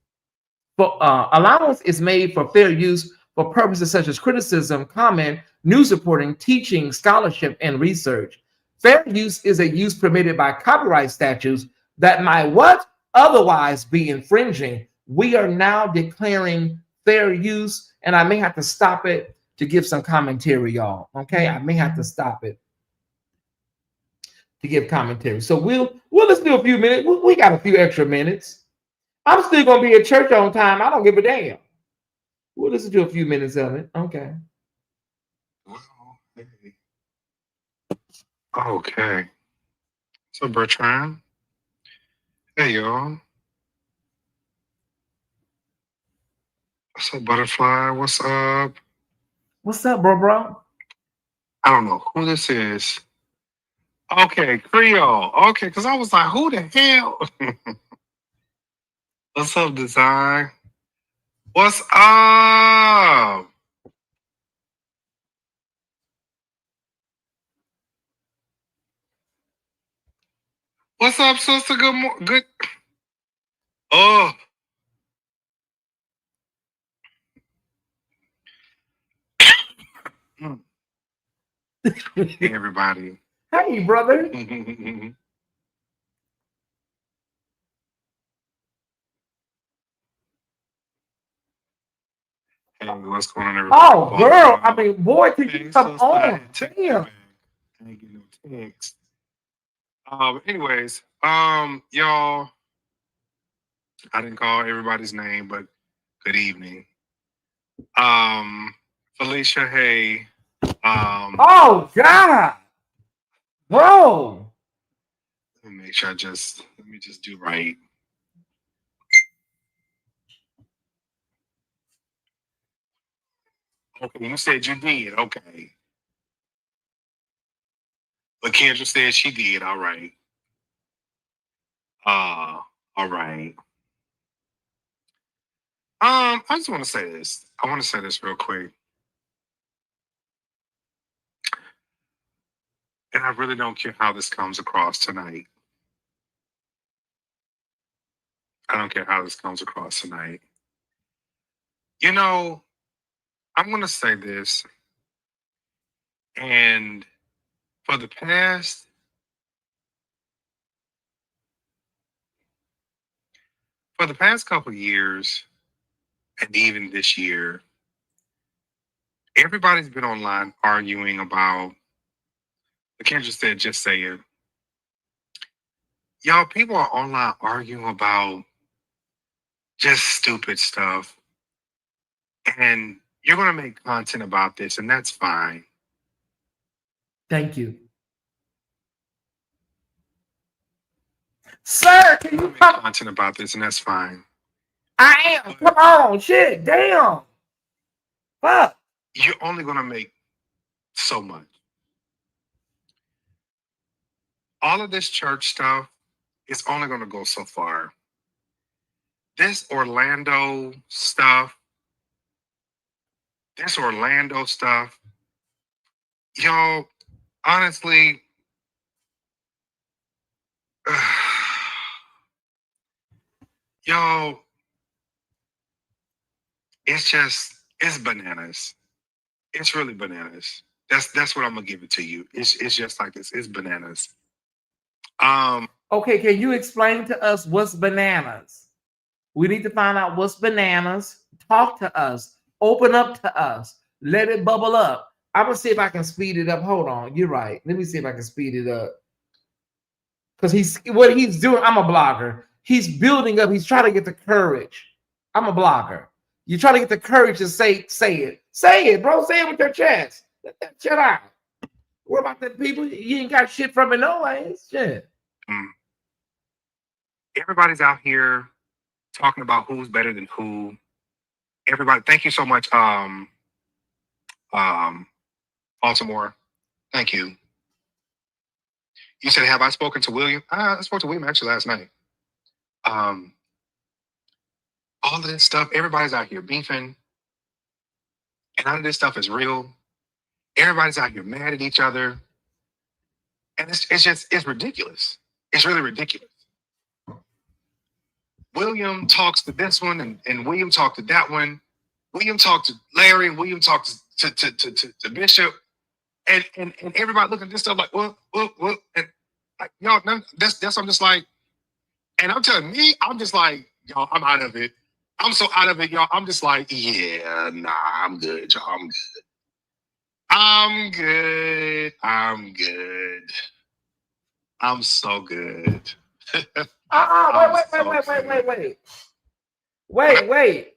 Allowance is made for fair use for purposes such as criticism, comment, news reporting, teaching, scholarship, and research. Fair use is a use permitted by copyright statutes that might what otherwise be infringing. We are now declaring fair use, and I may have to stop it to give some commentary, y'all. Okay, I may have to stop it to give commentary. So we'll let's do a few minutes. We got a few extra minutes. I'm still gonna be at church on time. I don't give a damn. We'll listen to a few minutes of it. Okay. Well, hey. Okay. So Bertrand. Hey y'all. What's up, Butterfly? What's up? What's up, bro? I don't know who this is. Okay, Creole. Okay, because I was like, who the hell? What's up, Design? What's up? What's up, sister? Good morning. Good. Oh. Hey, everybody. Hey, brother. Hey, what's going on, everybody? Oh, girl. I mean, boy, can you come on? Damn. I ain't getting no text. Anyways, y'all, I didn't call everybody's name, but good evening. Felicia, hey. Oh God, bro. Let me make sure let me just do right. Okay, you said you did. Okay. But Kendra said she did. All right. All right. I just want to say this. I want to say this real quick. And I really don't care how this comes across tonight. I don't care how this comes across tonight. You know, I'm going to say this. And for the past couple of years, and even this year, everybody's been online arguing about, Kendra said, just say it. Y'all, people are online arguing about just stupid stuff. And you're going to make content about this, and that's fine. Thank you. Sir, can you make come? Content about this, and that's fine. I am. Come on, shit. Damn. Fuck. You're only going to make so much. All of this church stuff is only going to go so far. This Orlando stuff, y'all, honestly, y'all, it's bananas. It's really bananas. That's what I'm gonna give it to you. It's just like this. It's bananas. Okay, can you explain to us what's bananas? We need to find out what's bananas. Talk to us. Open up to us. Let it bubble up. I'm gonna see if I can speed it up. Hold on. You're right. Let me see if I can speed it up. Because what he's doing, I'm a blogger. He's building up. He's trying to get the courage. I'm a blogger. You try to get the courage to say it. Say it, bro. Say it with your chest. Let that shit out. What about the people? You ain't got shit from it no ways. Shit. Everybody's out here talking about who's better than who. Everybody, thank you so much. Baltimore, thank you. You said, have I spoken to William? I spoke to William actually last night. All of this stuff, everybody's out here beefing, and none of this stuff is real. Everybody's out here mad at each other, and it's ridiculous. It's really ridiculous. William talks to this one, and William talked to that one. William talked to Larry, and William talked to Bishop, and everybody looking at this stuff like, what, and like, y'all, that's I'm just like, and I'm telling me, I'm just like, y'all, I'm out of it. I'm so out of it, y'all. I'm just like, yeah, nah, I'm good, y'all. I'm good. I'm so good. Wait.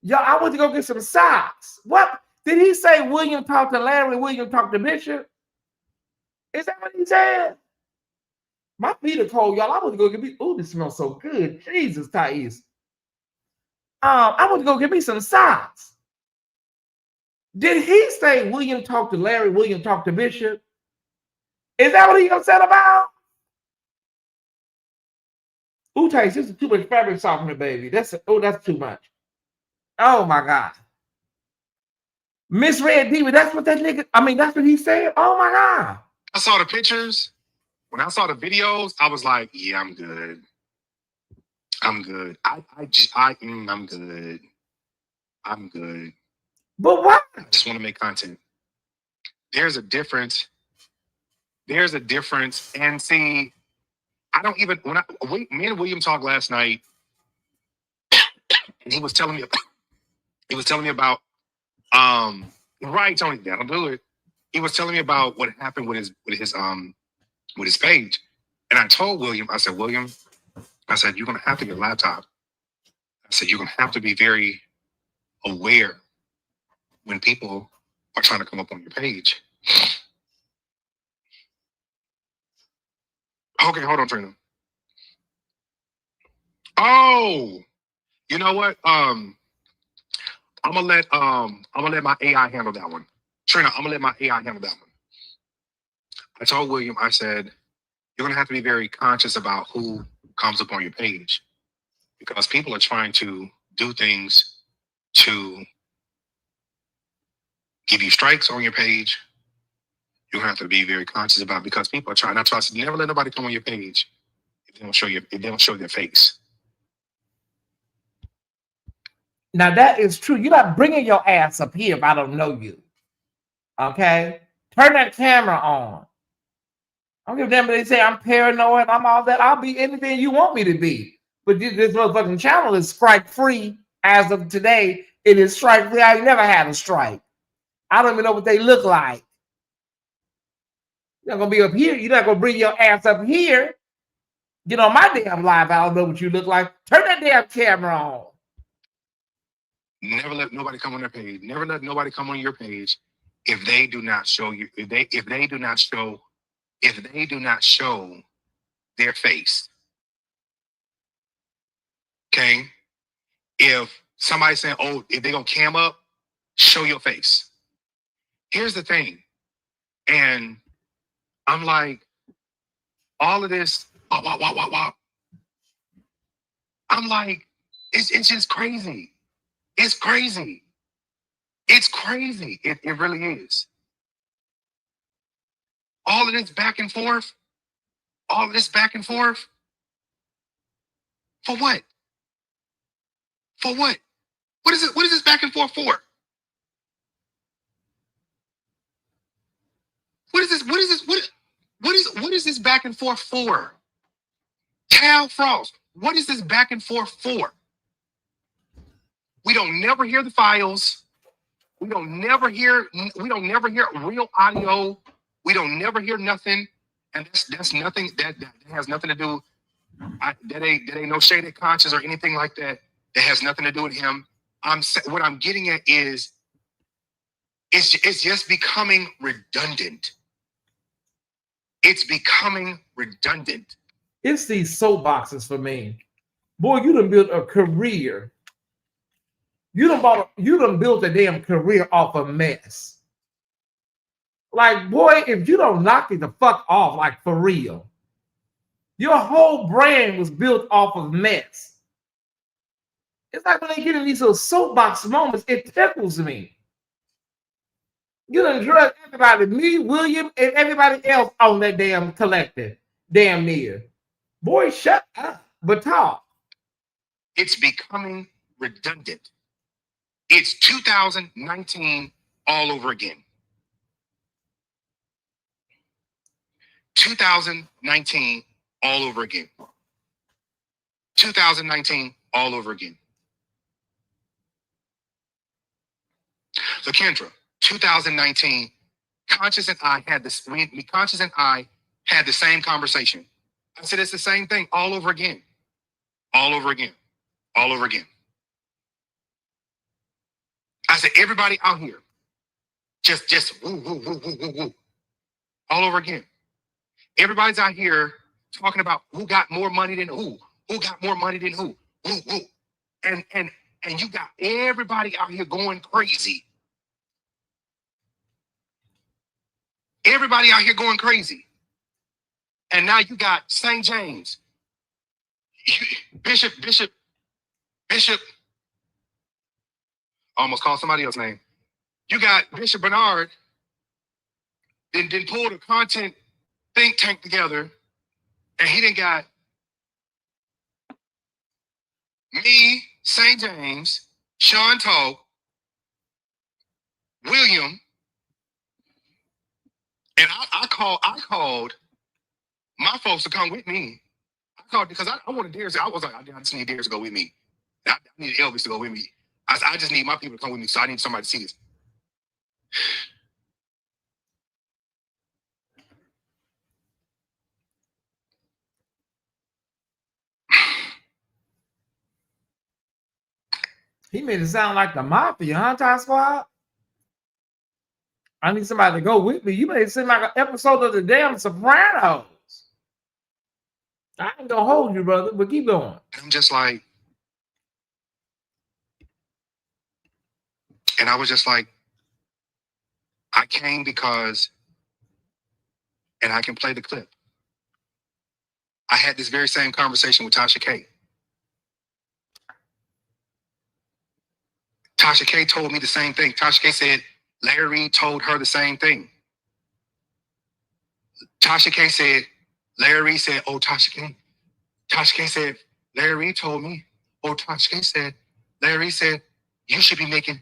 Y'all, I want to go get some socks. What? Did he say William talked to Larry, William talked to Bishop? Is that what he said? My feet are cold, y'all. I want to go get me. Oh, this smells so good. Jesus, Tyesse. I want to go get me some socks. Did he say William talked to Larry, William talked to Bishop? Is that what he upset about? Ooh, Tyesse, this is too much fabric softener, baby. That's too much. Oh my God. Misread Diva, that's what that nigga, that's what he said. Oh my God. I saw the pictures. When I saw the videos, I was like, yeah, I'm good. I'm good. I'm good. I'm good. But what? I just want to make content. There's a difference. And see, I don't even, me and William talked last night, and he was telling me about, right, Tony, that'll do it. He was telling me about what happened with his page. And I told William, I said, William, you're going to have to get a laptop. I said, you're going to have to be very aware when people are trying to come up on your page. Okay, hold on, Trina. Oh, you know what? I'm gonna let my AI handle that one. Trina, I'm gonna let my AI handle that one. I told William, I said, you're gonna have to be very conscious about who comes up on your page, because people are trying to do things to give you strikes on your page. You're gonna have to be very conscious about, because people are trying. That's why I said, never let nobody come on your page if they don't show their face. Now that is true. You're not bringing your ass up here if I don't know you. Okay? Turn that camera on. I don't give a damn if they say I'm paranoid, I'm all that. I'll be anything you want me to be. But this motherfucking channel is strike free as of today. It is strike free. I never had a strike. I don't even know what they look like. You're not gonna be up here. You're not gonna bring your ass up here. Get on my damn live. I don't know what you look like. Turn that damn camera on. Never let nobody come on their page. Never let nobody come on your page if they do not show you. If they do not show their face. Okay. If somebody's saying, "Oh, if they gonna cam up, show your face." Here's the thing, and I'm like, all of this, wow. I'm like, it's just crazy. It's crazy. It's crazy. It really is. All of this back and forth. All of this back and forth. For what? For what? What is it? What is this back and forth for? What is this? What is this? What is this back and forth for? Cal Frost, what is this back and forth for? We don't never hear the files. We don't never hear real audio. We don't never hear nothing. And that's nothing that has nothing to do. That ain't no shaded conscience or anything like that. That has nothing to do with him. what I'm getting at is it's just becoming redundant. It's becoming redundant. It's these soapboxes for me. Boy, you done built a career. You done built a damn career off a mess. Like, boy, if you don't knock it the fuck off, like for real, your whole brand was built off of mess. It's like when they get in these little soapbox moments, it tickles me. You done drug everybody, me, William, and everybody else on that damn collective, damn near. Boy, shut up, but talk. It's becoming redundant. It's 2019 all over again. 2019 all over again. 2019 all over again. So Kendra, 2019, Conscious and I had this. Conscious and I had the same conversation. I said it's the same thing all over again, all over again, all over again. I said everybody out here, just woo woo woo woo woo woo, all over again. Everybody's out here talking about who got more money than who got more money than who, and you got everybody out here going crazy. Everybody out here going crazy. And now you got St. James, Bishop, almost called somebody else's name. You got Bishop Bernard, then pulled a content think tank together, and he done got me, St. James, Sean Todd, William, and I called my folks to come with me. I called because I wanted Darius. I was like, I just need Darius to go with me. I need Elvis to go with me. I just need my people to come with me, so I need somebody to see this. He made it sound like the mafia, huh, Ty Squad? I need somebody to go with me. You made it seem like an episode of the damn Sopranos. I ain't gonna hold you, brother, but keep going. I'm just like, and I was just like, I came because, and I can play the clip. I had this very same conversation with Tasha K. Tasha K told me the same thing. Tasha K said Larry told her the same thing. Tasha K said, Larry said, oh, Tasha K. Tasha K said, Larry told me. Oh, Tasha K said, Larry said, you should be making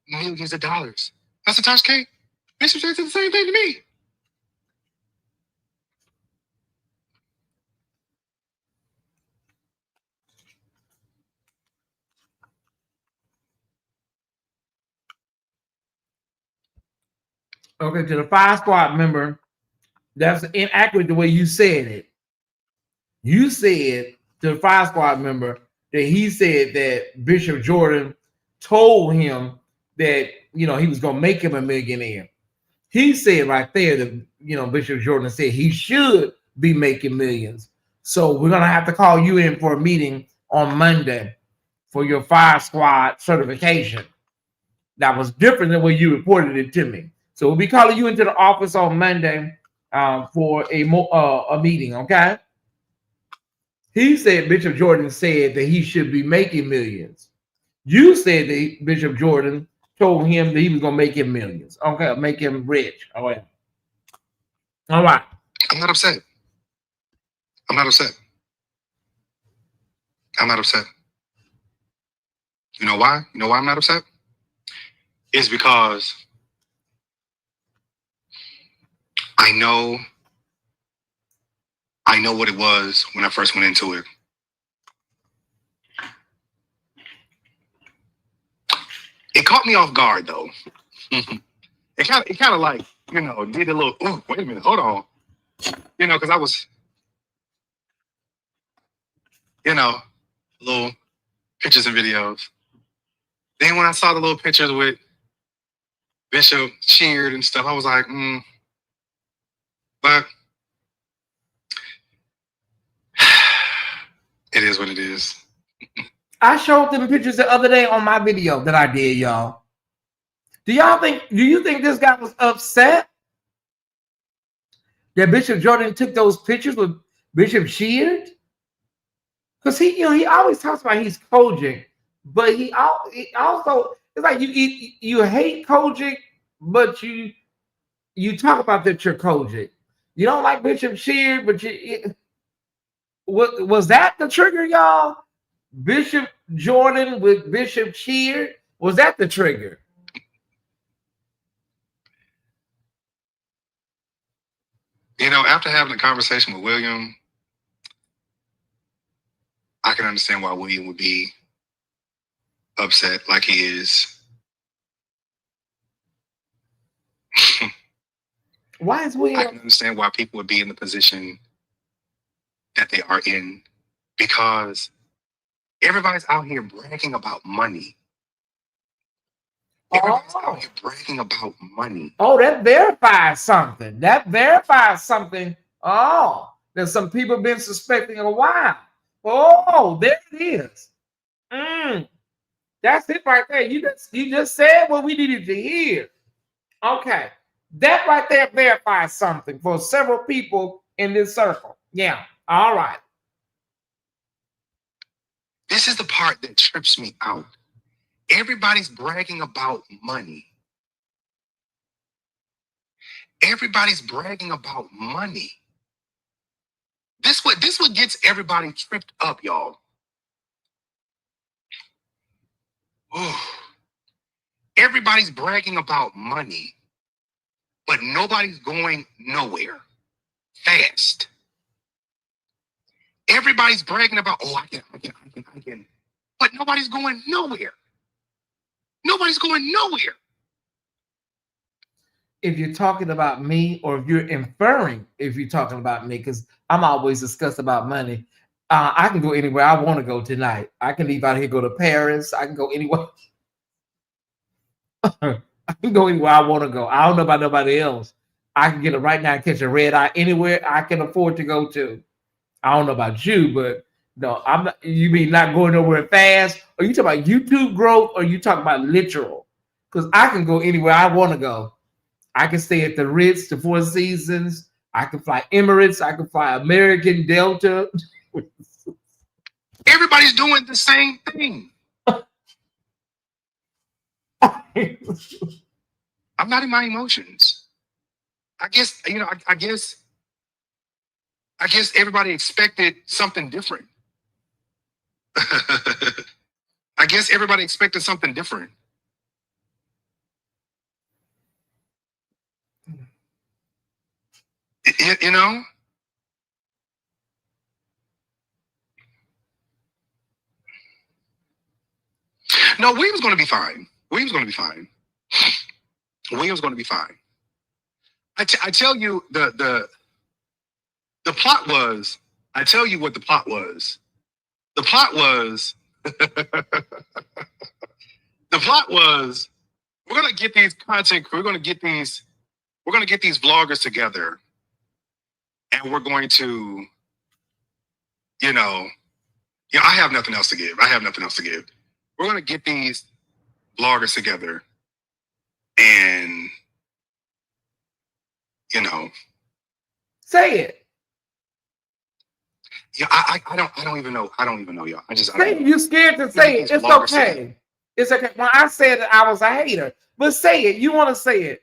millions of dollars. I said, Tasha K, Mr. J said the same thing to me. Okay, to the Fire Squad member, that's inaccurate the way you said it. You said to the Fire Squad member that he said that Bishop Jordan told him that, he was going to make him a millionaire. He said right there that, Bishop Jordan said he should be making millions. So we're going to have to call you in for a meeting on Monday for your Fire Squad certification. That was different than what you reported it to me. So we'll be calling you into the office on Monday for a meeting, okay? He said Bishop Jordan said that he should be making millions. You said that Bishop Jordan told him that he was going to make him millions. Okay, make him rich. All right. All right. I'm not upset. I'm not upset. I'm not upset. You know why? You know why I'm not upset? It's because I know what it was when I first went into it. It caught me off guard, though. It kind of like, did a little, oh, wait a minute, hold on. Because I was, little pictures and videos. Then when I saw the little pictures with Bishop cheered and stuff, I was like, but it is what it is. I showed them pictures the other day on my video that I did, y'all. Do you think this guy was upset that Bishop Jordan took those pictures with Bishop Sheard? Because he always talks about he's Kojic, but he also, it's like you hate Kojic, but you talk about that you're Kojic. You don't like Bishop Sheard, but was that the trigger, y'all? Bishop Jordan with Bishop Sheard, was that the trigger? After having a conversation with William, I can understand why William would be upset like he is. Why is William? I can understand why people would be in the position that they are in, because everybody's out here bragging about money. Everybody's out here bragging about money. Oh, that verifies something. Oh, that some people have been suspecting a while. Oh, there it is. That's it right there. You just said what we needed to hear. Okay. That right there verifies something for several people in this circle. Yeah. All right. This is the part that trips me out. Everybody's bragging about money. Everybody's bragging about money. This what gets everybody tripped up, y'all. Ooh. Everybody's bragging about money, but nobody's going nowhere fast. Everybody's bragging about, I can, but nobody's going nowhere. Nobody's going nowhere. If you're talking about me, or if you're inferring if you're talking about me, because I'm always discussed about money, I can go anywhere I want to go tonight. I can leave out here, go to Paris. I can go anywhere. I can go anywhere I want to go. I don't know about nobody else. I can get it right now and catch a red eye anywhere I can afford to go to. I don't know about you, but no, I'm not. You mean not going nowhere fast? Or you talking about YouTube growth, or you talking about literal? Because I can go anywhere I want to go. I can stay at the Ritz, the Four Seasons. I can fly Emirates. I can fly American Delta. Everybody's doing the same thing. I'm not in my emotions. I guess everybody expected something different. I guess everybody expected something different. You know? No, William's going to be fine. William's going to be fine. William's going to be fine. I tell you, the plot was, I tell you what the plot was. The plot was, the plot was, we're going to get these we're going to get these vloggers together, and we're going to, I have nothing else to give. We're going to get these vloggers together, and, say it. Yeah, I don't even know, y'all. You're scared to say it. It's okay. It's okay. When I said that, I was a hater, but say it. You want to say it.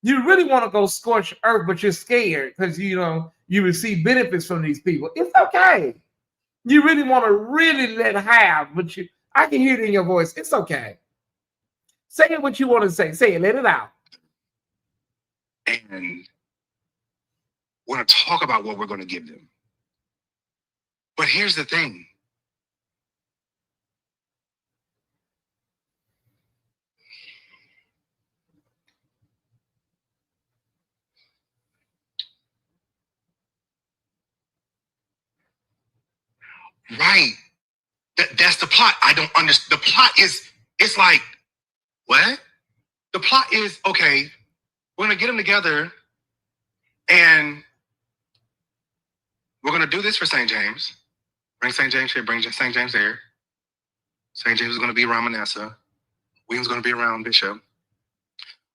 You really want to go scorch earth, but you're scared because you receive benefits from these people. It's okay. You really want to really let have, but I can hear it in your voice. It's okay. Say it what you want to say. Say it. Let it out. And we're going to talk about what we're going to give them. But here's the thing. Right. That's the plot. I don't understand. The plot is It's like, what? The plot is, okay, we're going to get them together and we're going to do this for St. James. Bring St. James here, bring St. James there. St. James is going to be around Manasseh. William's going to be around Bishop.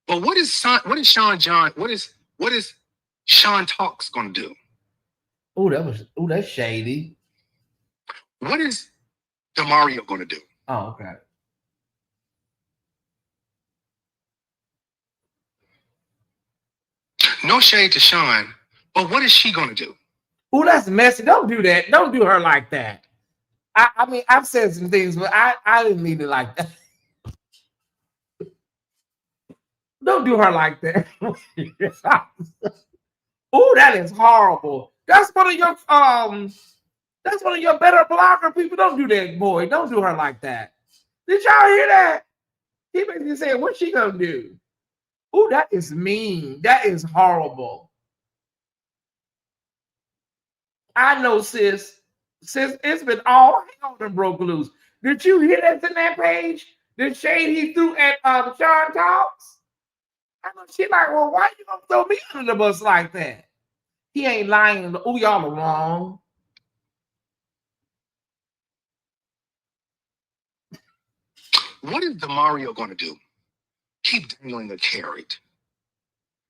But what is Sean Talks going to do? That's shady. What is Demario going to do? Oh, okay. No shade to Sean, but what is she going to do? Oh, that's messy. Don't do that. Don't do her like that. I mean, I've said some things, but I didn't mean it like that. Don't do her like that. Oh, that is horrible. That's one of your better blogger people. Don't do that, boy. Don't do her like that. Did y'all hear that? He basically said, what's she gonna do? Oh, that is mean. That is horrible. I know, sis. Sis, it's been all hell that broke loose. Did you hear that in that page? The shade he threw at Sean Talks? I know she like, well, why you gonna throw me under the bus like that? He ain't lying. Oh, y'all are wrong. What is Demario going to do? Keep dangling a carrot.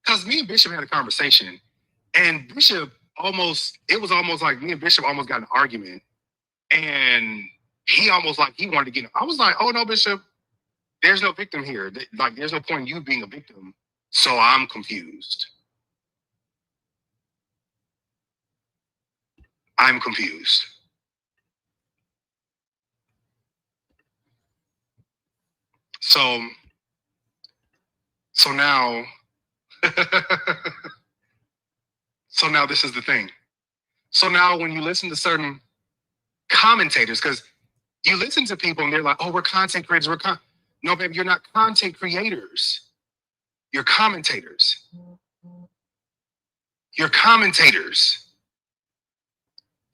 Because me and Bishop had a conversation, and Bishop it was almost like me and Bishop almost got an argument, and he almost like he wanted to get. I was like, oh no, Bishop, there's no victim here. Like, there's no point in you being a victim. So I'm confused. I'm confused. So now, so now this is the thing. So now when you listen to certain commentators, because you listen to people and they're like, oh, we're content creators. No, baby, you're not content creators. You're commentators. You're commentators.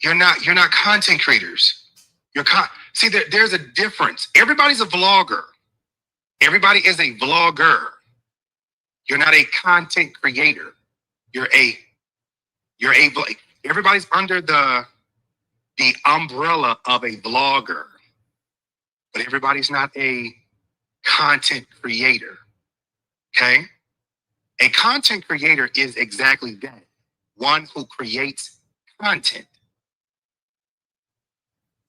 You're not content creators. See, there's a difference. Everybody's a vlogger. Everybody is a vlogger. You're not a content creator. Everybody's under the umbrella of a vlogger, but everybody's not a content creator. Okay? A content creator is exactly that. One who creates content.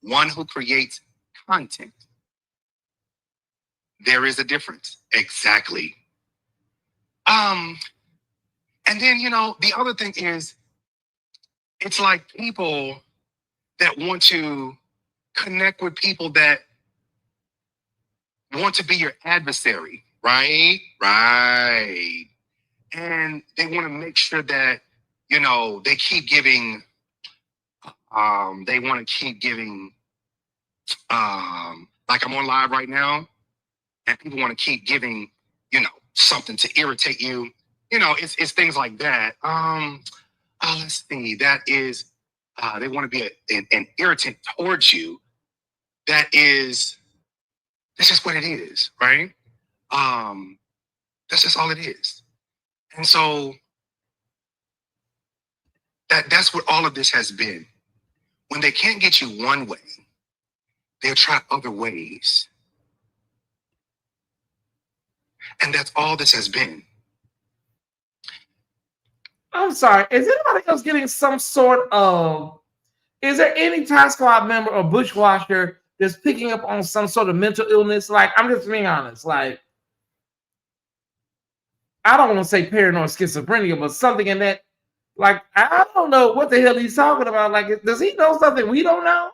One who creates content. There is a difference. Exactly. And then, the other thing is, it's like people that want to connect with people that want to be your adversary, right? Right. And they want to make sure that, they keep giving, they want to keep giving, like I'm on live right now, and people want to keep giving, something to irritate you. It's things like that. Let's see. That is, they want to be an irritant towards you. That's just what it is, right? That's just all it is. And so that's what all of this has been. When they can't get you one way, they'll try other ways. And that's all this has been. I'm sorry. Is anybody else getting some sort of... Is there any Tyesse Squad member or bushwasher that's picking up on some sort of mental illness? Like, I'm just being honest. Like, I don't want to say paranoid schizophrenia, but something in that. Like, I don't know what the hell he's talking about. Like, does he know something we don't know?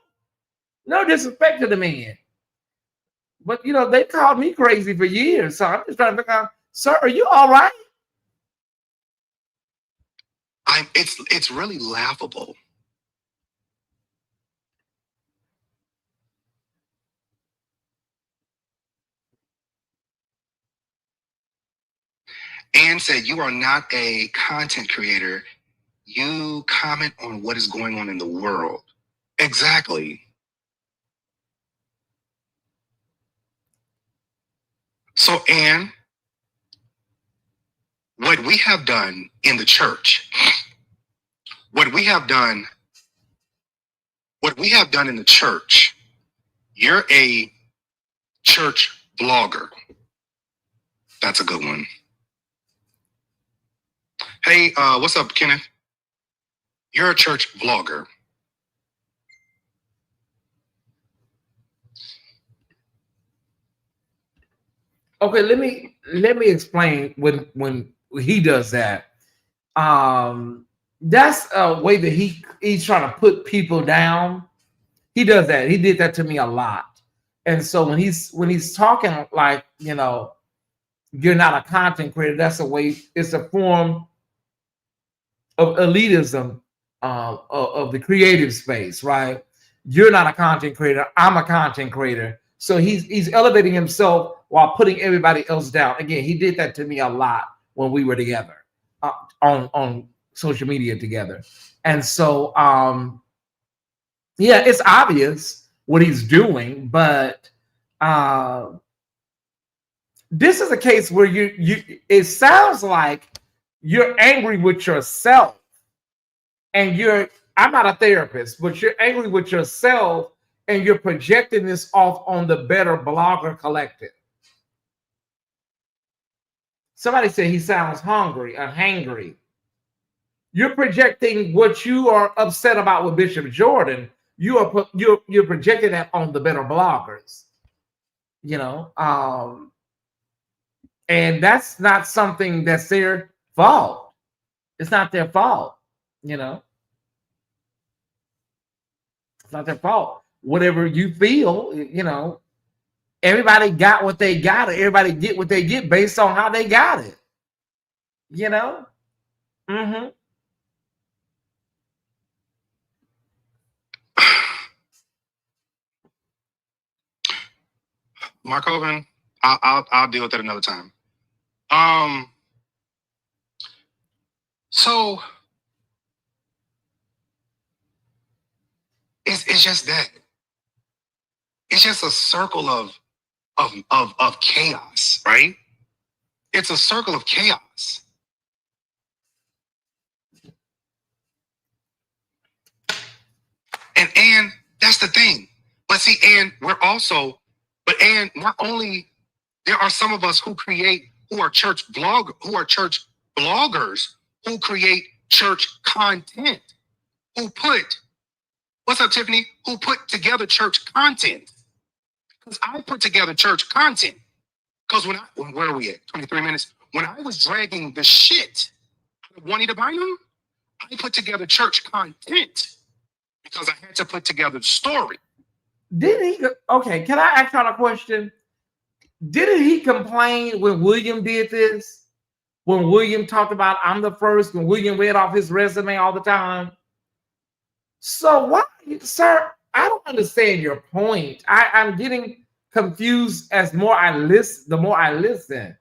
No disrespect to the man. But, they called me crazy for years. So I'm just trying to figure out, sir, are you all right? It's really laughable. Anne said, you are not a content creator. You comment on what is going on in the world. Exactly. So, Ann, what we have done in the church, what we have done in the church, you're a church blogger. That's a good one. Hey, what's up, Kenneth? You're a church vlogger. Okay, let me explain when he does that. That's a way that he's trying to put people down. He does that. He did that to me a lot. And so when he's talking like, you know, you're not a content creator, that's a way, it's a form of elitism of the creative space, right? You're not a content creator, I'm a content creator. So he's elevating himself while putting everybody else down. Again, he did that to me a lot when we were together on social media together. And so yeah, it's obvious what he's doing, but this is a case where you it sounds like you're angry with yourself, and I'm not a therapist, but you're angry with yourself and you're projecting this off on the Better Blogger Collective. Somebody said he sounds hungry or hangry. You're projecting what you are upset about with Bishop Jordan. You're projecting that on the Better Bloggers, you know, and that's not something that's their fault. It's not their fault, you know. It's not their fault. Whatever you feel, you know, everybody got what they got, or everybody get what they get based on how they got it, you know. Mm-hmm. Mark Hovan, I'll deal with it another time. So it's just that. It's just a circle of chaos, right? It's a circle of chaos. And that's the thing. But see, not only there are some of us who are church bloggers who create church content, what's up, Tiffany? Who put together church content. Because I put together church content. Because where are we at? 23 minutes. When I was dragging the shit out of Juanita Bynum, I put together church content because I had to put together the story. Okay, can I ask y'all a question? Didn't he complain when William did this? When William talked about I'm the first, when William read off his resume all the time? So why, sir? I don't understand your point. I'm getting confused the more I listen.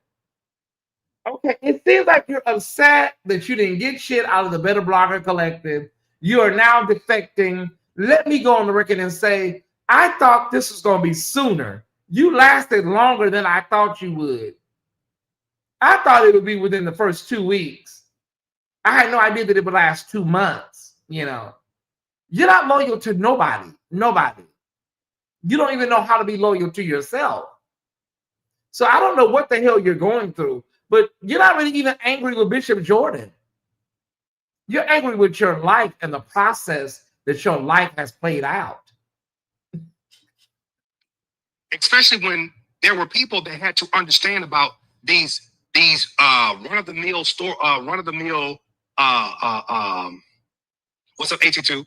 Okay, it seems like you're upset that you didn't get shit out of the Better Blogger Collective. You are now defecting. Let me go on the record and say, I thought this was going to be sooner. You lasted longer than I thought you would. I thought it would be within the first 2 weeks. I had no idea that it would last 2 months, you know. You're not loyal to nobody. Nobody. You don't even know how to be loyal to yourself. So I don't know what the hell you're going through, but you're not really even angry with Bishop Jordan. You're angry with your life and the process that your life has played out. Especially when there were people that had to understand about these run-of-the-mill what's up, 82?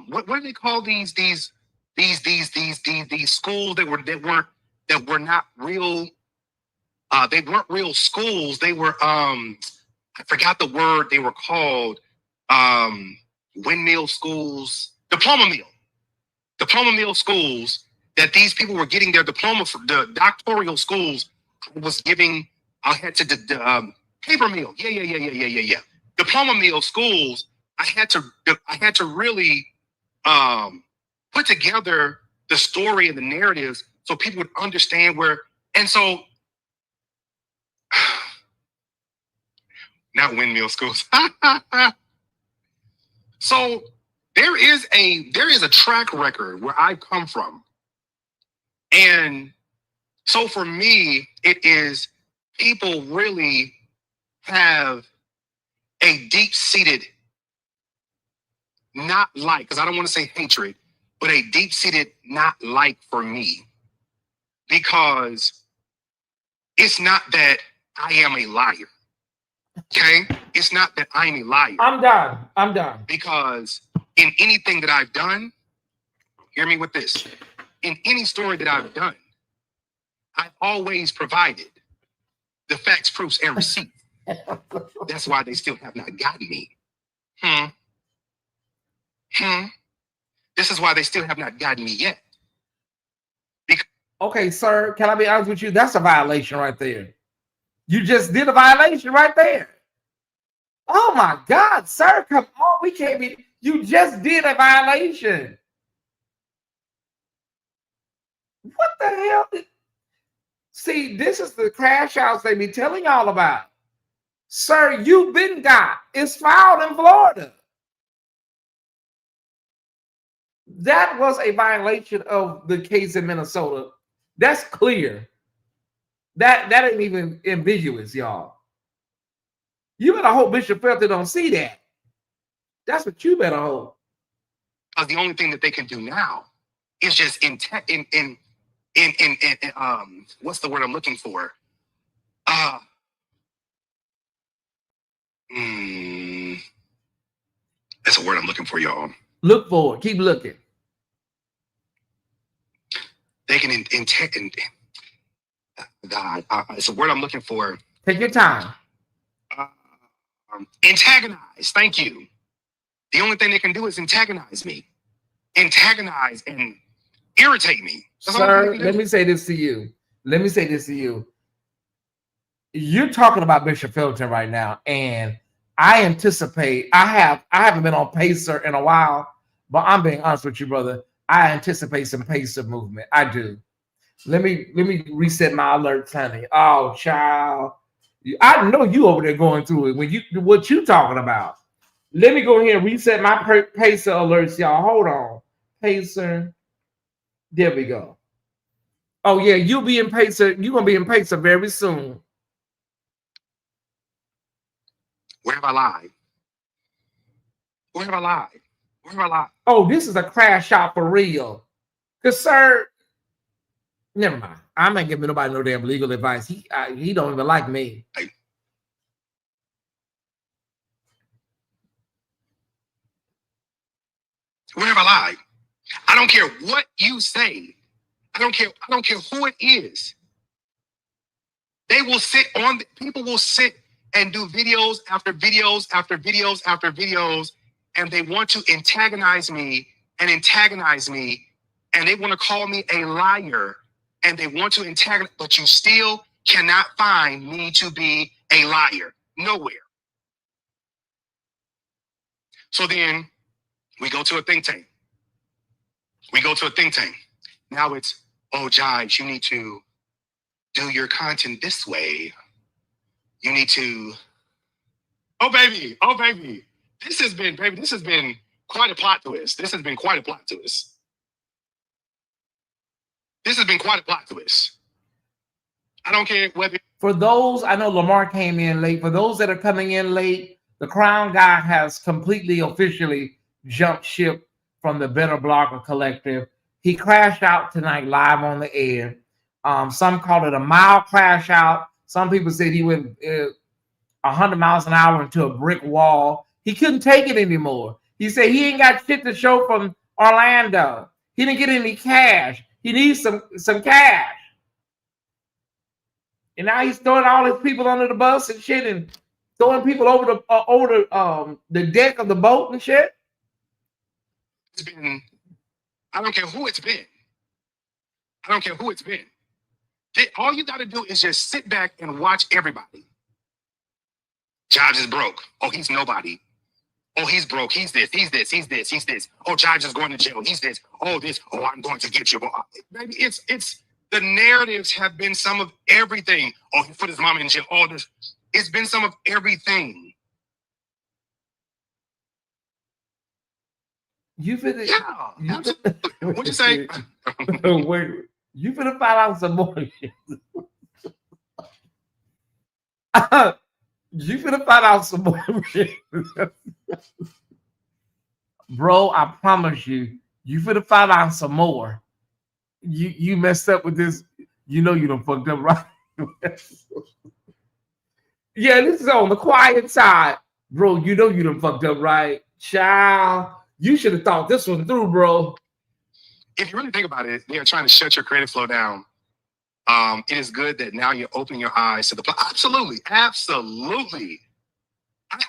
What do they call these schools that were not real? They weren't real schools. They were I forgot the word they were called. Windmill schools, diploma mill schools, that these people were getting their diploma from. The doctoral schools I had to paper mill. Yeah. Diploma mill schools. I had to really put together the story and the narratives so people would understand where. And so, not windmill schools. So there is a track record where I come from. And so for me, it is people really have a deep-seated, not like, because I don't want to say hatred, but a deep-seated not like for me. Because it's not that I am a liar. Okay? It's not that I'm a liar. I'm done. Because in anything that I've done, hear me with this. In any story that I've done, I've always provided the facts, proofs, and receipts. That's why they still have not gotten me. This is why they still have not gotten me yet. Okay, sir, can I be honest with you? That's a violation right there. You just did a violation right there. Oh my God, sir, come on. We can't be. You just did a violation. What the hell? See, this is the crash outs they be telling y'all about. Sir, you've been got. It's filed in Florida. That was a violation of the case in Minnesota. That's clear. That ain't even ambiguous, y'all. You better hope Bishop Felton don't see that. That's what you better hope. Because the only thing that they can do now is just in what's the word I'm looking for? That's a word I'm looking for, y'all. Look for it. Keep looking. They can God, it's a word I'm looking for. Take your time. Antagonize. Thank you. The only thing they can do is antagonize me, antagonize and irritate me. Sir, let me say this to you. You're talking about Bishop Felton right now, and I anticipate. I haven't been on Pacer in a while, but I'm being honest with you, brother. I anticipate some Pacer movement. I do. Let me reset my alerts, honey. Oh, child, I know you over there going through it. What you talking about? Let me go ahead and reset my Pacer alerts, y'all. Hold on, Pacer. There we go. Oh yeah, you'll be in Pacer. You're gonna be in Pacer very soon. Where have I lied? Where have I lied? Where have I lied? Oh, this is a crash out for real. Cause sir, never mind. I'm not giving nobody no damn legal advice. He don't even like me. Where have I lied? I don't care what you say. I don't care who it is. They will people will sit and do videos after videos after videos after videos, and they want to antagonize me, and they want to call me a liar, and they want to antagonize, but you still cannot find me to be a liar. Nowhere. So then we go to a think tank. Now it's, oh, Jives, you need to do your content this way. You need to, oh baby. This has been quite a plot twist. This has been quite a plot twist. I don't care whether. For those, I know Lamar came in late. For those that are coming in late, the Crown Guy has completely officially jumped ship from the Better Blogger Collective. He crashed out tonight live on the air. Some called it a mild crash out. Some people said he went 100 miles an hour into a brick wall. He couldn't take it anymore. He said he ain't got shit to show from Orlando. He didn't get any cash. He needs some cash. And now he's throwing all his people under the bus and shit, and throwing people over the deck of the boat and shit. It's been, I don't care who it's been. All you got to do is just sit back and watch everybody. Jives is broke. Oh, he's nobody. Oh, he's broke. He's this. He's this. He's this. He's this. Oh, Josh is going to jail. He's this. Oh, this. Oh, I'm going to get you. Baby, it's the narratives have been some of everything. Oh, he put his mama in jail. All this. It's been some of everything. You finna, yeah. What'd you say? Wait, you finna find out some more. You finna find out some more. Bro, I promise you, you finna find out some more. You messed up with this. You know you done fucked up, right? Yeah, this is on the quiet side. Bro, you know you done fucked up, right? Child, you should have thought this one through, bro. If you really think about it, they are trying to shut your credit flow down. It is good that now you're opening your eyes to the absolutely.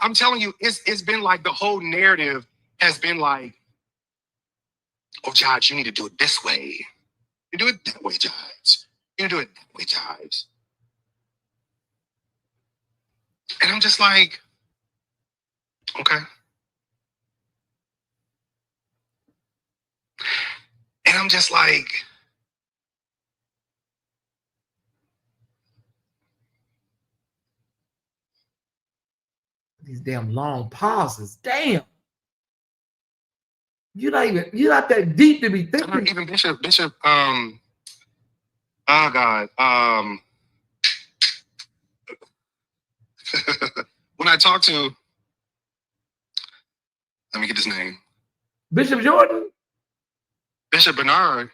I'm telling you, it's been like the whole narrative has been like, oh, Josh, you need to do it this way. You do it that way, Josh. You do it that way, Josh. And I'm just like, okay. And I'm just like, these damn long pauses. Damn. You're not that deep to be thinking. Even Bishop, oh God. When I talk to, let me get his name. Bishop Jordan? Bishop Bernard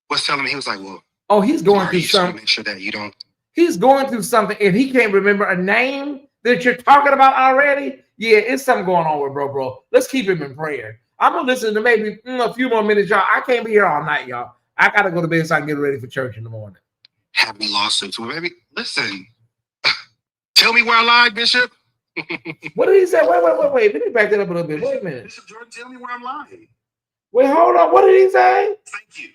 was telling me, he was like, well, oh, he's going through something. Make sure that you don't. He's going through something and he can't remember a name that you're talking about already. Yeah, it's something going on with bro. Let's keep him in prayer. I'm gonna listen to maybe a few more minutes, y'all. I can't be here all night, y'all. I gotta go to bed so I can get ready for church in the morning. Have any lawsuits? Well, baby, listen. Tell me where I lied, Bishop. What did he say? Wait. Let me back that up a little bit. Wait a minute. Bishop Jordan, tell me where I'm lying. Wait, hold on. What did he say? Thank you.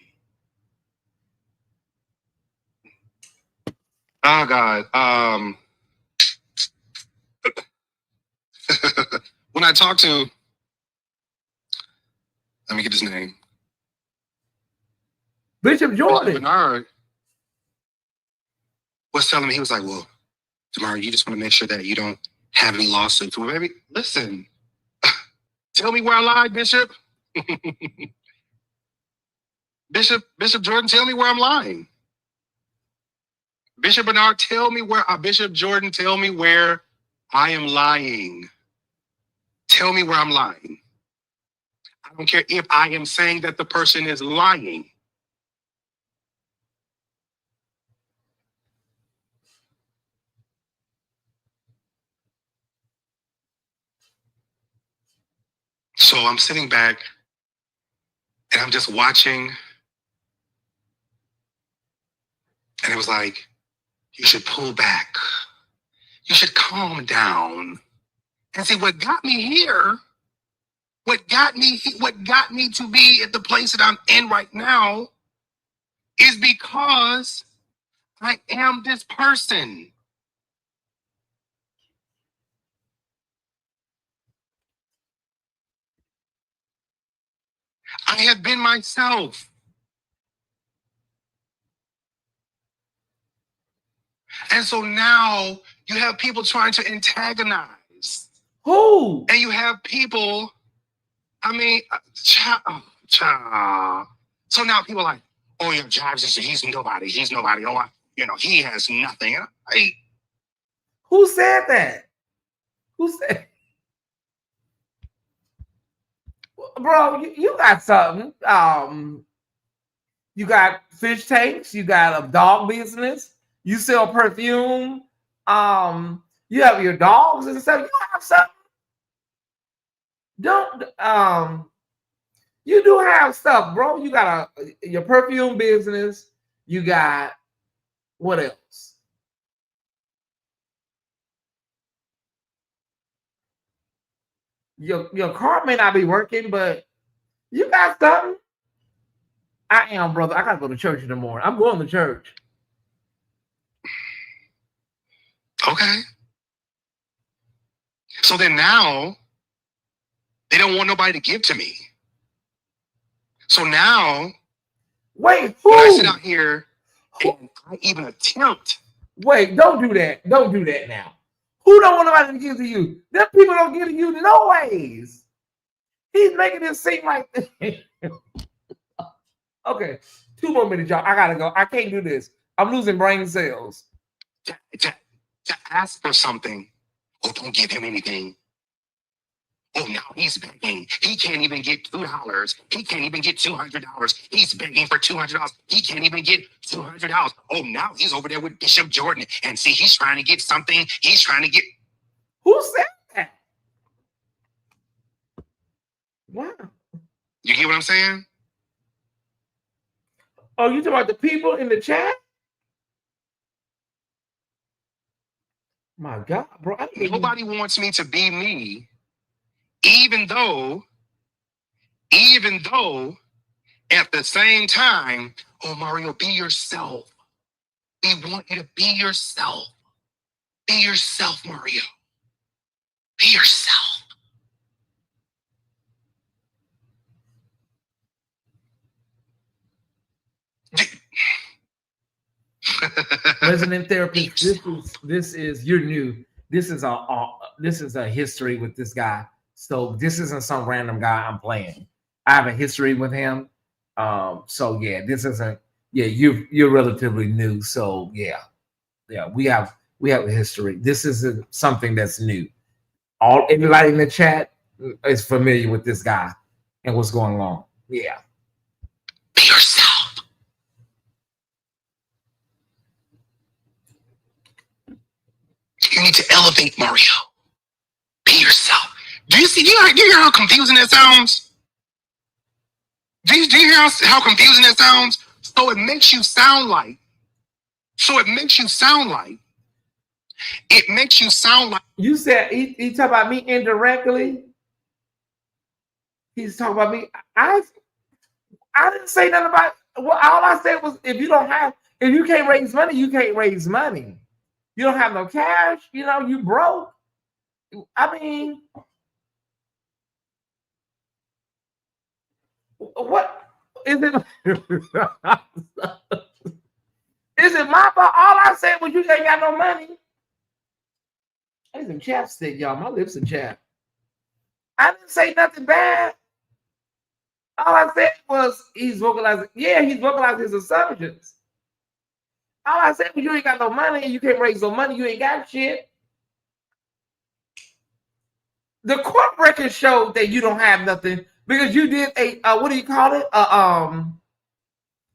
Oh God. When I talk to, let me get his name. Bishop Jordan. Bishop Bernard was telling me, he was like, well, tomorrow you just want to make sure that you don't have any lawsuits. Well, baby, listen. Tell me where I lied, Bishop. Bishop Jordan, tell me where I'm lying. Bishop Bernard, tell me where, Bishop Jordan, tell me where I am lying. Tell me where I'm lying. I don't care if I am saying that the person is lying. So I'm sitting back and I'm just watching. And it was like, you should pull back. You should calm down. And see, what got me here, what got me to be at the place that I'm in right now is because I am this person. I have been myself. And so now you have people trying to antagonize. Who? And you have people, I mean, so now people are like, oh, your Jobs, he's nobody. He's nobody. Oh, he has nothing. Who said that? Who said? Bro, you got something. You got fish tanks. You got a dog business. You sell perfume. You have your dogs and stuff. You have something. You do have stuff, bro. You got your perfume business. You got what else? Your car may not be working, but you got something. I am, brother. I gotta go to church in the morning. I'm going to church. Okay. So then now they don't want nobody to give to me. So now, wait, when I who? sit out here and I even attempt. Wait, don't do that. Don't do that now. Who don't want nobody to give to you? Them people don't give to you no ways. He's making it seem like. Okay, 2 more minutes, y'all. I gotta go. I can't do this. I'm losing brain cells. To ask for something. Oh, don't give him anything. Oh, now he's begging. He can't even get $2. He can't even get $200. He's begging for $200. He can't even get $200. Oh, now he's over there with Bishop Jordan. And see, he's trying to get something. He's trying to get. Who said that? Wow. You get what I'm saying? Oh, you talking about the people in the chat? My God, bro. Nobody wants me to be me, even though at the same time, oh, Mario, be yourself. We want you to be yourself. Be yourself, Mario. Be yourself. Resident therapist, this is you're new. This is a history with this guy. So this isn't some random guy I'm playing. I have a history with him. So yeah, this isn't. Yeah, you're relatively new. So yeah, we have a history. This isn't something that's new. Everybody in the chat is familiar with this guy and what's going on. Yeah. Be yourself. You need to elevate, Mario. Be yourself. Do you hear how confusing that sounds? Do you hear how confusing that sounds? So it makes you sound like. You said he talk about me indirectly. He's talking about me. I didn't say nothing about. Well, all I said was if you can't raise money, you can't raise money. You don't have no cash. You broke. I mean, what is it? Is it my fault? All I said was you ain't got no money. I need some chapstick, y'all. My lips are chapped. I didn't say nothing bad. All I said was he's vocalizing. Yeah, he's vocalizing his assumptions. All I said was you ain't got no money. You can't raise no money. You ain't got shit. The court record showed that you don't have nothing because you did a what do you call it? An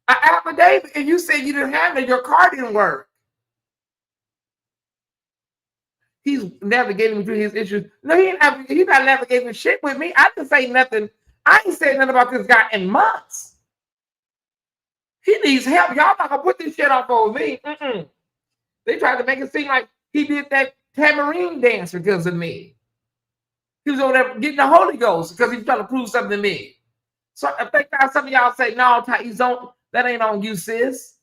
affidavit, and you said you didn't have it. Your car didn't work. He's navigating through his issues. No, he's not navigating shit with me. I didn't say nothing. I ain't said nothing about this guy in months. He needs help. Y'all not gonna put this shit off on me. They tried to make it seem like he did that tambourine dance because of me. He was over there getting the Holy Ghost because he's trying to prove something to me. So I think some of y'all say, no, Tyesse, that ain't on you, sis.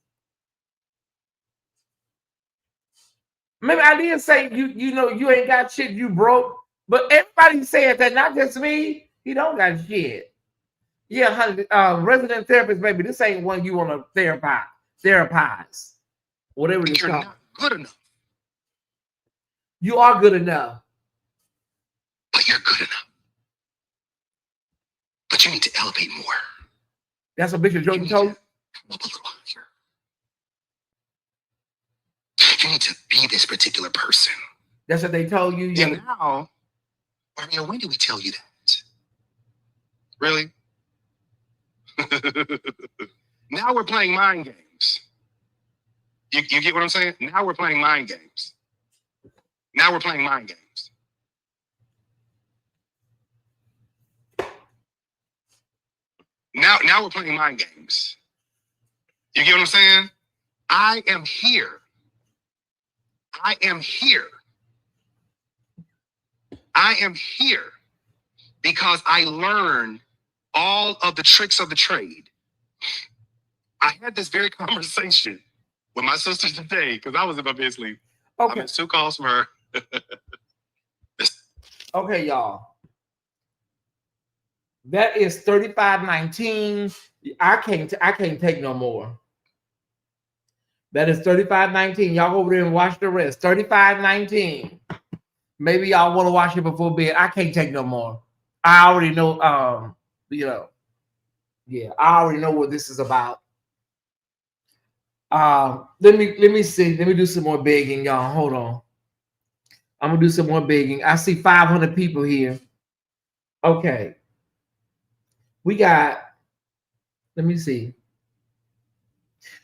Maybe I did say you ain't got shit, you broke. But everybody said that, not just me. He don't got shit. Yeah, honey, resident therapist, baby, this ain't one you want to therapize. Whatever it's called. Not good enough. You are good enough. But you're good enough. But you need to elevate more. That's what Bishop Jordan told you? You need to be this particular person. That's what they told you? And now, Mario, when did we tell you that? Really? Now we're playing mind games. You get what I'm saying? Now we're playing mind games. Now we're playing mind games. Now we're playing mind games. You get what I'm saying? I am here. I am here. I am here because I learned all of the tricks of the trade. I had this very conversation with my sister today because I was in my bed sleep. Okay. I missed 2 calls from her. Okay, y'all. That is $35.19. I can't take no more. That is $35.19. Y'all go over there and watch the rest. $35.19. Maybe y'all want to watch it before bed. I can't take no more. I already know. You know, yeah, I already know what this is about. Let me see. Let me do some more begging, y'all. Hold on. I'm gonna do some more begging. I see 500 people here. Okay, we got. Let me see.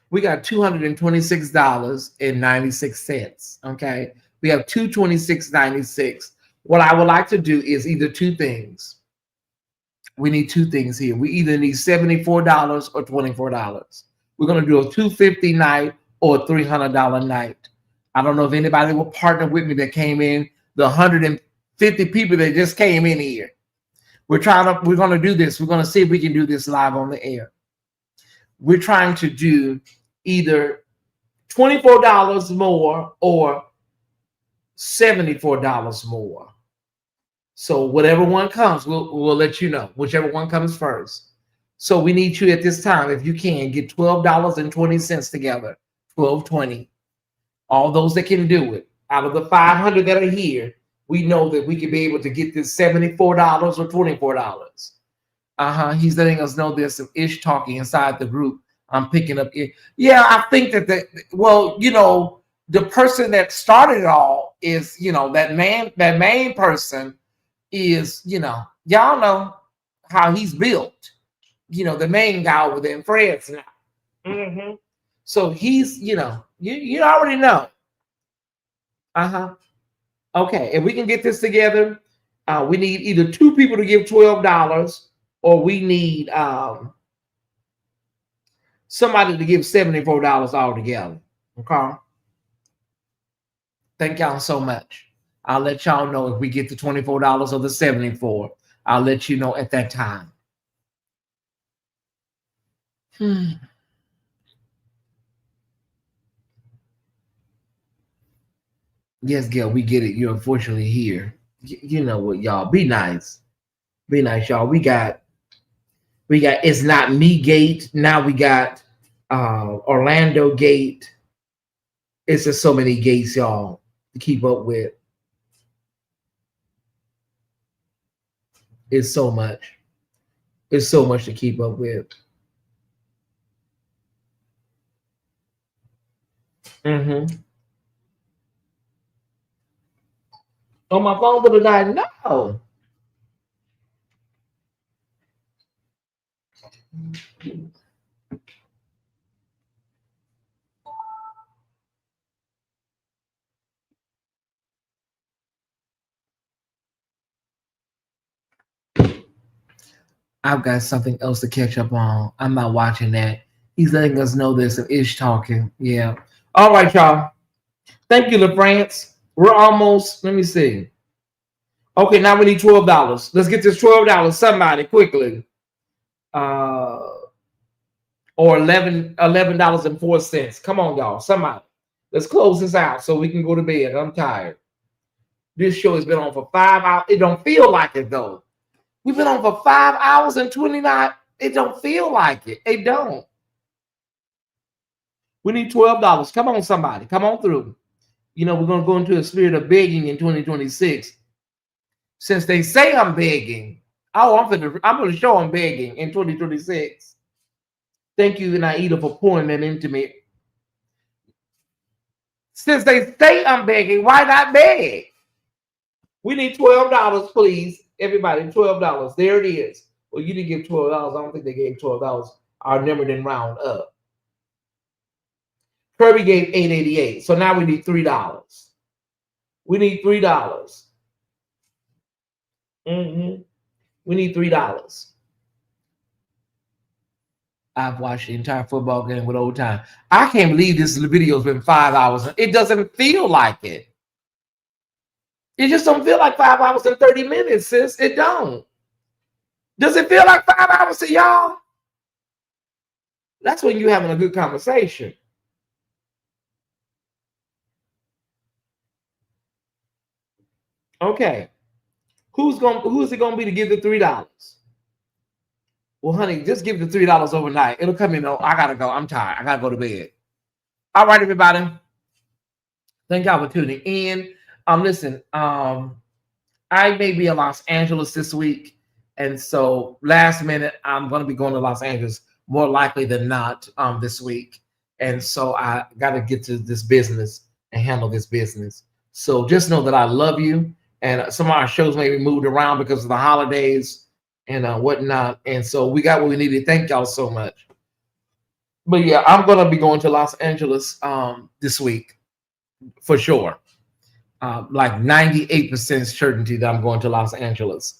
We got $226.96. Okay, we have $226.96. What I would like to do is either two things. We need two things here. We either need $74 or $24. We're gonna do a $250 night or a $300 night. I don't know if anybody will partner with me that came in. The 150 people that just came in here. We're gonna do this. We're gonna see if we can do this live on the air. We're trying to do either $24 more or $74 more. So whatever one comes, we'll let you know. Whichever one comes first. So we need you at this time, if you can, get $12.20 together. $12.20. All those that can do it. Out of the 500 that are here, we know that we could be able to get this $74 or $24. He's letting us know there's some ish talking inside the group. I'm picking up. Yeah, I think that the person that started it all is, that main person is, y'all know how he's built. The main guy over there in France now. Mm-hmm. So he's, you already know. Okay, if we can get this together, we need either two people to give $12, or we need somebody to give $74 altogether. Okay. Thank y'all so much. I'll let y'all know if we get the $24 or the 74. I'll let you know at that time. Yes, Gail, we get it. You're unfortunately here. You know what, y'all? Be nice. Be nice, y'all. We got It's Not Me Gate. Now we got Orlando Gate. It's just so many gates, y'all, to keep up with. It's so much. It's so much to keep up with. Oh, my phone would have died. No. I've got something else to catch up on. I'm not watching that. He's letting us know there's some ish talking. Yeah. All right, y'all. Thank you, LaFrance. We're almost, let me see. Okay, now we need $12. Let's get this $12. Somebody, quickly. Or $11.04. Come on, y'all. Somebody. Let's close this out so we can go to bed. I'm tired. This show has been on for 5 hours. It don't feel like it, though. We've been on for 5 hours and 29. It don't feel like it. It don't. We need $12. Come on, somebody. Come on through. We're going to go into a spirit of begging in 2026. Since they say I'm begging, I'm going to show I'm begging in 2026. Thank you, Naida, for pouring that into me. Since they say I'm begging, why not beg? We need $12, please. Everybody, $12. There it is. Well, you didn't give $12. I don't think they gave $12. Our number didn't round up. Kirby gave $8.88. So now we need $3. We need $3. We need $3. I've watched the entire football game with old time. I can't believe this video's been 5 hours. It doesn't feel like it. It just don't feel like 5 hours and 30 minutes, sis. It don't. Does it feel like 5 hours to y'all? That's when you're having a good conversation. Okay. Who's it gonna be to give the $3? Well, honey, just give the $3 overnight. It'll come in. Oh, I gotta go. I'm tired. I gotta go to bed. All right, everybody. Thank y'all for tuning in. Listen, I may be in Los Angeles this week, and so last minute I'm gonna be going to Los Angeles more likely than not this week. And so I gotta get to this business and handle this business. So just know that I love you. And some of our shows may be moved around because of the holidays and whatnot. And so we got what we needed. Thank y'all so much. But yeah, I'm gonna be going to Los Angeles this week for sure. Like 98% certainty that I'm going to Los Angeles.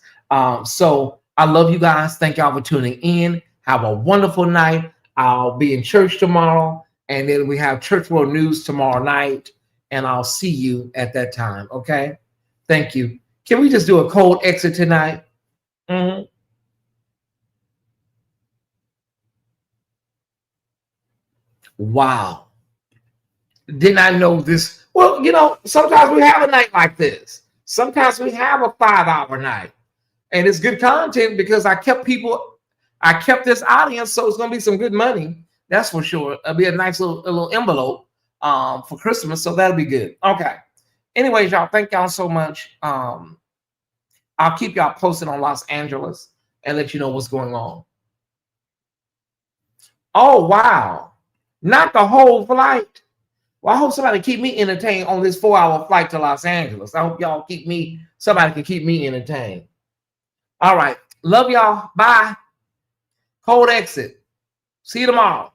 So I love you guys. Thank y'all for tuning in. Have a wonderful night. I'll be in church tomorrow, and then we have Church World News tomorrow night, and I'll see you at that time. Okay? Thank you. Can we just do a cold exit tonight? Mm-hmm. Wow. Didn't I know this? Well, sometimes we have a night like this. Sometimes we have a 5-hour night. And it's good content because I kept this audience, so it's gonna be some good money. That's for sure. It'll be a nice little envelope for Christmas, so that'll be good. Okay. Anyways, y'all, thank y'all so much. I'll keep y'all posted on Los Angeles and let you know what's going on. Oh wow, not the whole flight. Well, I hope somebody keep me entertained on this 4-hour flight to Los Angeles. I hope y'all somebody can keep me entertained. All right. Love y'all. Bye. Cold exit. See you tomorrow.